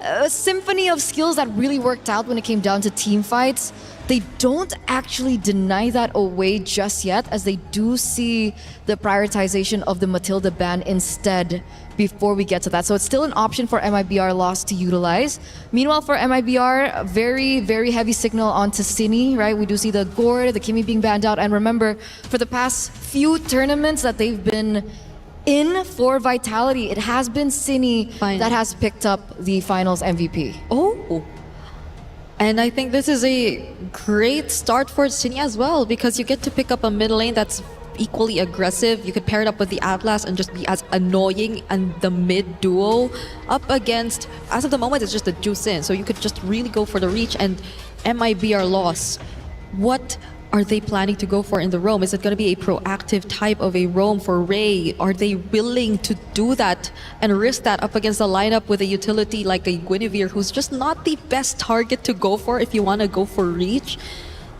a symphony of skills that really worked out when it came down to team fights. They don't actually deny that away just yet, as they do see the prioritization of the Matilda ban instead before we get to that. So it's still an option for MIBR loss to utilize. Meanwhile, for MIBR, very, very heavy signal onto Cine, right? We do see the Gord, the Kimi being banned out. And remember, for the past few tournaments that they've been in for Vitality, it has been Cine that has picked up the finals MVP.
Oh. And I think this is a great start for Cine as well, because you get to pick up a mid lane that's equally aggressive. You could pair it up with the Atlas and just be as annoying and the mid duo up against, as of the moment, it's just the Juice In. So you could just really go for the reach. And MIBR loss, what are they planning to go for in the roam? Is it going to be a proactive type of a roam for Ray? Are they willing to do that and risk that up against a lineup with a utility like a Guinevere, who's just not the best target to go for if you want to go for reach?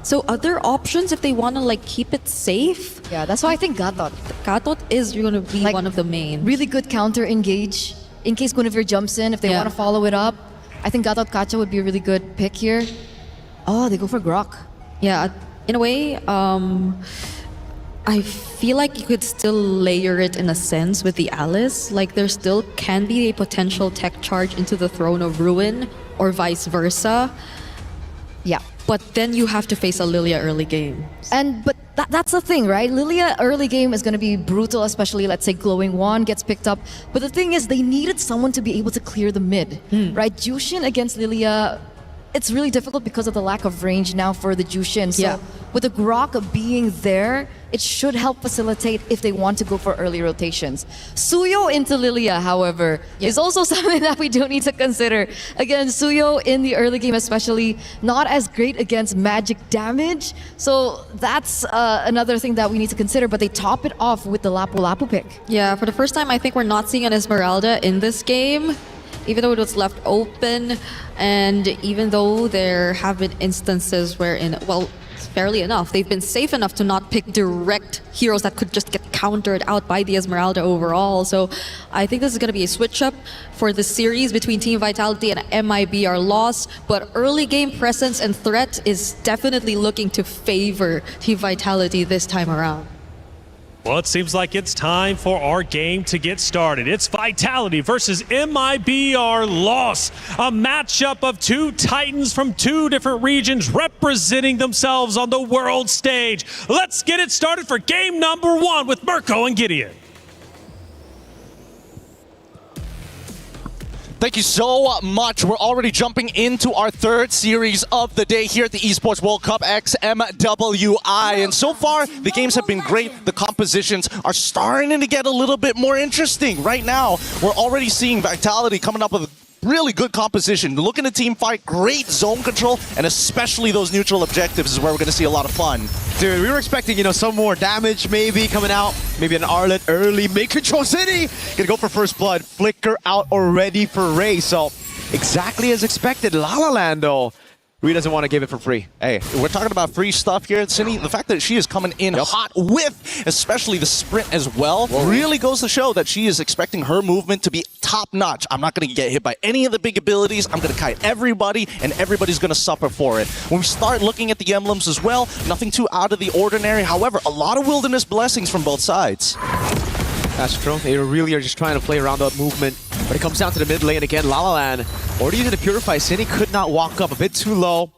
So other options if they want to like keep it safe?
Yeah, that's why I think Gatot.
Gatot is going to be one of the main.
Really good counter engage in case Guinevere jumps in. If they want to follow it up, I think Gatot Kaca would be a really good pick here. Oh, they go for Grok.
Yeah, in a way, I feel like you could still layer it in a sense with the Alice. Like there still can be a potential tech charge into the Throne of Ruin or vice versa.
Yeah.
But then you have to face a Lilia early game.
But that's the thing, right? Lilia early game is going to be brutal, especially let's say Glowing Wand gets picked up. But the thing is, they needed someone to be able to clear the mid, right? Jushin against Lilia, it's really difficult because of the lack of range now for the Jushin. So with the Grok being there, it should help facilitate if they want to go for early rotations. Suyo into Lilia, however, is also something that we do need to consider. Again, Suyo in the early game especially, not as great against magic damage. So that's another thing that we need to consider, but they top it off with the Lapu Lapu pick.
Yeah, for the first time, I think we're not seeing an Esmeralda in this game, even though it was left open, and even though there have been instances wherein, well, fairly enough, they've been safe enough to not pick direct heroes that could just get countered out by the Esmeralda overall. So I think this is going to be a switch up for the series between Team Vitality and MIBR loss, but early game presence and threat is definitely looking to favor Team Vitality this time around.
Well, it seems like it's time for our game to get started. It's Vitality versus MIBR Loss, a matchup of two titans from two different regions representing themselves on the world stage. Let's get it started for game number 1 with Mirko and Gideon.
Thank you so much. We're already jumping into our third series of the day here at the Esports World Cup X MWI. And so far, the games have been great. The compositions are starting to get a little bit more interesting. Right now, we're already seeing Vitality coming up with really good composition. Look at the team fight, great zone control, and especially those neutral objectives is where we're going to see a lot of fun.
Dude, we were expecting, some more damage maybe coming out. Maybe an Arlet early, make Control City. Gonna go for first blood. Flicker out already for Ray. So exactly as expected. La La Land though. Ree doesn't want to give it for free.
Hey, we're talking about free stuff here at Cine. The fact that she is coming in hot with, especially the sprint as well, really goes to show that she is expecting her movement to be top-notch. I'm not going to get hit by any of the big abilities. I'm going to kite everybody, and everybody's going to suffer for it. When we start looking at the emblems as well, nothing too out of the ordinary. However, a lot of wilderness blessings from both sides.
That's true. They really are just trying to play around that movement. But it comes down to the mid lane again. La La Land already using the Purify. Cine could not walk up, a bit too low.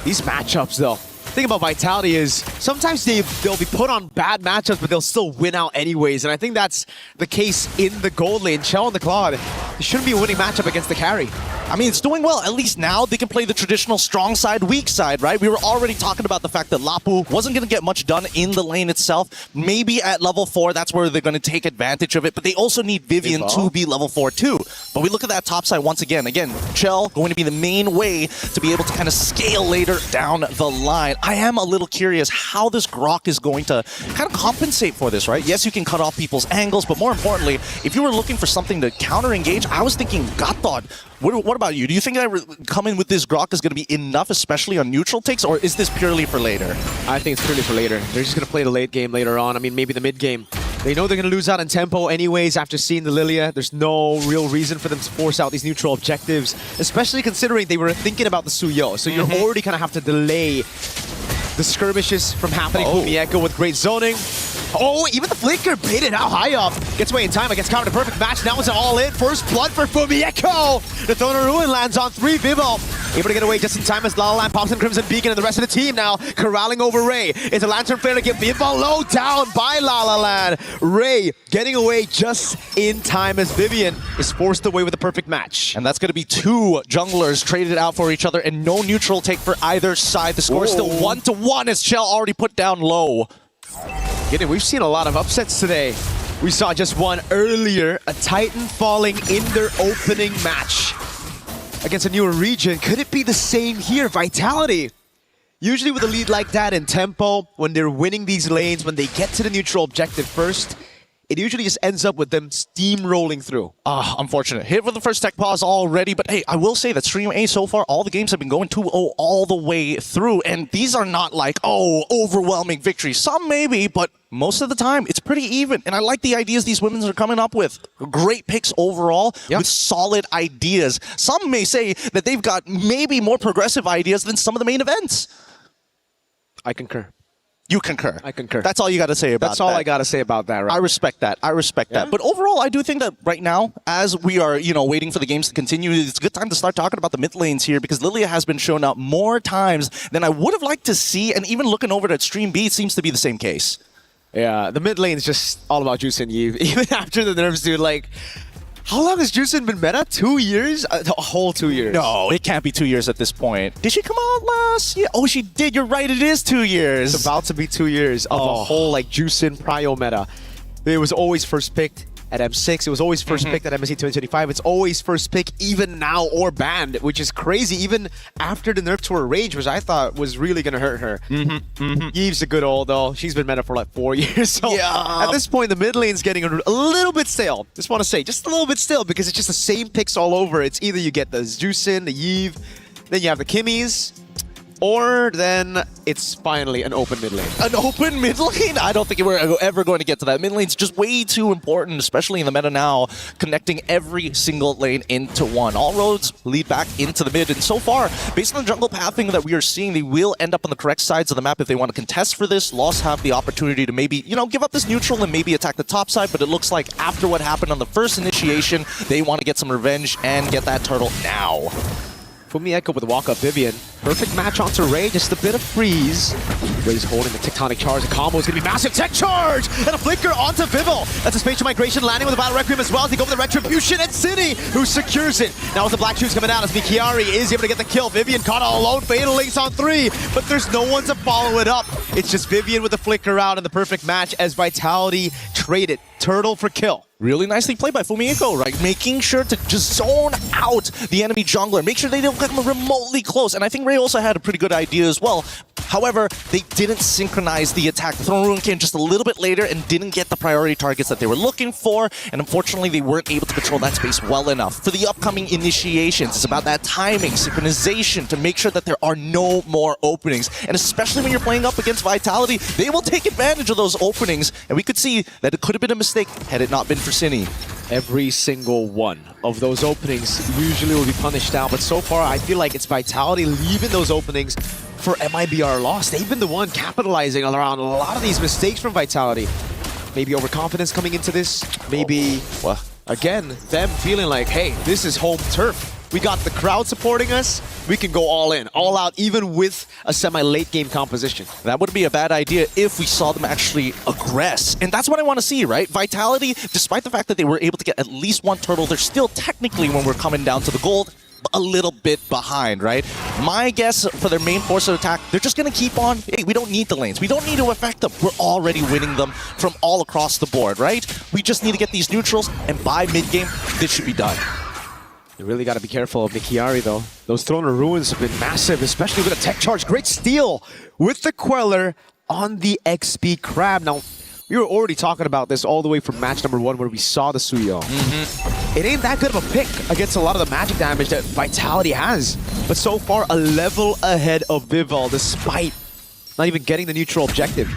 These matchups though. The thing about Vitality is sometimes they'll be put on bad matchups, but they'll still win out anyways. And I think that's the case in the gold lane. Chell and the Claude, it shouldn't be a winning matchup against the carry.
I mean, it's doing well. At least now they can play the traditional strong side, weak side, right? We were already talking about the fact that Lapu wasn't going to get much done in the lane itself. Maybe at level 4, that's where they're going to take advantage of it. But they also need Vivian to be level 4 too. But we look at that top side once again. Again, Chell going to be the main way to be able to kind of scale later down the line. I am a little curious how this Grok is going to kind of compensate for this, right? Yes, you can cut off people's angles, but more importantly, if you were looking for something to counter-engage, I was thinking Gatot What about you? Do you think that coming with this Grok is going to be enough, especially on neutral takes, or is this purely for later?
I think it's purely for later. They're just going to play the late game later on. I mean, maybe the mid game. They know they're going to lose out in tempo anyways after seeing the Lilia. There's no real reason for them to force out these neutral objectives, especially considering they were thinking about the Suyo. So you're already going to have to delay the skirmishes from happening. Mieko with great zoning. Oh, even the Flicker baited out high up. Gets away in time against Counter. The perfect match. Now it's an all-in. First blood for Fumieko. The Throne of Ruin lands on 3. Vivo able to get away just in time as La La Land pops in Crimson Beacon, and the rest of the team now corralling over Ray. It's a Lantern Flare to get Vivo low down by La La Land. Ray getting away just in time as Vivian is forced away with a perfect match.
And that's going to be 2 junglers traded out for each other and no neutral take for either side. The score is still 1-1 as Shell already put down low.
We've seen a lot of upsets today. We saw just one earlier, a Titan falling in their opening match against a newer region. Could it be the same here? Vitality. Usually with a lead like that in tempo, when they're winning these lanes, when they get to the neutral objective first, it usually just ends up with them steamrolling through.
Unfortunate. Hit with the first tech pause already, but hey, I will say that Stream A so far, all the games have been going 2-0 all the way through, and these are not like, overwhelming victories. Some maybe, but most of the time, it's pretty even, and I like the ideas these women are coming up with. Great picks overall, with solid ideas. Some may say that they've got maybe more progressive ideas than some of the main events.
I concur.
You concur.
I concur.
That's all you got to say about that.
That's all I got to say about that, right?
I respect that. I respect that. But overall, I do think that right now, as we are, waiting for the games to continue, it's a good time to start talking about the mid lanes here, because Lilia has been shown up more times than I would have liked to see, and even looking over at Stream B, it seems to be the same case.
Yeah, the mid lane is just all about Juice and Eve. Even after the nerfs, dude, like, how long has Juicin been meta? 2 years? A whole 2 years.
No, it can't be 2 years at this point. Did she come out last year? Oh, she did. You're right. It is 2 years.
It's about to be 2 years of a whole, like, Juicin Prio meta. It was always first picked at M6. It was always first picked at MSC 2025. It's always first pick even now or banned, which is crazy. Even after the nerf to her range, which I thought was really going to hurt her. Eve's a good old, though. She's been meta for like 4 years. So at this point, the mid lane's getting a little bit stale. Just want to say, just a little bit stale, because it's just the same picks all over. It's either you get the Juicin, the Eve, then you have the Kimmies, or then it's finally an open mid lane.
An open mid lane? I don't think we're ever going to get to that. Mid lane's just way too important, especially in the meta now, connecting every single lane into one. All roads lead back into the mid, and so far, based on the jungle pathing that we are seeing, they will end up on the correct sides of the map if they want to contest for this. Lost have the opportunity to maybe, give up this neutral and maybe attack the top side, but it looks like after what happened on the first initiation, they want to get some revenge and get that turtle now.
Fumieko with walk-up Vivian. Perfect match onto Ray, just a bit of freeze. Ray's holding the tectonic charge. The combo is going to be massive. Tech charge! And a flicker onto Vivo. That's a spatial migration landing with a Battle Requiem as well. They go with the Retribution and City, who secures it. Now with the Black Shoes coming out as Mikiari is able to get the kill. Vivian caught all alone. Fatal Links on 3, but there's no one to follow it up. It's just Vivian with the flicker out and the perfect match as Vitality traded Turtle for kill.
Really nicely played by Fumieko, right? Making sure to just zone out the enemy jungler. Make sure they don't come remotely close. And I think Ray also had a pretty good idea as well. However, they didn't synchronize the attack. The Throne Rune came just a little bit later and didn't get the priority targets that they were looking for. And unfortunately, they weren't able to control that space well enough. For the upcoming initiations, it's about that timing, synchronization to make sure that there are no more openings. And especially when you're playing up against Vitality, they will take advantage of those openings. And we could see that it could have been a mistake had it not been for Cine.
Every single one of those openings usually will be punished out, but so far I feel like it's Vitality leaving those openings for MIBR lost. They've been the one capitalizing around a lot of these mistakes from Vitality. Maybe overconfidence coming into this. Maybe, again, them feeling like, hey, this is home turf. We got the crowd supporting us. We can go all in, all out, even with a semi-late game composition.
That wouldn't be a bad idea if we saw them actually aggress. And that's what I want to see, right? Vitality, despite the fact that they were able to get at least one turtle, they're still technically, when we're coming down to the gold, a little bit behind, right? My guess for their main force of attack, they're just going to keep on, hey, we don't need the lanes. We don't need to affect them. We're already winning them from all across the board, right? We just need to get these neutrals, and by mid-game, this should be done.
You really got to be careful of Mikiari, though. Those Throne of Ruins have been massive, especially with a tech charge. Great steal with the Queller on the XP Crab. Now, we were already talking about this all the way from match number 1 where we saw the Suyo. it ain't that good of a pick against a lot of the magic damage that Vitality has. But so far, a level ahead of Vival, despite not even getting the neutral objective.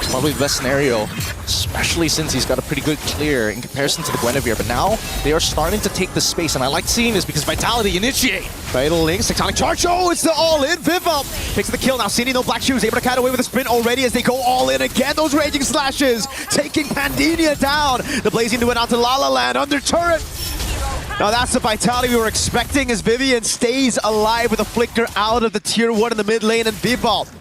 Probably the best scenario, especially since he's got a pretty good clear in comparison to the Guinevere. But now they are starting to take the space, and I like seeing this because Vitality initiate.
Fatal Links, Tectonic Charge. Oh, it's the all-in. Vival picks the kill. Now Cini, no Black Shoes, able to cut away with a sprint already as they go all in again. Those Raging Slashes taking Pandemia down. The Blazing Duet onto La La Land under turret. Now that's the Vitality we were expecting as Vivian stays alive with a flicker out of the tier 1 in the mid lane, and Vival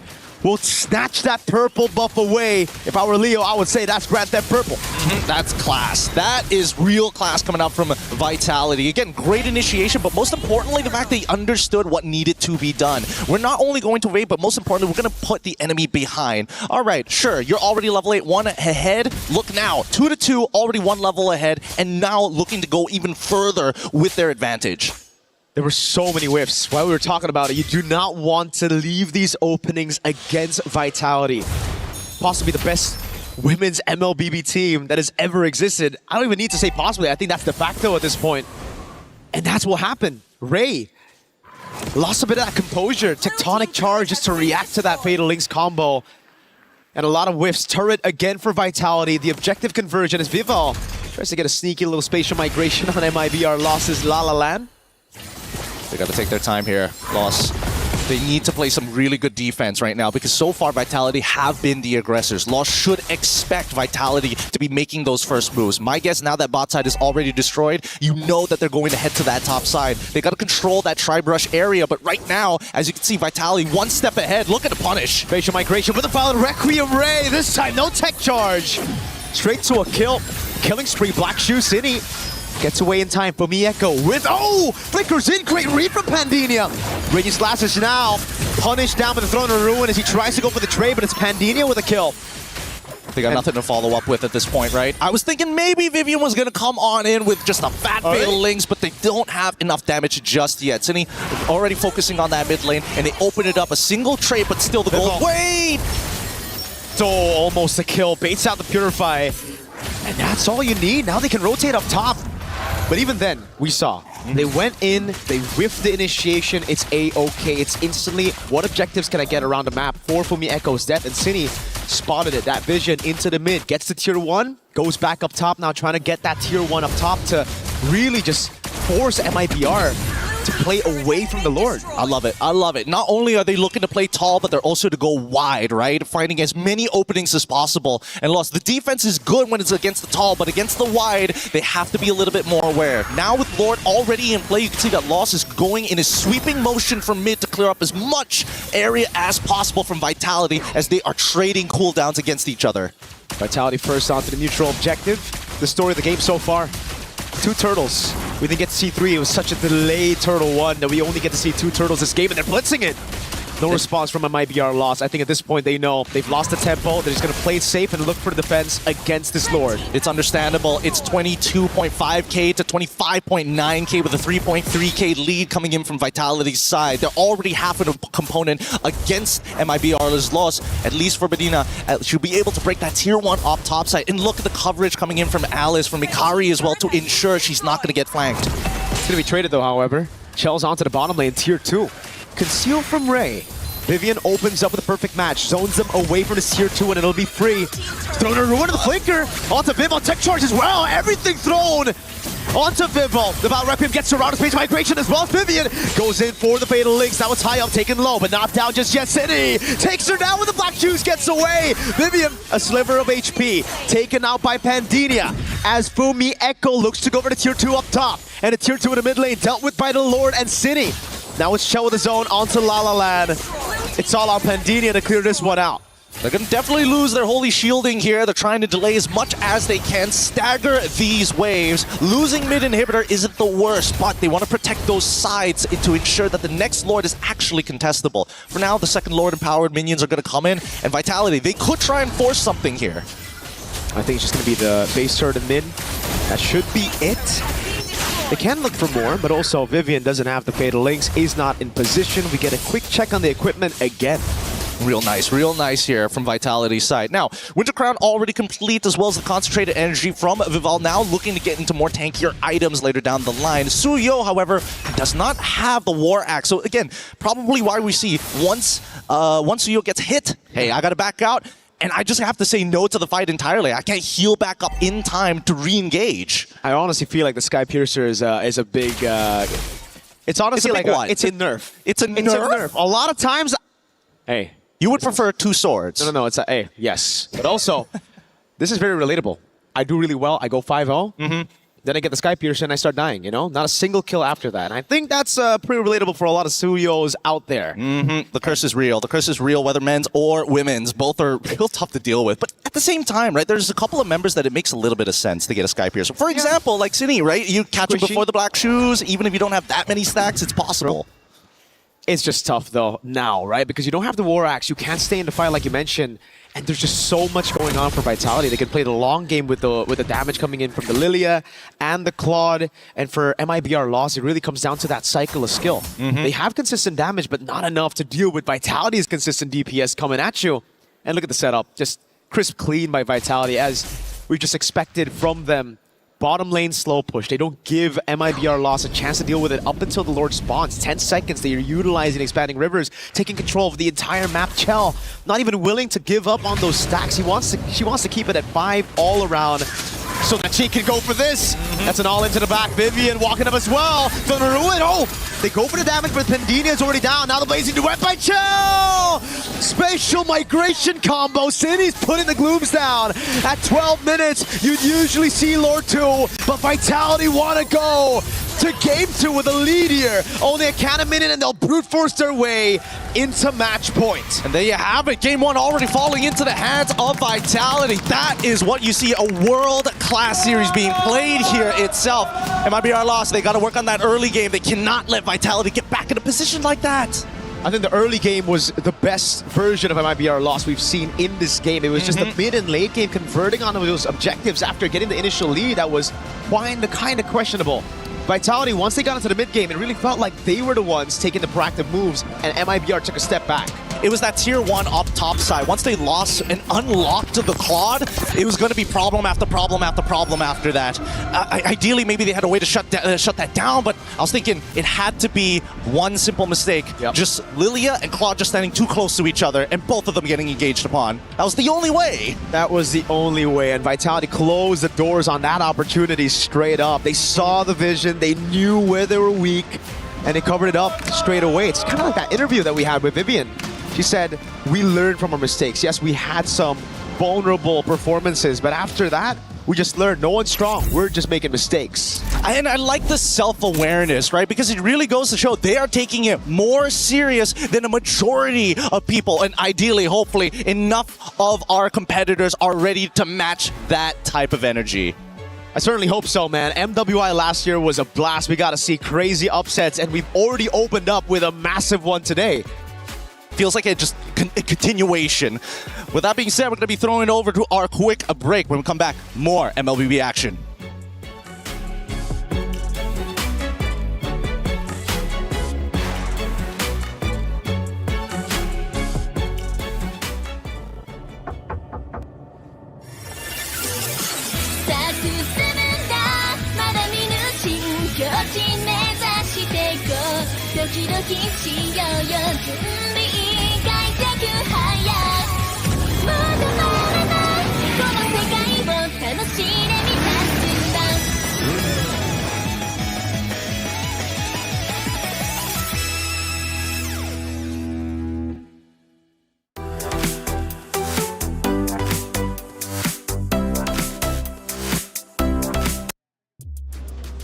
will snatch that purple buff away. If I were Leo, I would say that's Grand Theft Purple.
That's class. That is real class coming out from Vitality. Again, great initiation, but most importantly, the fact that he understood what needed to be done. We're not only going to raid, but most importantly, we're going to put the enemy behind. All right, sure, you're already level 8, 1 ahead. Look now, 2-2, already 1 level ahead, and now looking to go even further with their advantage.
There were so many whiffs. While we were talking about it, you do not want to leave these openings against Vitality. Possibly the best women's MLBB team that has ever existed. I don't even need to say possibly. I think that's de facto at this point. And that's what happened. Ray lost a bit of that composure. Tectonic Charge just to react to that Fatal Links combo. And a lot of whiffs. Turret again for Vitality. The objective conversion is Vival tries to get a sneaky little spatial migration on MIBR losses La La Land.
They got to take their time here, Loss. They need to play some really good defense right now because so far Vitality have been the aggressors. Loss should expect Vitality to be making those first moves. My guess now that bot side is already destroyed, you know that they're going to head to that top side. They got to control that tri-brush area, but right now, as you can see, Vitality 1 step ahead. Look at the punish.
Facial migration with a foul Requiem Ray. This time, no tech charge. Straight to a kill. Killing spree, Black Shoe City. Gets away in time for Mieko with, flickers in, great read from Pandemia. Raging Slashes now punished down with the Throne of Ruin as he tries to go for the trade, but it's Pandemia with a kill.
They got nothing to follow up with at this point, right? I was thinking maybe Vivian was going to come on in with just a fat Fatal Links, but they don't have enough damage just yet. Cini already focusing on that mid lane, and they open it up a single trade, but still the goal. Wait!
So almost a kill, baits out the Purify, and that's all you need. Now they can rotate up top. But even then, we saw, they went in, they whiffed the initiation, it's A-okay, it's instantly, what objectives can I get around the map? 4 Fumi Echo's death, and Cini spotted it, that vision into the mid, gets to tier 1, goes back up top now, trying to get that tier 1 up top to really just force MIBR to play away from the Lord.
I love it. I love it. Not only are they looking to play tall, but they're also to go wide, right? Finding as many openings as possible. And Lost, the defense is good when it's against the tall, but against the wide, they have to be a little bit more aware. Now with Lord already in play, you can see that Lost is going in a sweeping motion from mid to clear up as much area as possible from Vitality as they are trading cooldowns against each other.
Vitality first onto the neutral objective. The story of the game so far. 2 turtles. We didn't get to see 3. It was such a delayed turtle 1 that we only get to see 2 turtles this game, and they're blitzing it. No response from a MIBR loss. I think at this point they know they've lost the tempo. They're just going to play it safe and look for the defense against this Lord.
It's understandable. It's 22.5k to 25.9k with a 3.3k lead coming in from Vitality's side. They're already half of a component against MIBR's loss. At least for Medina, she'll be able to break that tier 1 off top side. And look at the coverage coming in from Alice, from Ikari as well, to ensure she's not going to get flanked.
It's going to be traded though, however. Chell's onto the bottom lane, tier 2. Conceal from Ray. Vivian opens up with a perfect match, zones them away from his tier 2, and it'll be free. Throwing a ruin to the flanker. Onto Vival, tech charge as well. Everything thrown onto Vival. The Val Requiem gets around space migration as well. Vivian goes in for the Fatal Links. That was high up, taken low, but not down just yet. City takes her down with the Black Shoes, gets away. Vivian, a sliver of HP, taken out by Pandemia. As Fumi Echo looks to go over to tier 2 up top, and a tier 2 in the mid lane dealt with by the Lord and Cini. Now it's Chell with his own onto La La Land. It's all on Pandemia to clear this one out.
They're going to definitely lose their holy shielding here. They're trying to delay as much as they can, stagger these waves. Losing mid inhibitor isn't the worst, but they want to protect those sides to ensure that the next Lord is actually contestable. For now, the second Lord empowered minions are going to come in, and Vitality, they could try and force something here.
I think it's just going to be the base turret and mid. That should be it. They can look for more, but also Vivian doesn't have the Fatal Links, is not in position. We get a quick check on the equipment again.
Real nice here from Vitality's side. Now, Winter Crown already complete, as well as the concentrated energy from Vival, now looking to get into more tankier items later down the line. Suyo, however, does not have the War Axe. So again, probably why we see once Suyo gets hit, hey, I gotta back out, and I just have to say no to the fight entirely. I can't heal back up in time to re-engage.
I honestly feel like the Sky Piercer is a big... it's honestly
It's a big
like
one.
it's a nerf.
It's a nerf?
A lot of times... Hey.
You would prefer 2 swords.
No, it's a... Hey, yes. But also, this is very relatable. I do really well. I go 5-0. Then I get the Sky Piercer and I start dying, you know? Not a single kill after that. And I think that's pretty relatable for a lot of Suyos out there.
The curse is real. The curse is real, whether men's or women's. Both are real tough to deal with. But at the same time, right, there's a couple of members that it makes a little bit of sense to get a Sky Piercer. For example, like Cine, right? You catch him before the black shoes. Even if you don't have that many stacks, it's possible.
It's just tough, though, now, right? Because you don't have the War Axe. You can't stay in the fight like you mentioned. And there's just so much going on for Vitality. They can play the long game with the damage coming in from the Lilia and the Claude. And for MIBR loss, it really comes down to that cycle of skill. They have consistent damage, but not enough to deal with Vitality's consistent DPS coming at you. And look at the setup. Just crisp clean by Vitality, as we just expected from them. Bottom lane slow push. They don't give MIBR loss a chance to deal with it up until the Lord spawns. 10 seconds. They are utilizing Expanding Rivers, taking control of the entire map. Chell, not even willing to give up on those stacks. She wants to keep it at 5 all around, so that she can go for this. That's an all into the back. Vivian walking up as well. Gonna ruin. Oh, they go for the damage, but Pendina is already down. Now the blazing duet by Chell. Spatial migration combo. City's putting the glooms down. At 12 minutes, you'd usually see Lord 2, but Vitality want to go to game 2 with a lead here. Only a cannon minute, and they'll brute force their way into match point.
And there you have it. Game 1 already falling into the hands of Vitality. That is what you see, a world-class series being played here itself. MIBR lost. They got to work on that early game. They cannot let Vitality get back in a position like that.
I think the early game was the best version of MIBR loss we've seen in this game. It was just the mid and late game converting on those objectives after getting the initial lead that was kind of questionable. Vitality, once they got into the mid game, it really felt like they were the ones taking the proactive moves, and MIBR took a step back.
It was that tier 1 up top side. Once they lost and unlocked the Claude, it was going to be problem after problem after problem after that. Ideally, maybe they had a way to shut that down, but I was thinking it had to be one simple mistake. Just Lilia and Claude just standing too close to each other, and both of them getting engaged upon. That was the only way.
That was the only way, and Vitality closed the doors on that opportunity straight up. They saw the vision, they knew where they were weak, and they covered it up straight away. It's kind of like that interview that we had with Vivian. She said, we learned from our mistakes. Yes, we had some vulnerable performances, but after that, we just learned no one's strong. We're just making mistakes.
And I like the self-awareness, right? Because it really goes to show they are taking it more serious than a majority of people. And ideally, hopefully, enough of our competitors are ready to match that type of energy.
I certainly hope so, man. MWI last year was a blast. We got to see crazy upsets, and we've already opened up with a massive one today.
Feels like a continuation. With that being said, we're going to be throwing it over to our quick break. When we come back, more MLBB action.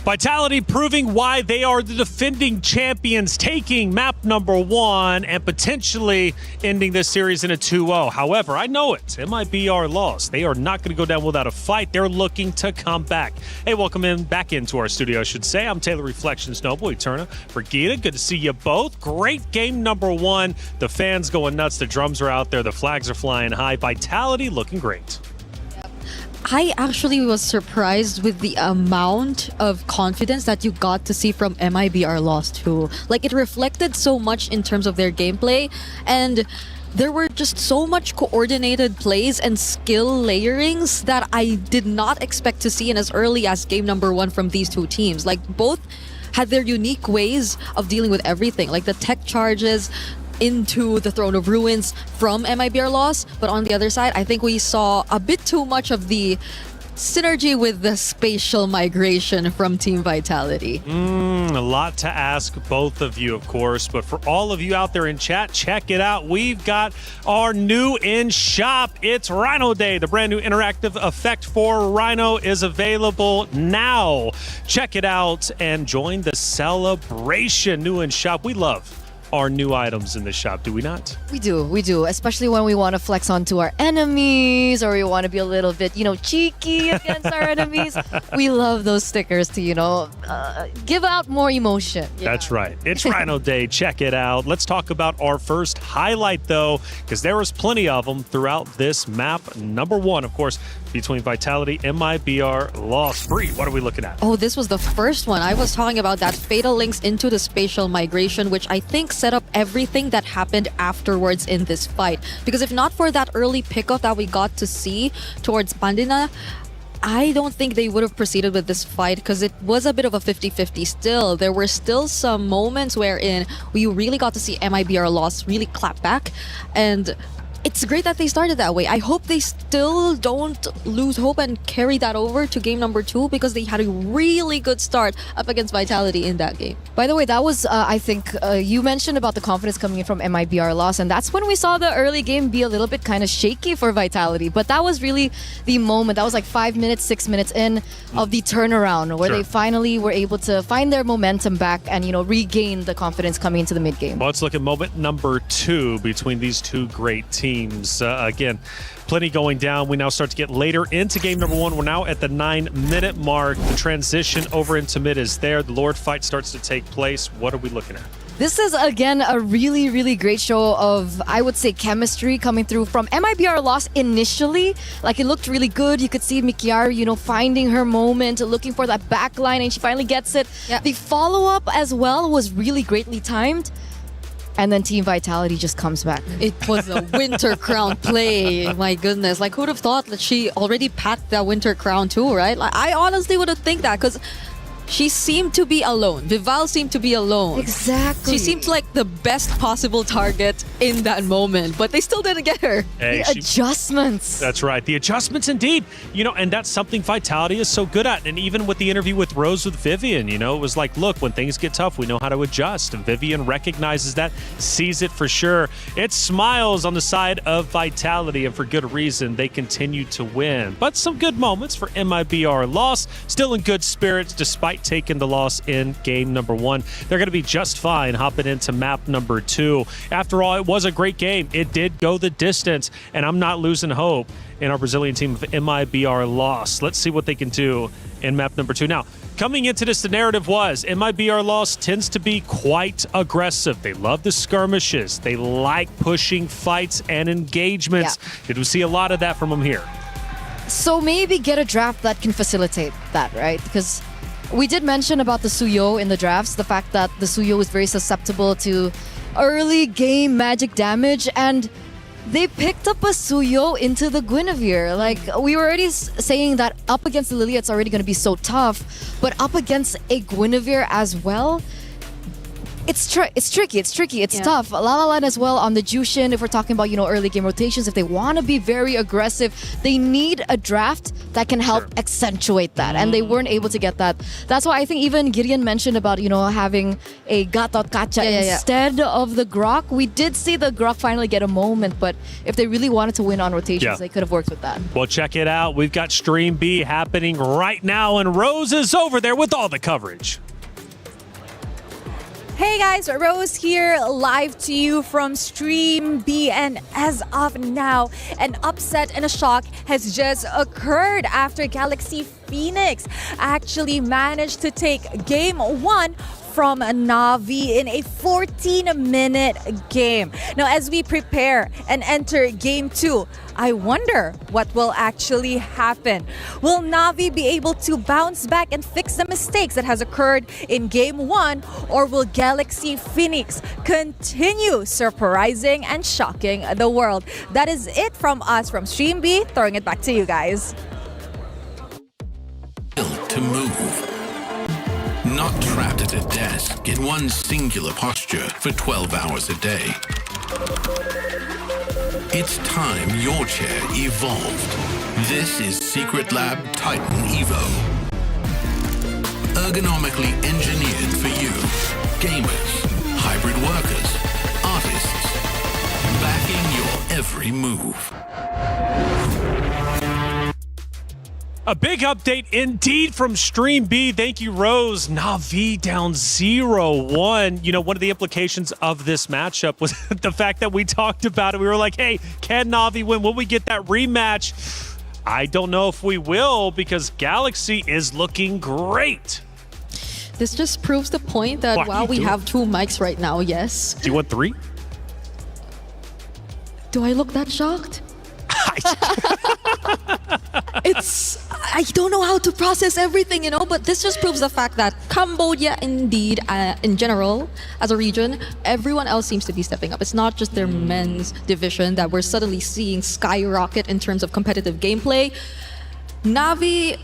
Vitality proving why they are the defending champions, taking map number 1 and potentially ending this series in a 2-0. However, I know it. MIBR lost. They are not going to go down without a fight. They're looking to come back. Hey, welcome back into our studio, I should say. I'm Taylor Reflections Noble, Eterna, Brigida. Good to see you both. Great game number 1. The fans going nuts. The drums are out there. The flags are flying high. Vitality looking great.
I actually was surprised with the amount of confidence that you got to see from MIBR Lost 2. Like, it reflected so much in terms of their gameplay, and
there were just so much coordinated plays and skill layerings that I did not expect to see in as early as game number 1 from these two teams. Like, both had their unique ways of dealing with everything, like the tech charges into the Throne of Ruins from MIBR loss. But on the other side, I think we saw a bit too much of the synergy with the spatial migration from Team Vitality.
A lot to ask both of you, of course, but for all of you out there in chat, check it out. We've got our new in-shop. It's Rhino Day. The brand new interactive effect for Rhino is available now. Check it out and join the celebration. New in-shop. We love our new items in the shop, do we not?
We do, especially when we want to flex onto our enemies or we want to be a little bit, cheeky against our enemies. We love those stickers to, give out more emotion.
That's right. It's Rhino Day. Check it out. Let's talk about our first highlight, though, because there was plenty of them throughout this map. Number 1, of course, between Vitality, MIBR, Lost. Bree, what are we looking at?
Oh, this was the first one. I was talking about that fatal links into the spatial migration, which I think set up everything that happened afterwards in this fight. Because if not for that early pickup that we got to see towards Pandina, I don't think they would have proceeded with this fight because it was a bit of a 50-50 still. There were still some moments wherein we really got to see MIBR Lost really clap back, and it's great that they started that way. I hope they still don't lose hope and carry that over to game number 2 because they had a really good start up against Vitality in that game.
By the way, that was, I think, you mentioned about the confidence coming in from MIBR loss, and that's when we saw the early game be a little bit kind of shaky for Vitality. But that was really the moment. That was like 5 minutes, 6 minutes in of the turnaround where they finally were able to find their momentum back and, regain the confidence coming into the mid-game.
Well, let's look at moment number 2 between these two great teams. Again, plenty going down. We now start to get later into game number 1. We're now at the 9-minute mark. The transition over into mid is there. The Lord fight starts to take place. What are we looking at?
This is, again, a really, really great show of, I would say, chemistry coming through from MIBR loss initially. Like, it looked really good. You could see Mikiaru, finding her moment, looking for that back line, and she finally gets it.
Yep.
The follow-up as well was really greatly timed. And then Team Vitality just comes back.
It was a Winter Crown play. My goodness. Like, who'd have thought that she already packed that Winter Crown too, right? Like, I honestly would have think that because she seemed to be alone. Vival seemed to be alone.
Exactly.
She seemed like the best possible target in that moment, but they still didn't get her.
Hey,
adjustments.
That's right. The adjustments indeed. And that's something Vitality is so good at. And even with the interview with Rose with Vivian, it was like, look, when things get tough, we know how to adjust. And Vivian recognizes that, sees it for sure. It smiles on the side of Vitality, and for good reason. They continue to win. But some good moments for MIBR loss. Still in good spirits despite taking the loss in game number 1. They're going to be just fine hopping into map number 2. After all, it was a great game. It did go the distance, and I'm not losing hope in our Brazilian team of MIBR loss. Let's see what they can do in map number 2. Now, coming into this, the narrative was MIBR loss tends to be quite aggressive. They love the skirmishes. They like pushing fights and engagements. Did we see a lot of that from them here?
So maybe get a draft that can facilitate that, right? Because we did mention about the Suyo in the drafts, the fact that the Suyo is very susceptible to early game magic damage, and they picked up a Suyo into the Guinevere. Like, we were already saying that up against the Lilia, it's already going to be so tough, but up against a Guinevere as well, it's tricky. It's tough. La La Land as well on the Jushin. If we're talking about, early game rotations, if they want to be very aggressive, they need a draft that can help accentuate that. And they weren't able to get that. That's why I think even Gideon mentioned about, having a Gatot Kacha instead of the Grok. We did see the Grok finally get a moment, but if they really wanted to win on rotations, they could have worked with that.
Well, check it out. We've got Stream B happening right now, and Rose is over there with all the coverage.
Hey guys, Rose here, live to you from Stream B, and as of now, an upset and a shock has just occurred after Galaxy Phoenix actually managed to take Game 1 from Navi in a 14-minute game. Now, as we prepare and enter Game 2, I wonder what will actually happen. Will Navi be able to bounce back and fix the mistakes that has occurred in Game 1, or will Galaxy Phoenix continue surprising and shocking the world? That is it from us from Stream B. Throwing it back to you guys.
To move. Not trapped at a desk in one singular posture for 12 hours a day. It's time your chair evolved. This is Secret Lab Titan Evo. Ergonomically engineered for you. Gamers, hybrid workers, artists. Backing your every move.
A big update indeed from Stream B. Thank you, Rose. Navi down 0-1. You know, one of the implications of this matchup was the fact that we talked about it. We were like, hey, can Navi win? Will we get that rematch? I don't know if we will, because Galaxy is looking great.
This just proves the point that, wow, we have 2 mics right now, yes.
Do you want 3?
Do I look that shocked? I don't know how to process everything, you know, but this just proves the fact that Cambodia, indeed, in general, as a region, everyone else seems to be stepping up. It's not just their men's division that we're suddenly seeing skyrocket in terms of competitive gameplay. Navi,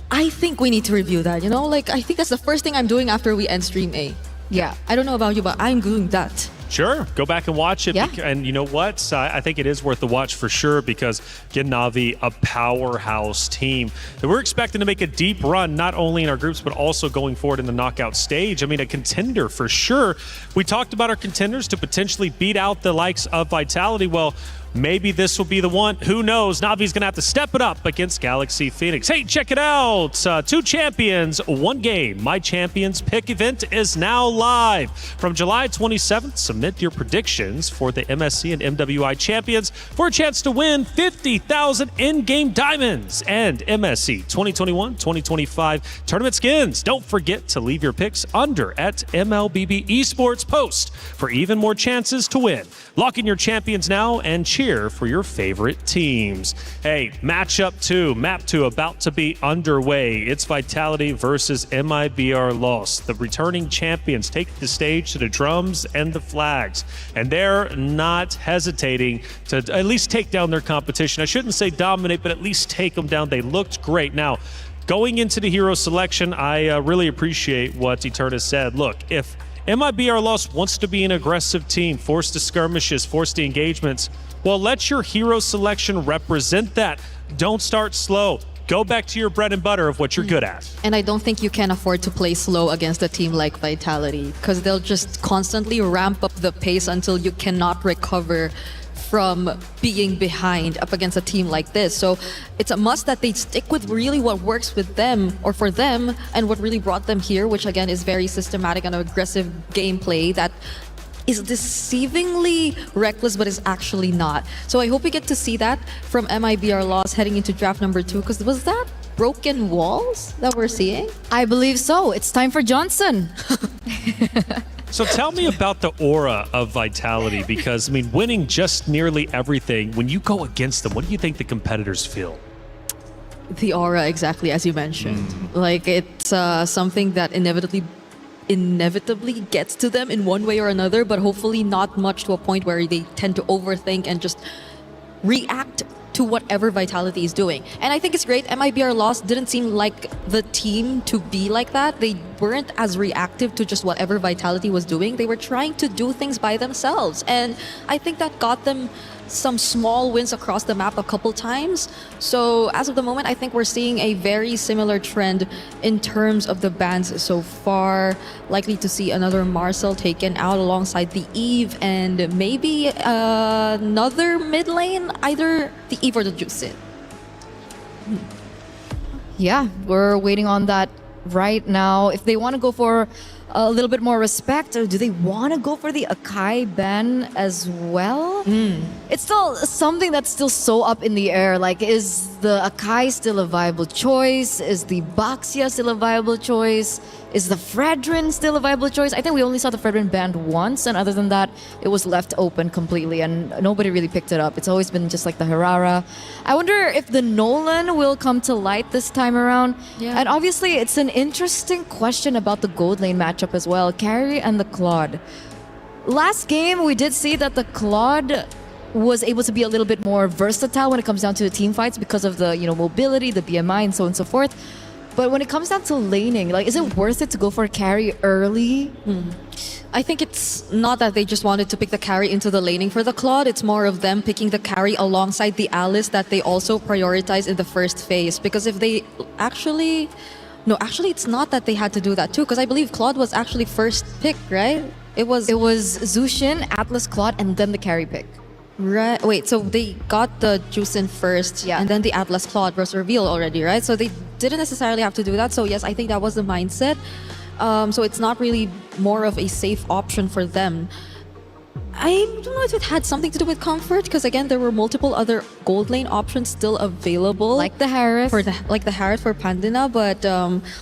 I think we need to review that, you know? Like, I think that's the first thing I'm doing after we end Stream A.
Yeah.
I don't know about you, but I'm doing that.
Sure, go back and watch it.
Yeah.
And you know what? I think it is worth the watch for sure, because again, Navi, a powerhouse team that we're expecting to make a deep run, not only in our groups, but also going forward in the knockout stage. I mean, a contender for sure. We talked about our contenders to potentially beat out the likes of Vitality. Well, maybe this will be the one. Who knows? Navi's going to have to step it up against Galaxy Phoenix. Hey, check it out. 2 champions, 1 game. My Champions Pick event is now live. From July 27th, submit your predictions for the MSC and MWI champions for a chance to win 50,000 in-game diamonds and MSC 2021-2025 tournament skins. Don't forget to leave your picks under at MLBB Esports Post for even more chances to win. Lock in your champions now and cheer for your favorite teams. Hey, matchup 2, map 2 about to be underway. It's Vitality versus MIBR Lost. The returning champions take the stage to the drums and the flags, and they're not hesitating to at least take down their competition. I shouldn't say dominate, but at least take them down. They looked great. Now, going into the hero selection, I really appreciate what Eterna said. Look, if MIBR Lost wants to be an aggressive team, forced to skirmishes, forced to engagements, well, let your hero selection represent that. Don't start slow. Go back to your bread and butter of what you're good at.
And I don't think you can afford to play slow against a team like Vitality, because they'll just constantly ramp up the pace until you cannot recover from being behind up against a team like this. So it's a must that they stick with really what works with them or for them, and what really brought them here, which again is very systematic and aggressive gameplay that is deceivingly reckless but is actually not. So I hope we get to see that from MIBR Lost heading into draft number 2, because was that broken walls that we're seeing?
I believe so. It's time for Johnson.
So tell me about the aura of Vitality, because, I mean, winning just nearly everything, when you go against them, what do you think the competitors feel?
The aura, exactly as you mentioned. Like, it's something that inevitably gets to them in one way or another, but hopefully not much to a point where they tend to overthink and just react to whatever Vitality is doing. And I think it's great. MIBR Lost didn't seem like the team to be like that. They weren't as reactive to just whatever Vitality was doing. They were trying to do things by themselves. And I think that got them some small wins across the map a couple times. So as of the moment, I think we're seeing a very similar trend in terms of the bans so far. Likely to see another Marcel taken out alongside the Eve, and maybe another mid lane, either the Eve or the Juicid.
Yeah, we're waiting on that right now. If they want to go for a little bit more respect, or do they want to go for the Akai ban as well? It's still something that's still so up in the air. Like, is the Akai still a viable choice? Is the Baxia still a viable choice? Is the Fredrin still a viable choice? I think we only saw the Fredrin banned once, and other than that, it was left open completely, and nobody really picked it up. It's always been just like the Harara. I wonder if the Nolan will come to light this time around.
Yeah.
And obviously, it's an interesting question about the gold lane matchup as well. Carry and the Claude. Last game, we did see that the Claude was able to be a little bit more versatile when it comes down to the team fights because of the mobility, the BMI, and so on and so forth. But when it comes down to laning, like, is it worth it to go for a carry early?
I think it's not that they just wanted to pick the carry into the laning for the Claude. It's more of them picking the carry alongside the Alice that they also prioritize in the first phase. Because if they actually... No, actually, it's not that they had to do that too. Because I believe Claude was actually first pick, right? It was
Zushin, Atlas, Claude, and then the carry pick.
Right. Wait, so they got the Juicin first, and then the Atlas Claude was revealed already, right? So they didn't necessarily have to do that. So yes, I think that was the mindset. So it's not really more of a safe option for them. I don't know if it had something to do with comfort, because again, there were multiple other gold lane options still available,
like the Harith,
like the Harith for Pandina. But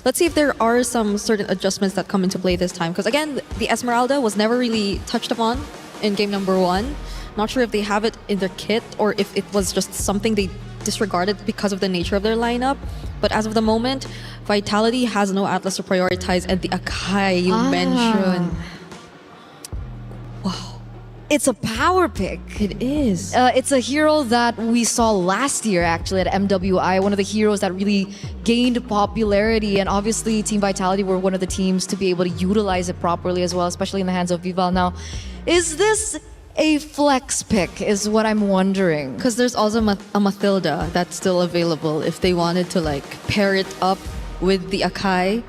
let's see if there are some certain adjustments that come into play this time. Because again, the Esmeralda was never really touched upon in game number 1. Not sure if they have it in their kit or if it was just something they disregarded because of the nature of their lineup. But as of the moment, Vitality has no Atlas to prioritize, and the Akai you mentioned.
Wow. It's a power pick.
It is.
It's a hero that we saw last year actually at MWI, one of the heroes that really gained popularity, and obviously Team Vitality were one of the teams to be able to utilize it properly as well, especially in the hands of Vival. Now, is this a flex pick is what I'm wondering.
Because there's also a Mathilda that's still available if they wanted to like pair it up with the Akai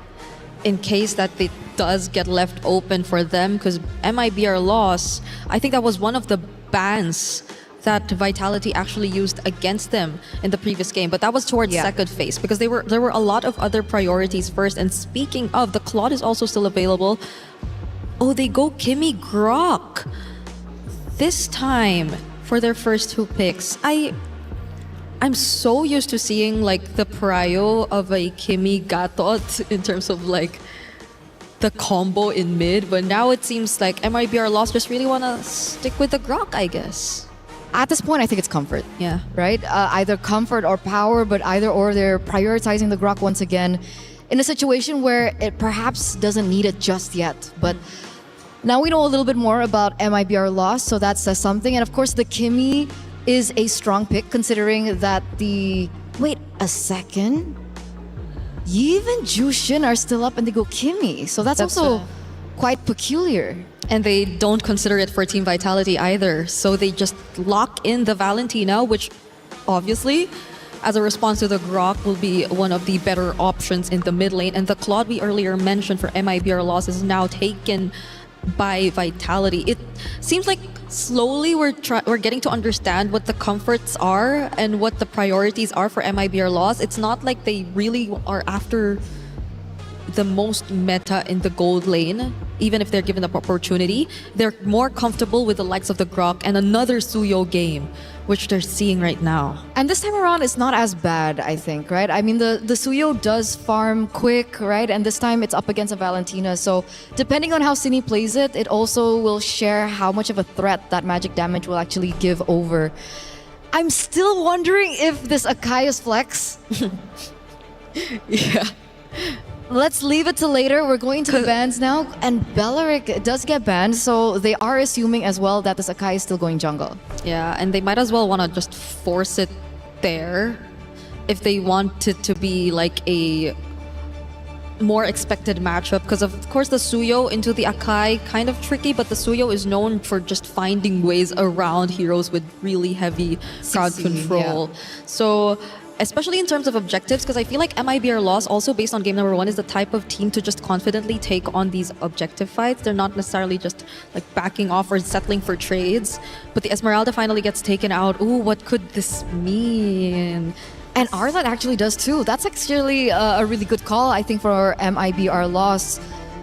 in case that it does get left open for them. Because MIBR loss, I think that was one of the bans that Vitality actually used against them in the previous game, but that was towards second phase because there were a lot of other priorities first. And speaking of, the Claude is also still available. Oh, they go Kimmy Grok this time for their first 2 picks. I'm so used to seeing like the prio of a Kimmy Gatot in terms of like the combo in mid, but now it seems like MIBR Lost just really want to stick with the Grok, I guess.
At this point, I think it's comfort.
Yeah.
Right? Either comfort or power, but either or they're prioritizing the Grok once again in a situation where it perhaps doesn't need it just yet. But now we know a little bit more about MIBR Lost, so that says something. And of course, the Kimmy is a strong pick considering that the... Wait a second. Yiv and Jushin are still up and they go Kimmy. So that's also quite peculiar.
And they don't consider it for Team Vitality either. So they just lock in the Valentina, which obviously, as a response to the Grok, will be one of the better options in the mid lane. And the Claude we earlier mentioned for MIBR Loss is now taken by Vitality. It seems like slowly we're getting to understand what the comforts are and what the priorities are for MIBR Loss. It's not like they really are after the most meta in the gold lane, even if they're given the opportunity. They're more comfortable with the likes of the Grok and another Suyo game, which they're seeing right now.
And this time around, it's not as bad, I think, right? I mean, the Suyo does farm quick, right? And this time it's up against a Valentina. So depending on how Cine plays it, it also will share how much of a threat that magic damage will actually give over. I'm still wondering if this Akai is flex.
Yeah.
Let's leave it to later. We're going to the bans now. And Bellaric does get banned, so they are assuming as well that this Akai is still going jungle.
Yeah, and they might as well want to just force it there if they want it to be like a more expected matchup. Because of course the Suyo into the Akai, kind of tricky, but the Suyo is known for just finding ways around heroes with really heavy crowd control. Yeah. So especially in terms of objectives, because I feel like MIBR Loss, also based on game number 1, is the type of team to just confidently take on these objective fights. They're not necessarily just like backing off or settling for trades. But the Esmeralda finally gets taken out. Ooh, what could this mean?
And Arlet actually does too. That's actually a really good call, I think, for MIBR Loss.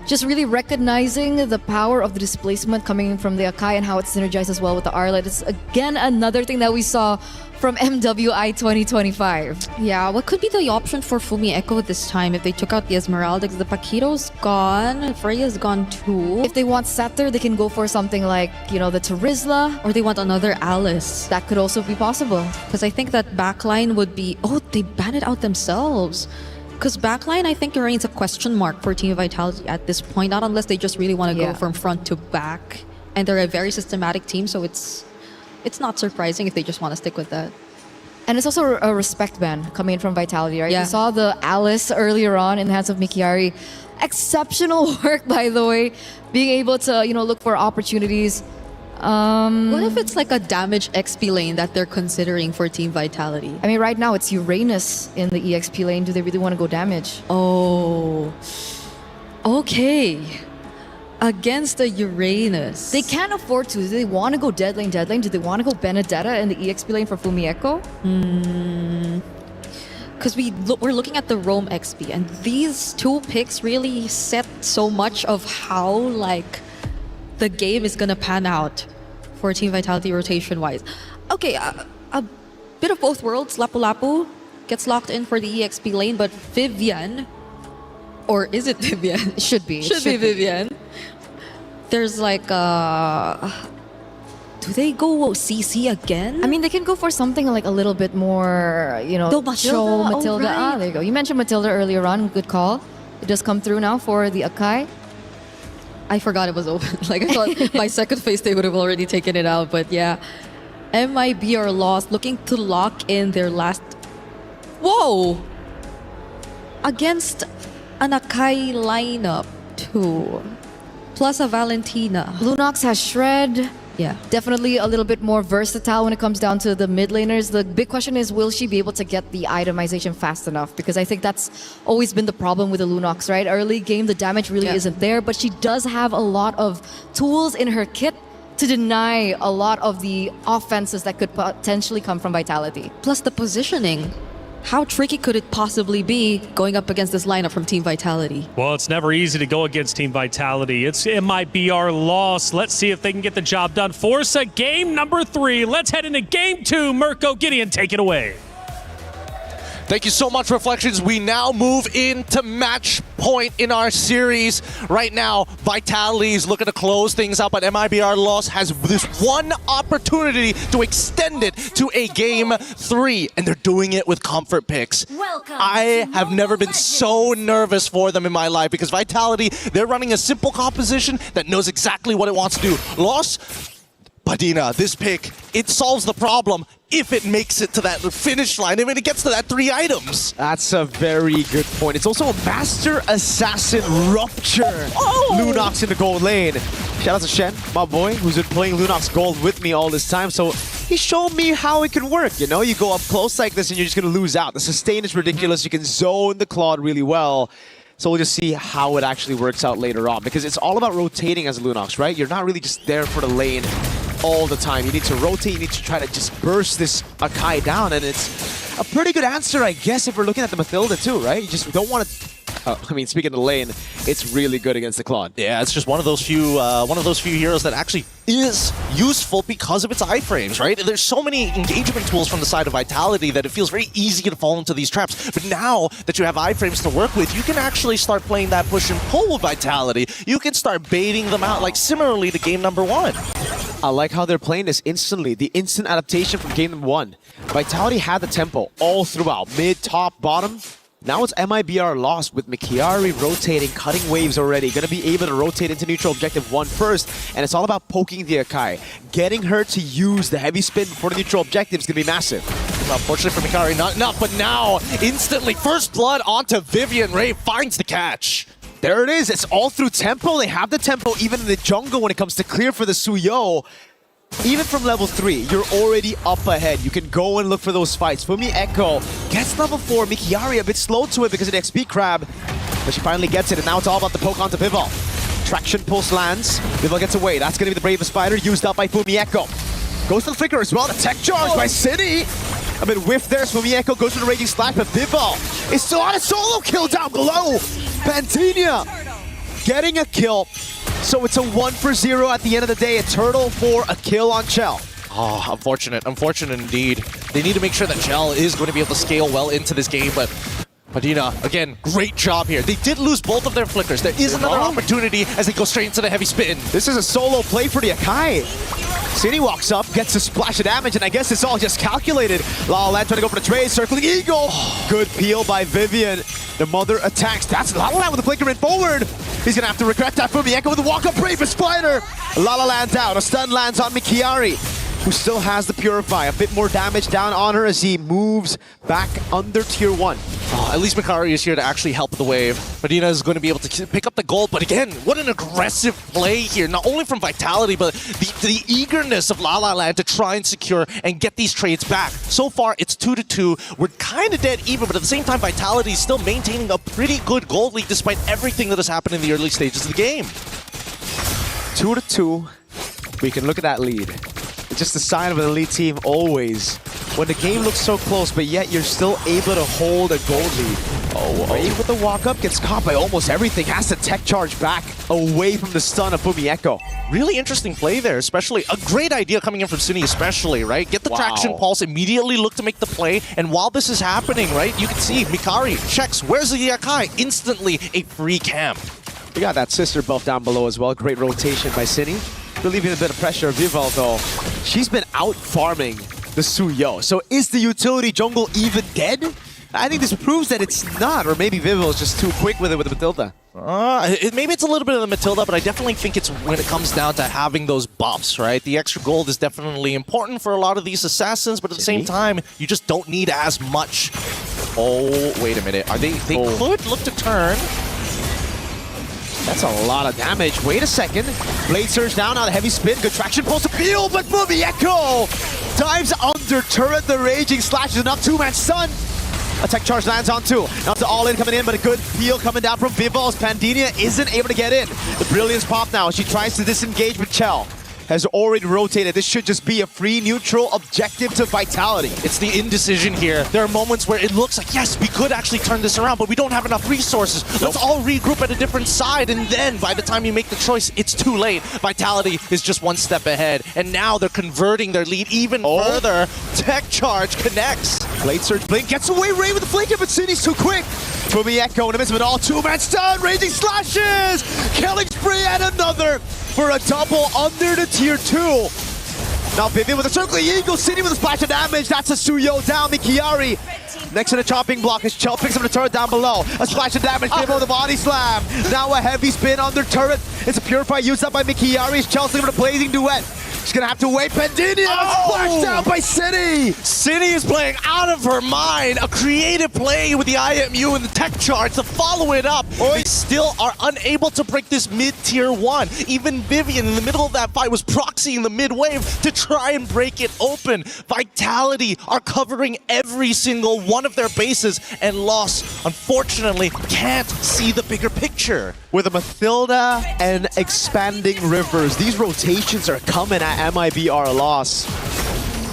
Just really recognizing the power of the displacement coming from the Akai and how it synergizes well with the Arlet. It's again another thing that we saw from MWI 2025.
Yeah, what could be the option for Fumi Echo this time if they took out the Esmeralda? Because the Paquito's gone, Freya's gone too.
If they want Scepter, they can go for something like, you know, the Terizla.
Or they want another Alice.
That could also be possible.
Because I think that backline would be... Oh, they ban it out themselves. Because backline, I think, remains a question mark for Team Vitality at this point. Not unless they just really want to go from front to back. And they're a very systematic team, so it's not surprising if they just want to stick with that.
And it's also a respect ban coming in from Vitality, right?
Yeah.
We saw the Alice earlier on in the hands of Mikiari. Exceptional work, by the way. Being able to, you know, look for opportunities.
What if it's like a damage XP lane that they're considering for Team Vitality?
I mean, right now it's Uranus in the EXP lane. Do they really want to go damage?
Oh. Okay. Against the Uranus.
They can't afford to. Do they want to go dead lane? Do they want to go Benedetta in the EXP lane for Fumi Echo?
Because we're looking at the Roam XP, and these two picks really set so much of how like the game is gonna pan out for Team Vitality rotation-wise. Okay, a bit of both worlds. Lapu Lapu gets locked in for the EXP lane, but Vivian, or is it Vivian?
It should be.
Should be Vivian. There's like do they go CC again?
I mean, they can go for something like a little bit more, you know, show Matilda.
Right.
Ah, there you go. You mentioned Matilda earlier on. Good call. It does come through now for the Akai.
I forgot it was open. Like, I thought my second phase they would have already taken it out. But yeah, MIB are lost, looking to lock in their last... Whoa! Against an Akai lineup too. Plus a Valentina.
Lunox has Shred.
Yeah.
Definitely a little bit more versatile when it comes down to the mid laners. The big question is, will she be able to get the itemization fast enough? Because I think that's always been the problem with the Lunox, right? Early game, the damage really isn't there, but she does have a lot of tools in her kit to deny a lot of the offenses that could potentially come from Vitality.
Plus the positioning. How tricky could it possibly be going up against this lineup from Team Vitality?
Well, it's never easy to go against Team Vitality. It might be our loss. Let's see if they can get the job done. Forza game number 3. Let's head into game 2. Mirko, Gideon, take it away.
Thank you so much, Reflections. We now move into match point in our series. Right now, Vitality is looking to close things out, but MIBR Loss has this one opportunity to extend it to a game 3, and they're doing it with comfort picks. I have never been so nervous for them in my life because Vitality, they're running a simple composition that knows exactly what it wants to do. Loss, Padina, this pick, it solves the problem if it makes it to that finish line, if it gets to that 3 items.
That's a very good point. It's also a Master Assassin Rupture. Lunox in the gold lane. Shout out to Shen, my boy, who's been playing Lunox Gold with me all this time. So he showed me how it can work. You know, you go up close like this and you're just going to lose out. The sustain is ridiculous. You can zone the Claude really well. So we'll just see how it actually works out later on, because it's all about rotating as Lunox, right? You're not really just there for the lane all the time. You need to rotate, you need to try to just burst this Akai down, and it's a pretty good answer, I guess, if we're looking at the Mathilda too, right? You just don't want to... I mean, speaking of the lane, it's really good against the Claude.
Yeah, it's just one of those few heroes that actually is useful because of its iframes, right? There's so many engagement tools from the side of Vitality that it feels very easy to fall into these traps. But now that you have iframes to work with, you can actually start playing that push and pull with Vitality. You can start baiting them out, like similarly to game number 1.
I like how they're playing this instantly. The instant adaptation from game 1. Vitality had the tempo all throughout. Mid, top, bottom. Now it's MIBR lost with Mikiari rotating, cutting waves already. Gonna be able to rotate into neutral objective 1 first. And it's all about poking the Akai. Getting her to use the heavy spin for the neutral objective is gonna be massive.
Well, fortunately for Mikiari, not enough. But now, instantly, first blood onto Vivian. Ray finds the catch.
There it is. It's all through tempo. They have the tempo even in the jungle when it comes to clear for the Suyo. Even from level 3, you're already up ahead. You can go and look for those fights. Fumi Echo gets level 4. Mikiari a bit slow to it because of the XP crab. But she finally gets it, and now it's all about the poke onto Vival. Traction pulse lands. Vival gets away. That's going to be the bravest fighter used up by Fumi Echo. Goes to the flicker as well. The tech charge by City. A bit whiff there. Fumi Echo goes for the Raging Slash, but Vival is still on a solo kill down below. Pantinia getting a kill. So it's a 1-for-0 at the end of the day. A turtle for a kill on Chell.
Oh, unfortunate. Unfortunate indeed. They need to make sure that Gel is going to be able to scale well into this game, but Padina, again, great job here. They did lose both of their flickers. There is another opportunity as they go straight into the heavy spin.
This is a solo play for the Akai. City walks up, gets a splash of damage, and I guess it's all just calculated. La La Land trying to go for the trade, circling Eagle. Good peel by Vivian. The mother attacks. That's La La Land with the flicker in forward. He's gonna have to regret that from Echo with the walk-up Bravest Spider. La La Land down. A stun lands on Mikiari, who still has the Purify. A bit more damage down on her as he moves back under tier 1.
Oh, at least Mikari is here to actually help the wave. Medina is going to be able to pick up the gold, but again, what an aggressive play here. Not only from Vitality, but the eagerness of La La Land to try and secure and get these trades back. So far, it's 2-2. We're kind of dead even, but at the same time, Vitality is still maintaining a pretty good gold lead despite everything that has happened in the early stages of the game.
2-2. We can look at that lead. It's just a sign of an elite team always. When the game looks so close, but yet you're still able to hold a gold lead. Brave with the walk-up, gets caught by almost everything, has to tech charge back away from the stun of Fumieko.
Really interesting play there, especially. A great idea coming in from Sunny especially, right? Get the traction pulse, immediately look to make the play, and while this is happening, right, you can see Mikari checks, where's the Yakai? Instantly a free camp.
We got that sister buff down below as well. Great rotation by Sunny. Relieving a bit of pressure. Vival, though, she's been out farming the Suyo. So is the utility jungle even dead? I think this proves that it's not, or maybe Vival is just too quick with it with the Matilda.
Maybe it's a little bit of the Matilda, but I definitely think it's when it comes down to having those buffs, right? The extra gold is definitely important for a lot of these assassins, but at the same time, you just don't need as much. Oh, wait a minute. They could look to turn.
That's a lot of damage. Wait a second. Blade Surge down on a heavy spin. Good traction pulse appeal, but Echo dives under turret. The Raging Slash is enough. Two-man stun. A tech charge lands on two. Now it's all in coming in, but a good peel coming down from Vival's. Pandinia isn't able to get in. The Brilliance pop now. She tries to disengage, but Chell has already rotated. This should just be a free neutral objective to Vitality.
It's the indecision here. There are moments where it looks like, yes, we could actually turn this around, but we don't have enough resources. Let's all regroup at a different side, and then by the time you make the choice, it's too late. Vitality is just one step ahead, and now they're converting their lead even further. Tech charge connects.
Blade Surge Blink gets away Ray with the flank, but City's too quick. Fumieko in the midst of it all, two-man stun, Raging Slashes, killing spree, and another for a double under the tier 2. Now Vivian with a circling Eagle, City with a splash of damage. That's a Suyo down, Mikiari. Next to the chopping block as Chell picks up the turret down below. A splash of damage, Vivian with a body slam. Now a heavy spin under turret. It's a Purify used up by Mikiari. Chell's looking for the blazing duet. She's gonna have to wait. Pandinia splash down by City.
City is playing out of her mind. A creative play with the IMU and the tech charge to follow it up. They still are unable to break this mid-tier 1. Even Vivian in the middle of that fight was proxying the mid-wave to try and break it open. Vitality are covering every single one of their bases, and Lost, unfortunately, can't see the bigger picture.
With a Mathilda and expanding rivers, these rotations are coming at MIBR Loss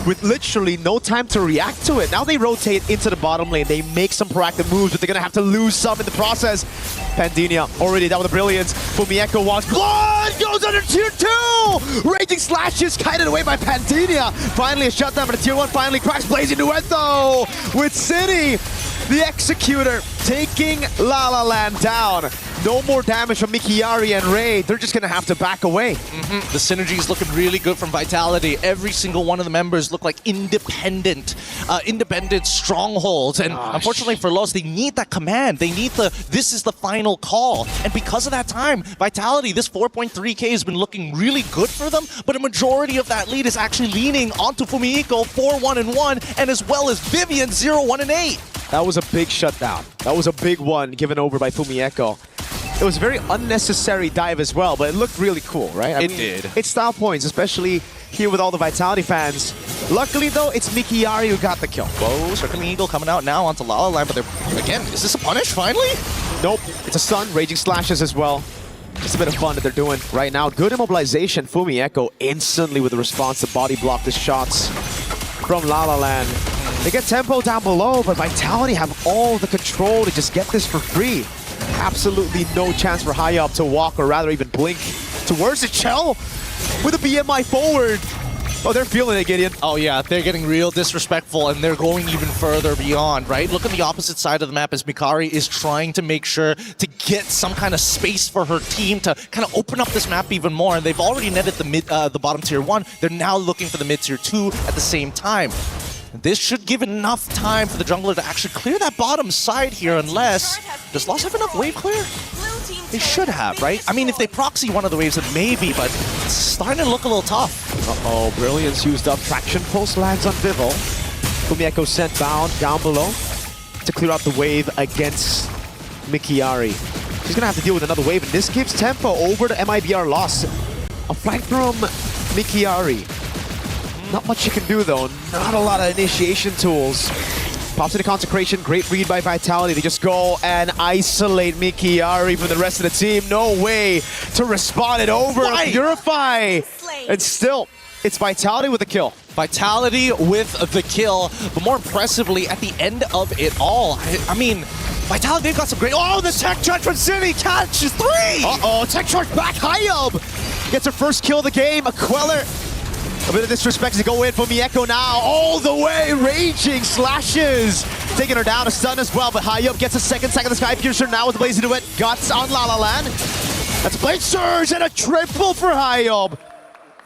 with literally no time to react to it. Now they rotate into the bottom lane. They make some proactive moves, but they're going to have to lose some in the process. Pandinia already down with the Brilliance. Fumieko wants blood, goes under tier 2! Raging Slashes kited away by Pandinia. Finally a shutdown for the tier 1, finally cracks Blazing Duet though! With City, the Executor taking La La Land down. No more damage from Mikiari and Ray. They're just going to have to back away.
The synergy is looking really good from Vitality. Every single one of the members look like independent strongholds. And unfortunately for Lost, they need that command. They need this is the final call. And because of that time, Vitality, this 4.3k has been looking really good for them, but a majority of that lead is actually leaning onto Fumieko 4-1-1, and as well as Vivian 0-1-8.
That was a big shutdown. That was a big one given over by Fumieko. It was a very unnecessary dive as well, but it looked really cool, right?
It did.
It's style points, especially here with all the Vitality fans. Luckily, though, it's Mikiari who got the kill.
Whoa, Circling Eagle coming out now onto La La Land, but they're, again, is this a punish finally?
Nope, it's a stun, Raging Slashes as well. Just a bit of fun that they're doing right now. Good immobilization. Fumieko instantly with a response to body block the shots from La La Land. They get tempo down below, but Vitality have all the control to just get this for free. Absolutely no chance for Hayab to walk, or rather even blink towards the Chell with a BMI forward. Oh, they're feeling it, Gideon.
Oh yeah, they're getting real disrespectful and they're going even further beyond, right? Look at the opposite side of the map as Mikari is trying to make sure to get some kind of space for her team to kind of open up this map even more. And they've already netted the bottom tier 1. They're now looking for the mid tier 2 at the same time. This should give enough time for the jungler to actually clear that bottom side here, unless... Does Lost have enough wave clear? They should have, right? I mean, if they proxy one of the waves, then maybe, but it's starting to look a little tough.
Uh-oh, Brilliance used up. Traction Pulse lands on Vival. Fumieko sent bound down below to clear out the wave against Mikiari. She's gonna have to deal with another wave, and this gives tempo over to MIBR Lost. A flank from Mikiari. Not much you can do though, not a lot of initiation tools. Pops into Consecration, great read by Vitality. They just go and isolate Mikiari from the rest of the team. No way to respond it over.
Why?
Purify. And still, it's Vitality with the kill.
Vitality with the kill, but more impressively, at the end of it all, I mean, Vitality, they've got some great... Oh, the tech charge from City catches 3!
Uh-oh, tech charge back, Hayub gets her first kill of the game, a Queller. A bit of disrespect to go in for Mieko now, all the way, raging slashes. Taking her down, a stun as well, but Hayub gets a second of the Sky Piercer now with the Blaze into it. Guts on La La Land. That's Blade Surge and a triple for Hayub.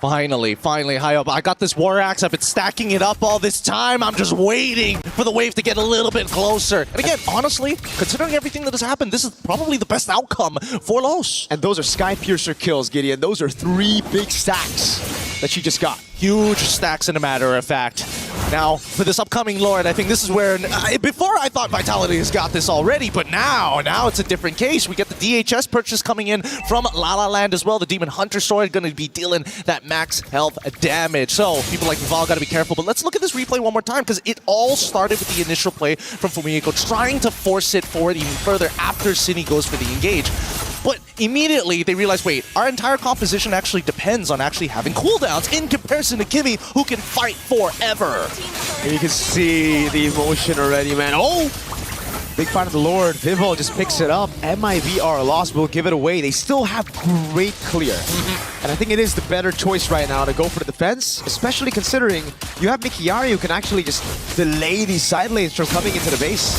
Finally, Hayub. I got this War Axe. I've been stacking it up all this time. I'm just waiting for the wave to get a little bit closer. And again, honestly, considering everything that has happened, this is probably the best outcome for Los.
And those are Sky Piercer kills, Gideon. Those are 3 big stacks that she just got.
Huge stacks, in a matter of fact. Now, for this upcoming Lord, I think this is where... before, I thought Vitality has got this already, but now it's a different case. We get the DHS purchase coming in from La La Land as well. The Demon Hunter sword going to be dealing that max health damage. So, people like Vival got to be careful. But let's look at this replay one more time, because it all started with the initial play from Fumieko, trying to force it forward even further after Cine goes for the engage. But immediately they realize, wait, our entire composition actually depends on actually having cooldowns in comparison to Kimmy, who can fight forever.
And you can see the emotion already, man. Oh! Big fight of the Lord. Vival just picks it up. MIBR Lost will give it away. They still have great clear. And I think it is the better choice right now to go for the defense, especially considering you have Mikiari who can actually just delay these side lanes from coming into the base.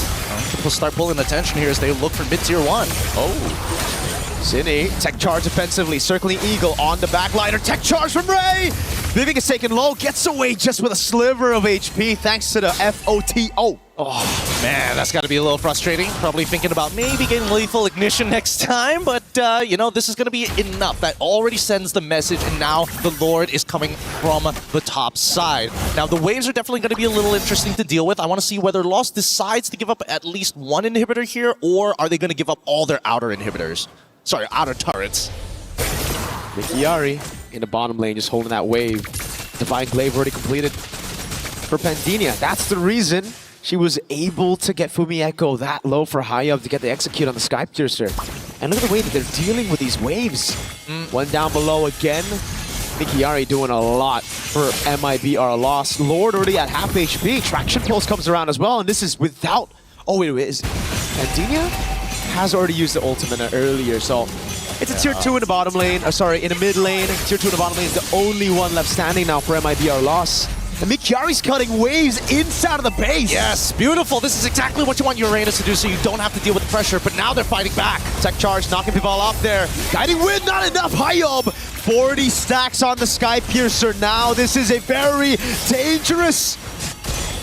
People start pulling attention here as they look for mid-tier 1.
Oh. Cine, tech charge offensively, circling Eagle on the backliner. Tech charge from Ray! Vivian is taken low, gets away just with a sliver of HP thanks to the FOTO.
Oh, man, that's got to be a little frustrating. Probably thinking about maybe getting lethal ignition next time, but, you know, this is going to be enough. That already sends the message, and now the Lord is coming from the top side. Now, the waves are definitely going to be a little interesting to deal with. I want to see whether Lost decides to give up at least one inhibitor here, or are they going to give up all their outer inhibitors? Sorry, outer turrets.
Mikiari in the bottom lane, just holding that wave. Divine Glaive already completed for Pandinia. That's the reason she was able to get Fumieko that low for Hayub to get the execute on the Sky Piercer. And look at the way that they're dealing with these waves. One down below again. Mikiari doing a lot for MIBR Lost. Lord already at half HP. Traction Pulse comes around as well, and this is without... Oh, wait, is Pandinia has already used the ultimate earlier, so it's a tier 2 in the bottom lane, in the mid lane. Tier 2 in the bottom lane is the only one left standing now for MIBR Lost. And Mikiari's cutting waves inside of the base.
Yes, beautiful. This is exactly what you want Uranus to do, so you don't have to deal with the pressure, but now they're fighting back.
Tech charge, knocking people off there. Guiding Wind, not enough. Hayub, 40 stacks on the Sky Piercer now. This is a very dangerous...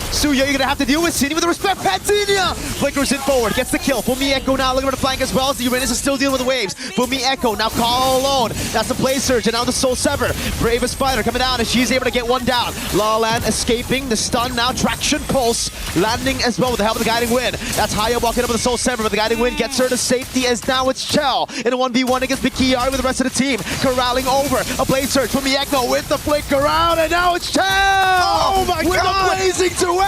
Suya, you're gonna have to deal with Cine with the respect. Pandinia flickers in forward, gets the kill. Fumieko now looking for the flank as well as the Uranus is still dealing with the waves. Fumieko now call alone. That's the Blaze Surge, and now the Soul Sever. Bravest fighter coming down, and she's able to get one down. La La Land escaping the stun now. Traction Pulse landing as well with the help of the Guiding Wind. That's Hayub walking up with the Soul Sever, but the Guiding Wind gets her to safety as now it's Chell in a 1v1 against Mikiari with the rest of the team. Corralling over a Blaze Surge. Fumieko with the flick around, and now it's Chell!
Oh my
with
God!
With a blazing duet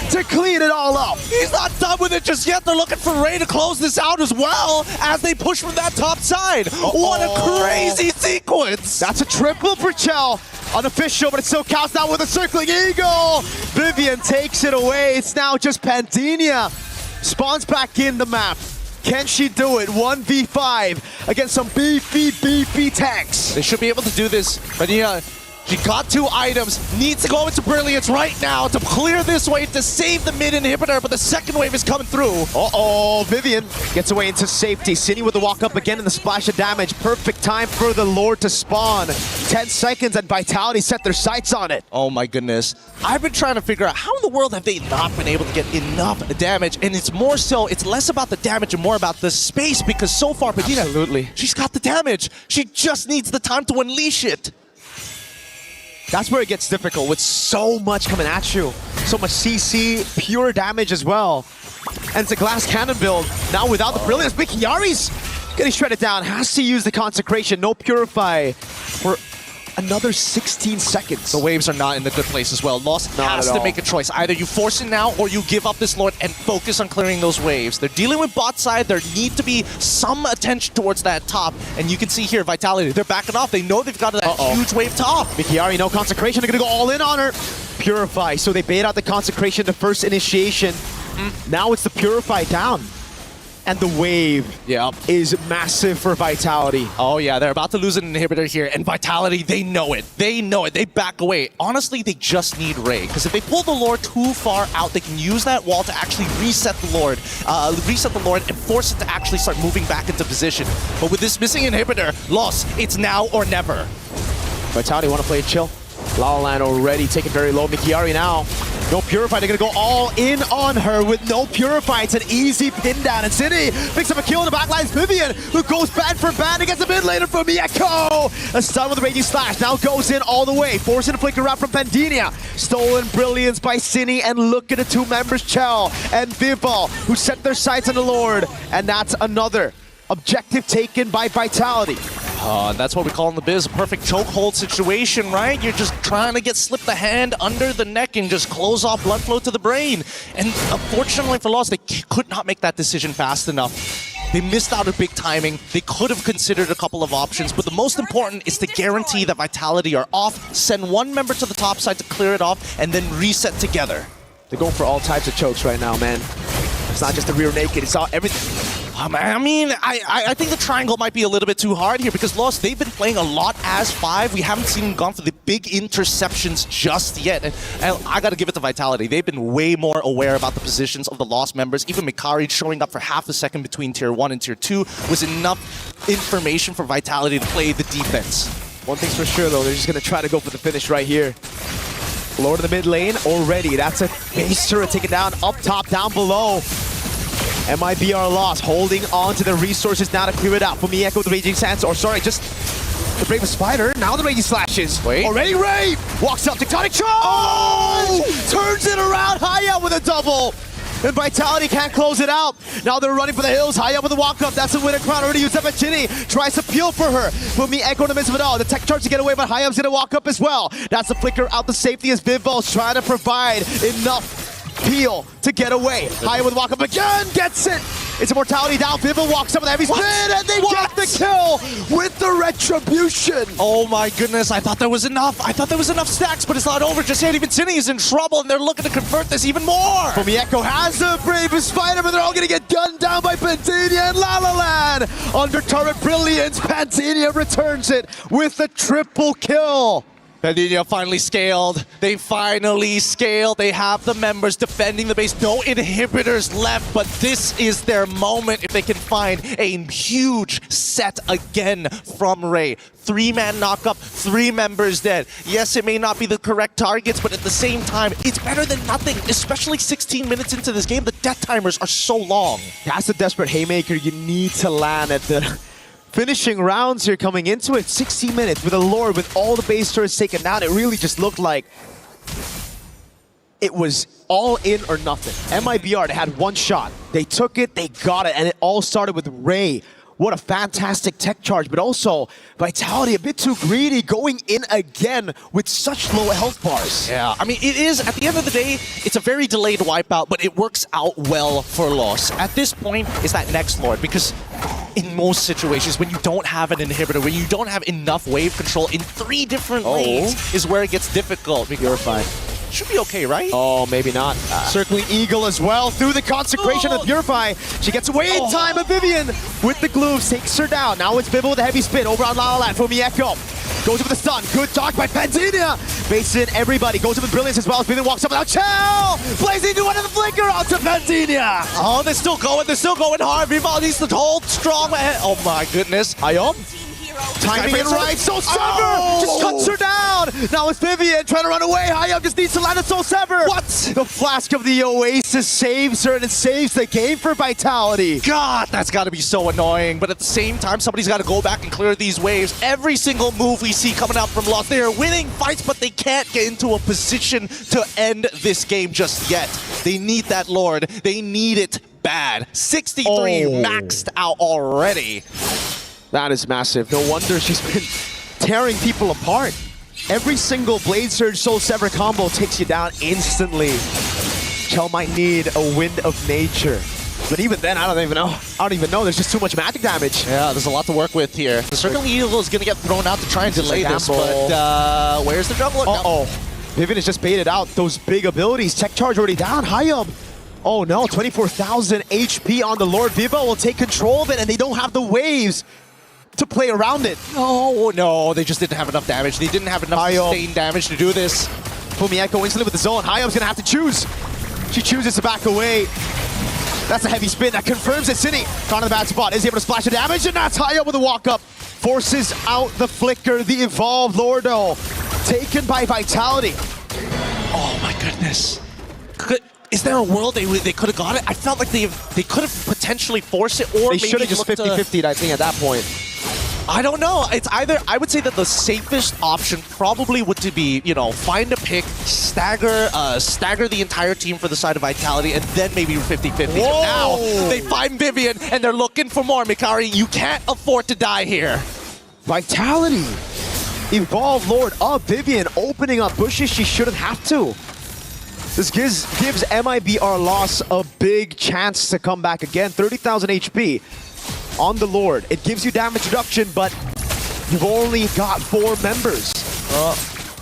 to clean it all up.
He's not done with it just yet. They're looking for Ray to close this out as well as they push from that top side. What a crazy sequence.
That's a triple for Chell. Unofficial, but it still counts now with a circling Eagle. Vivian takes it away. It's now just Pandinia. Spawns back in the map. Can she do it? 1v5 against some beefy tanks.
They should be able to do this. But yeah, She got 2 items, needs to go into Brilliance right now to clear this wave to save the mid inhibitor, but the second wave is coming through.
Uh-oh, Vivian gets away into safety. Cine with the walk up again and the splash of damage. Perfect time for the Lord to spawn. 10 seconds and Vitality set their sights on it.
Oh my goodness. I've been trying to figure out how in the world have they not been able to get enough damage, and it's more so, it's less about the damage and more about the space, because so far, Bedina,
absolutely,
she's got the damage. She just needs the time to unleash it.
That's where it gets difficult with so much coming at you. So much CC, pure damage as well. And it's a glass cannon build. Now without the brilliance, Mikiari's getting shredded down. Has to use the consecration. No purify for another 16 seconds.
The waves are not in a good place as well. Lost has to make a choice. Either you force it now or you give up this Lord and focus on clearing those waves. They're dealing with bot side. There need to be some attention towards that top. And you can see here, Vitality, they're backing off. They know they've got that huge wave top.
Mikiari, no consecration. They're going to go all in on her. Purify. So they bait out the consecration, the first initiation. Now it's the Purify down. And the wave is massive for Vitality.
Oh yeah, they're about to lose an inhibitor here, and Vitality, they know it. They know it. They back away. Honestly, they just need Ray, because if they pull the Lord too far out, they can use that wall to actually reset the Lord, and force it to actually start moving back into position. But with this missing inhibitor, Lost, it's now or never.
Vitality want to play it chill. La La Land already taken very low. Mikiari now. No Purify, they're going to go all in on her with no Purify. It's an easy pin down. And City picks up a kill in the backline. Vivian, who goes bad for bad and gets a mid later from Mieko. A stun with a Raging Slash. Now goes in all the way. Forcing a flicker out from Pandinia. Stolen Brilliance by Cine. And look at the 2 members, Chell and Vival, who set their sights on the Lord. And that's another objective taken by Vitality.
That's what we call in the biz a perfect chokehold situation, right? You're just trying to get slip the hand under the neck and just close off blood flow to the brain. And unfortunately for Lost, they could not make that decision fast enough. They missed out on big timing. They could have considered a couple of options, but the most important is to guarantee that Vitality are off, send 1 member to the top side to clear it off, and then reset together.
They're going for all types of chokes right now, man. It's not just the rear naked, it's all everything.
I mean, I think the triangle might be a little bit too hard here, because Lost, they've been playing a lot as 5. We haven't seen them gone for the big interceptions just yet. And I got to give it to Vitality. They've been way more aware about the positions of the Lost members. Even Mikari showing up for half a second between Tier 1 and Tier 2 was enough information for Vitality to play the defense.
One thing's for sure, though, they're just going to try to go for the finish right here. Lord of the mid lane already. That's a base turret taken down up top, down below. MIBR lost, holding on to the resources now to clear it out. For Mieko, the Raging Sands, or sorry, just the Brave Spider. Now the Raging Slashes.
Wait.
Already Ray walks up, Tectonic Charge! Oh! Turns it around, high up with a double. And Vitality can't close it out. Now they're running for the hills, high up with the walk-up. That's a winner crown already used up at Ginny. Tries to peel for her. But Mieko in the midst of it all. The tech charge to get away, but high up's gonna walk up as well. That's a flicker out the safety as Vival's trying to provide enough peel to get away. High with walk up again, gets it. It's Immortality down. Vival walks up with a heavy spin, and they get the kill with the retribution.
Oh my goodness, I thought there was enough. I thought there was enough stacks, but it's not over just yet. Even Cine is in trouble, and they're looking to convert this even more.
Mieko has the bravest fighter, but they're all going to get gunned down by Pantinia and La La Land. Under turret brilliance, Pantinia returns it with a triple kill.
Pandinia finally scaled. They finally scaled. They have the members defending the base. No inhibitors left, but this is their moment if they can find a huge set again from Ray. 3-man knockup, 3 members dead. Yes, it may not be the correct targets, but at the same time, it's better than nothing, especially 16 minutes into this game. The death timers are so long.
That's a desperate haymaker you need to land at the finishing rounds here coming into it. 60 minutes with a Lord with all the base turrets taken down. It really just looked like it was all in or nothing. MIBR, they had 1 shot. They took it, they got it, and it all started with Ray. What a fantastic tech charge, but also Vitality a bit too greedy, going in again with such low health bars.
Yeah, I mean, it is, at the end of the day, it's a very delayed wipeout, but it works out well for Lost. At this point, it's that next Lord, because in most situations, when you don't have an inhibitor, when you don't have enough wave control in 3 different lanes, is where it gets difficult.
Purify.
Should be okay, right?
Oh, maybe not. Circling Eagle as well through the consecration of Purify. She gets away in time, but Vivian with the glue takes her down. Now it's Vival with a heavy spin over on La La Land for Mieko. Goes up with the stun. Good dodge by Pandinia. Baits in everybody. Goes up with Brilliance as well. Vivian walks up without Chell. Blazing to one of the flicker onto Pandinia.
Oh, they're still going. They're still going hard. Vival needs to hold strong. Oh my goodness.
Ayom. Timing it right. Soul Sever just cuts her down. Now it's Vivian trying to run away. Hayam just needs to land a Soul Sever.
What?
The Flask of the Oasis saves her and it saves the game for Vitality.
God, that's got to be so annoying. But at the same time, somebody's got to go back and clear these waves. Every single move we see coming out from Lost, they are winning fights, but they can't get into a position to end this game just yet. They need that Lord. They need it bad. 63 maxed out already.
That is massive. No wonder she's been tearing people apart. Every single Blade Surge Soul Sever combo takes you down instantly. Chell might need a Wind of Nature. But even then, I don't even know. There's just too much magic damage.
Yeah, there's a lot to work with here. The Circling Eagle is going to get thrown out to try and delay this, but where's the jungler?
Uh-oh. Vivian is just baited out. Those big abilities. Tech Charge already down. Hayab. Oh no, 24,000 HP on the Lord. Viva will take control of it, and they don't have the waves to play around it.
No, they just didn't have enough damage. They didn't have enough sustained damage to do this.
Fumieko instantly with the zone. Hayab's gonna have to choose. She chooses to back away. That's a heavy spin that confirms that Cine caught in the bad spot. Is able to splash the damage, and that's Hayab with a walk up. Forces out the flicker, the evolved Lordo. Taken by Vitality.
Oh my goodness. Is there a world they could have got it? I felt like they could have potentially forced it, or
they should have just 50-50'd, I think, at that point.
I don't know. It's either, I would say that the safest option probably would to be, you know, find a pick, stagger the entire team for the side of Vitality, and then maybe 50-50. Now they find Vivian and they're looking for more. Mikari, you can't afford to die here.
Vitality. Evolved Lord up. Vivian opening up bushes she shouldn't have to. This gives MIBR Loss a big chance to come back again. 30,000 HP on the Lord. It gives you damage reduction, but you've only got 4 members.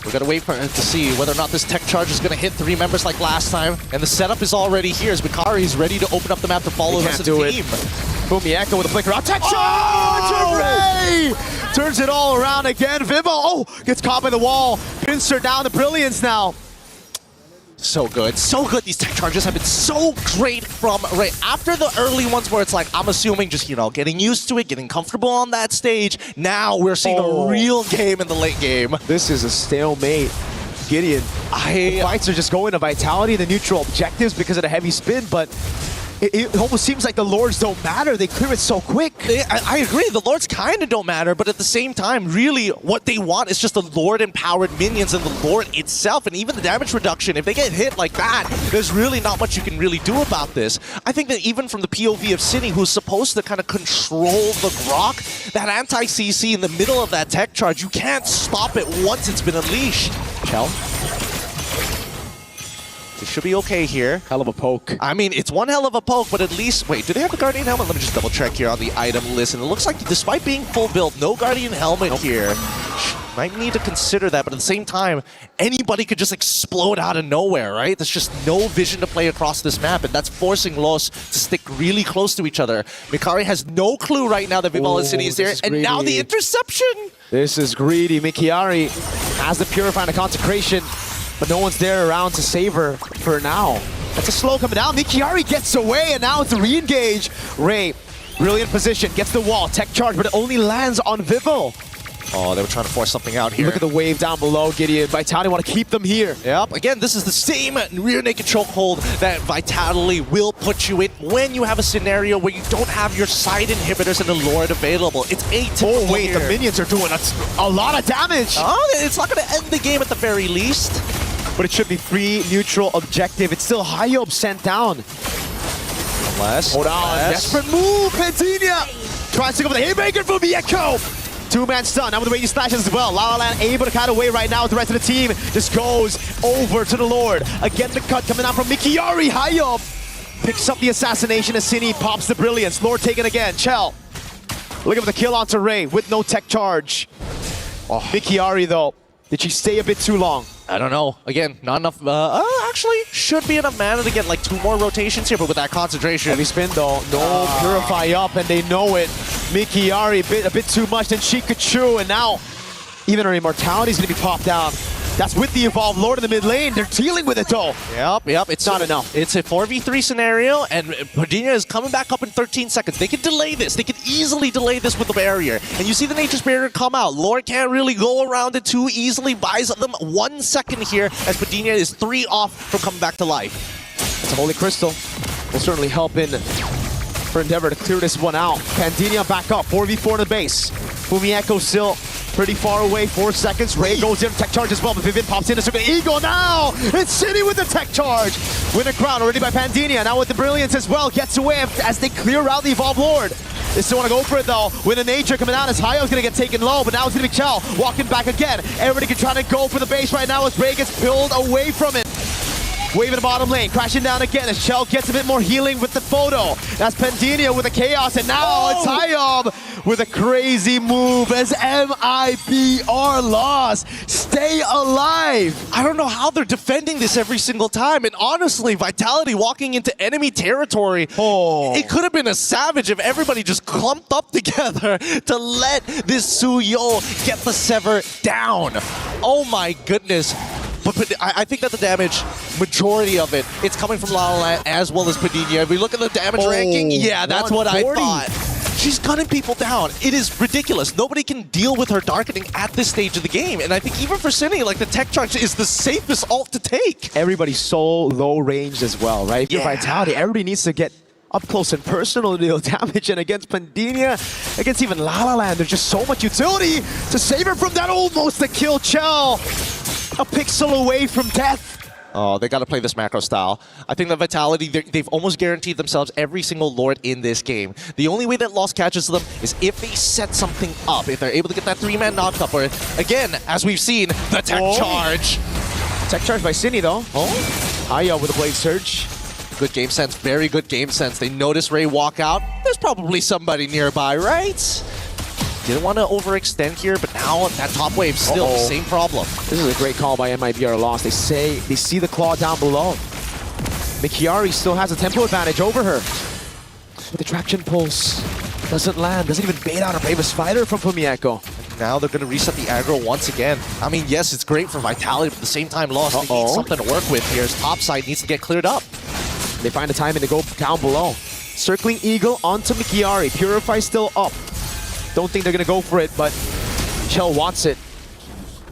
We're gonna wait for to see whether or not this tech charge is gonna hit 3 members like last time. And the setup is already here as Mikari is ready to open up the map to follow the rest of the team.
Fumieko with a flicker out. Tech charge! Ray! Turns it all around again. Vivo, gets caught by the wall. Pins her down to Brilliance now.
So good. So good. These tech charges have been so great from Ray. After the early ones where it's like, I'm assuming just, you know, getting used to it, getting comfortable on that stage. Now we're seeing a real game in the late game.
This is a stalemate. Gideon. The fights are just going to Vitality, the neutral objectives because of the heavy spin, but it almost seems like the Lords don't matter. They clear it so quick.
I agree. The Lords kind of don't matter, but at the same time, really, what they want is just the Lord-empowered minions and the Lord itself, and even the damage reduction. If they get hit like that, there's really not much you can really do about this. I think that even from the POV of Cine, who's supposed to kind of control the Grok, that anti-CC in the middle of that tech charge, you can't stop it once it's been unleashed.
Chell.
It should be okay here.
Hell of a poke.
I mean, it's one hell of a poke, but at least... Wait, do they have the Guardian Helmet? Let me just double check here on the item list. And it looks like despite being full build, no Guardian Helmet here. Might need to consider that, but at the same time, anybody could just explode out of nowhere, right? There's just no vision to play across this map, and that's forcing Los to stick really close to each other. Mikari has no clue right now that Vival and Cine is there, and now the interception!
This is greedy. Mikari has the Purify and the Consecration, but no one's there around to save her for now. That's a slow coming down. Mikiari gets away, and now it's a re-engage. Ray, brilliant position, gets the wall, tech charge, but it only lands on Vivo.
Oh, they were trying to force something out here.
Look at the wave down below, Gideon. Vitality want to keep them here.
Yep, again, this is the same rear naked chokehold that Vitality will put you in when you have a scenario where you don't have your side inhibitors and the Lord available. It's atypical.
Oh, wait,
here.
The minions are doing a lot of damage.
Oh, it's not going to end the game at the very least.
But it should be free, neutral, objective. It's still Hayop sent down. Hold on, desperate move, Pantinia! Tries to go for the haymaker for Mieko! Two-man stun, now with the way he slashes as well. La La Land able to cut away right now with the rest of the team. Just goes over to the Lord. Again, the cut coming out from Mikiari. Hayop picks up the assassination as Cine pops the brilliance. Lord taken again. Chell looking for the kill onto Ray with no tech charge. Mikiari though, did she stay a bit too long?
I don't know. Again, not enough. Actually, should be enough mana to get like 2 more rotations here, but with that concentration.
Heavy spin though. No Purify up, and they know it. Mikiari a bit too much than Chikachu, and now Even our Immortality is going to be popped down. That's with the Evolved Lord in the mid lane. They're dealing with it though.
Yep. It's
not enough.
It's a 4v3 scenario, and Padina is coming back up in 13 seconds. They can delay this. They can easily delay this with the barrier. And you see the Nature's Barrier come out. Lord can't really go around it too easily. Buys them 1 second here as Padina is 3 off from coming back to life.
It's a Holy Crystal. Will certainly help in for Endeavor to clear this one out. Pandinia back up, 4v4 in the base. Fumieko still pretty far away, 4 seconds. Ray goes in, tech charge as well, but Vivian pops in to circle Eagle now! It's City with the tech charge! Win a crown already by Pandinia, now with the Brilliance as well, gets away as they clear out the Evolved Lord. They still want to go for it though, with the Nature coming out as Hayo's going to get taken low, but now it's going to be Chell walking back again. Everybody can try to go for the base right now as Ray gets pulled away from it. Wave in the bottom lane, crashing down again as Shell gets a bit more healing with the photo. That's Pandinia with the Chaos, and now it's Hayob with a crazy move as MIB are lost. Stay alive!
I don't know how they're defending this every single time, and honestly, Vitality walking into enemy territory, it could have been a savage if everybody just clumped up together to let this Suyo get the Sever down. Oh my goodness. But I think that the damage, majority of it, it's coming from La La Land as well as Padina. If we look at the damage ranking, yeah, that's what I thought. She's gunning people down. It is ridiculous. Nobody can deal with her darkening at this stage of the game. And I think even for Cine, like the tech charge is the safest ult to take.
Everybody's so low ranged as well, right? If you're Vitality, everybody needs to get up close and personal to deal damage, and against Pandinia, against even La La Land, there's just so much utility to save her from that almost a kill. Chell, a pixel away from death.
Oh, they got to play this macro style. I think that Vitality, they've almost guaranteed themselves every single Lord in this game. The only way that Lost catches them is if they set something up, if they're able to get that 3-man knocked up, or again, as we've seen, the tech charge.
Tech charge by Cine though. Hayo with a Blade Surge.
Good game sense, very good game sense. They notice Ray walk out. There's probably somebody nearby, right? Didn't want to overextend here, but now that top wave still the same problem.
This is a great call by MIBR Lost. They say they see the claw down below. Mikiari still has a tempo advantage over her. But the traction pulse doesn't land, doesn't even bait out a Bravest Fighter from Fumieko.
Now they're going to reset the aggro once again. I mean, yes, it's great for Vitality, but at the same time, Lost, they need something to work with here. His top side needs to get cleared up.
They find the timing to go down below. Circling Eagle onto Mikiari. Purify still up. Don't think they're going to go for it, but Chell wants it.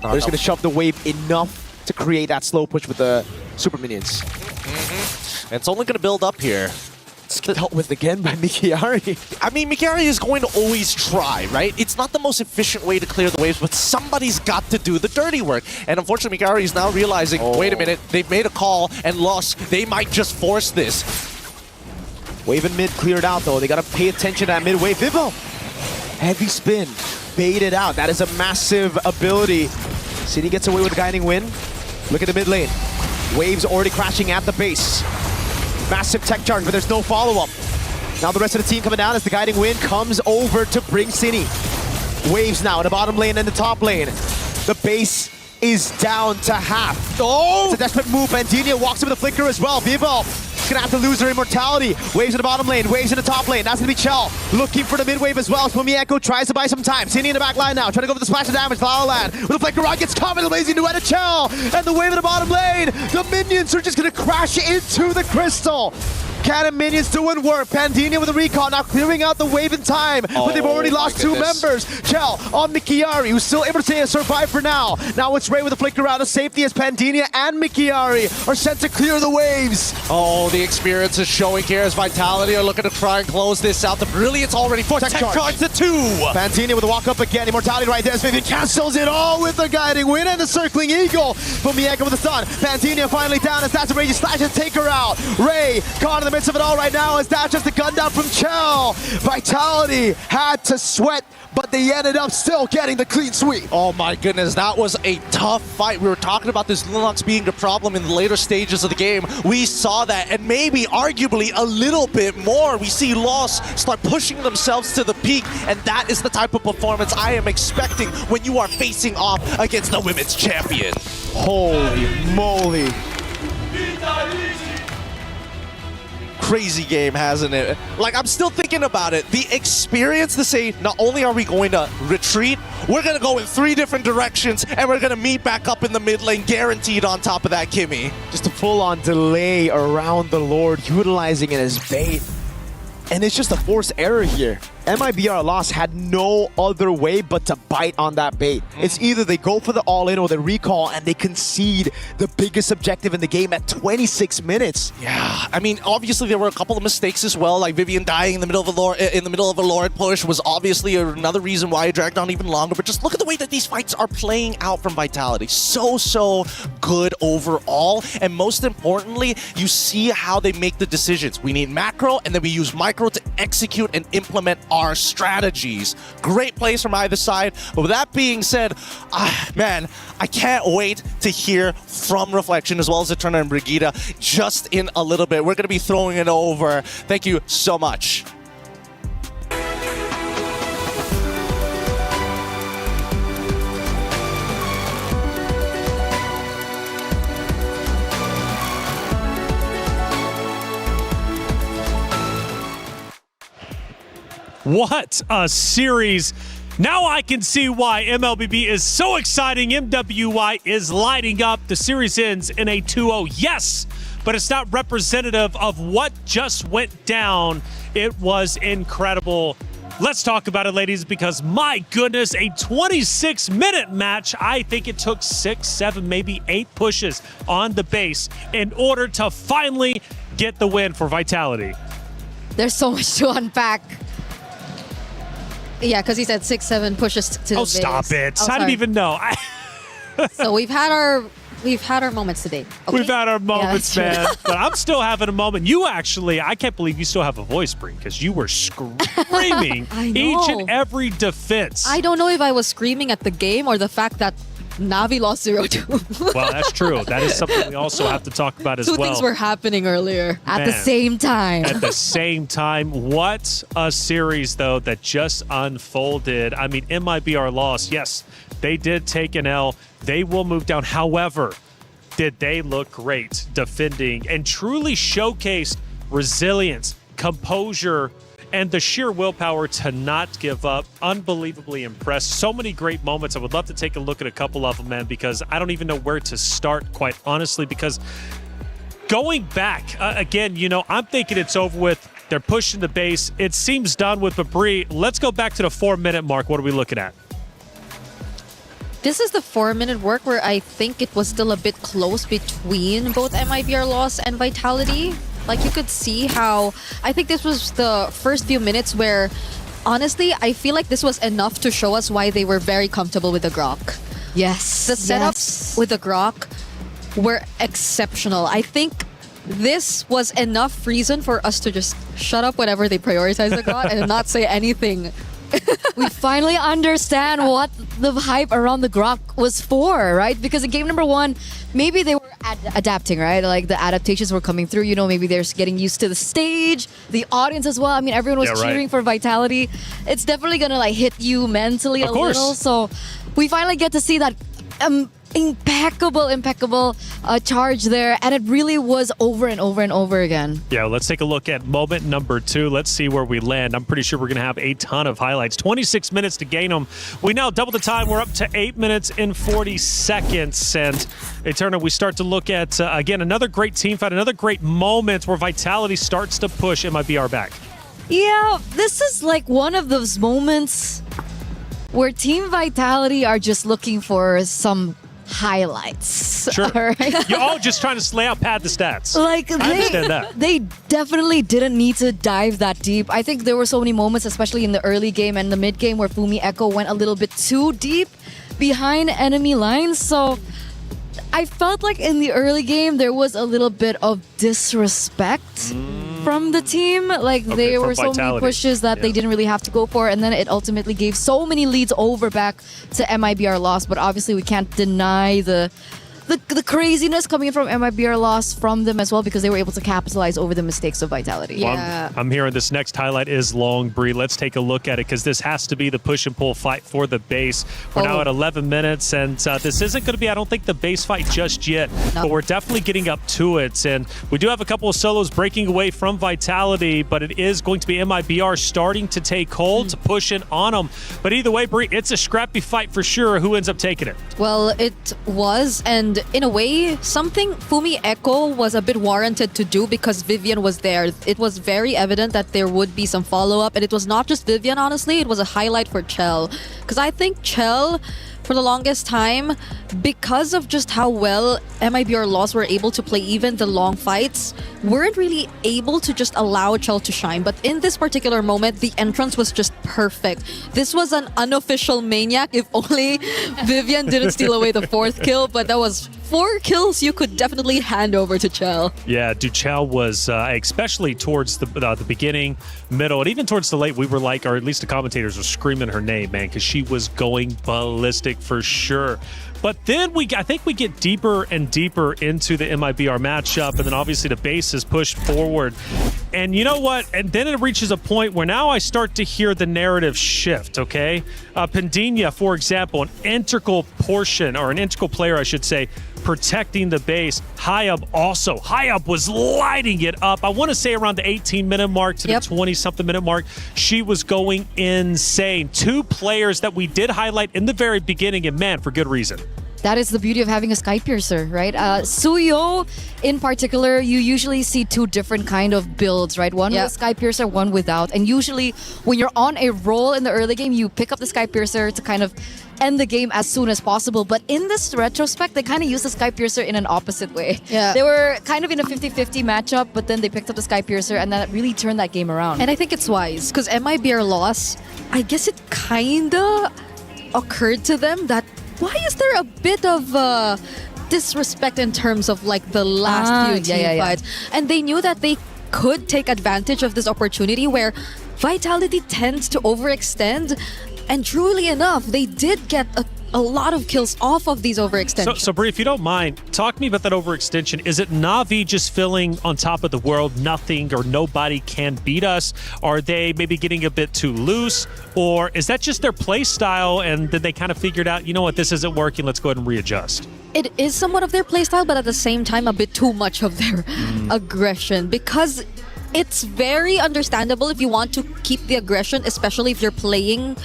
They're just going to shove the wave enough to create that slow push with the super minions.
And it's only going to build up here.
It's dealt with again by Mikiari.
I mean, Mikiari is going to always try, right? It's not the most efficient way to clear the waves, but somebody's got to do the dirty work. And unfortunately, Mikiari is now realizing, wait a minute, they've made a call and Lost. They might just force this.
Wave and mid cleared out, though. They got to pay attention to that mid wave. Vivo, heavy spin, baited out. That is a massive ability. City gets away with a guiding win. Look at the mid lane. Waves already crashing at the base. Massive tech charge, but there's no follow-up. Now the rest of the team coming down as the guiding wind comes over to bring Cine. Waves now in the bottom lane and the top lane. The base is down to half. It's a desperate move. Pandinia walks in with a flicker as well. Vivo is gonna have to lose her immortality. Waves in the bottom lane, waves in the top lane. That's gonna be Chell looking for the mid wave as well. Fumieko tries to buy some time. Cine in the back line now, trying to go for the splash of damage. La La Land with a flicker rod gets caught with a lazy duet of Chell. And the wave in the bottom lane. The minions are just gonna crash into the crystal. Cannon minions doing work. Pandinia with a recall, now clearing out the wave in time, but they've already lost 2 members. Chell on Mikiari, who's still able to survive for now. Now it's Ray with a flicker out of safety as Pandinia and Mikiari are sent to clear the waves.
Oh, the experience is showing here as Vitality are looking to try and close this out. The Brilliance already for tech charge to 2.
Pandinia with a walk up again. Immortality right there as Vivian cancels it all with the guiding wind and the circling eagle. Fumieko with the stun. Pandinia finally down as that's a raging slash and take her out. Ray caught in the midst of it all right now as that's just a gun down from Chell. Vitality had to sweat, but they ended up still getting the clean sweep.
Oh my goodness, that was a tough fight. We were talking about this Linux being the problem in the later stages of the game. We saw that, and maybe arguably a little bit more. We see Lost start pushing themselves to the peak, and that is the type of performance I am expecting when you are facing off against the women's champion.
Holy moly.
crazy game, hasn't it? Like, I'm still thinking about it. The experience to say, not only are we going to retreat, we're going to go in 3 different directions, and we're going to meet back up in the mid lane, guaranteed on top of that Kimmy.
Just a full-on delay around the Lord, utilizing it as bait. And it's just a forced error here. MIBR Lost had no other way but to bite on that bait. It's either they go for the all-in or the recall and they concede the biggest objective in the game at 26 minutes.
Yeah, I mean, obviously there were a couple of mistakes as well, like Vivian dying in the middle of a Lord push was obviously another reason why it dragged on even longer. But just look at the way that these fights are playing out from Vitality. So good overall. And most importantly, you see how they make the decisions. We need macro, and then we use micro to execute and implement our strategies. Great plays from either side. But with that being said, man, I can't wait to hear from Reflection as well as Eterna and Brigitte just in a little bit. We're going to be throwing it over. Thank you so much.
What a series. Now I can see why MLBB is so exciting. MWI is lighting up. The series ends in a 2-0. Yes, but it's not representative of what just went down. It was incredible. Let's talk about it, ladies, because my goodness, a 26-minute match. I think it took 6, 7, maybe 8 pushes on the base in order to finally get the win for Vitality.
There's so much to unpack. Yeah, because he said 6, 7 pushes to the base.
Stop it.
Oh,
I didn't even know.
So we've had our moments today. Okay?
We've had our moments,
Yeah,
man. But I'm still having a moment. You actually, I can't believe you still have a voice, Brie, because you were screaming
I know.
each and every defense.
I don't know if I was screaming at the game or the fact that Navi lost 0-2.
Well, that's true. That is something we also have to talk about as
Two
well.
things were happening earlier.
At the
Man.
same time.
At the same time. What a series, though, that just unfolded. I mean, MIBR lost. Yes, they did take an L. They will move down. However, did they look great defending and truly showcased resilience, composure, and the sheer willpower to not give up. Unbelievably impressed. So many great moments. I would love to take a look at a couple of them, man, because I don't even know where to start, quite honestly, because going back, again, you know, I'm thinking it's over with. They're pushing the base. It seems done with, but Brie, let's go back to the 4-minute mark. What are we looking at?
This is the 4-minute work where I think it was still a bit close between both MIBR Loss and Vitality. Like, you could see how, I think this was the first few minutes where, honestly, I feel like this was enough to show us why they were very comfortable with the Grok.
Yes.
The setups with the Grok were exceptional. I think this was enough reason for us to just shut up whenever they prioritize the Grok and not say anything.
We finally understand what the hype around the Grok was for, right? Because in game number 1, maybe they were adapting, right? Like the adaptations were coming through, you know, maybe they're getting used to the stage, the audience as well. I mean, everyone was cheering for Vitality. It's definitely gonna like hit you mentally a little. So we finally get to see that impeccable charge there, and it really was over and over and over again.
Yeah, let's take a look at moment number 2. Let's see where we land. I'm pretty sure we're going to have a ton of highlights. 26 minutes to gain them. We now double the time. We're up to 8 minutes and 40 seconds. And Eterna, we start to look at, again, another great team fight, another great moment where Vitality starts to push MIBR back.
Yeah, this is like one of those moments where Team Vitality are just looking for some highlights.
Sure.
All right?
You're all just trying to lay out, pad the stats.
Like,
I understand that.
They definitely didn't need to dive that deep. I think there were so many moments, especially in the early game and the mid game, where Fumi Echo went a little bit too deep behind enemy lines. So I felt like in the early game, there was a little bit of disrespect from the team. Like, there were so many pushes that they didn't really have to go for, and then it ultimately gave so many leads over back to MIBR Loss. But obviously, we can't deny the the craziness coming from MIBR loss from them as well, because they were able to capitalize over the mistakes of Vitality.
Well, I'm hearing this next highlight is long, Bree. Let's take a look at it, because this has to be the push and pull fight for the base. We're now at 11 minutes, and this isn't going to be, I don't think, the base fight just yet, but we're definitely getting up to it. And we do have a couple of solos breaking away from Vitality, but it is going to be MIBR starting to take hold, to push in on them. But either way, Bree, it's a scrappy fight for sure. Who ends up taking it?
Well, it was, and in a way, something Fumi Echo was a bit warranted to do because Vivian was there. It was very evident that there would be some follow-up, and it was not just Vivian, honestly. It was a highlight for Chell. Because I think Chell, for the longest time, because of just how well MIBR Lost were able to play even the long fights, weren't really able to just allow Chell to shine. But in this particular moment, the entrance was just perfect. This was an unofficial maniac, if only Vivian didn't steal away the 4th kill, but that was 4 kills you could definitely hand over to Chell.
Yeah, Chell was, especially towards the beginning, middle, and even towards the late, we were like, or at least the commentators were screaming her name, man, because she was going ballistic for sure. But then I think we get deeper and deeper into the MIBR matchup, and then obviously the base is pushed forward. And you know what? And then it reaches a point where now I start to hear the narrative shift, okay? Pendinia, for example, an integral portion, or an integral player, I should say, protecting the base. Hayab also. Hayab was lighting it up. I want to say around the 18-minute mark to the 20-something minute mark. She was going insane. 2 players that we did highlight in the very beginning, and man, for good reason.
That is the beauty of having a Sky Piercer, right? Suyo, in particular, you usually see 2 different kind of builds, right? One with Sky Piercer, one without. And usually, when you're on a roll in the early game, you pick up the Sky Piercer to kind of end the game as soon as possible. But in this retrospect, they kind of used the Sky Piercer in an opposite way.
Yeah.
They were kind of in a 50-50 matchup, but then they picked up the Sky Piercer, and that really turned that game around.
And I think it's wise, because MIBR loss, I guess it kind of occurred to them that why is there a bit of disrespect in terms of like the last few team fights? And they knew that they could take advantage of this opportunity where Vitality tends to overextend. And truly enough, they did get a lot of kills off of these overextensions.
So Bree, if you don't mind, talk to me about that overextension. Is it Na'Vi just feeling on top of the world, nothing or nobody can beat us? Are they maybe getting a bit too loose? Or is that just their play style and then they kind of figured out, you know what, this isn't working, let's go ahead and readjust?
It is somewhat of their playstyle, but at the same time, a bit too much of their aggression, because it's very understandable if you want to keep the aggression, especially if you're playing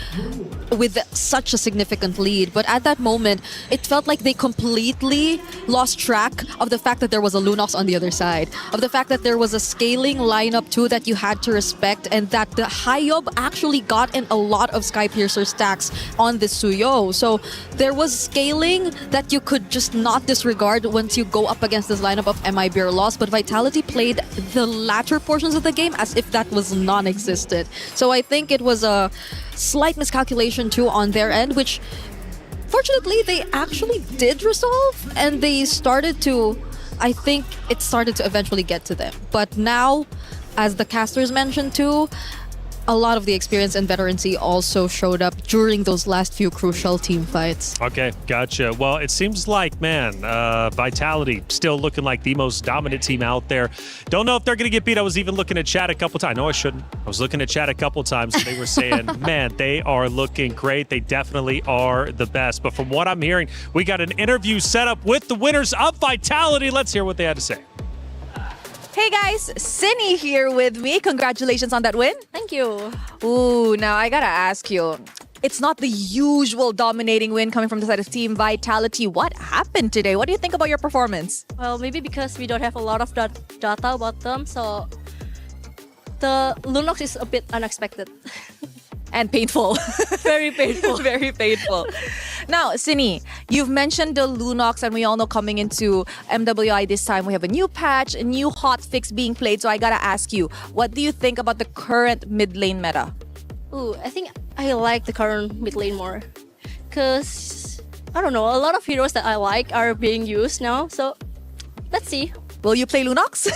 with such a significant lead. But at that moment, it felt like they completely lost track of the fact that there was a Lunox on the other side, of the fact that there was a scaling lineup too that you had to respect, and that the Hayab actually got in a lot of Sky Piercer stacks on this Suyo. So there was scaling that you could just not disregard once you go up against this lineup of MIBR Lost, but Vitality played the latter portions of the game as if that was non-existent. So I think it was a slight miscalculation too on their end, which fortunately they actually did resolve, and they started to, I think it started to eventually get to them. But now, as the casters mentioned too, a lot of the experience and veterancy also showed up during those last few crucial team fights.
Okay, gotcha. Well, it seems like, man, Vitality still looking like the most dominant team out there. Don't know if they're going to get beat. I was even looking at chat a couple times. No, I shouldn't. I was looking at chat a couple times, and they were saying, man, they are looking great. They definitely are the best. But from what I'm hearing, we got an interview set up with the winners of Vitality. Let's hear what they had to say.
Hey guys, Cindy here with me. Congratulations on that win.
Thank you.
Ooh, now I gotta ask you. It's not the usual dominating win coming from the side of Team Vitality. What happened today? What do you think about your performance?
Well, maybe because we don't have a lot of data about them, so the Lunox is a bit unexpected.
And painful.
Very painful.
Very painful. Now, Sini, you've mentioned the Lunox, and we all know coming into MWI this time, we have a new patch, a new hot fix being played. So I gotta ask you, what do you think about the current mid lane meta?
Ooh, I think I like the current mid lane more. Because, I don't know, a lot of heroes that I like are being used now. So, let's see.
Will you play Lunox?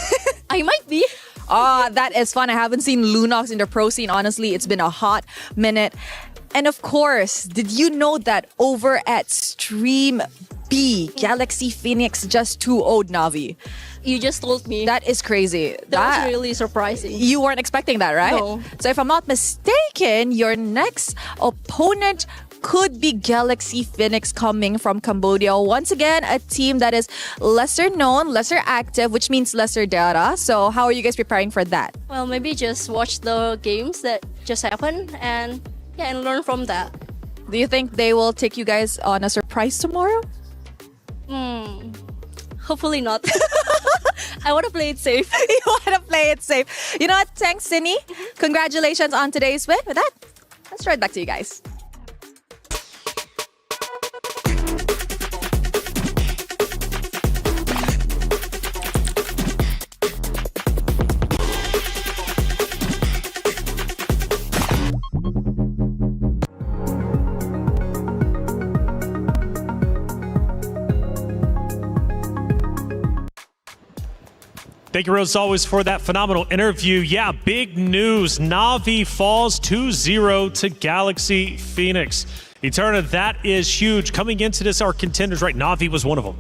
I might be.
Ah, that is fun. I haven't seen Lunox in the pro scene. Honestly, it's been a hot minute. And of course, did you know that over at Stream B, Galaxy Phoenix just 2-0'd Navi?
You just told me.
That is crazy.
That was really surprising.
You weren't expecting that, right?
No.
So if I'm not mistaken, your next opponent could be Galaxy Phoenix coming from Cambodia. Once again, a team that is lesser known, lesser active, which means lesser data. So how are you guys preparing for that?
Well, maybe just watch the games that just happened and learn from that.
Do you think they will take you guys on a surprise tomorrow?
Hopefully not. I want to play it safe.
You want to play it safe. You know what? Thanks, Cindy. Congratulations on today's win. With that, let's throw it back to you guys.
Thank you, Rose, as always, for that phenomenal interview. Yeah, big news. Navi falls 2-0 to Galaxy Phoenix. Eterna, that is huge. Coming into this, our contenders, right? Navi was one of them.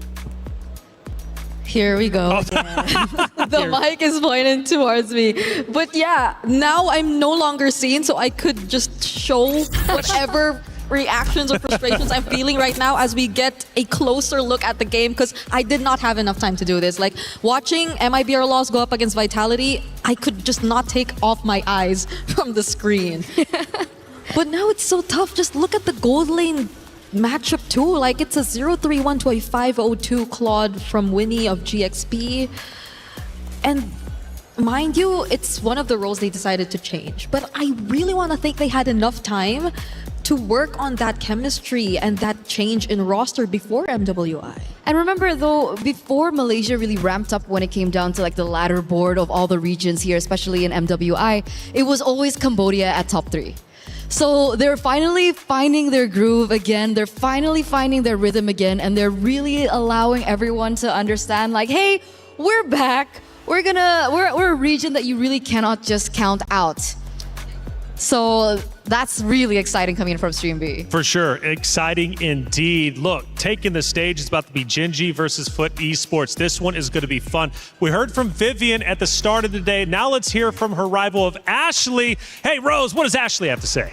Here we go. The mic is pointing towards me. But yeah, now I'm no longer seen, so I could just show whatever reactions or frustrations I'm feeling right now as we get a closer look at the game, because I did not have enough time to do this. Like watching MIBR Laws go up against Vitality, I could just not take off my eyes from the screen. But now it's so tough. Just look at the gold lane matchup too. Like it's a 0-3-1 to a 5-0-2 Claude from Winnie of GXP. And mind you, it's one of the roles they decided to change. But I really want to think they had enough time to work on that chemistry and that change in roster before MWI.
And remember though, before Malaysia really ramped up when it came down to like the ladder board of all the regions here, especially in MWI, it was always Cambodia at top 3. So they're finally finding their groove again. They're finally finding their rhythm again. And they're really allowing everyone to understand like, hey, we're back. We're a region that you really cannot just count out. So that's really exciting coming in from Stream B.
For sure. Exciting indeed. Look, taking the stage is about to be Genji versus Foot Esports. This one is going to be fun. We heard from Vivian at the start of the day. Now let's hear from her rival of Ashley. Hey, Rose, what does Ashley have to say?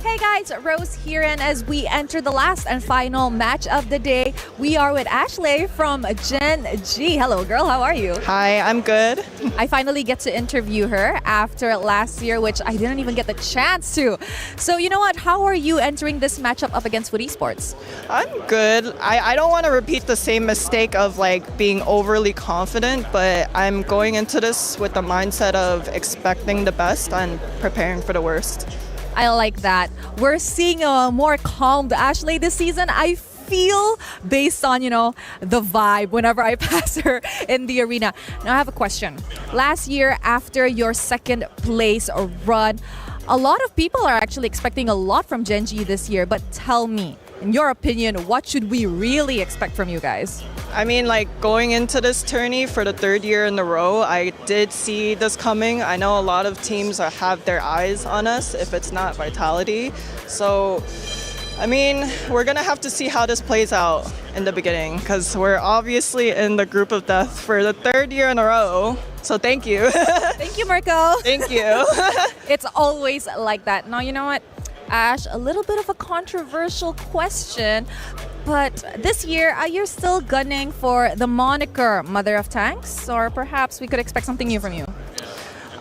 Hey guys, Rose here, and as we enter the last and final match of the day, we are with Ashley from Gen G. Hello girl, how are you?
Hi, I'm good.
I finally get to interview her after last year, which I didn't even get the chance to. So you know what, how are you entering this matchup up against Foot Esports?
I'm good. I don't want to repeat the same mistake of like being overly confident, but I'm going into this with the mindset of expecting the best and preparing for the worst.
I like that. We're seeing a more calmed Ashley this season. I feel based on, the vibe whenever I pass her in the arena. Now I have a question. Last year, after your second place run, a lot of people are actually expecting a lot from Gen G this year. But tell me, in your opinion, what should we really expect from you guys?
I mean, like going into this tourney for the third year in a row, I did see this coming. I know a lot of teams have their eyes on us if it's not Vitality. So, I mean, we're going to have to see how this plays out in the beginning because we're obviously in the group of death for the third year in a row. So thank you.
Thank you, Marco.
Thank you.
It's always like that. Now, you know what? Ash, a little bit of a controversial question, but this year, are you still gunning for the moniker Mother of Tanks, or perhaps we could expect something new from you?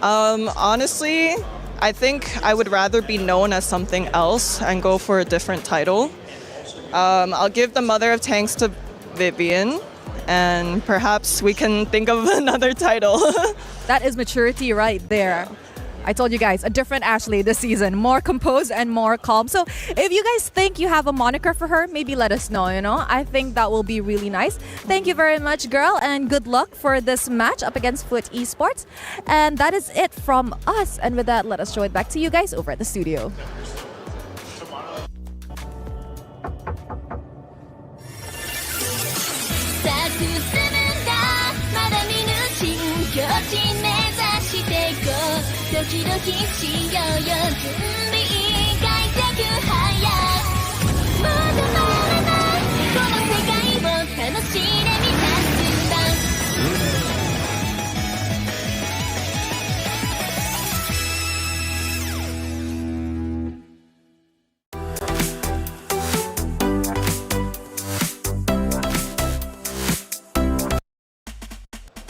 Honestly, I think I would rather be known as something else and go for a different title. I'll give the Mother of Tanks to Vivian, and perhaps we can think of another title.
That is maturity right there. I told you guys, a different Ashley this season, more composed and more calm. So if you guys think you have a moniker for her, maybe let us know, I think that will be really nice. Thank you very much, girl, and good luck for this match up against Foot Esports. And that is it from us. And with that, let us show it back to you guys over at the studio.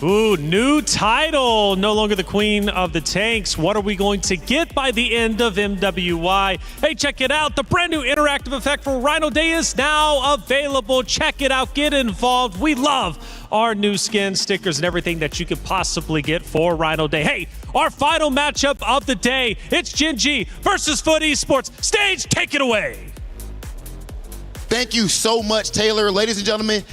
Ooh, new title. No longer the queen of the tanks. What are we going to get by the end of MWI? Hey, check it out. The brand new interactive effect for Rhino Day is now available. Check it out. Get involved. We love our new skin, stickers, and everything that you could possibly get for Rhino Day. Hey, our final matchup of the day. It's Gen G versus Foot Esports. Stage, take it away.
Thank you so much, Taylor. Ladies and gentlemen,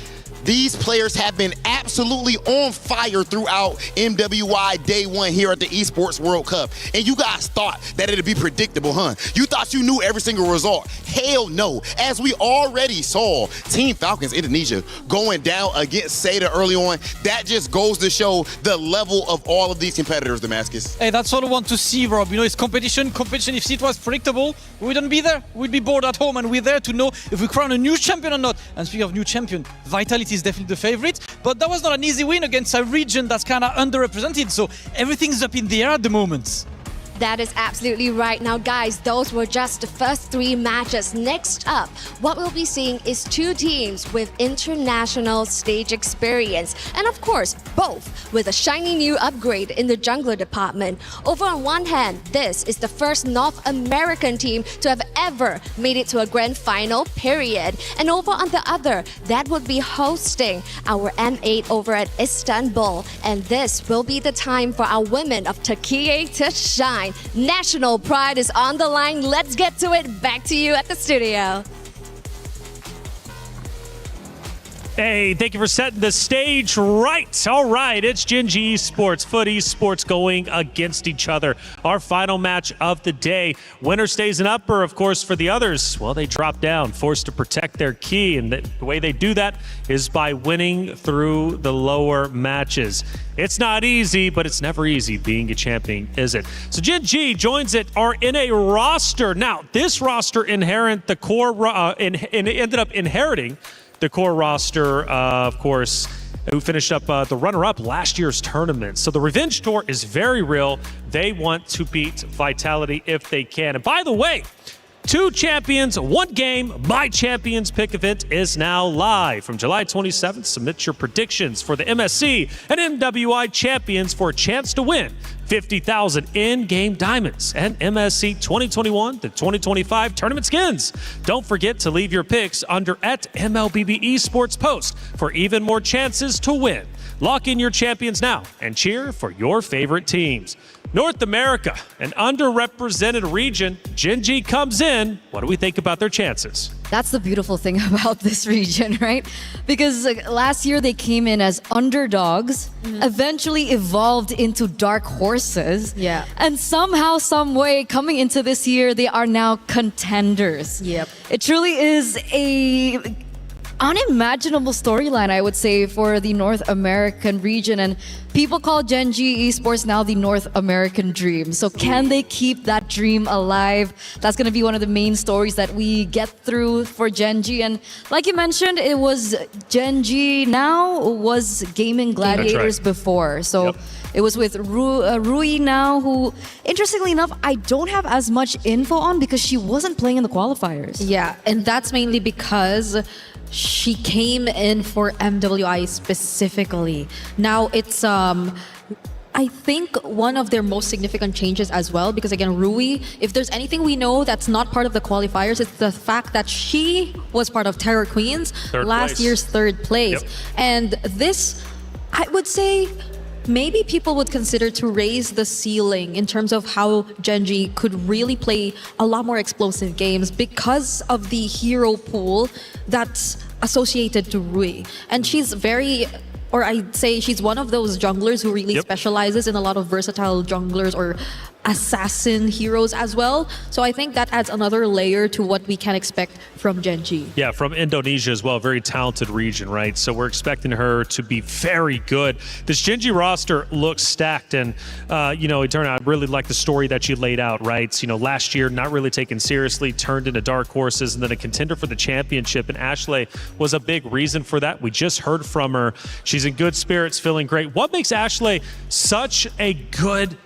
these players have been absolutely on fire throughout MWI Day 1 here at the Esports World Cup. And you guys thought that it'd be predictable, huh? You thought you knew every single result. Hell no. As we already saw Team Falcons Indonesia going down against Seda early on, that just goes to show the level of all of these competitors, Damascus.
Hey, that's what I want to see, Rob. You know, it's competition. If it was predictable, we wouldn't be there. We'd be bored at home, and we're there to know if we crown a new champion or not. And speaking of new champion, Vitality is definitely the favorite, but that was not an easy win against a region that's kind of underrepresented, so everything's up in the air at the moment.
That is absolutely right. Now, guys, those were just the first 3 matches. Next up, what we'll be seeing is 2 teams with international stage experience. And of course, both with a shiny new upgrade in the jungler department. Over on one hand, this is the first North American team to have ever made it to a grand final, period. And over on the other, that would be hosting our M8 over at Istanbul. And this will be the time for our women of Turkey to shine. National pride is on the line. Let's get to it. Back to you at the studio.
Hey, thank you for setting the stage right. All right, it's Gen G Esports, Foot Esports going against each other. Our final match of the day. Winner stays in upper, of course, for the others. Well, they drop down, forced to protect their key. And the way they do that is by winning through the lower matches. It's not easy, but it's never easy being a champion, is it? So Gen G joins it, are in a roster. Now, this roster ended up inheriting the core roster, of course, who finished up the runner-up last year's tournament. So the Revenge Tour is very real. They want to beat Vitality if they can. And by the way, 2 champions, 1 game. My Champions Pick event is now live. From July 27th, submit your predictions for the MSC and MWI champions for a chance to win 50,000 in-game diamonds and MSC 2021 to 2025 tournament skins. Don't forget to leave your picks under at MLBB Esports post for even more chances to win. Lock in your champions now and cheer for your favorite teams. North America, an underrepresented region. Gen G comes in. What do we think about their chances?
That's the beautiful thing about this region, right? Because last year they came in as underdogs, eventually evolved into dark horses.
Yeah.
And somehow, some way, coming into this year, they are now contenders.
Yep.
It truly is a unimaginable storyline, I would say, for the North American region. And people call Gen G Esports now the North American dream. So can they keep that dream alive? That's going to be one of the main stories that we get through for Gen G. And like you mentioned, it was Gen G now was Gaming Gladiators before. So it was with Rui now, who, interestingly enough, I don't have as much info on because she wasn't playing in the qualifiers.
Yeah, and that's mainly because she came in for MWI specifically. Now it's I think one of their most significant changes as well, because again, Rui, if there's anything we know that's not part of the qualifiers, it's the fact that she was part of Terror Queens last year's 3rd place. And this, I would say, maybe people would consider to raise the ceiling in terms of how Gen G could really play a lot more explosive games because of the hero pool that's associated to Rui. And she's very, or I'd say she's one of those junglers who really specializes in a lot of versatile junglers or
assassin heroes as well. So I think that adds another layer to what we can expect from Genji.
Yeah, from Indonesia as well. Very talented region, right? So we're expecting her to be very good. This Genji roster looks stacked. And, Eterna, I really like the story that you laid out, right? Last year, not really taken seriously, turned into dark horses, and then a contender for the championship. And Ashley was a big reason for that. We just heard from her. She's in good spirits, feeling great. What makes Ashley such a good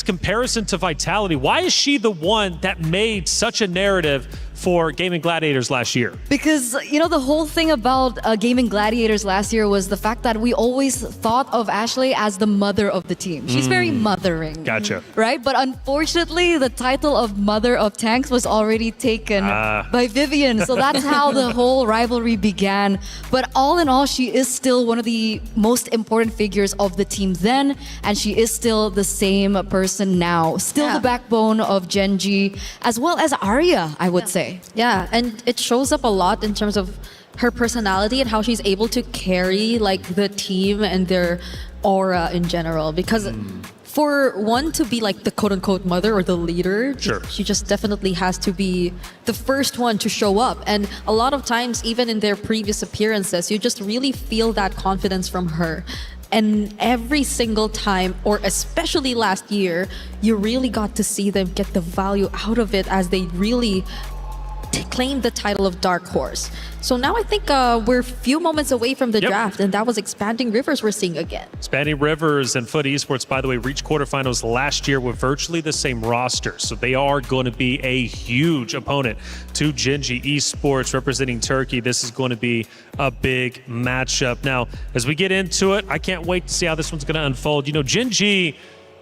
comparison to Vitality? Why is she the one that made such a narrative for Gaming Gladiators last year?
Because, the whole thing about Gaming Gladiators last year was the fact that we always thought of Ashley as the mother of the team. She's very mothering.
Gotcha.
Right? But unfortunately, the title of Mother of Tanks was already taken by Vivian. So that's how the whole rivalry began. But all in all, she is still one of the most important figures of the team then. And she is still the same person now. Still the backbone of Genji, as well as Arya, I would say.
Yeah, and it shows up a lot in terms of her personality and how she's able to carry the team and their aura in general. Because for one to be the quote-unquote mother or the leader, she just definitely has to be the first one to show up. And a lot of times, even in their previous appearances, you just really feel that confidence from her. And every single time, or especially last year, you really got to see them get the value out of it as they really claimed the title of Dark Horse. So now I think we're a few moments away from the draft, and that was Expanding Rivers we're seeing again.
Expanding Rivers and Foot Esports, by the way, reached quarterfinals last year with virtually the same roster. So they are going to be a huge opponent to Genji Esports representing Turkey. This is going to be a big matchup. Now, as we get into it, I can't wait to see how this one's going to unfold. Genji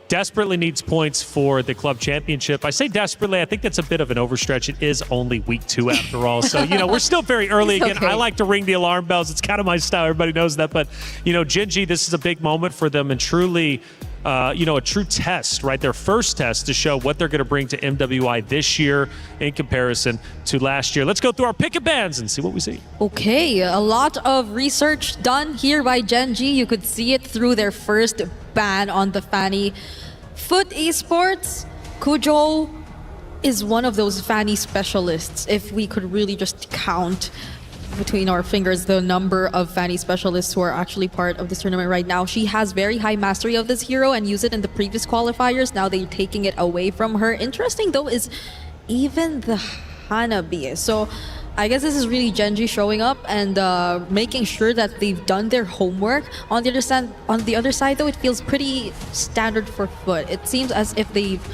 desperately needs points for the club championship. I say desperately, I think that's a bit of an overstretch. It is only week 2 after all. So, we're still very early again. Okay. I like to ring the alarm bells. It's kind of my style. Everybody knows that. But, Genji, this is a big moment for them and truly, a true test, right? Their first test to show what they're going to bring to MWI this year in comparison to last year. Let's go through our pick of bands and see what we see.
Okay, a lot of research done here by Genji. You could see it through their first ban on the Fanny. Foot Esports, Kujo is one of those Fanny specialists. If we could really just count between our fingers the number of Fanny specialists who are actually part of this tournament right now. She has very high mastery of this hero and used it in the previous qualifiers. Now they're taking it away from her. Interesting though is even the Hanabi. So I guess this is really Genji showing up and making sure that they've done their homework. On the other side though, it feels pretty standard for Foot. It seems as if they've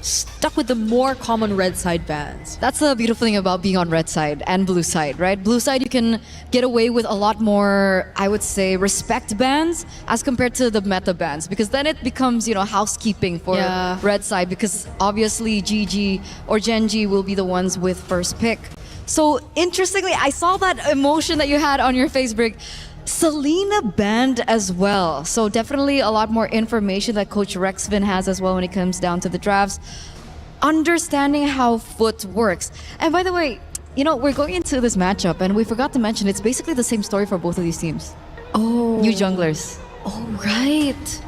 stuck with the more common red side bans.
That's the beautiful thing about being on red side and blue side, right? Blue side, you can get away with a lot more, I would say, respect bans as compared to the meta bans, because then it becomes, housekeeping for red side, because obviously GG or Genji will be the ones with first pick. So interestingly, I saw that emotion that you had on your face, Brig. Selena banned as well. So definitely a lot more information that Coach Rexvin has as well when it comes down to the drafts. Understanding how Foot works. And by the way, we're going into this matchup and we forgot to mention it's basically the same story for both of these teams.
Oh.
New junglers.
Oh, right.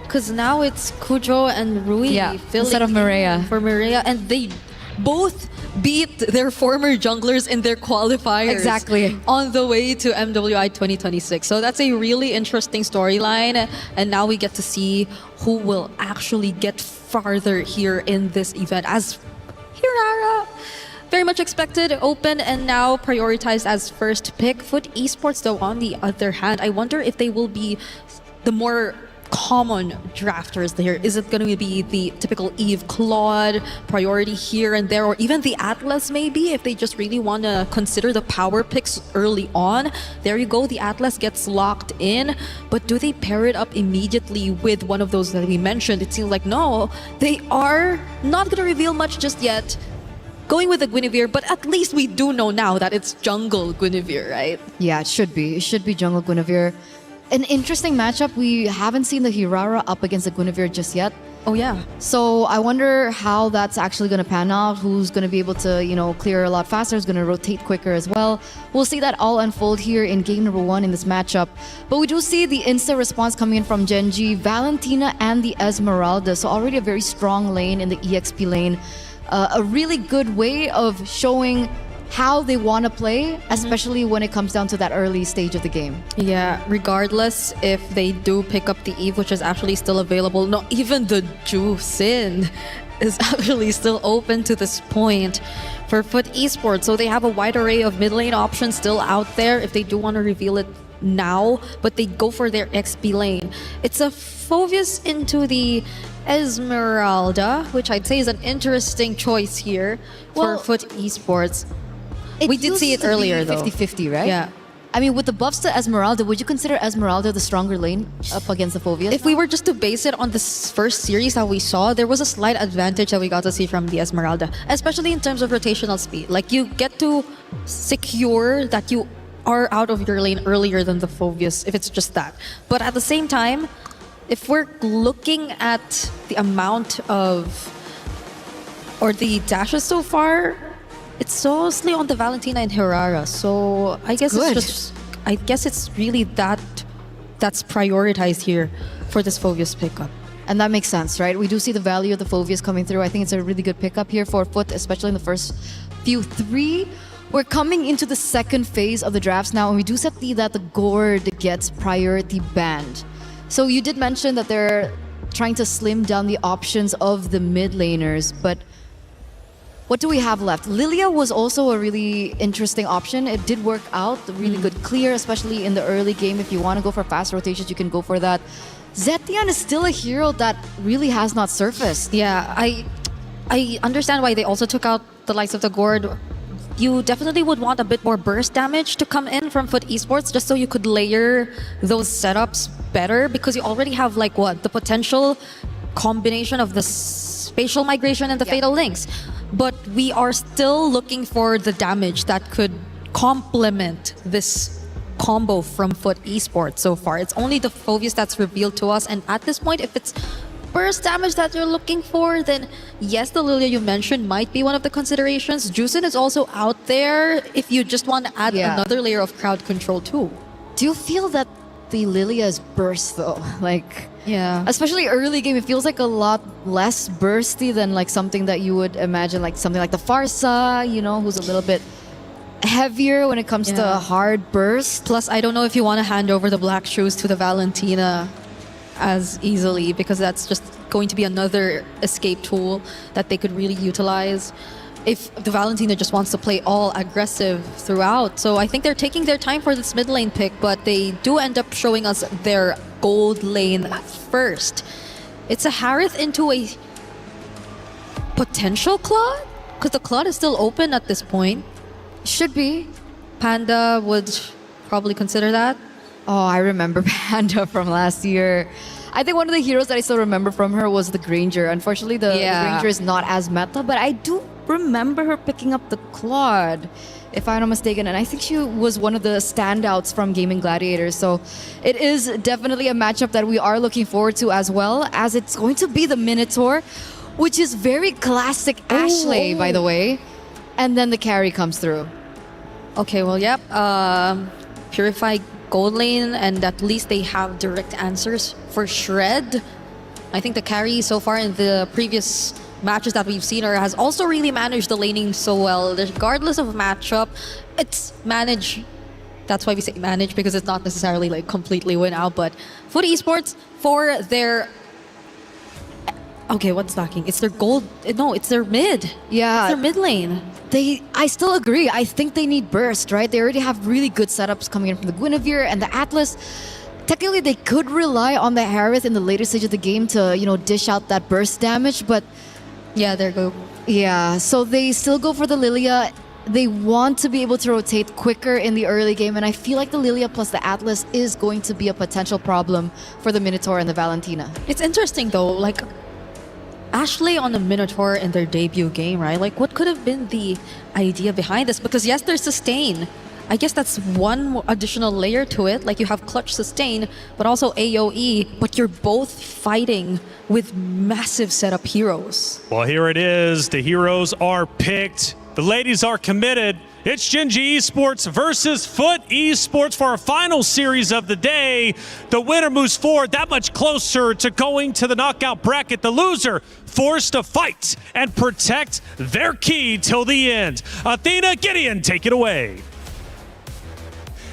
Because now it's Kujo and Rui
instead of Mireia.
For Mireia. And they both beat their former junglers in their qualifiers.
Exactly.
On the way to MWI 2026. So that's a really interesting storyline. And now we get to see who will actually get farther here in this event. As Hirara, very much expected, open, and now prioritized as first pick. Foot Esports, though, on the other hand, I wonder if they will be the more common drafters there. Is it going to be the typical Eve Claude priority here and there, or even the Atlas maybe, if they just really want to consider the power picks early on? There you go, the Atlas gets locked in, but do they pair it up immediately with one of those that we mentioned? It seems like no, they are not going to reveal much just yet. Going with the Guinevere, but at least we do know now that it's jungle Guinevere, right?
Yeah, it should be. It should be jungle Guinevere. An interesting matchup. We haven't seen the Hirara up against the Guinevere just yet.
Oh, yeah.
So I wonder how that's actually going to pan out. Who's going to be able to, clear a lot faster, who's going to rotate quicker as well. We'll see that all unfold here in game number 1 in this matchup. But we do see the instant response coming in from Genji, Valentina, and the Esmeralda. So already a very strong lane in the EXP lane. A really good way of showing how they want to play, especially when it comes down to that early stage of the game.
Yeah, regardless if they do pick up the Eve, which is actually still available, not even the Ju Sin is actually still open to this point for Foot Esports. So they have a wide array of mid lane options still out there if they do want to reveal it now, but they go for their XP lane. It's a Phoveus into the Esmeralda, which I'd say is an interesting choice here for Foot Esports. We did see it earlier, though.
50-50, right?
Yeah.
I mean, with the buffs to Esmeralda, would you consider Esmeralda the stronger lane up against the Phoveus?
If we were just to base it on this first series that we saw, there was a slight advantage that we got to see from the Esmeralda, especially in terms of rotational speed. Like, you get to secure that you are out of your lane earlier than the Phoveus, if it's just that. But at the same time, if we're looking at the amount of, or the dashes so far, it's mostly on the Valentina and Herrera. So I guess it's really that's prioritized here for this Phoveus pickup.
And that makes sense, right? We do see the value of the Phoveus coming through. I think it's a really good pickup here for Foot, especially in the first few 3. We're coming into the second phase of the drafts now, and we do see that the Gourd gets priority banned. So you did mention that they're trying to slim down the options of the mid laners, but what do we have left? Lilia was also a really interesting option. It did work out, a really good clear, especially in the early game. If you want to go for fast rotations, you can go for that. Zetian is still a hero that really has not surfaced.
Yeah, I understand why they also took out the likes of the Gourd. You definitely would want a bit more burst damage to come in from Foot Esports, just so you could layer those setups better, because you already have the potential combination of the spatial migration and the fatal links. But we are still looking for the damage that could complement this combo from Foot Esports so far. It's only the Phoveus that's revealed to us, and at this point, if it's burst damage that you're looking for, then yes, the Lilia you mentioned might be one of the considerations. Juicin is also out there if you just want to add another layer of crowd control too.
Do you feel that the Lilia's burst though?
Yeah.
Especially early game, it feels like a lot less bursty than something that you would imagine, something like the Farsa, who's a little bit heavier when it comes to hard burst.
Plus, I don't know if you want to hand over the black shoes to the Valentina as easily, because that's just going to be another escape tool that they could really utilize if the Valentina just wants to play all aggressive throughout. So I think they're taking their time for this mid lane pick, but they do end up showing us their gold lane first. It's a Harith into a potential Claude, because the Claude is still open at this point.
Should be.
Panda would probably consider that.
Oh, I remember Panda from last year. I think one of the heroes that I still remember from her was the Granger. Unfortunately, the Granger is not as meta, but I do remember her picking up the Claude, if I'm not mistaken, and I think she was one of the standouts from Gaming Gladiators. So it is definitely a matchup that we are looking forward to, as well as it's going to be the Minotaur, which is very classic Ashley, by the way. And then the carry comes through.
Okay, well, yep. Purify gold lane, and at least they have direct answers for Shred. I think the carry so far in the previous matches that we've seen her has also really managed the laning so well. Regardless of matchup, it's managed. That's why we say manage, because it's not necessarily completely win out. But Foot Esports, for their... Okay, what's lacking? It's their gold... No, it's their mid.
Yeah.
It's their mid lane.
I still agree. I think they need burst, right? They already have really good setups coming in from the Guinevere and the Atlas. Technically, they could rely on the Harith in the later stage of the game to, dish out that burst damage, but...
Yeah, there you go.
Yeah, so they still go for the Lilia. They want to be able to rotate quicker in the early game, and I feel like the Lilia plus the Atlas is going to be a potential problem for the Minotaur and the Valentina.
It's interesting, though. Ashley on the Minotaur in their debut game, right? What could have been the idea behind this? Because yes, there's sustain I guess that's one more additional layer to it. Like you have clutch sustain, but also AoE, but you're both fighting with massive setup heroes.
Well, here it is. The heroes are picked. The ladies are committed. It's Gen G Esports versus Foot Esports for our final series of the day. The winner moves forward that much closer to going to the knockout bracket. The loser forced to fight and protect their key till the end. Athena, Gideon, take it away.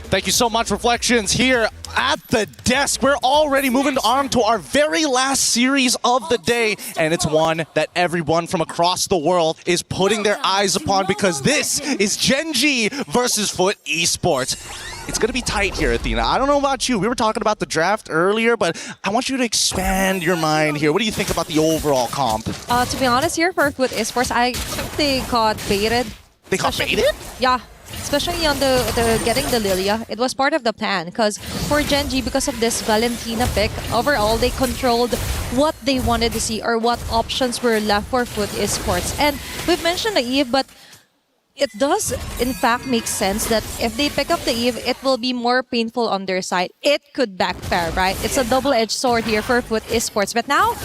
Thank you so much, Reflections, here at the desk. We're already moving on to our very last series of the day, and it's one that everyone from across the world is putting their eyes upon because this is Gen G versus Foot Esports. It's going to be tight here, Athena. I don't know about you. We were talking about the draft earlier, but I want you to expand your mind here. What do you think about the overall comp?
To be honest here, for Foot Esports, I think they got baited.
They got baited?
Yeah. Especially on the getting the Lilia. It was part of the plan because for Gen G, because of this Valentina pick, overall they controlled what they wanted to see or what options were left for Foot Esports. And we've mentioned the Eve, but it does in fact make sense that if they pick up the Eve, it will be more painful on their side. It could backfire, right? It's a double-edged sword here for Foot Esports. But now,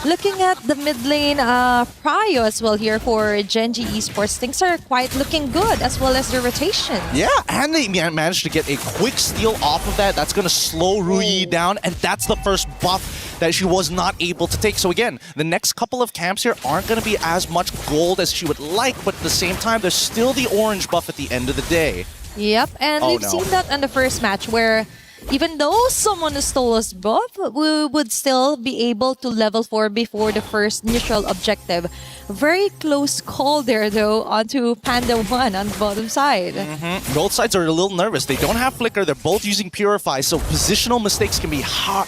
looking at the mid lane prio as well here for Gen G Esports, things are quite looking good as well as the rotation.
Yeah, and they managed to get a quick steal off of that. That's going to slow Ruyi down, and that's the first buff that she was not able to take. So again, the next couple of camps here aren't going to be as much gold as she would like, but at the same time, there's still the orange buff at the end of the day.
Yep, and we've seen that in the first match where even though someone stole us buff, we would still be able to level 4 before the first neutral objective. Very close call there though onto Panda 1 on the bottom side.
Both sides are a little nervous. They don't have Flicker. They're both using Purify, so positional mistakes can be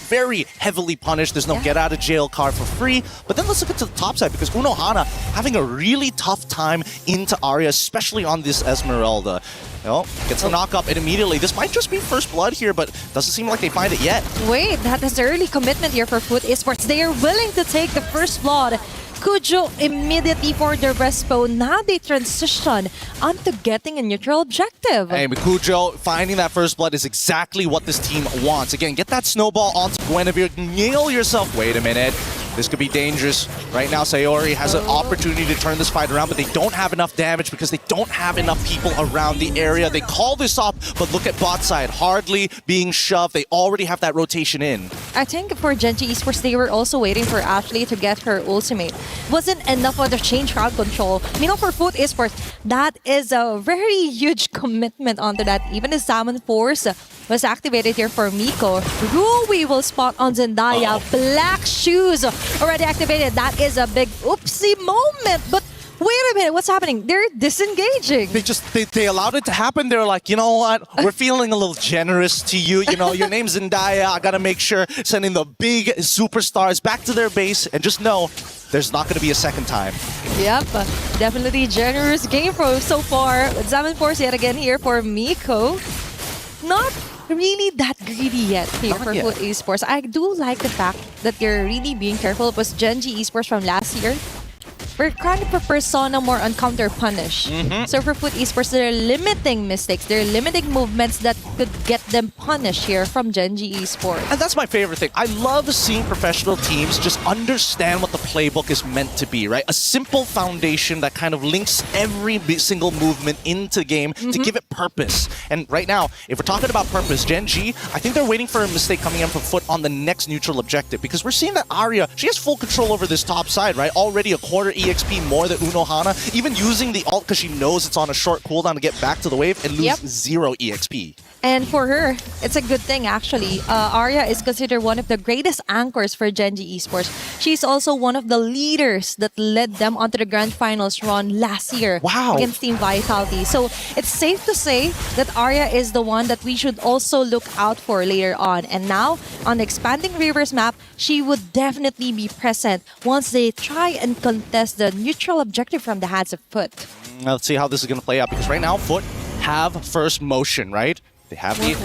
very heavily punished. There's no get out of jail card for free. But then let's look at the top side because Unohana having a really tough time into Arya, especially on this Esmeralda. Oh, gets the knock up and immediately. This might just be first blood here, but doesn't seem like they find it yet.
Wait, that is early commitment here for Foot Esports. They are willing to take the first blood. Kujo immediately for the respo. Now they transition onto getting a neutral objective.
Hey, Kujo finding that first blood is exactly what this team wants. Again, get that snowball onto Guinevere. Nail yourself. Wait a minute. This could be dangerous. Right now, Sayori has an opportunity to turn this fight around, but they don't have enough damage because they don't have enough people around the area. They call this up, but look at bot side. Hardly being shoved. They already have that rotation in.
I think for Gen G Esports, they were also waiting for Ashley to get her ultimate. Wasn't enough for the change crowd control. For Foot Esports, that is a very huge commitment onto that. Even the Salmon Force was activated here for Miko. Ruyi will spot on Zendaya. Black Shoes already activated. That is a big oopsie moment. But wait a minute, what's happening? They're disengaging.
They allowed it to happen. They're like, you know what? We're feeling a little generous to you. You know, your name's Zendaya. I gotta make sure sending the big superstars back to their base and just know there's not gonna be a second time.
Yep, definitely generous game so far. Salmon Force yet again here for Miko. Not really that greedy yet here for Foot Esports. I do like the fact that they're really being careful. It was Gen G Esports from last year. We're kind of a persona more on counter punish. So for Foot Esports, they're limiting mistakes. They're limiting movements that could get them punished here from Gen G Esports.
And that's my favorite thing. I love seeing professional teams just understand what the playbook is meant to be, right? A simple foundation that kind of links every single movement into game to give it purpose. And right now, if we're talking about purpose, Gen G, I think they're waiting for a mistake coming in from Foot on the next neutral objective because we're seeing that Arya, she has full control over this top side, right? Already a quarter EXP more than Unohana, even using the ult because she knows it's on a short cooldown to get back to the wave and lose 0 EXP.
And for her, it's a good thing actually. Arya is considered one of the greatest anchors for Gen G Esports. She's also one of the leaders that led them onto the Grand Finals run last year against Team Vitality. So it's safe to say that Arya is the one that we should also look out for later on. And now, on the expanding Rivers map, she would definitely be present once they try and contest the neutral objective from the hands of Foot.
Let's see how this is going to play out because right now, Foot have first motion, right? They have the...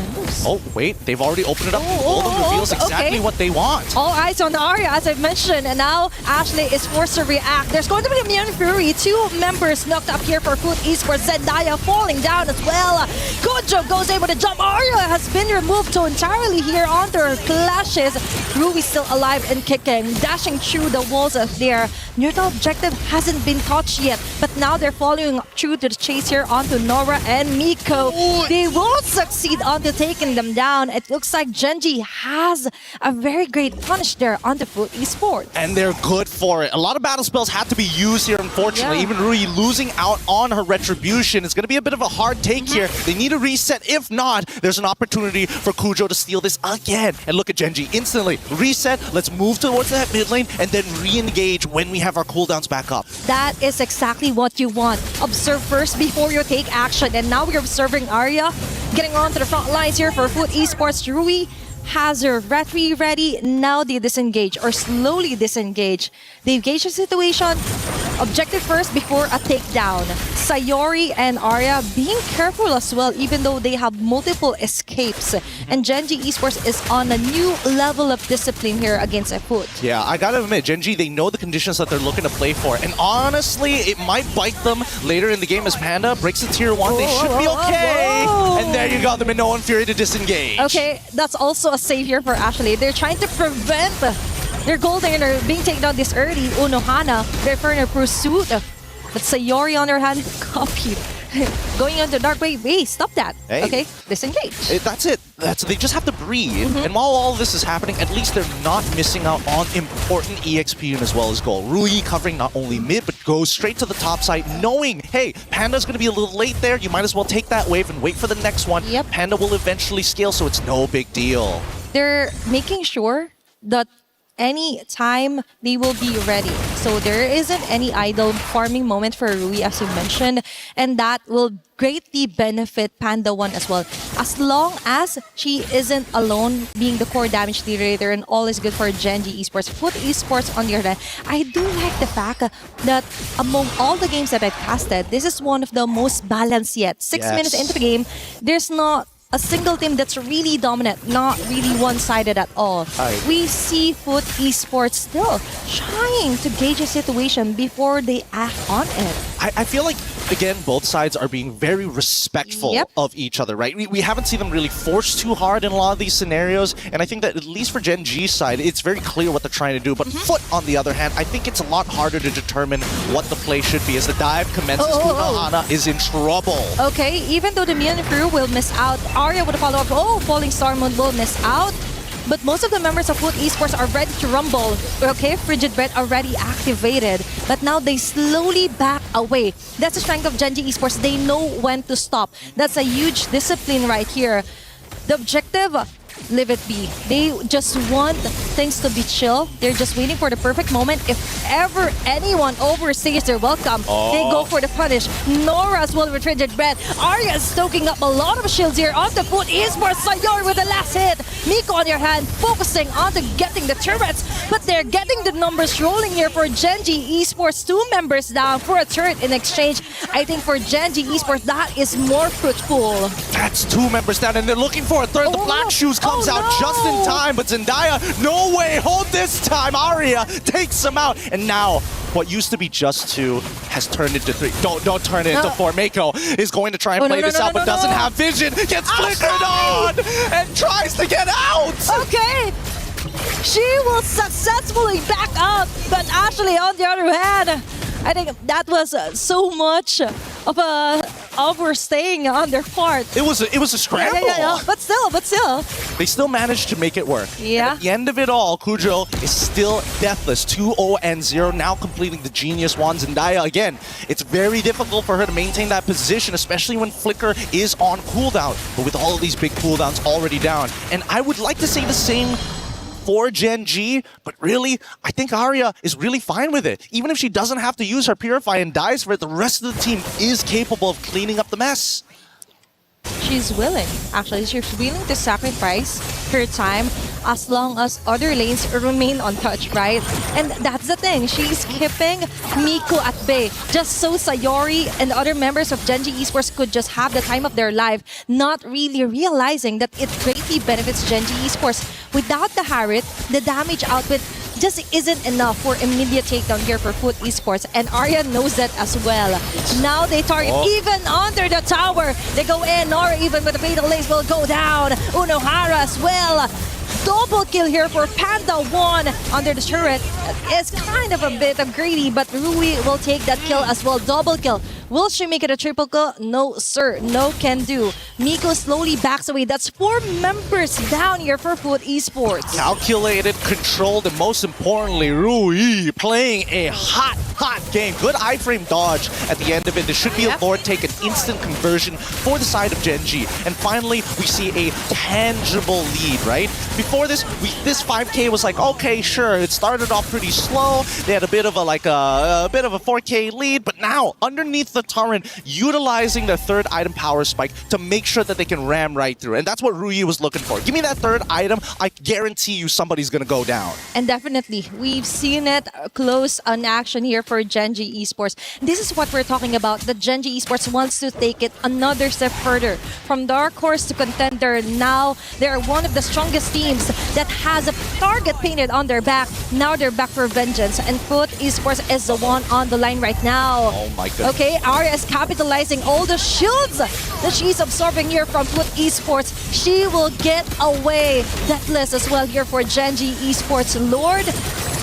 Oh, wait. They've already opened it up. Golden reveals exactly what they want.
All eyes on Arya, as I mentioned, and now Ashley is forced to react. There's going to be a Immune Fury. 2 members knocked up here for Foot Esports. Zendaya falling down as well. Kojo goes able to jump. Arya has been removed so entirely here onto her clashes. Rui still alive and kicking, dashing through the walls of their neutral objective hasn't been touched yet, but now they're following through to the chase here onto Nora and Miko. They will succeed onto taking them down. It looks like Genji has a very great punish there on the Foot Esports.
And they're good for it. A lot of battle spells had to be used here, unfortunately. Even Rui losing out on her retribution is going to be a bit of a hard take here. They need a reset. If not, there's an opportunity for Kujo to steal this again. And look at Genji. Instantly reset. Let's move towards that mid lane and then re-engage when we have our cooldowns back up.
That is exactly what you want. Observe first before you take action. And now we're observing Arya getting onto the front lines here for Foot Esports. Rui has her retry ready. Now they disengage or slowly disengage. They engage the situation. Objective first before a takedown. Sayori and Arya being careful as well, even though they have multiple escapes. And Genji Esports is on a new level of discipline here against Foot.
Yeah, I gotta admit, Genji, they know the conditions that they're looking to play for. And honestly, it might bite them later in the game as Panda breaks the tier 1. They should be okay. And there you go, the Minoan Fury to disengage.
Okay, that's also a save here for Ashley. They're trying to prevent their gold laner being taken down this early. Unohana, they're for a pursuit. But Sayori on her hand, copied. Going on the dark way. Wait, stop that.
Hey.
Okay, disengage.
That's it. They just have to breathe. And while all this is happening, at least they're not missing out on important EXP as well as gold. Rui covering not only mid, but goes straight to the top side, knowing, hey, Panda's going to be a little late there. You might as well take that wave and wait for the next one.
Yep.
Panda will eventually scale, so it's no big deal.
They're making sure that any time they will be ready. So there isn't any idle farming moment for Rui, as you mentioned, and that will greatly benefit Panda 1 as well. As long as she isn't alone being the core damage leader, and all is good for Genji Esports. Foot Esports on the other hand, I do like the fact that among all the games that I've casted, this is one of the most balanced yet. 6 minutes into the game, there's not a single team that's really dominant, not really one-sided at all. We see Foot Esports still trying to gauge a situation before they act on it.
I feel like, again, both sides are being very respectful of each other, right? We haven't seen them really force too hard in a lot of these scenarios, and I think that at least for Gen G's side, it's very clear what they're trying to do. But Foot, on the other hand, I think it's a lot harder to determine what the play should be. As the dive commences, Unohana is in trouble.
Okay, even though the Mian crew will miss out, Arya would follow up. Oh, Falling Star Moon will miss out. But most of the members of Foot Esports are ready to rumble. Okay, Frigid Bread already activated. But now they slowly back away. That's the strength of Genji Esports. They know when to stop. That's a huge discipline right here. The objective, leave it be. They just want things to be chill. They're just waiting for the perfect moment. If ever anyone overstays their welcome, they go for the punish. Nora as well with Frigid Bread. Arya is stoking up a lot of shields here on the Foot Esports. Sayori with the last hit. Miko on your hand, focusing on to getting the turrets. But they're getting the numbers rolling here for Genji Esports. 2 members down for a turret in exchange. I think for Genji Esports, that is more fruitful.
That's 2 members down, and they're looking for a third. The Black Shoes comes out just in time, but Zendaya, no way, hold this time. Arya takes him out, and now what used to be just 2 has turned into 3. Don't turn it into 4. Mako is going to try and play this out, but doesn't have vision. Gets flickered on and tries to get out.
Okay. She will successfully back up, but Ashley on the other hand, I think that was so much of a overstaying on their part.
It was a scramble.
Yeah. But still.
They still managed to make it work.
Yeah.
And at the end of it all, Kujo is still deathless. 2-0-0, now completing the Genius Wand. Zendaya, again, it's very difficult for her to maintain that position, especially when Flicker is on cooldown. But with all of these big cooldowns already down. And I would like to say the same for Gen G, but really, I think Arya is really fine with it. Even if she doesn't have to use her Purify and dies for it, the rest of the team is capable of cleaning up the mess.
She's willing. Actually, she's willing to sacrifice her time. as long as other lanes remain untouched, right? And that's the thing. She's keeping Miko at bay just so Sayori and other members of Gen G Esports could just have the time of their life, not really realizing that it greatly benefits Gen G Esports. Without the Harriet, the damage output just isn't enough for immediate takedown here for Foot Esports, and Arya knows that as well. Now they target even under the tower. They go in, or even with the fatal lace will go down. Unohara as well. Double kill here for Panda 1 under the turret. It's kind of a bit of greedy, but Rui will take that kill as well. Double kill. Will she make it a triple kill? No, sir. No can do. Miko slowly backs away. That's 4 members down here for Foot Esports.
Calculated, controlled, and most importantly, Rui playing a hot game. Good iframe dodge at the end of it. There should be a Lord take, an instant conversion for the side of Genji. And finally, we see a tangible lead, right? Before this, this 5K was like, okay, sure, it started off pretty slow. They had a bit of a 4K lead, but now underneath the turret, utilizing their third item power spike to make sure that they can ram right through. And that's what Rui was looking for. Give me that third item, I guarantee you somebody's gonna go down.
And definitely, we've seen it close on action here for Gen G Esports. This is what we're talking about. The Gen G Esports wants to take it another step further. From dark horse to contender, now they're one of the strongest teams that has a target painted on their back. Now they're back for vengeance. And Foot Esports is the one on the line right now.
Oh my goodness.
Okay, Arya is capitalizing all the shields that she's absorbing here from Foot Esports. She will get away. Deathless as well here for Gen G Esports. Lord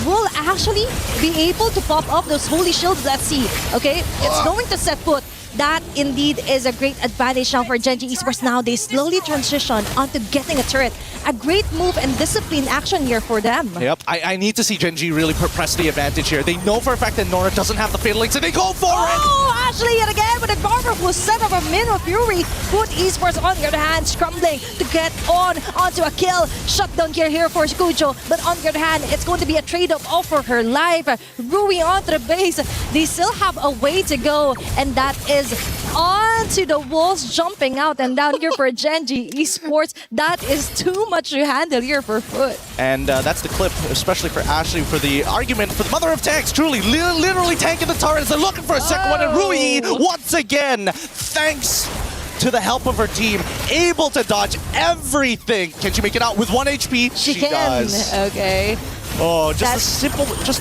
will actually be able to pop up those holy shields. Let's see. Okay, it's going to set Foot. That indeed is a great advantage now for Gen G Esports. Now they slowly transition onto getting a turret. A great move and discipline action here for them.
Yep, I need to see Gen G really press the advantage here. They know for a fact that Nora doesn't have the fatal links, and they go for it!
Oh, Ashley yet again with a powerful set of a Min of Fury. Foot Esports on the other hand scrambling to get onto a kill. Shutdown here for Kujo, but on the other hand, it's going to be a trade-off for her life. Rui onto the base. They still have a way to go, and that is onto the walls, jumping out and down here for Gen G Esports. That is too much to handle here for Foot.
And that's the clip, especially for Ashley, for the argument for the mother of tanks. Truly, literally tanking the turrets. They're looking for a second one, and Rui, once again, thanks to the help of her team, able to dodge everything. Can she make it out with 1 HP?
She can.
Does.
Okay.
Oh, just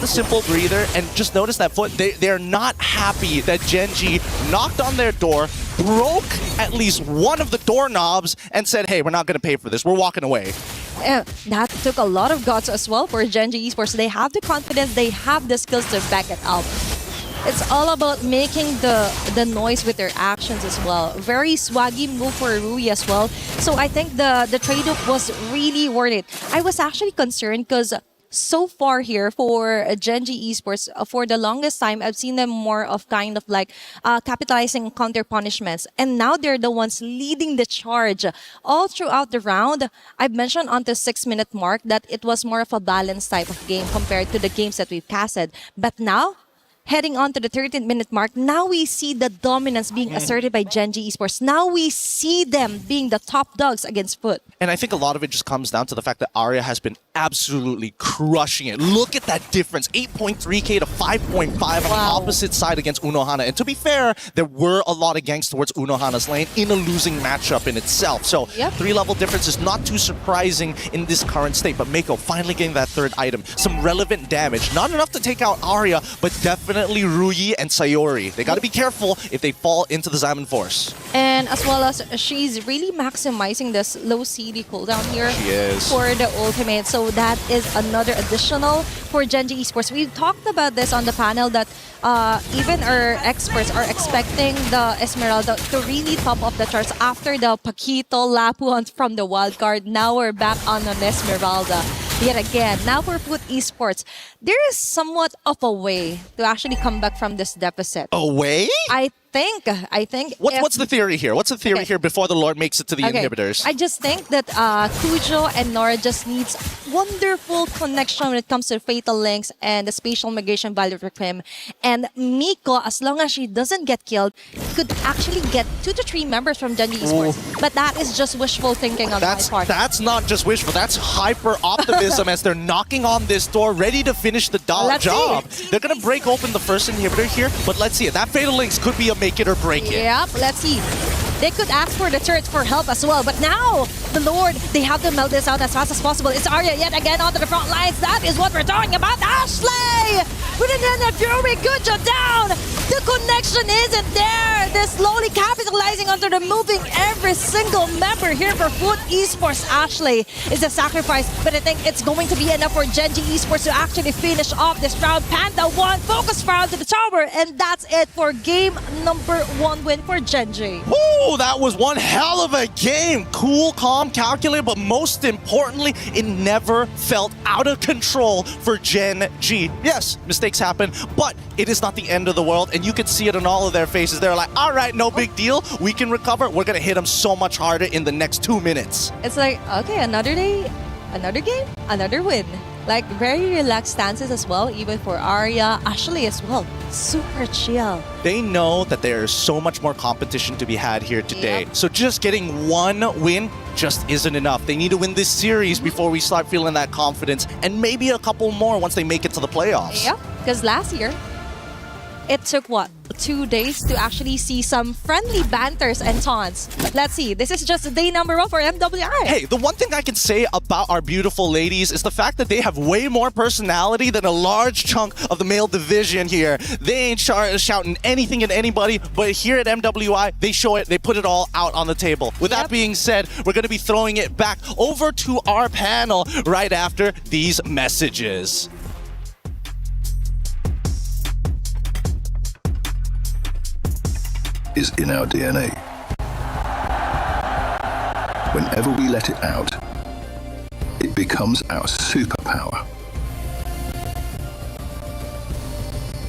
a simple breather, and just notice that Foot, they're not happy that Gen G knocked on their door, broke at least one of the doorknobs, and said, hey, we're not going to pay for this. We're walking away.
That took a lot of guts as well for Gen G Esports. They have the confidence, they have the skills to back it up. It's all about making the noise with their actions as well. Very swaggy move for Rui as well. So I think the trade-off was really worth it. I was actually concerned because so far here for Gen G Esports, for the longest time, I've seen them more of kind of like capitalizing on counter punishments. And now they're the ones leading the charge. All throughout the round, I've mentioned on the 6-minute mark that it was more of a balanced type of game compared to the games that we've casted. But now, heading on to the 13th-minute mark, now we see the dominance being asserted by Gen G Esports. Now we see them being the top dogs against Foot.
And I think a lot of it just comes down to the fact that Arya has been absolutely crushing it. Look at that difference, 8.3k to 5.5 on the opposite side against Unohana. And to be fair, there were a lot of ganks towards Unohana's lane in a losing matchup in itself. So 3-level difference is not too surprising in this current state. But Mako finally getting that third item. Some relevant damage. Not enough to take out Arya, but definitely Rui and Sayori. They got to be careful if they fall into the Xamon Force.
And as well as she's really maximizing this low CD cooldown here for the ultimate. So that is another additional for Gen G Esports. We've talked about this on the panel that even our experts are expecting the Esmeralda to really top off the charts after the Paquito Lapu from the wildcard. Now we're back on an Esmeralda. Yet again, now for Foot Esports, there is somewhat of a way to actually come back from this deficit.
A way?
I think.
What's the theory here? What's the theory here before the Lord makes it to the inhibitors?
I just think that Cujo and Nora just needs wonderful connection when it comes to Fatal Links and the spatial migration value for him. And Miko, as long as she doesn't get killed, could actually get 2 to 3 members from Genji Esports. But that is just wishful thinking on my part.
That's not just wishful. That's hyper optimism as they're knocking on this door, ready to finish the job. They're going to break open the first inhibitor here, but let's see it. That Fatal Links could be a make it or break it.
Yep, let's see. They could ask for the turret for help as well, but now the Lord, they have to melt this out as fast as possible. It's Arya yet again onto the front lines. That is what we're talking about. Ashley! With an Fury, good job down. The connection isn't there. They're slowly capitalizing onto the moving every single member here for Foot Esports. Ashley is a sacrifice, but I think it's going to be enough for Genji Esports to actually finish off this round. Panda 1, focus round to the tower, and that's it for game number 1 win for Genji.
Woo! That was one hell of a game. Cool, calm, calculated, but most importantly, it never felt out of control for Gen G. Yes, mistakes happen, but it is not the end of the world, and you can see it in all of their faces. They're like, all right, no big deal. We can recover. We're going to hit them so much harder in the next 2 minutes.
It's like, okay, another day, another game, another win. Like, very relaxed stances as well, even for Arya, Ashley as well. Super chill.
They know that there is so much more competition to be had here today. So just getting one win just isn't enough. They need to win this series before we start feeling that confidence, and maybe a couple more once they make it to the playoffs.
Yeah, because last year, it took what? 2 days to actually see some friendly banters and taunts. Let's see, this is just day number 1 for MWI.
Hey, the one thing I can say about our beautiful ladies is the fact that they have way more personality than a large chunk of the male division here. They ain't shouting anything at anybody, but here at MWI, they show it, they put it all out on the table. With that being said, we're going to be throwing it back over to our panel right after these messages.
Is in our DNA. Whenever we let it out, it becomes our superpower.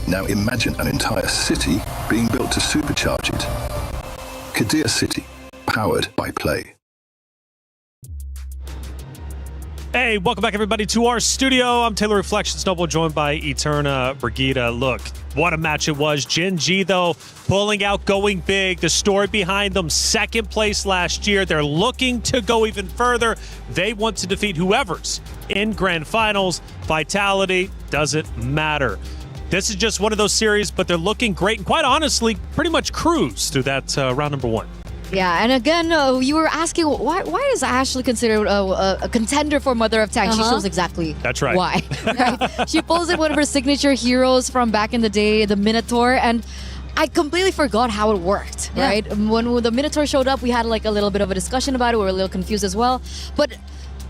Now imagine an entire city being built to supercharge it. Kadir City, powered by play.
Hey, welcome back everybody to our studio. I'm Taylor Reflection Snowball, joined by Eterna Brigida. Look, what a match it was. Gen G, though, pulling out, going big. The story behind them, second place last year. They're looking to go even further. They want to defeat whoever's in grand finals. Vitality doesn't matter. This is just one of those series, but they're looking great and quite honestly, pretty much cruise through that round number 1.
Yeah, and again, you were asking why is Ashley considered a contender for Mother of Tanks? She shows exactly
That's right.
why. Right? She posted one of her signature heroes from back in the day, the Minotaur, and I completely forgot how it worked, right? When the Minotaur showed up, we had like a little bit of a discussion about it. We were a little confused as well. But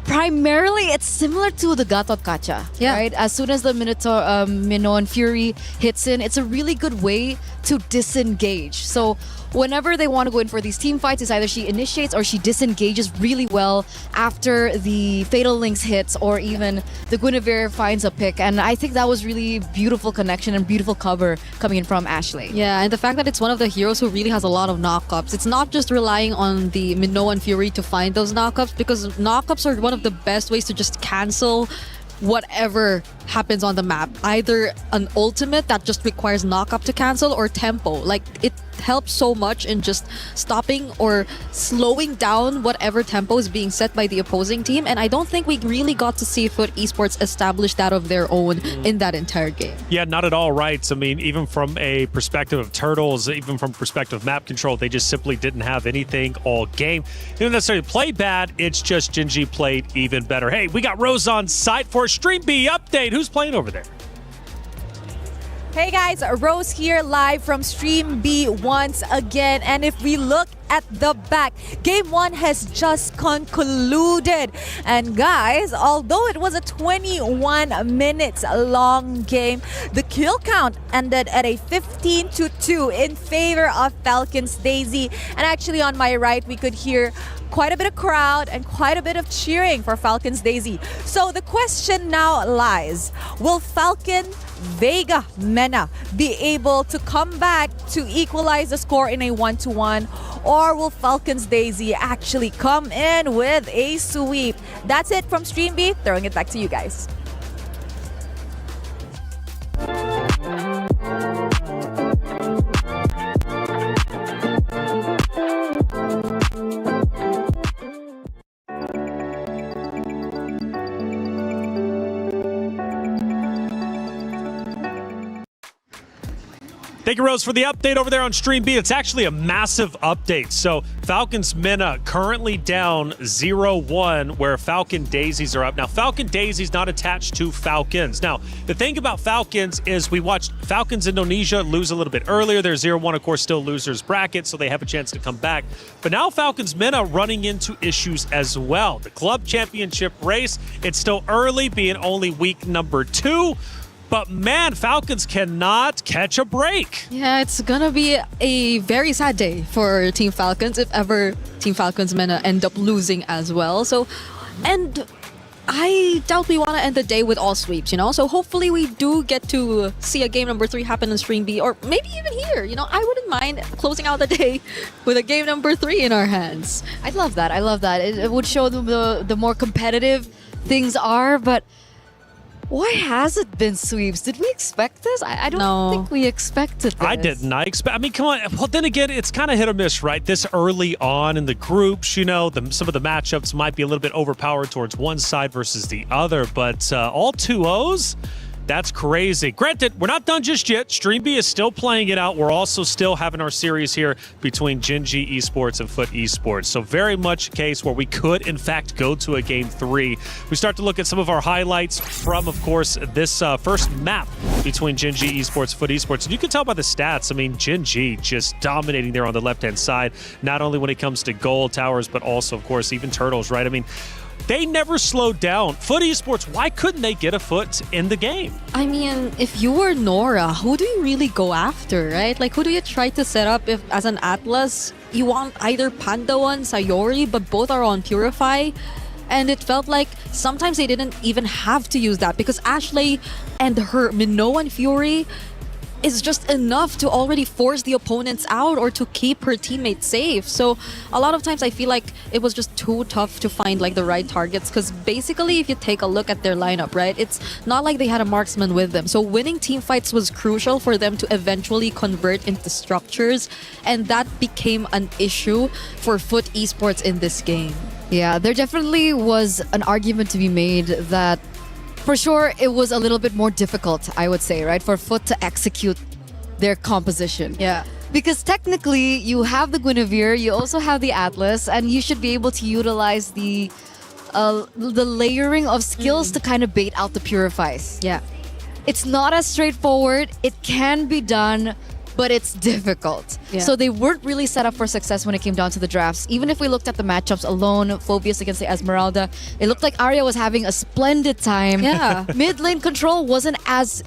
primarily, it's similar to the Gatot Kacha, right? As soon as the Minotaur, Minoan Fury hits in, it's a really good way to disengage. So whenever they want to go in for these team fights, it's either she initiates or she disengages really well after the Fatal Links hits, or even the Guinevere finds a pick. And I think that was really beautiful connection and beautiful cover coming in from Ashley.
Yeah, and the fact that it's one of the heroes who really has a lot of knockups. It's not just relying on the Minoan Fury to find those knockups, because knockups are one of the best ways to just cancel whatever happens on the map. Either an ultimate that just requires knockup to cancel, or tempo. Like, it helps so much in just stopping or slowing down whatever tempo is being set by the opposing team. And I don't think we really got to see Foot Esports establish that of their own in that entire game.
Yeah, not at all right. I mean, even from a perspective of Turtles, even from perspective of map control, they just simply didn't have anything all game. They didn't necessarily play bad, it's just Gen G played even better. Hey, we got Rose on site for a Stream B update. Who's playing over there?
Hey guys, Rose here live from Stream B once again. And if we look at the back. Game 1 has just concluded. And guys, although it was a 21 minutes long game, the kill count ended at a 15-2 in favor of Falcons Daisy. And actually on my right, we could hear quite a bit of crowd and quite a bit of cheering for Falcons Daisy. So the question now lies, will Falcon Vega Mena be able to come back to equalize the score in a 1-1, or will Falcons Daisy actually come in with a sweep? That's it from Stream B. Throwing it back to you guys.
Thank you, Rose, for the update over there on Stream B. It's actually a massive update. So Falcons Mena currently down 0-1, where Falcon Daisies are up. Now, Falcon Daisies not attached to Falcons. Now, the thing about Falcons is we watched Falcons Indonesia lose a little bit earlier. They're 0-1, of course, still losers bracket, so they have a chance to come back. But now Falcons Mena running into issues as well. The club championship race, it's still early, being only week number 2. But man, Falcons cannot catch a break.
Yeah, it's gonna be a very sad day for Team Falcons if ever Team Falcons Mena end up losing as well. So, and I doubt we want to end the day with all sweeps, you know? So hopefully we do get to see a game number 3 happen in Stream B, or maybe even here, you know? I wouldn't mind closing out the day with a game number 3 in our hands.
I love that. I love that. It would show them the more competitive things are, but why has it been sweeps? Did we expect this? I don't think we expected this.
I didn't. I mean, come on. Well, then again, it's kind of hit or miss, right? This early on in the groups, you know, some of the matchups might be a little bit overpowered towards one side versus the other, but all 2-0s? That's crazy. Granted, we're not done just yet. Stream B is still playing it out. We're also still having our series here between Gen G Esports and Foot Esports. So very much a case where we could, in fact, go to a game 3. We start to look at some of our highlights from, of course, this first map between Gen G Esports, Foot Esports. And you can tell by the stats, I mean, Gen G just dominating there on the left-hand side, not only when it comes to gold towers, but also, of course, even turtles, right? I mean, they never slowed down. Foot Esports, why couldn't they get a foot in the game?
I mean, if you were Nora, who do you really go after, right? Like, who do you try to set up if, as an Atlas, you want either Pandawan, Sayori, but both are on Purify? And it felt like sometimes they didn't even have to use that because Ashley and her Minoan Fury is just enough to already force the opponents out or to keep her teammates safe. So a lot of times I feel like it was just too tough to find like the right targets, because basically if you take a look at their lineup, right, it's not like they had a marksman with them. So winning team fights was crucial for them to eventually convert into structures, and that became an issue for Foot Esports in this game.
Yeah, there definitely was an argument to be made that for sure it was a little bit more difficult, I would say, right, for Foot to execute their composition.
Yeah.
Because technically you have the Guinevere, you also have the Atlas, and you should be able to utilize the layering of skills to kind of bait out the Purifies.
Yeah.
It's not as straightforward. It can be done, but it's difficult.
Yeah.
So they weren't really set up for success when it came down to the drafts. Even if we looked at the matchups alone, Phobius against the Esmeralda, it looked like Arya was having a splendid time.
Yeah.
Mid lane control wasn't as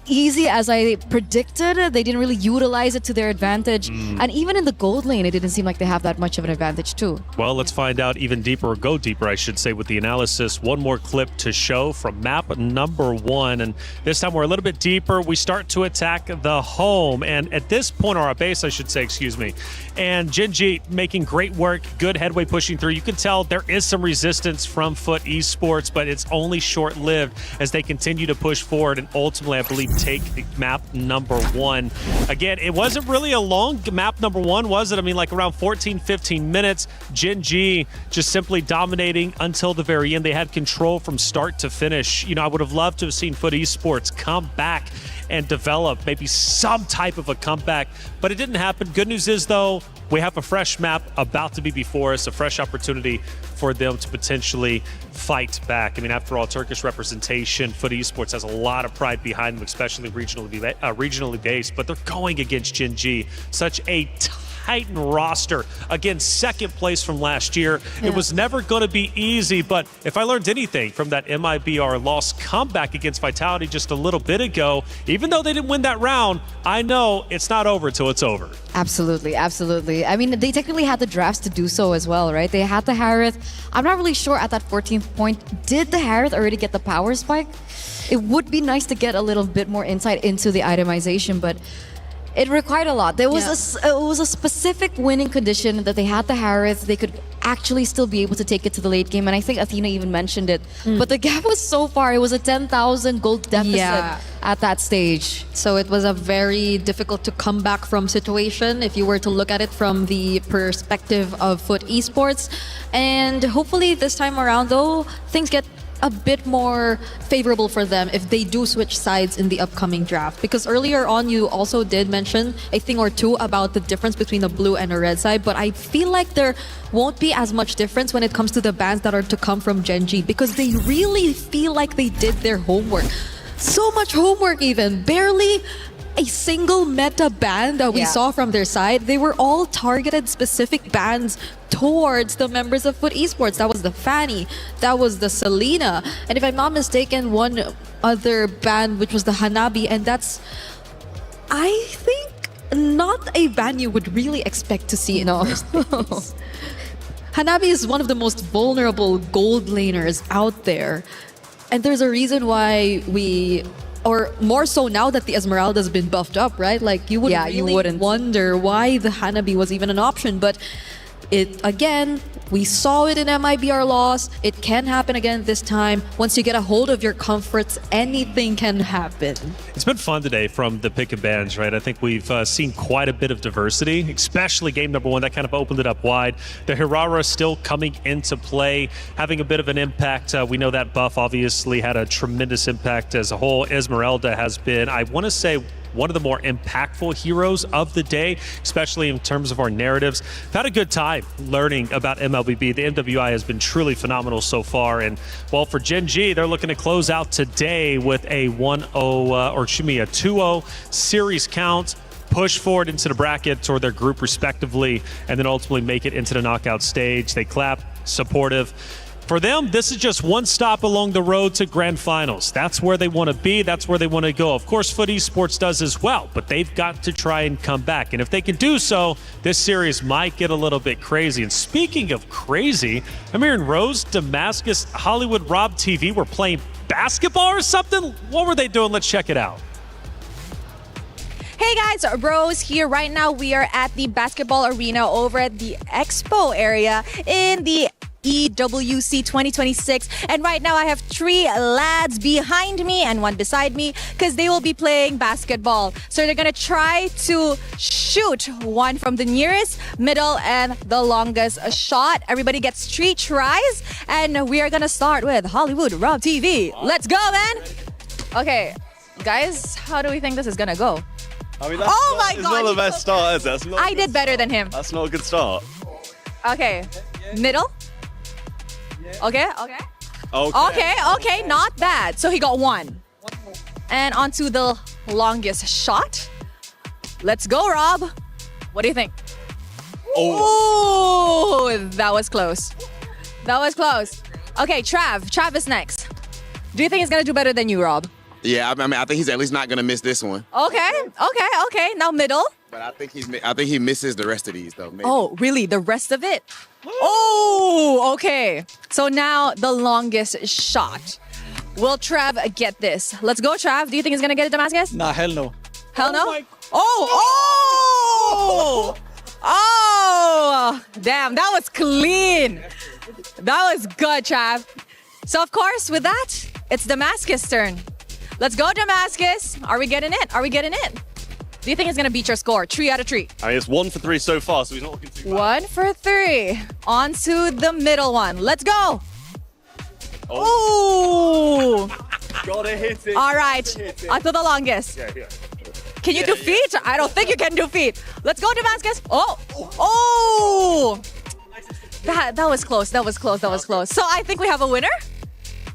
easy as I predicted. They didn't really utilize it to their advantage. And even in the gold lane, it didn't seem like they have that much of an advantage too.
Well, let's find out even deeper, or go deeper, I should say, with the analysis. One more clip to show from map number 1. And this time we're a little bit deeper. We start to attack the home. And at this point, or our base, I should say, excuse me. And Gen G making great work, good headway pushing through. You can tell there is some resistance from Foot Esports, but it's only short-lived as they continue to push forward and ultimately, I believe, take map number 1. Again, it wasn't really a long map number 1, was it? I mean, like around 14, 15 minutes. Gen G just simply dominating until the very end. They had control from start to finish. You know, I would have loved to have seen Foot Esports come back and develop maybe some type of a comeback, but it didn't happen. Good news is, though, we have a fresh map about to be before us, a fresh opportunity for them to potentially fight back. I mean, after all, Turkish representation, Foot Esports has a lot of pride behind them, especially regionally based, but they're going against Gen G, such a tightened roster. Again, second place from last year.
Yeah.
It was never going to be easy, but if I learned anything from that MIBR loss comeback against Vitality just a little bit ago, even though they didn't win that round, I know it's not over till it's over.
Absolutely, absolutely. I mean, they technically had the drafts to do so as well, right? They had the Harith. I'm not really sure at that 14th point, did the Harith already get the power spike? It would be nice to get a little bit more insight into the itemization, but it required a lot. There was it was a specific winning condition that they had the Harith. They could actually still be able to take it to the late game, and I think Athena even mentioned it. But the gap was so far. It was a 10,000 gold deficit at that stage.
So it was a very difficult to come back from situation if you were to look at it from the perspective of Foot Esports. And hopefully this time around, though, things get a bit more favorable for them if they do switch sides in the upcoming draft. Because earlier on, you also did mention a thing or two about the difference between a blue and a red side, but I feel like there won't be as much difference when it comes to the bans that are to come from Gen G, because they really feel like they did their homework. So much homework even. Barely a single meta ban that we saw from their side. They were all targeted specific bans towards the members of Foot Esports. That was the Fanny, that was the Selena, and if I'm not mistaken, one other ban which was the Hanabi, and that's, I think, not a ban you would really expect to see in the first place. Hanabi is one of the most vulnerable gold laners out there, and there's a reason why we, or more so now that the Esmeralda's been buffed up, right? Like, you would really wonder why the Hanabi was even an option, but it, again, we saw it in MIBR loss. It can happen again this time. Once you get a hold of your comforts, anything can happen.
It's been fun today from the pick and bans, right? I think we've seen quite a bit of diversity, especially game number one. That kind of opened it up wide. The Hirara still coming into play, having a bit of an impact. We know that buff obviously had a tremendous impact as a whole. Esmeralda has been, I want to say, one of the more impactful heroes of the day, especially in terms of our narratives. I've had a good time learning about MLBB. The MWI has been truly phenomenal so far. And well, for Gen G, they're looking to close out today with a 2-0 series count, push forward into the brackets or their group respectively, and then ultimately make it into the knockout stage. They clap, supportive. For them, this is just one stop along the road to grand finals. That's where they want to be. That's where they want to go. Of course, Foot Esports does as well, but they've got to try and come back. And if they can do so, this series might get a little bit crazy. And speaking of crazy, I'm hearing Rose, Damascus, Hollywood, Rob TV were playing basketball or something. What were they doing? Let's check it out.
Hey guys, Rose here. Right now we are at the basketball arena over at the Expo area in the EWC26, and right now I have 3 lads behind me and 1 beside me because they will be playing basketball. So they're gonna try to shoot one from the nearest, middle, and the longest shot. Everybody gets 3 tries, and we are gonna start with Hollywood Rob TV. Let's go, man! Okay, guys, how do we think this is gonna go?
I mean,
it's
not the best start, is it?
I did better than him.
That's not a good start.
Okay, middle. Okay. Okay, not bad. So he got 1. And onto the longest shot. Let's go, Rob. What do you think? Oh, that was close. That was close. Okay, Trav is next. Do you think he's gonna do better than you, Rob?
Yeah, I mean, I think he's at least not gonna miss this one.
Okay. Now middle.
But I think he misses the rest of these though. Maybe.
Oh, really? The rest of it? Oh, okay. So now the longest shot. Will Trav get this? Let's go, Trav. Do you think he's gonna get it, Damascus?
Nah, hell no.
Hell no? Oh! Damn, that was clean. That was good, Trav. So of course, with that, it's Damascus' turn. Let's go, Damascus. Are we getting it? Do you think he's gonna beat your score? 3 out of 3.
I mean, it's 1 for 3 so far, so he's not looking too bad.
1 for 3. On to the middle one. Let's go. Oh.
Gotta hit it.
All right. Onto the longest.
Yeah.
Can you do feet? I don't think you can do feet. Let's go, Damascus. Oh. That was close. So I think we have a winner.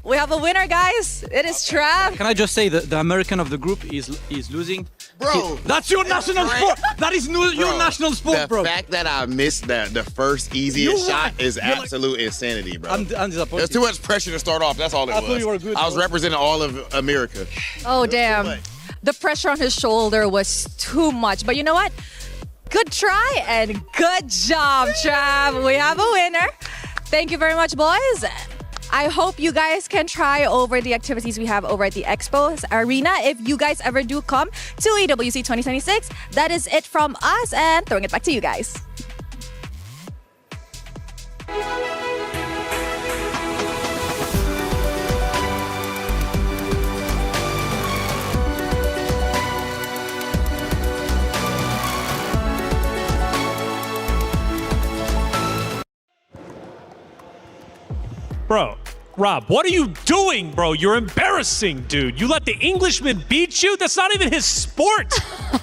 We have a winner, guys. It is Trav.
Can I just say that the American of the group is losing?
Bro,
That's your national sport. That is your national sport, bro.
The fact that I missed the first easiest shot is absolute insanity, bro.
I'm disappointed.
There's too much pressure to start off. That's all it
I
was.
thought you were good,
I was
bro.
representing all of America.
Oh, damn. The pressure on his shoulder was too much. But you know what? Good try and good job, Trav. We have a winner. Thank you very much, boys. I hope you guys can try over the activities we have over at the Expo Arena. If you guys ever do come to EWC 2026, that is it from us, and throwing it back to you guys.
Bro, Rob, what are you doing, bro? You're embarrassing, dude. You let the Englishman beat you? That's not even his sport.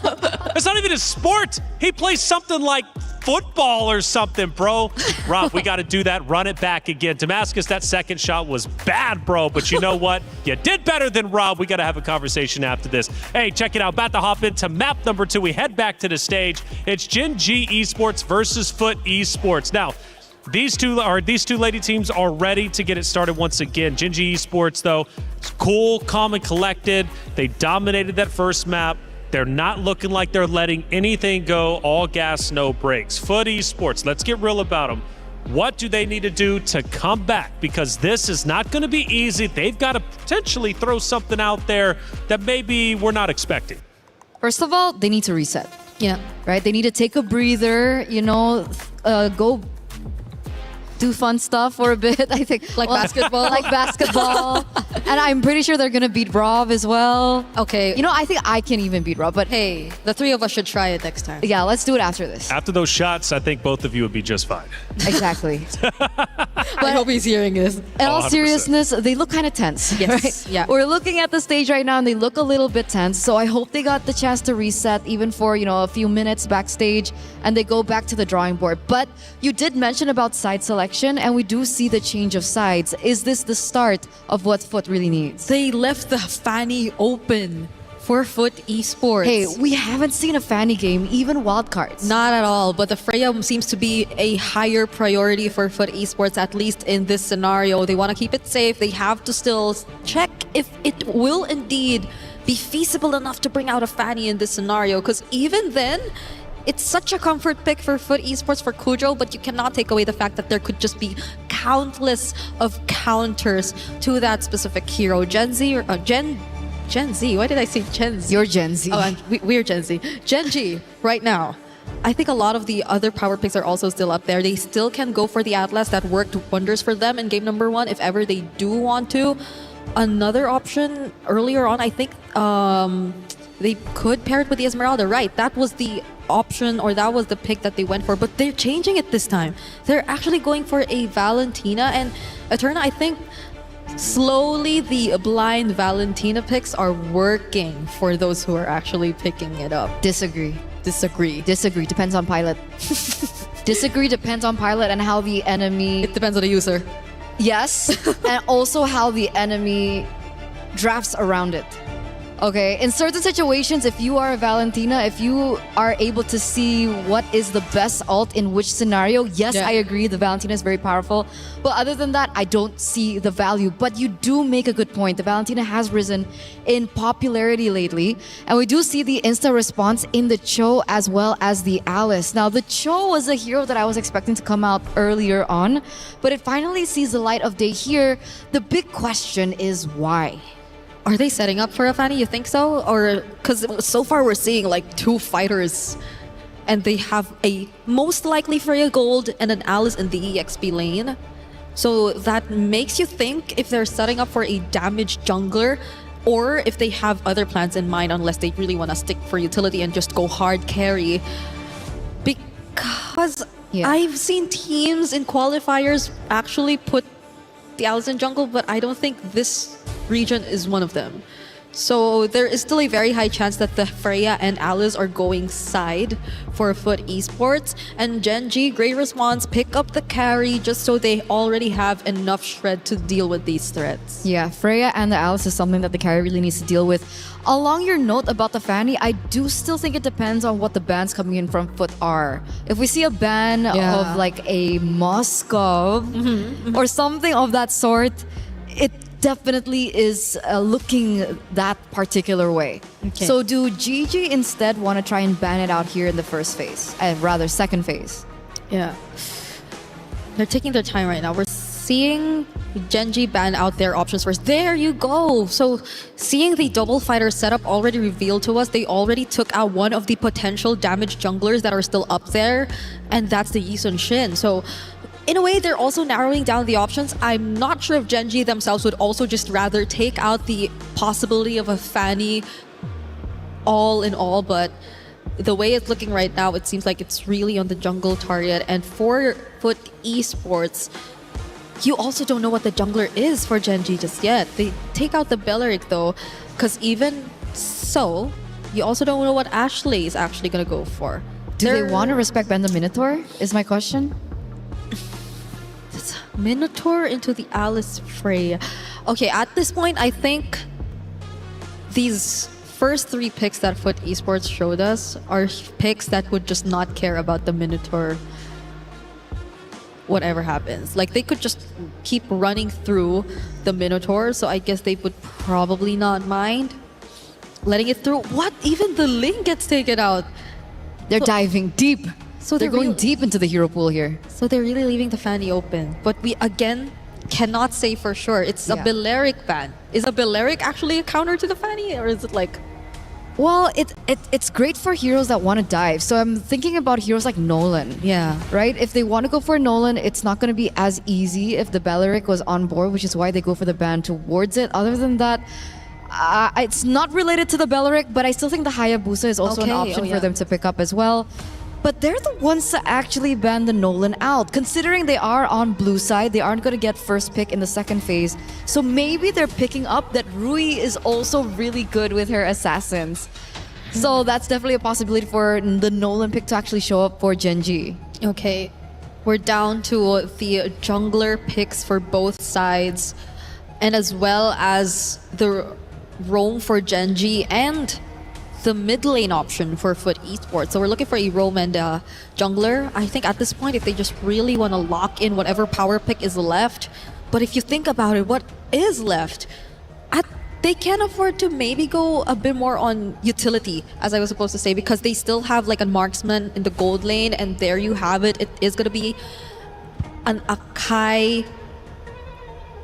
That's not even his sport. He plays something like football or something, bro. Rob, we got to do that. Run it back again. Damascus, that second shot was bad, bro. But you know what? You did better than Rob. We got to have a conversation after this. Hey, check it out. About to hop into map number 2. We head back to the stage. It's Gen G Esports versus Foot Esports. Now, these two lady teams are ready to get it started once again. Gen G Esports, though, cool, calm, and collected. They dominated that first map. They're not looking like they're letting anything go. All gas, no brakes. Foot Esports, let's get real about them. What do they need to do to come back? Because this is not going to be easy. They've got to potentially throw something out there that maybe we're not expecting.
First of all, they need to reset.
Yeah.
Right? They need to take a breather, go do fun stuff for a bit, I think.
Like basketball?
Like basketball. And I'm pretty sure they're going to beat Rob as well.
Okay.
I think I can even beat Rob, but
Hey, the three of us should try it next time.
yeah, let's do it after this.
After those shots, I think both of you would be just fine.
Exactly.
I hope he's hearing this.
In all
100%.
seriousness, they look kind of tense.
Yes,
Right?
yeah.
We're looking at the stage right now and they look a little bit tense. So I hope they got the chance to reset even for, a few minutes backstage and they go back to the drawing board. But you did mention about side selection and we do see the change of sides. Is this the start of what Foot really needs?
They left the Fanny open for Foot Esports.
Hey, we haven't seen a Fanny game, even wildcards.
Not at all, but the Freya seems to be a higher priority for Foot Esports, at least in this scenario. They want to keep it safe. They have to still check if it will indeed be feasible enough to bring out a Fanny in this scenario, because even then, it's such a comfort pick for Foot Esports for Kujo, but you cannot take away the fact that there could just be countless of counters to that specific hero. Gen Z, why did I say Gen Z?
You're Gen Z.
Oh, we're Gen Z. Gen G, right now. I think a lot of the other power picks are also still up there. They still can go for the Atlas that worked wonders for them in game number 1 if ever they do want to. Another option earlier on, I think they could pair it with the Esmeralda, right? That was the option, or that was the pick that they went for, but they're changing it this time. They're actually going for a Valentina and Eterna. I think slowly the blind Valentina picks are working for those who are actually picking it up.
Disagree. Depends on pilot. Disagree depends on pilot and how the enemy...
It depends on the user.
Yes, and also how the enemy drafts around it. Okay, in certain situations, if you are a Valentina, if you are able to see what is the best ult in which scenario, yes,
Yeah.
I agree, the Valentina is very powerful. But other than that, I don't see the value. But you do make a good point. The Valentina has risen in popularity lately. And we do see the insta response in the Cho as well as the Alice. Now, the Cho was a hero that I was expecting to come out earlier on, but it finally sees the light of day here. The big question is why?
Are they setting up for a Fanny? You think so? Or because so far we're seeing like 2 fighters and they have a most likely Freya Gold and an Alice in the EXP lane. So that makes you think if they're setting up for a damaged jungler or if they have other plans in mind, unless they really want to stick for utility and just go hard carry. Because I've seen teams in qualifiers actually put the Alice in jungle, but I don't think this region is one of them. So there is still a very high chance that the Freya and Alice are going side for Foot Esports. And Genji, great response, pick up the carry just so they already have enough shred to deal with these threats.
Yeah, Freya and the Alice is something that the carry really needs to deal with. Along your note about the Fanny, I do still think it depends on what the bans coming in from Foot are. If we see a ban of like a Moscow or something of that sort, it definitely is looking that particular way.
Okay.
So do GG instead want to try and ban it out here in the first phase, rather second phase?
Yeah. They're taking their time right now. We're seeing Genji ban out their options first. There you go. So seeing the double fighter setup already revealed to us, they already took out one of the potential damage junglers that are still up there, and that's the Yi Sun Shin. So in a way, they're also narrowing down the options. I'm not sure if Genji themselves would also just rather take out the possibility of a Fanny all in all, but the way it's looking right now, it seems like it's really on the jungle target. And for Foot Esports, you also don't know what the jungler is for Genji just yet. They take out the Belleric though, because even so, you also don't know what Ashley is actually going to go for.
Do they want to respect ban the Minotaur, is my question?
Minotaur into the Alice Freya. Okay, at this point, I think these first 3 picks that Foot Esports showed us are picks that would just not care about the Minotaur whatever happens. Like, they could just keep running through the Minotaur, so I guess they would probably not mind letting it through. What? Even the Ling gets taken out.
They're diving deep.
So
they're going deep into the hero pool here.
So they're really leaving the Fanny open. But we, again, cannot say for sure. It's a Belleric ban. Is a Belleric actually a counter to the Fanny? Or is it like...
Well, it's great for heroes that want to dive. So I'm thinking about heroes like Nolan.
Yeah.
Right? If they want to go for Nolan, it's not going to be as easy if the Belleric was on board, which is why they go for the ban towards it. Other than that, it's not related to the Belleric, but I still think the Hayabusa is also an option for them to pick up as well. But they're the ones to actually ban the Nolan out. Considering they are on blue side, they aren't going to get first pick in the second phase. So maybe they're picking up that Rui is also really good with her assassins. So that's definitely a possibility for the Nolan pick to actually show up for Genji.
Okay, we're down to the jungler picks for both sides, and as well as the roam for Genji and the mid lane option for Foot Esports. So we're looking for a roam and jungler. I think at this point, if they just really want to lock in whatever power pick is left, but if you think about it, what is left? They can afford to maybe go a bit more on utility, as I was supposed to say, because they still have like a marksman in the gold lane, and there you have it. It is going to be an Akai.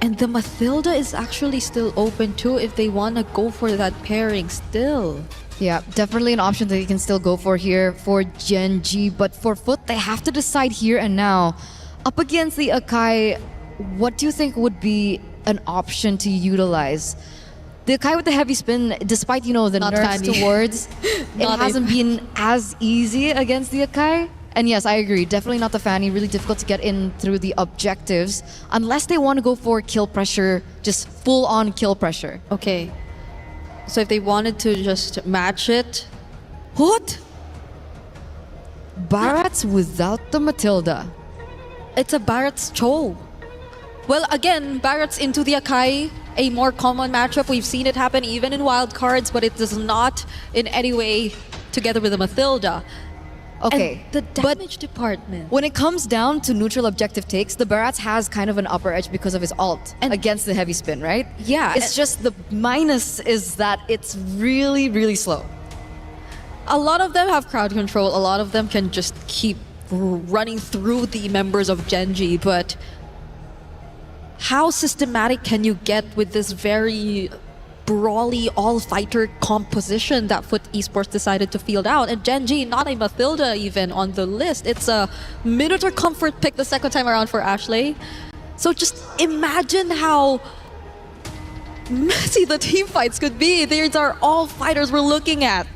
And the Mathilda is actually still open too if they want to go for that pairing still.
Yeah, definitely an option that you can still go for here for Genji. But for Foot, they have to decide here and now. Up against the Akai, what do you think would be an option to utilize? The Akai with the heavy spin, despite, you know, the nerfs towards, it hasn't been as easy against the Akai. And yes, I agree. Definitely not the Fanny. Really difficult to get in through the objectives unless they want to go for kill pressure, just full on kill pressure.
Okay. So if they wanted to just match it,
what? Barats without the Matilda.
It's a Barats Cho. Well, again, Barats into the Akai, a more common matchup. We've seen it happen even in wildcards, but it does not in any way together with the Mathilda.
Okay,
and the damage department.
When it comes down to neutral objective takes, the Barats has kind of an upper edge because of his ult against the heavy spin, right?
Yeah.
It's just the minus is that it's really, really slow.
A lot of them have crowd control. A lot of them can just keep running through the members of Genji, but how systematic can you get with this very brawly all-fighter composition that Foot Esports decided to field out? And Genji, not a Mathilda even on the list. It's a Minotaur comfort pick the second time around for Ashley. So just imagine how messy the team fights could be. These are all fighters we're looking at.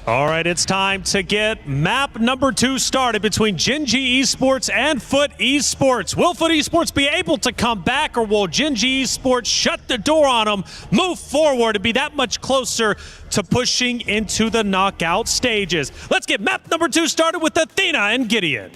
All right, it's time to get map number 2 started between Gen.G Esports and Foot Esports. Will Foot Esports be able to come back, or will Gen.G Esports shut the door on them, move forward, and be that much closer to pushing into the knockout stages? Let's get map number 2 started with Athena and Gideon.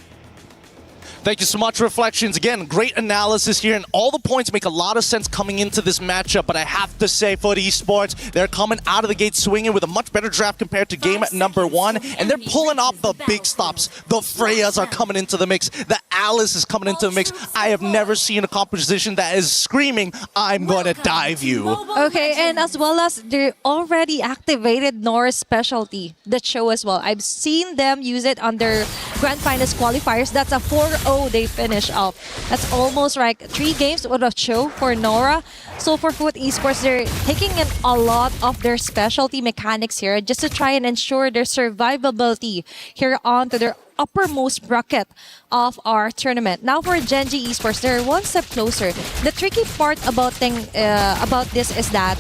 Thank you so much, Reflections. Again, great analysis here, and all the points make a lot of sense coming into this matchup, but I have to say, Foot Esports, they're coming out of the gate swinging with a much better draft compared to game number 1, and they're pulling off the big stops. The Freyas are coming into the mix. The Alice is coming into the mix. I have never seen a composition that is screaming, I'm gonna dive you.
Okay, and as well as they already activated Nora's specialty, the show as well. I've seen them use it on their Grand Finals qualifiers. That's a 4-0 they finish up. That's almost like 3 games with a show for Nora. So for Foot Esports, they're taking in a lot of their specialty mechanics here just to try and ensure their survivability here onto their uppermost bracket of our tournament. Now for Gen.G Esports, they're one step closer. The tricky part about this is that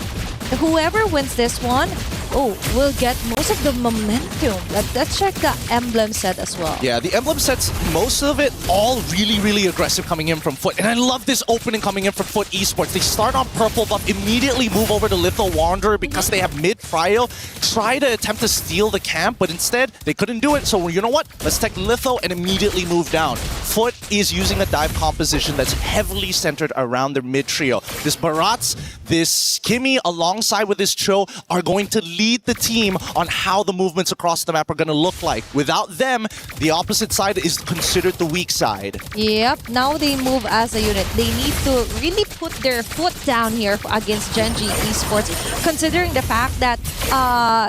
whoever wins this one, will get most of the momentum. Let's check the emblem set as well.
Yeah, the emblem sets, most of it, all really, really aggressive coming in from Foot. And I love this opening coming in from Foot Esports. They start on purple buff, immediately move over to Litho Wanderer because they have mid-Fryo. Try to attempt to steal the camp, but instead, they couldn't do it. So you know what? Let's take Litho and immediately move down. Foot is using a dive composition that's heavily centered around their mid-trio. This Barats, this Kimmy, alongside with this Cho, are going to lead the team on how the movements across the map are going to look like. Without them, the opposite side is considered the weak side.
Yep, now they move as a unit. They need to really put their foot down here against Gen.G Esports, considering the fact that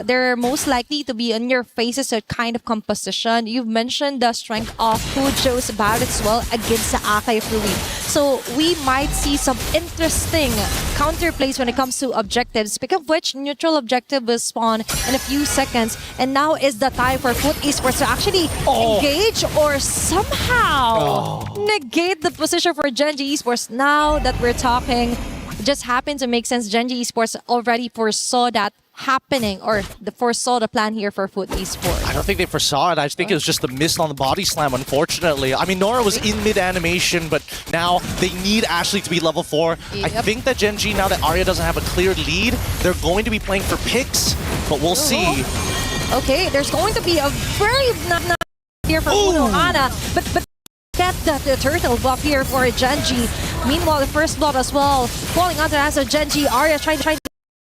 they're most likely to be on your faces a kind of composition. You've mentioned the strength of Fujo's Barret as well against the Akai Fury. So we might see some interesting counterplays when it comes to objectives. Speaking of which, neutral objective will spawn in a few seconds, and now is the time for Foot Esports to actually engage or somehow negate the position for Gen.G Esports. Now that we're talking, it just happened to make sense. Gen.G Esports already foresaw that happening, or foresaw the plan here for Foot Esports.
I don't think they foresaw it. I think it was just a miss on the body slam, unfortunately. I mean, Nora was in mid-animation, but now they need Ashley to be level 4.
Yep.
I think that Gen.G, now that Arya doesn't have a clear lead, they're going to be playing for picks, but we'll see.
Okay, there's going to be a very not here for Unohana, but get the turtle buff here for Gen.G. Meanwhile, the first blood as well, falling onto the hands of Gen.G. Arya trying to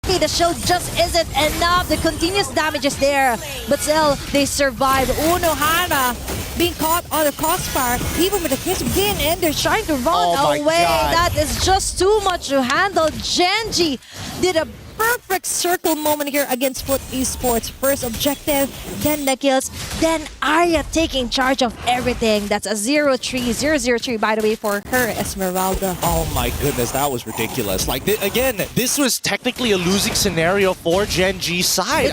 the shield just isn't enough. The continuous damage is there, but still they survive. Unohana being caught on the crossfire, even with the kiss begin, and they're trying to run away. That is just too much to handle. Gen.G did a perfect circle moment here against Foot Esports. First objective, then the kills, then Arya taking charge of everything. That's a 0-3 by the way for her, Esmeralda.
Oh my goodness, that was ridiculous. Like, again, this was technically a losing scenario for Gen.G's side.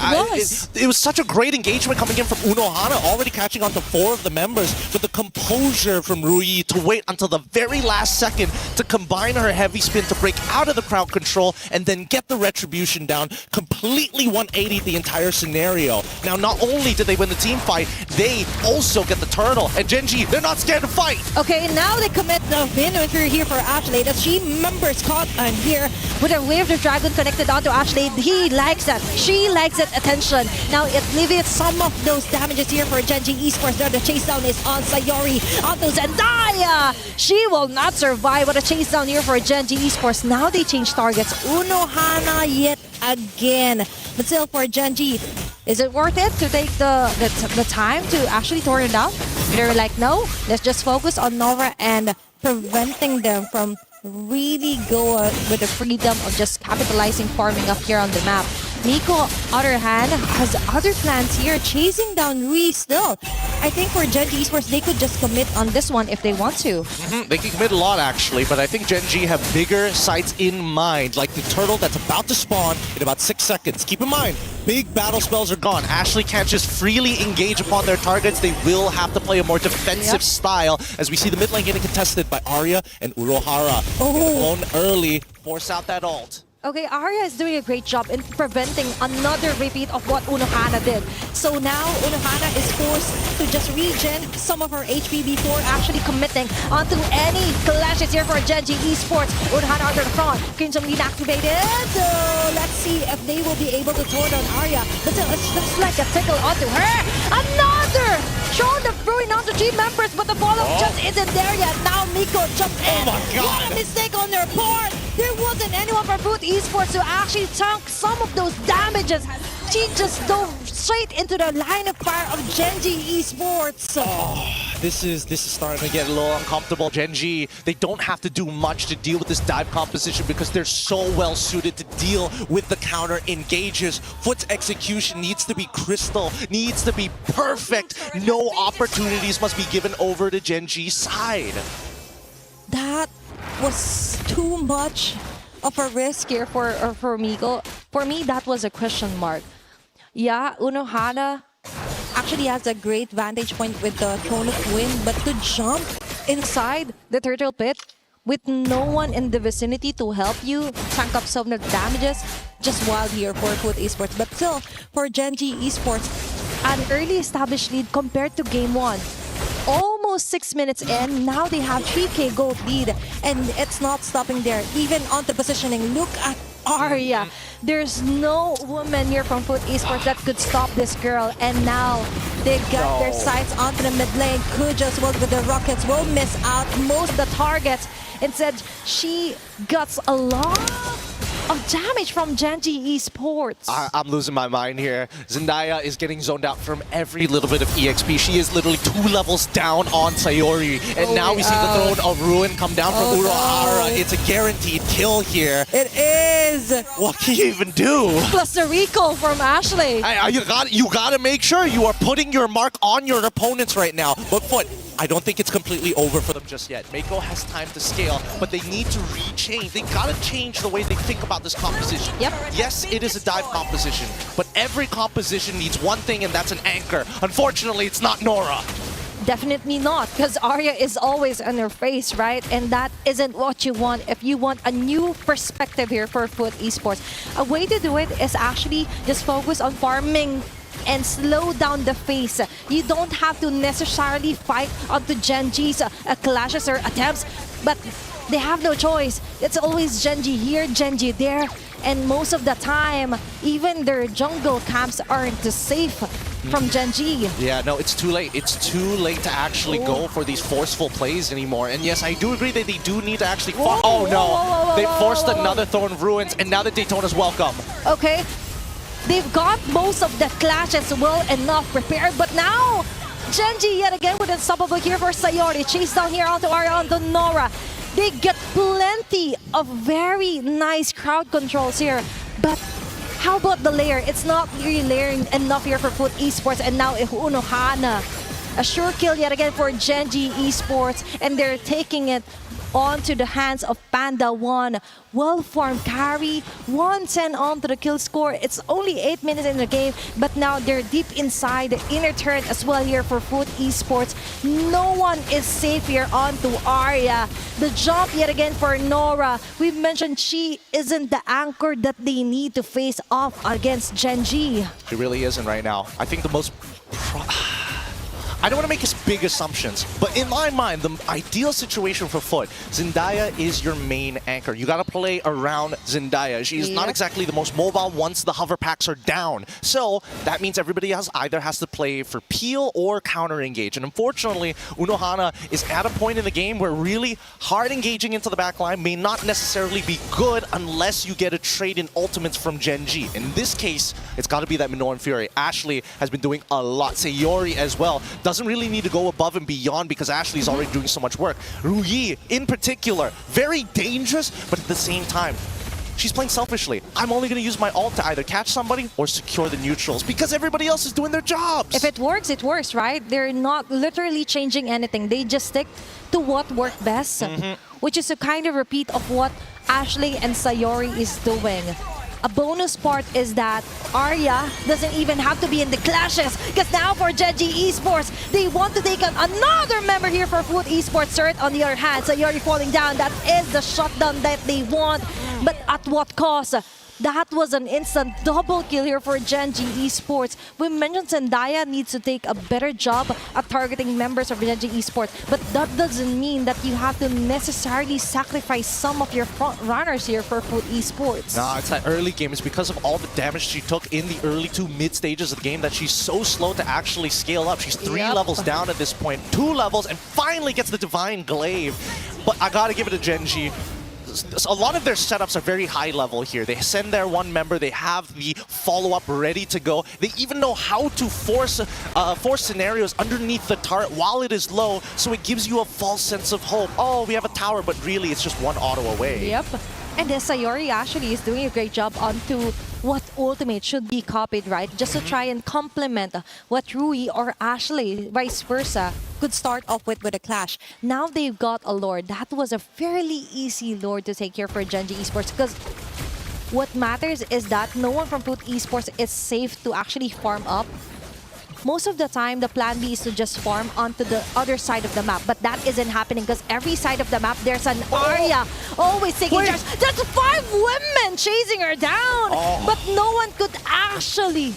It was such a great engagement coming in from Unohana, already catching on to 4 of the members, but the composure from Rui to wait until the very last second to combine her heavy spin to break out of the crowd control and then get the retribution down, completely 180 the entire scenario. Now, not only did they win the team fight, they also get the turtle. And Gen.G, they're not scared to fight.
Okay, now they commit the win here for Ashley. The team members caught on here with a Wave of Dragon connected onto Ashley. He likes that. She likes that attention. Now it alleviates some of those damages here for Gen.G Esports. There, the chase down is on Sayori, onto Zendaya. She will not survive with a chase down here for Gen.G Esports. Now they change targets. Unohana yet again. But still for Gen.G, is it worth it to take the time to actually torn it down? They're like, no, let's just focus on Nora and preventing them from really go with the freedom of just capitalizing farming up here on the map. Nico, other hand, has other plans here, chasing down Rui still. I think for Gen.G Esports, they could just commit on this one if they want to.
They can commit a lot, actually, but I think Gen.G have bigger sights in mind, like the turtle that's about to spawn in about 6 seconds. Keep in mind, big battle spells are gone. Ashley can't just freely engage upon their targets. They will have to play a more defensive style, as we see the mid lane getting contested by Arya and Urohara. Own early, force out that ult.
Okay, Arya is doing a great job in preventing another repeat of what Unohana did. So now Unohana is forced to just regen some of her HP before actually committing onto any clashes here for Gen G Esports. Unohana under the front, Crimson Lead activated. So let's see if they will be able to throw down Arya. But still, it's just like a tickle onto her. Another! Shoulder throwing onto team members, but the follow-up just isn't there yet. Now Miko jumped in.
Oh my God.
What a mistake on their part. There wasn't anyone from Foot Esports to actually tank some of those damages. She just dove straight into the line of fire of Gen G Esports.
This is starting to get a little uncomfortable. Gen G, they don't have to do much to deal with this dive composition because they're so well suited to deal with the counter engages. Foot's execution needs to be crystal, needs to be perfect. No opportunities must be given over to Gen G's side.
That was too much of a risk here for Miko. For me, that was a question mark. Yeah, Unohana actually has a great vantage point with the Throne of Wind, but to jump inside the turtle pit with no one in the vicinity to help you tank up some of the damages, just wild here for Foot Esports. But still, for Gen G Esports, an early established lead compared to Game 1. Almost 6 minutes in, now they have 3k gold lead, and it's not stopping there. Even on the positioning, look at Arya. There's no woman here from Foot Esports that could stop this girl, and now they got their sights onto the mid lane. Kuja as well with the rockets will miss out most of the targets. Instead, she gets a lot of damage from Gen G Esports.
I'm losing my mind here. Zendaya is getting zoned out from every little bit of EXP. She is literally 2 levels down on Sayori. And now we see the Throne of Ruin come down from Uruhara. It's a guaranteed kill here.
It is.
What can you even do?
Plus the recall from Ashley.
You gotta make sure you are putting your mark on your opponents right now. But Foot, I don't think it's completely over for them just yet. Mako has time to scale, but they need to rechange. They gotta change the way they think about this composition.
Yep.
Yes, it is a dive composition, but every composition needs one thing, and that's an anchor. Unfortunately, it's not Nora.
Definitely not, because Arya is always on her face, right? And that isn't what you want if you want a new perspective here for Foot Esports. A way to do it is actually just focus on farming and slow down the pace. You don't have to necessarily fight onto Gen G's clashes or attempts, but they have no choice. It's always Gen G here, Gen G there, and most of the time, even their jungle camps aren't safe from Gen G.
Yeah, no, it's too late. It's too late to actually go for these forceful plays anymore. And yes, I do agree that they do need to actually fight. Oh no, they forced another Throne of Ruins, and now the Daytona's welcome.
Okay. They've got most of the clashes well enough prepared, but now Gen G yet again with unstoppable here for Sayori. Chase down here onto Arya, onto Nora. They get plenty of very nice crowd controls here, but how about the layer? It's not really layering enough here for Foot Esports, and now Unohana. A sure kill yet again for Gen G Esports, and they're taking it onto the hands of Panda 1. Well-formed carry, 110 onto the kill score. It's only 8 minutes in the game, but now they're deep inside the inner turret as well here for Foot Esports. No one is safe here onto Arya. The jump yet again for Nora. We've mentioned she isn't the anchor that they need to face off against Gen G.
She really isn't right now. I think the most... I don't want to make big assumptions, but in my mind, the ideal situation for Foot, Zendaya is your main anchor. You got to play around Zendaya. She is not exactly the most mobile once the hover packs are down. So that means everybody else either has to play for peel or counter engage. And unfortunately, Unohana is at a point in the game where really hard engaging into the backline may not necessarily be good unless you get a trade in ultimates from Gen G. In this case, it's got to be that Minoan Fury. Ashley has been doing a lot. Sayori as well. Doesn't really need to go above and beyond because Ashley's already doing so much work. Ruyi, in particular, very dangerous, but at the same time, she's playing selfishly. I'm only going to use my ult to either catch somebody or secure the neutrals because everybody else is doing their jobs.
If it works, right? They're not literally changing anything. They just stick to what worked best, which is a kind of repeat of what Ashley and Sayori is doing. A bonus part is that Arya doesn't even have to be in the clashes because now for Gen G Esports, they want to take on another member here for Foot Esports. Turret on the other hand, Sayori falling down. That is the shutdown that they want. But at what cost? That was an instant double kill here for Gen G Esports. We mentioned Zendaya needs to take a better job at targeting members of Gen G Esports, but that doesn't mean that you have to necessarily sacrifice some of your front runners here for Foot Esports.
Nah, it's that early game. It's because of all the damage she took in the early to mid stages of the game that she's so slow to actually scale up. She's 3 levels down at this point, 2 levels, and finally gets the Divine Glaive. But I gotta give it to Gen G. A lot of their setups are very high level here. They send their one member, they have the follow-up ready to go. They even know how to force scenarios underneath the turret while it is low, so it gives you a false sense of hope. Oh, we have a tower, but really it's just one auto away.
Yep. And Sayori actually is doing a great job onto what ultimate should be copied, right? Just to try and complement what Rui or Ashley, vice versa, could start off with a clash. Now they've got a Lord. That was a fairly easy Lord to take here for Gen G Esports, because what matters is that no one from Foot Esports is safe to actually farm up. Most of the time, the plan B is to just farm onto the other side of the map. But that isn't happening because every side of the map, there's an Arya always taking charge. That's 5 women chasing her down! But no one could actually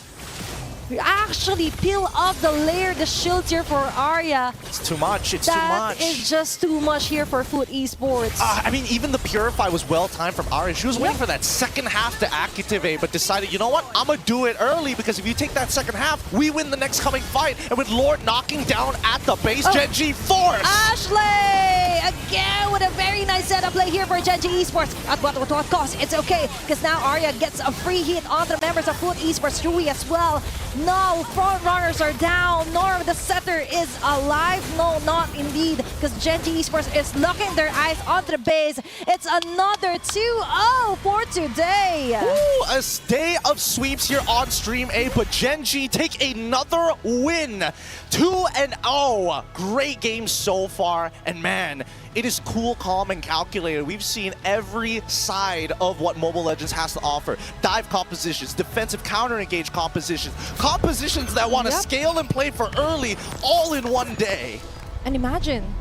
peel off the layer, the shields here for Arya.
It's too much. It's too much.
That is just too much here for Foot Esports.
I mean, even the Purify was well timed from Arya. She was waiting for that second half to activate, but decided, you know what? I'm going to do it early, because if you take that second half, we win the next coming fight. And with Lord knocking down at the base, Gen G force!
Ashley! Again with a very nice setup play here for Gen G Esports. At what cost? It's okay, because now Arya gets a free hit on the members of Foot Esports. Rui as well. No, front runners are down. Nor the setter is alive. No, not indeed, because Gen G Esports is locking their eyes onto the base. It's another 2-0 for today.
Ooh, a day of sweeps here on Stream A, but Gen G take another win. 2-0. Great game so far, and man, it is cool, calm, and calculated. We've seen every side of what Mobile Legends has to offer. Dive compositions, defensive counter-engage compositions, compositions that want to scale and play for early, all in one day.
And imagine,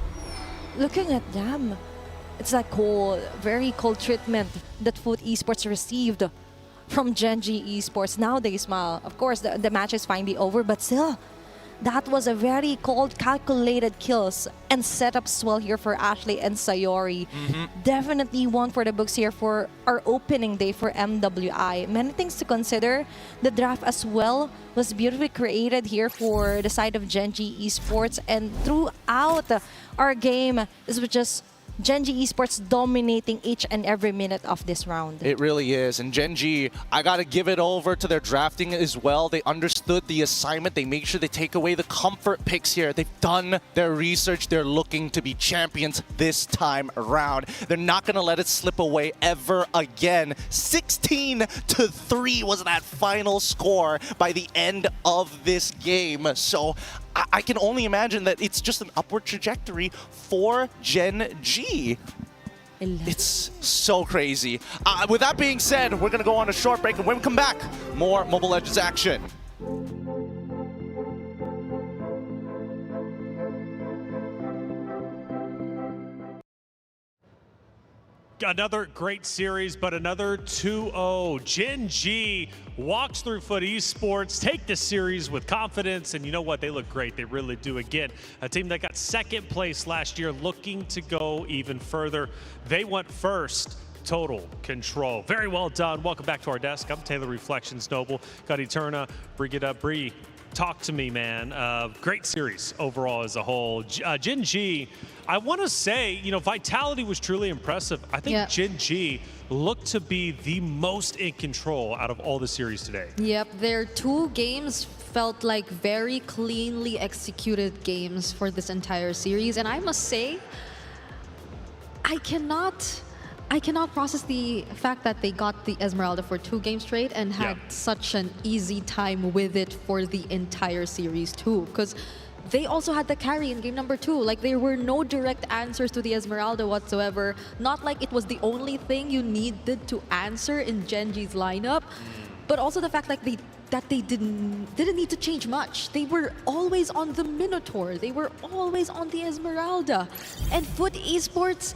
looking at them, it's like cold, very cold treatment that Foot Esports received from Gen G Esports. Now they smile. Of course, the match is finally over, but still, that was a very cold, calculated kills and setups well here for Ashley and Sayori. Definitely one for the books here for our opening day for MWI. Many things to consider. The draft as well was beautifully created here for the side of Gen G Esports, and throughout our game, this was just Gen G Esports dominating each and every minute of this round.
It really is. And Gen G, I got to give it over to their drafting as well. They understood the assignment. They make sure they take away the comfort picks here. They've done their research. They're looking to be champions this time around. They're not going to let it slip away ever again. 16-3 was that final score by the end of this game. So I can only imagine that it's just an upward trajectory for Gen G. It's so crazy. With that being said, we're going to go on a short break, and when we come back, more Mobile Legends action.
Another great series, but another 2-0. Gen G walks through Foot Esports, take this series with confidence, and you know what? They look great. They really do. Again, a team that got second place last year, looking to go even further. They went first. Total control. Very well done. Welcome back to our desk. I'm Taylor Reflections Noble. Got Eterna, Brigida, Bree. Talk to me, man. Great series overall as a whole. Gen G, I want to say, you know, Vitality was truly impressive. I think Gen G looked to be the most in control out of all the series today.
Yep, their 2 games felt like very cleanly executed games for this entire series. And I must say, I cannot process the fact that they got the Esmeralda for 2 games straight and had such an easy time with it for the entire series too. Because they also had the carry in game number 2. Like, there were no direct answers to the Esmeralda whatsoever. Not like it was the only thing you needed to answer in Gen G's lineup, but also the fact like they didn't need to change much. They were always on the Minotaur. They were always on the Esmeralda. And Foot Esports,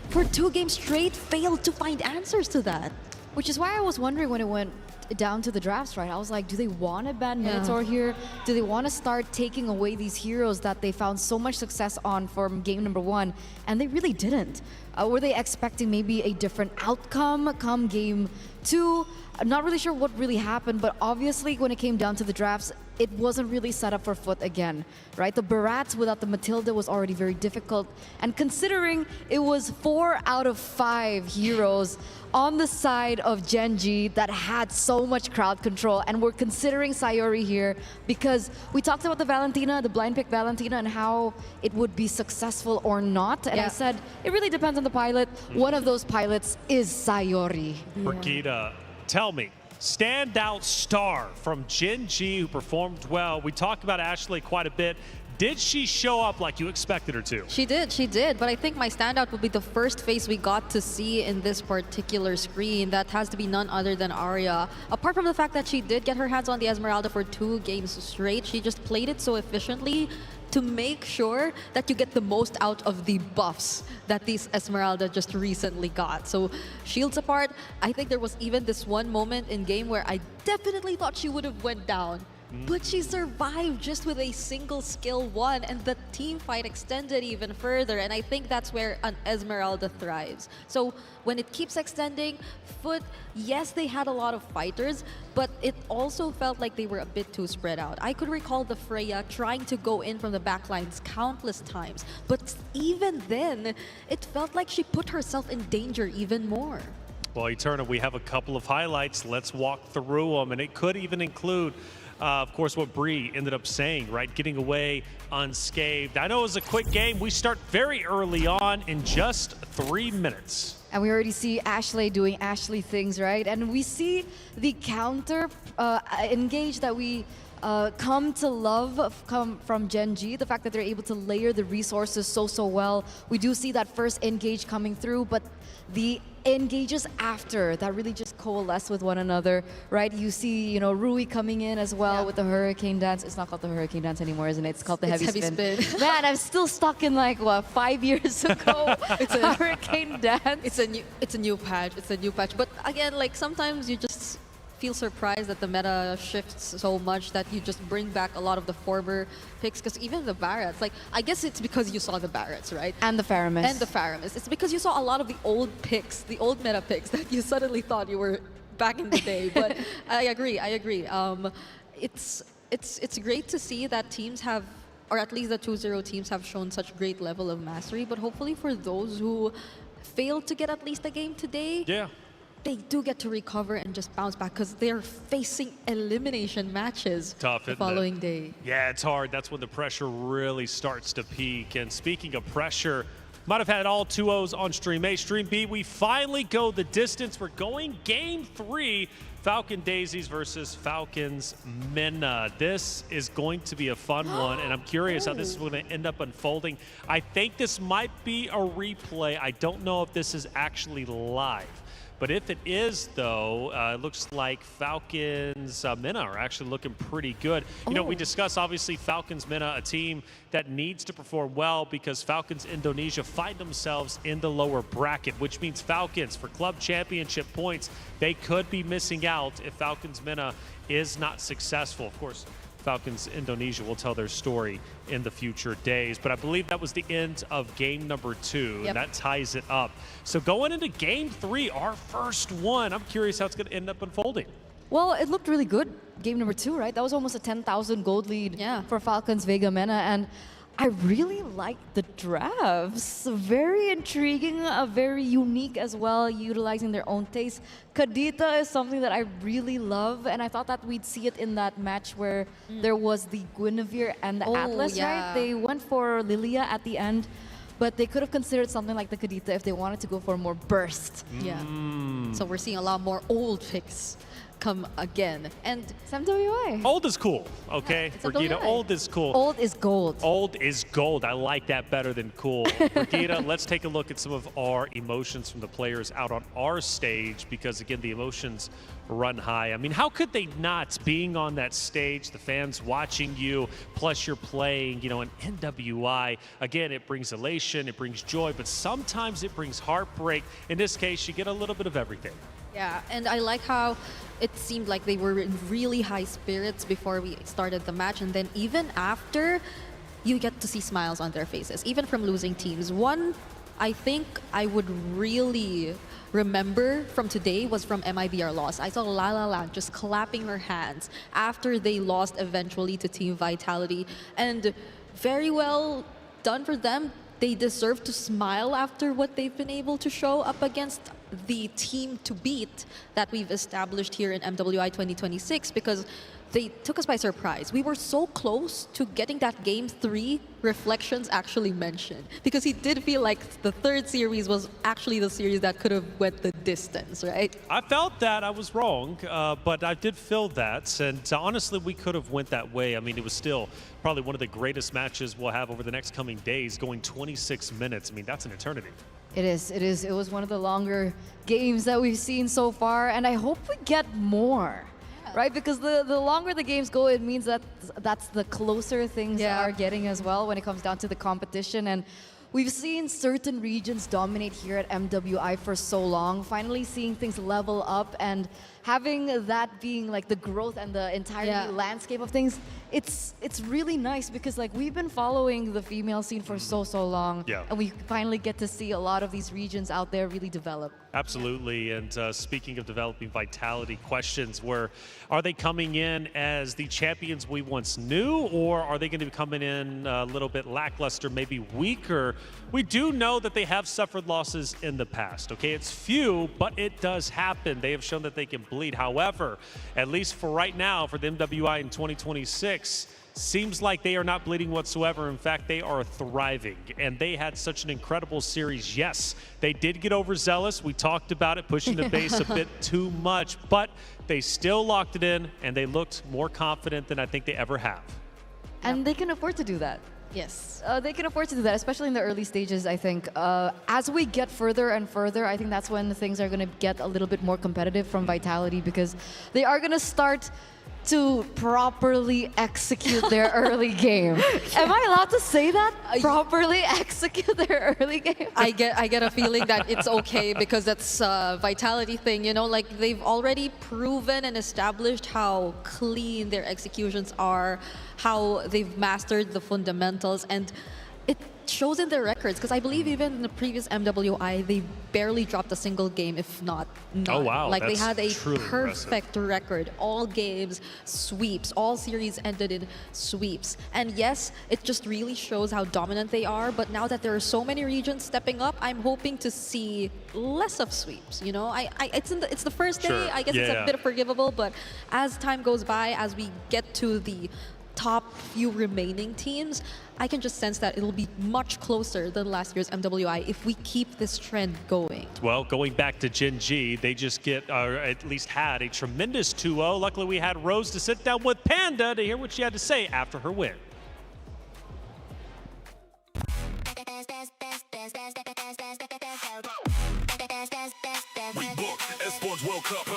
for 2 games straight failed to find answers to that.
Which is why I was wondering when it went down to the drafts, right? I was like, do they want to ban Minotaur here? Do they want to start taking away these heroes that they found so much success on from game number 1? And they really didn't. Were they expecting maybe a different outcome come game 2? I'm not really sure what really happened, but obviously when it came down to the drafts, it wasn't really set up for Foot again, right? The Barats without the Matilda was already very difficult. And considering it was 4 out of 5 heroes on the side of Genji that had so much crowd control, and we're considering Sayori here because we talked about the Valentina, the blind pick Valentina, and how it would be successful or not. And I said, it really depends on the pilot. One of those pilots is Sayori.
Brigida, tell me, standout star from Genji who performed well. We talked about Ashley quite a bit. Did she show up like you expected her to?
She did. But I think my standout would be the first face we got to see in this particular screen. That has to be none other than Arya. Apart from the fact that she did get her hands on the Esmeralda for 2 games straight, she just played it so efficiently to make sure that you get the most out of the buffs that these Esmeralda just recently got. So shields apart, I think there was even this one moment in game where I definitely thought she would have went down. But she survived just with a single skill 1, and the team fight extended even further, and I think that's where an Esmeralda thrives. So when it keeps extending, Foot, yes, they had a lot of fighters, but it also felt like they were a bit too spread out. I could recall the Freya trying to go in from the backlines countless times, but even then, it felt like she put herself in danger even more.
Well, Eterna, we have a couple of highlights. Let's walk through them, and it could even include of course, what Bree ended up saying, right? Getting away unscathed. I know it was a quick game. We start very early on in just 3 minutes.
And we already see Ashley doing Ashley things, right? And we see the counter engage that we come to love from Genji. The fact that they're able to layer the resources so well. We do see that first engage coming through, but the engages after that really just coalesce with one another, right? You see, you know, Rui coming in as well with the hurricane dance. It's not called the hurricane dance anymore, isn't it? It's called the heavy spin. Man, I'm still stuck in like what 5 years ago. It's a hurricane dance.
It's a new patch. It's a new patch. But again, like sometimes you just feel surprised that the meta shifts so much that you just bring back a lot of the former picks, because even the Barretts, like I guess it's because you saw the Barretts, right?
And the Faramis.
And the Faramis. It's because you saw a lot of the old picks, the old meta picks that you suddenly thought you were back in the day. But I agree. It's great to see that teams have, or at least the 2-0 teams have shown such great level of mastery. But hopefully for those who failed to get at least a game today, they do get to recover and just bounce back because they're facing elimination matches the following day.
Yeah, it's hard. That's when the pressure really starts to peak. And speaking of pressure, might have had all 2-0s on Stream A. Stream B, we finally go the distance. We're going Game 3, Falcon Daisies versus Falcons Minna. This is going to be a fun one, and I'm curious how this is going to end up unfolding. I think this might be a replay. I don't know if this is actually live. But if it is, though, it looks like Falcons Minna are actually looking pretty good. You know, we discussed, obviously, Falcons Minna, a team that needs to perform well because Falcons Indonesia find themselves in the lower bracket, which means Falcons, for club championship points, they could be missing out if Falcons Minna is not successful. Of course, Falcons Indonesia will tell their story in the future days. But I believe that was the end of game number 2, and that ties it up. So going into game 3, our first one, I'm curious how it's going to end up unfolding.
Well, it looked really good, game number 2, right? That was almost a 10,000 gold lead for Falcons Vega Mena, and I really liked the drafts. Very intriguing, very unique as well, utilizing their own taste. Kadita is something that I really love, and I thought that we'd see it in that match where there was the Guinevere and the Atlas, right? They went for Lilia at the end, but they could have considered something like the Kadita if they wanted to go for more burst.
Yeah. So we're seeing a lot more old picks come again. And
it's MWI.
Old is cool, okay?
it's
Brigida,
MWI.
old is cool.
Old is gold.
Old is gold. I like that better than cool. Brigida, let's take a look at some of our emotions from the players out on our stage because, again, the emotions run high. I mean, how could they not, being on that stage, the fans watching you, plus you're playing, an MWI. Again, it brings elation, it brings joy, but sometimes it brings heartbreak. In this case, you get a little bit of everything.
yeah, and I like how it seemed like they were in really high spirits before we started the match, and then even after, you get to see smiles on their faces, even from losing teams. One, I think I would really remember from today was from MIBR loss. I saw La La Land just clapping her hands after they lost eventually to Team Vitality, and very well done for them. They deserve to smile after what they've been able to show up against the team to beat that we've established here in MWI 2026, because they took us by surprise. We were so close to getting that Game 3 Reflections actually mentioned, because he did feel like the third series was actually the series that could have went the distance, right?
I felt that. I was wrong, but I did feel that. And honestly, we could have went that way. I mean, it was still probably one of the greatest matches we'll have over the next coming days, going 26 minutes. I mean, that's an eternity.
It is. It was one of the longer games that we've seen so far, and I hope we get more. Right, because the longer the games go, it means that that's the closer things are getting as well when it comes down to the competition. And we've seen certain regions dominate here at MWI for so long. Finally seeing things level up and having that being like the growth and the entire landscape of things, it's really nice because like we've been following the female scene for so long, and we finally get to see a lot of these regions out there really develop.
Absolutely. And speaking of developing Vitality, questions were, are they coming in as the champions we once knew, or are they going to be coming in a little bit lackluster, maybe weaker? We do know that they have suffered losses in the past, okay? It's few, but it does happen. They have shown that they can bleed. However, at least for right now, for the MWI in 2026, seems like they are not bleeding whatsoever. In fact, they are thriving, and they had such an incredible series. Yes, they did get overzealous. We talked about it, pushing the base a bit too much, but they still locked it in, and they looked more confident than I think they ever have.
And they can afford to do that.
Yes.
They can afford to do that, especially in the early stages, I think. As we get further and further, I think that's when things are going to get a little bit more competitive from Vitality, because they are going to start to properly execute their early game. Am I allowed to say that? Properly execute their early game?
I get a feeling that it's okay because that's a Vitality thing, like they've already proven and established how clean their executions are, how they've mastered the fundamentals, and it shows in their records, because I believe even in the previous MWI, they barely dropped a single game, if not none.
Oh, wow.
Like,
That's
they had a
truly
perfect record. All games, sweeps. All series ended in sweeps. And yes, it just really shows how dominant they are, but now that there are so many regions stepping up, I'm hoping to see less of sweeps, It's the first day,
Sure.
I guess it's a bit forgivable, but as time goes by, as we get to the top few remaining teams, I can just sense that it'll be much closer than last year's MWI if we keep this trend going.
Well, going back to Gen G, they just at least had a tremendous 2-0. Luckily, we had Rose to sit down with Panda to hear what she had to say after her win.
We book Esports World Cup.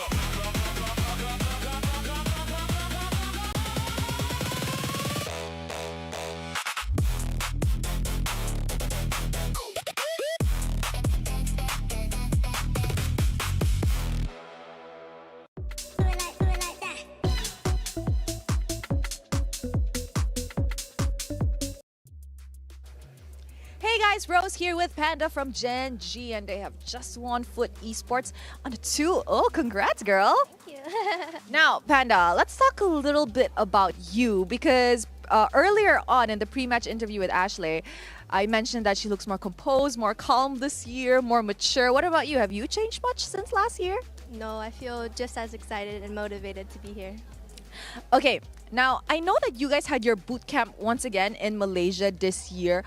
Hey guys, Rose here with Panda from Gen G, and they have just won Foot Esports on a 2-0. Congrats, girl.
Thank you.
Now, Panda, let's talk a little bit about you, because earlier on in the pre-match interview with Ashley, I mentioned that she looks more composed, more calm this year, more mature. What about you? Have you changed much since last year?
No, I feel just as excited and motivated to be here.
Okay, now I know that you guys had your boot camp once again in Malaysia this year.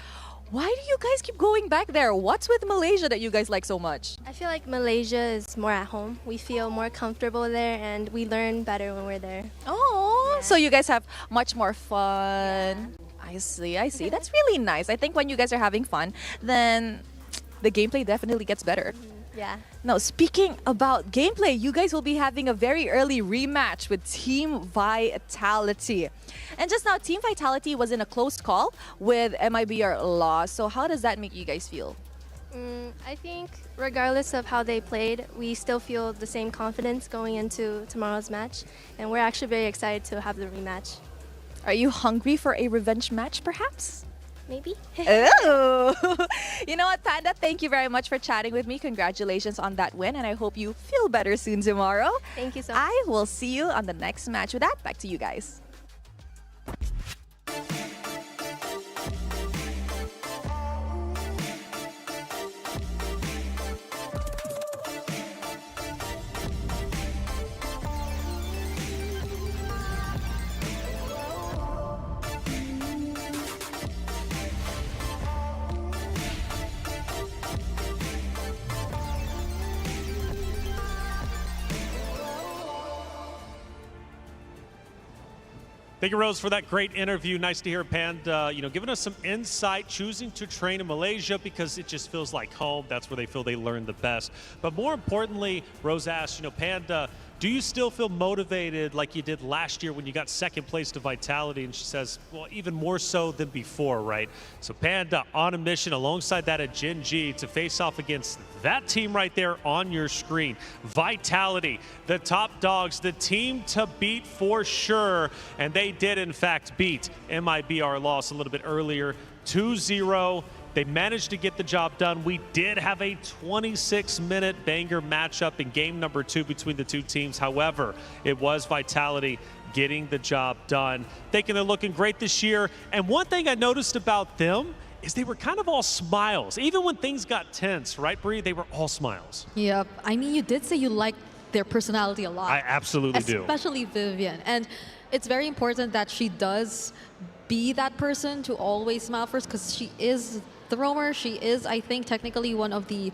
Why do you guys keep going back there? What's with Malaysia that you guys like so much?
I feel like Malaysia is more at home. We feel more comfortable there and we learn better when we're there.
Oh, so you guys have much more fun. I see, I see. That's really nice. I think when you guys are having fun, then the gameplay definitely gets better.
Yeah.
Now, speaking about gameplay, you guys will be having a very early rematch with Team Vitality. And just now, Team Vitality was in a close call with MIBR loss. So how does that make you guys feel?
I think regardless of how they played, we still feel the same confidence going into tomorrow's match. And we're actually very excited to have the rematch.
Are you hungry for a revenge match, perhaps?
Maybe.
Oh. You know what, Panda? Thank you very much for chatting with me. Congratulations on that win, and I hope you feel better soon tomorrow.
Thank you so much.
I will see you on the next match. With that, back to you guys.
Thank you, Rose, for that great interview. Nice to hear Panda, giving us some insight, choosing to train in Malaysia because it just feels like home. That's where they feel they learn the best. But more importantly, Rose asked, Panda, do you still feel motivated like you did last year when you got second place to Vitality? And she says, well, even more so than before, right? So Panda on a mission alongside that at Gen G to face off against that team right there on your screen. Vitality, the top dogs, the team to beat for sure. And they did, in fact, beat MIBR loss a little bit earlier, 2-0. They managed to get the job done. We did have a 26-minute banger matchup in game number 2 between the two teams. However, it was Vitality getting the job done. Thinking they're looking great this year. And one thing I noticed about them is they were kind of all smiles. Even when things got tense, right, Bree? They were all smiles.
Yep. I mean, you did say you liked their personality a lot.
I absolutely do.
Especially Vivian. And it's very important that she does be that person to always smile first because she is the roamer. She is, I think, technically one of the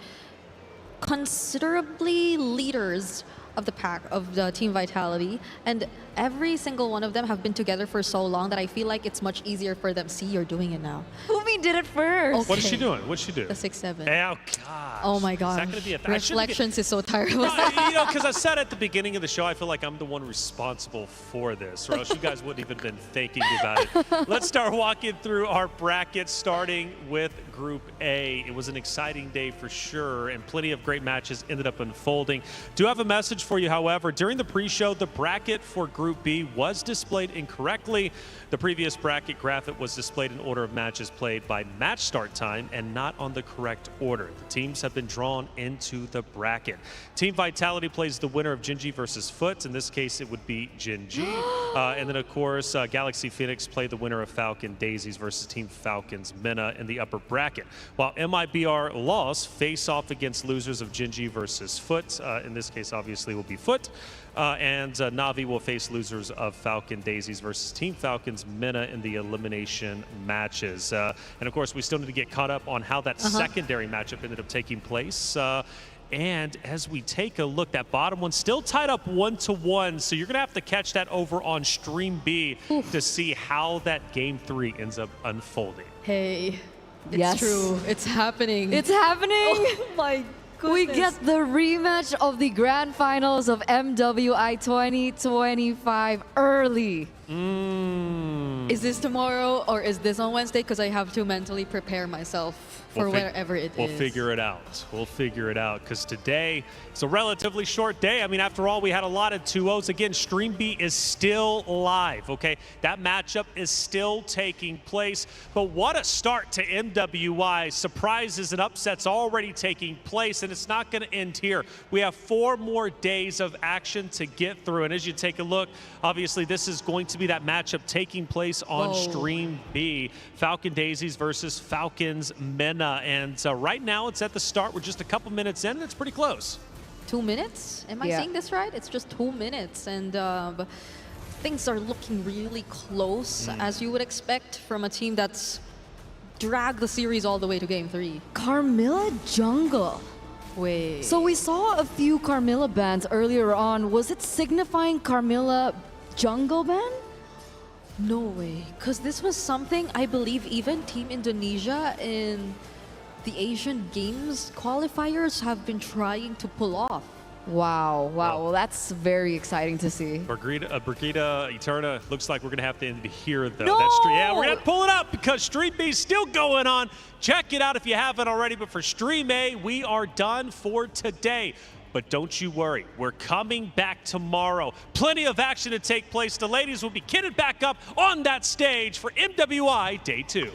considerably leaders of the pack of the Team Vitality, and every single one of them have been together for so long that I feel like it's much easier for them. See, you're doing it now.
Umi did it first.
Okay.
What is she doing? What'd she do?
The 6-7.
Oh, gosh.
Oh my God.
Is that going to be a
Reflections is so terrible.
No, because I said at the beginning of the show, I feel like I'm the one responsible for this, or else you guys wouldn't even been thinking about it. Let's start walking through our bracket, starting with Group A. It was an exciting day for sure, and plenty of great matches ended up unfolding. Do have a message for you, however. During the pre-show, the bracket for Group B was displayed incorrectly. The previous bracket graphic was displayed in order of matches played by match start time and not on the correct order. The teams have been drawn into the bracket. Team Vitality plays the winner of Gen G versus Foot. In this case, it would be Gen G. And then, of course, Galaxy Phoenix played the winner of Falcon Daisies versus Team Falcons Minna in the upper bracket. While MIBR lost, face off against losers of Gen G versus Foot. In this case, obviously, will be Foot. And Navi will face losers of Falcon Daisies versus Team Falcons Minna in the elimination matches. And of course, we still need to get caught up on how that secondary matchup ended up taking place. And as we take a look, that bottom one still tied up 1-1. So you're going to have to catch that over on Stream B to see how that Game 3 ends up unfolding.
Hey, it's
Yes.
true. It's happening.
It's happening.
Oh my goodness.
We get the rematch of the grand finals of MWI 2025 early.
Is this tomorrow or is this on Wednesday? Because I have to mentally prepare myself for wherever it is.
We'll figure it out. We'll figure it out because today it's a relatively short day. I mean, after all, we had a lot of 2-0s. Again, Stream B is still live, okay? That matchup is still taking place. But what a start to MWI. Surprises and upsets already taking place, and it's not going to end here. We have 4 more days of action to get through. And as you take a look, obviously this is going to be that matchup taking place on Stream B. Falcon Daisies versus Falcons Minna. And right now it's at the start. We're just a couple minutes in, and it's pretty close.
2 minutes? Am I saying this right? It's just 2 minutes. And things are looking really close, as you would expect from a team that's drag the series all the way to Game 3.
Carmilla Jungle.
Wait.
So we saw a few Carmilla bands earlier on. Was it signifying Carmilla Jungle band?
No way. Because this was something I believe even Team Indonesia in the Asian Games qualifiers have been trying to pull off.
Wow. Well, that's very exciting to see.
Brigida Eterna, looks like we're going to have to end it here, though.
No!
That stream, yeah, we're going to pull it up because Stream B is still going on. Check it out if you haven't already. But for Stream A, we are done for today. But don't you worry, we're coming back tomorrow. Plenty of action to take place. The ladies will be kitted back up on that stage for MWI Day 2.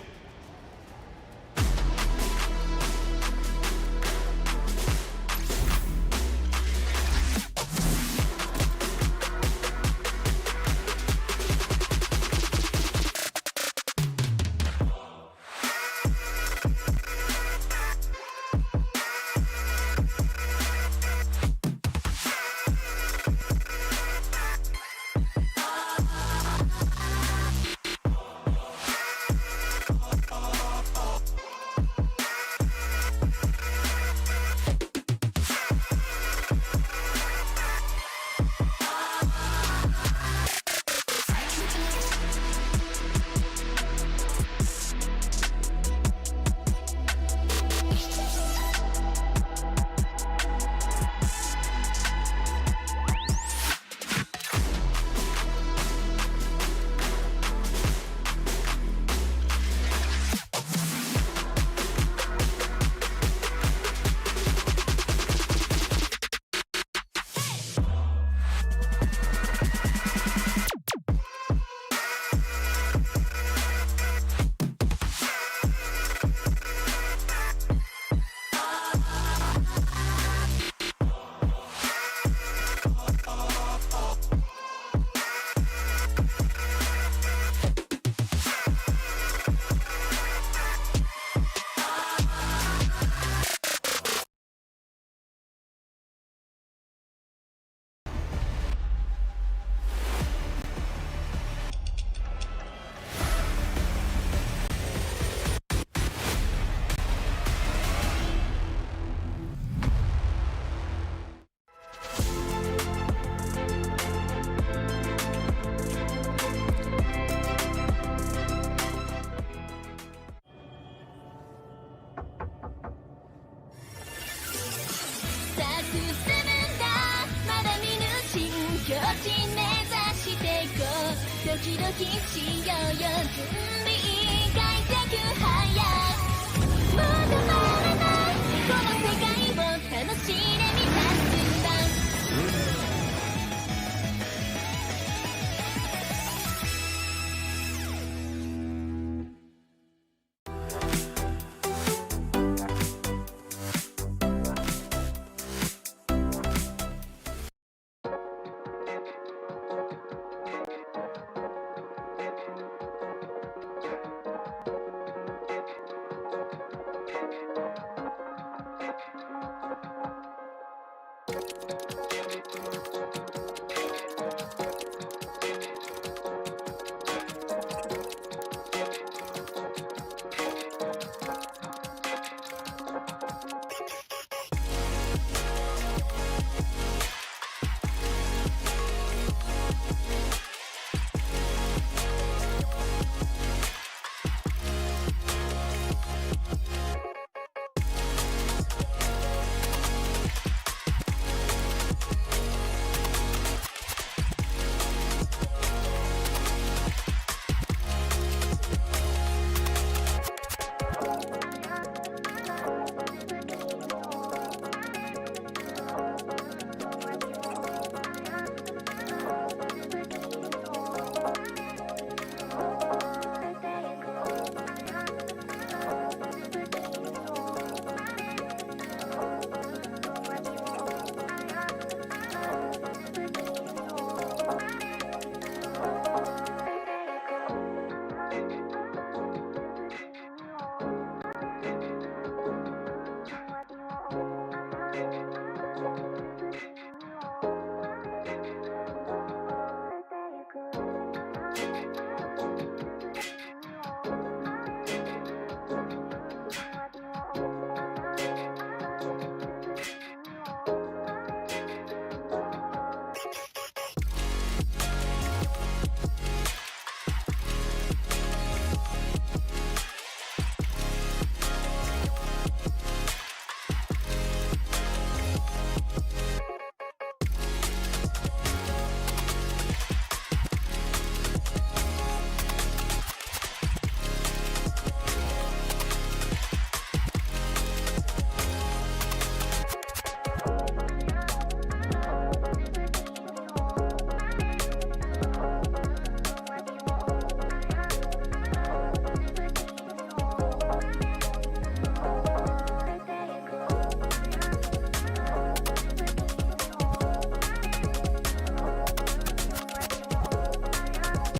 ドキドキしようよ準備以外で急ハイ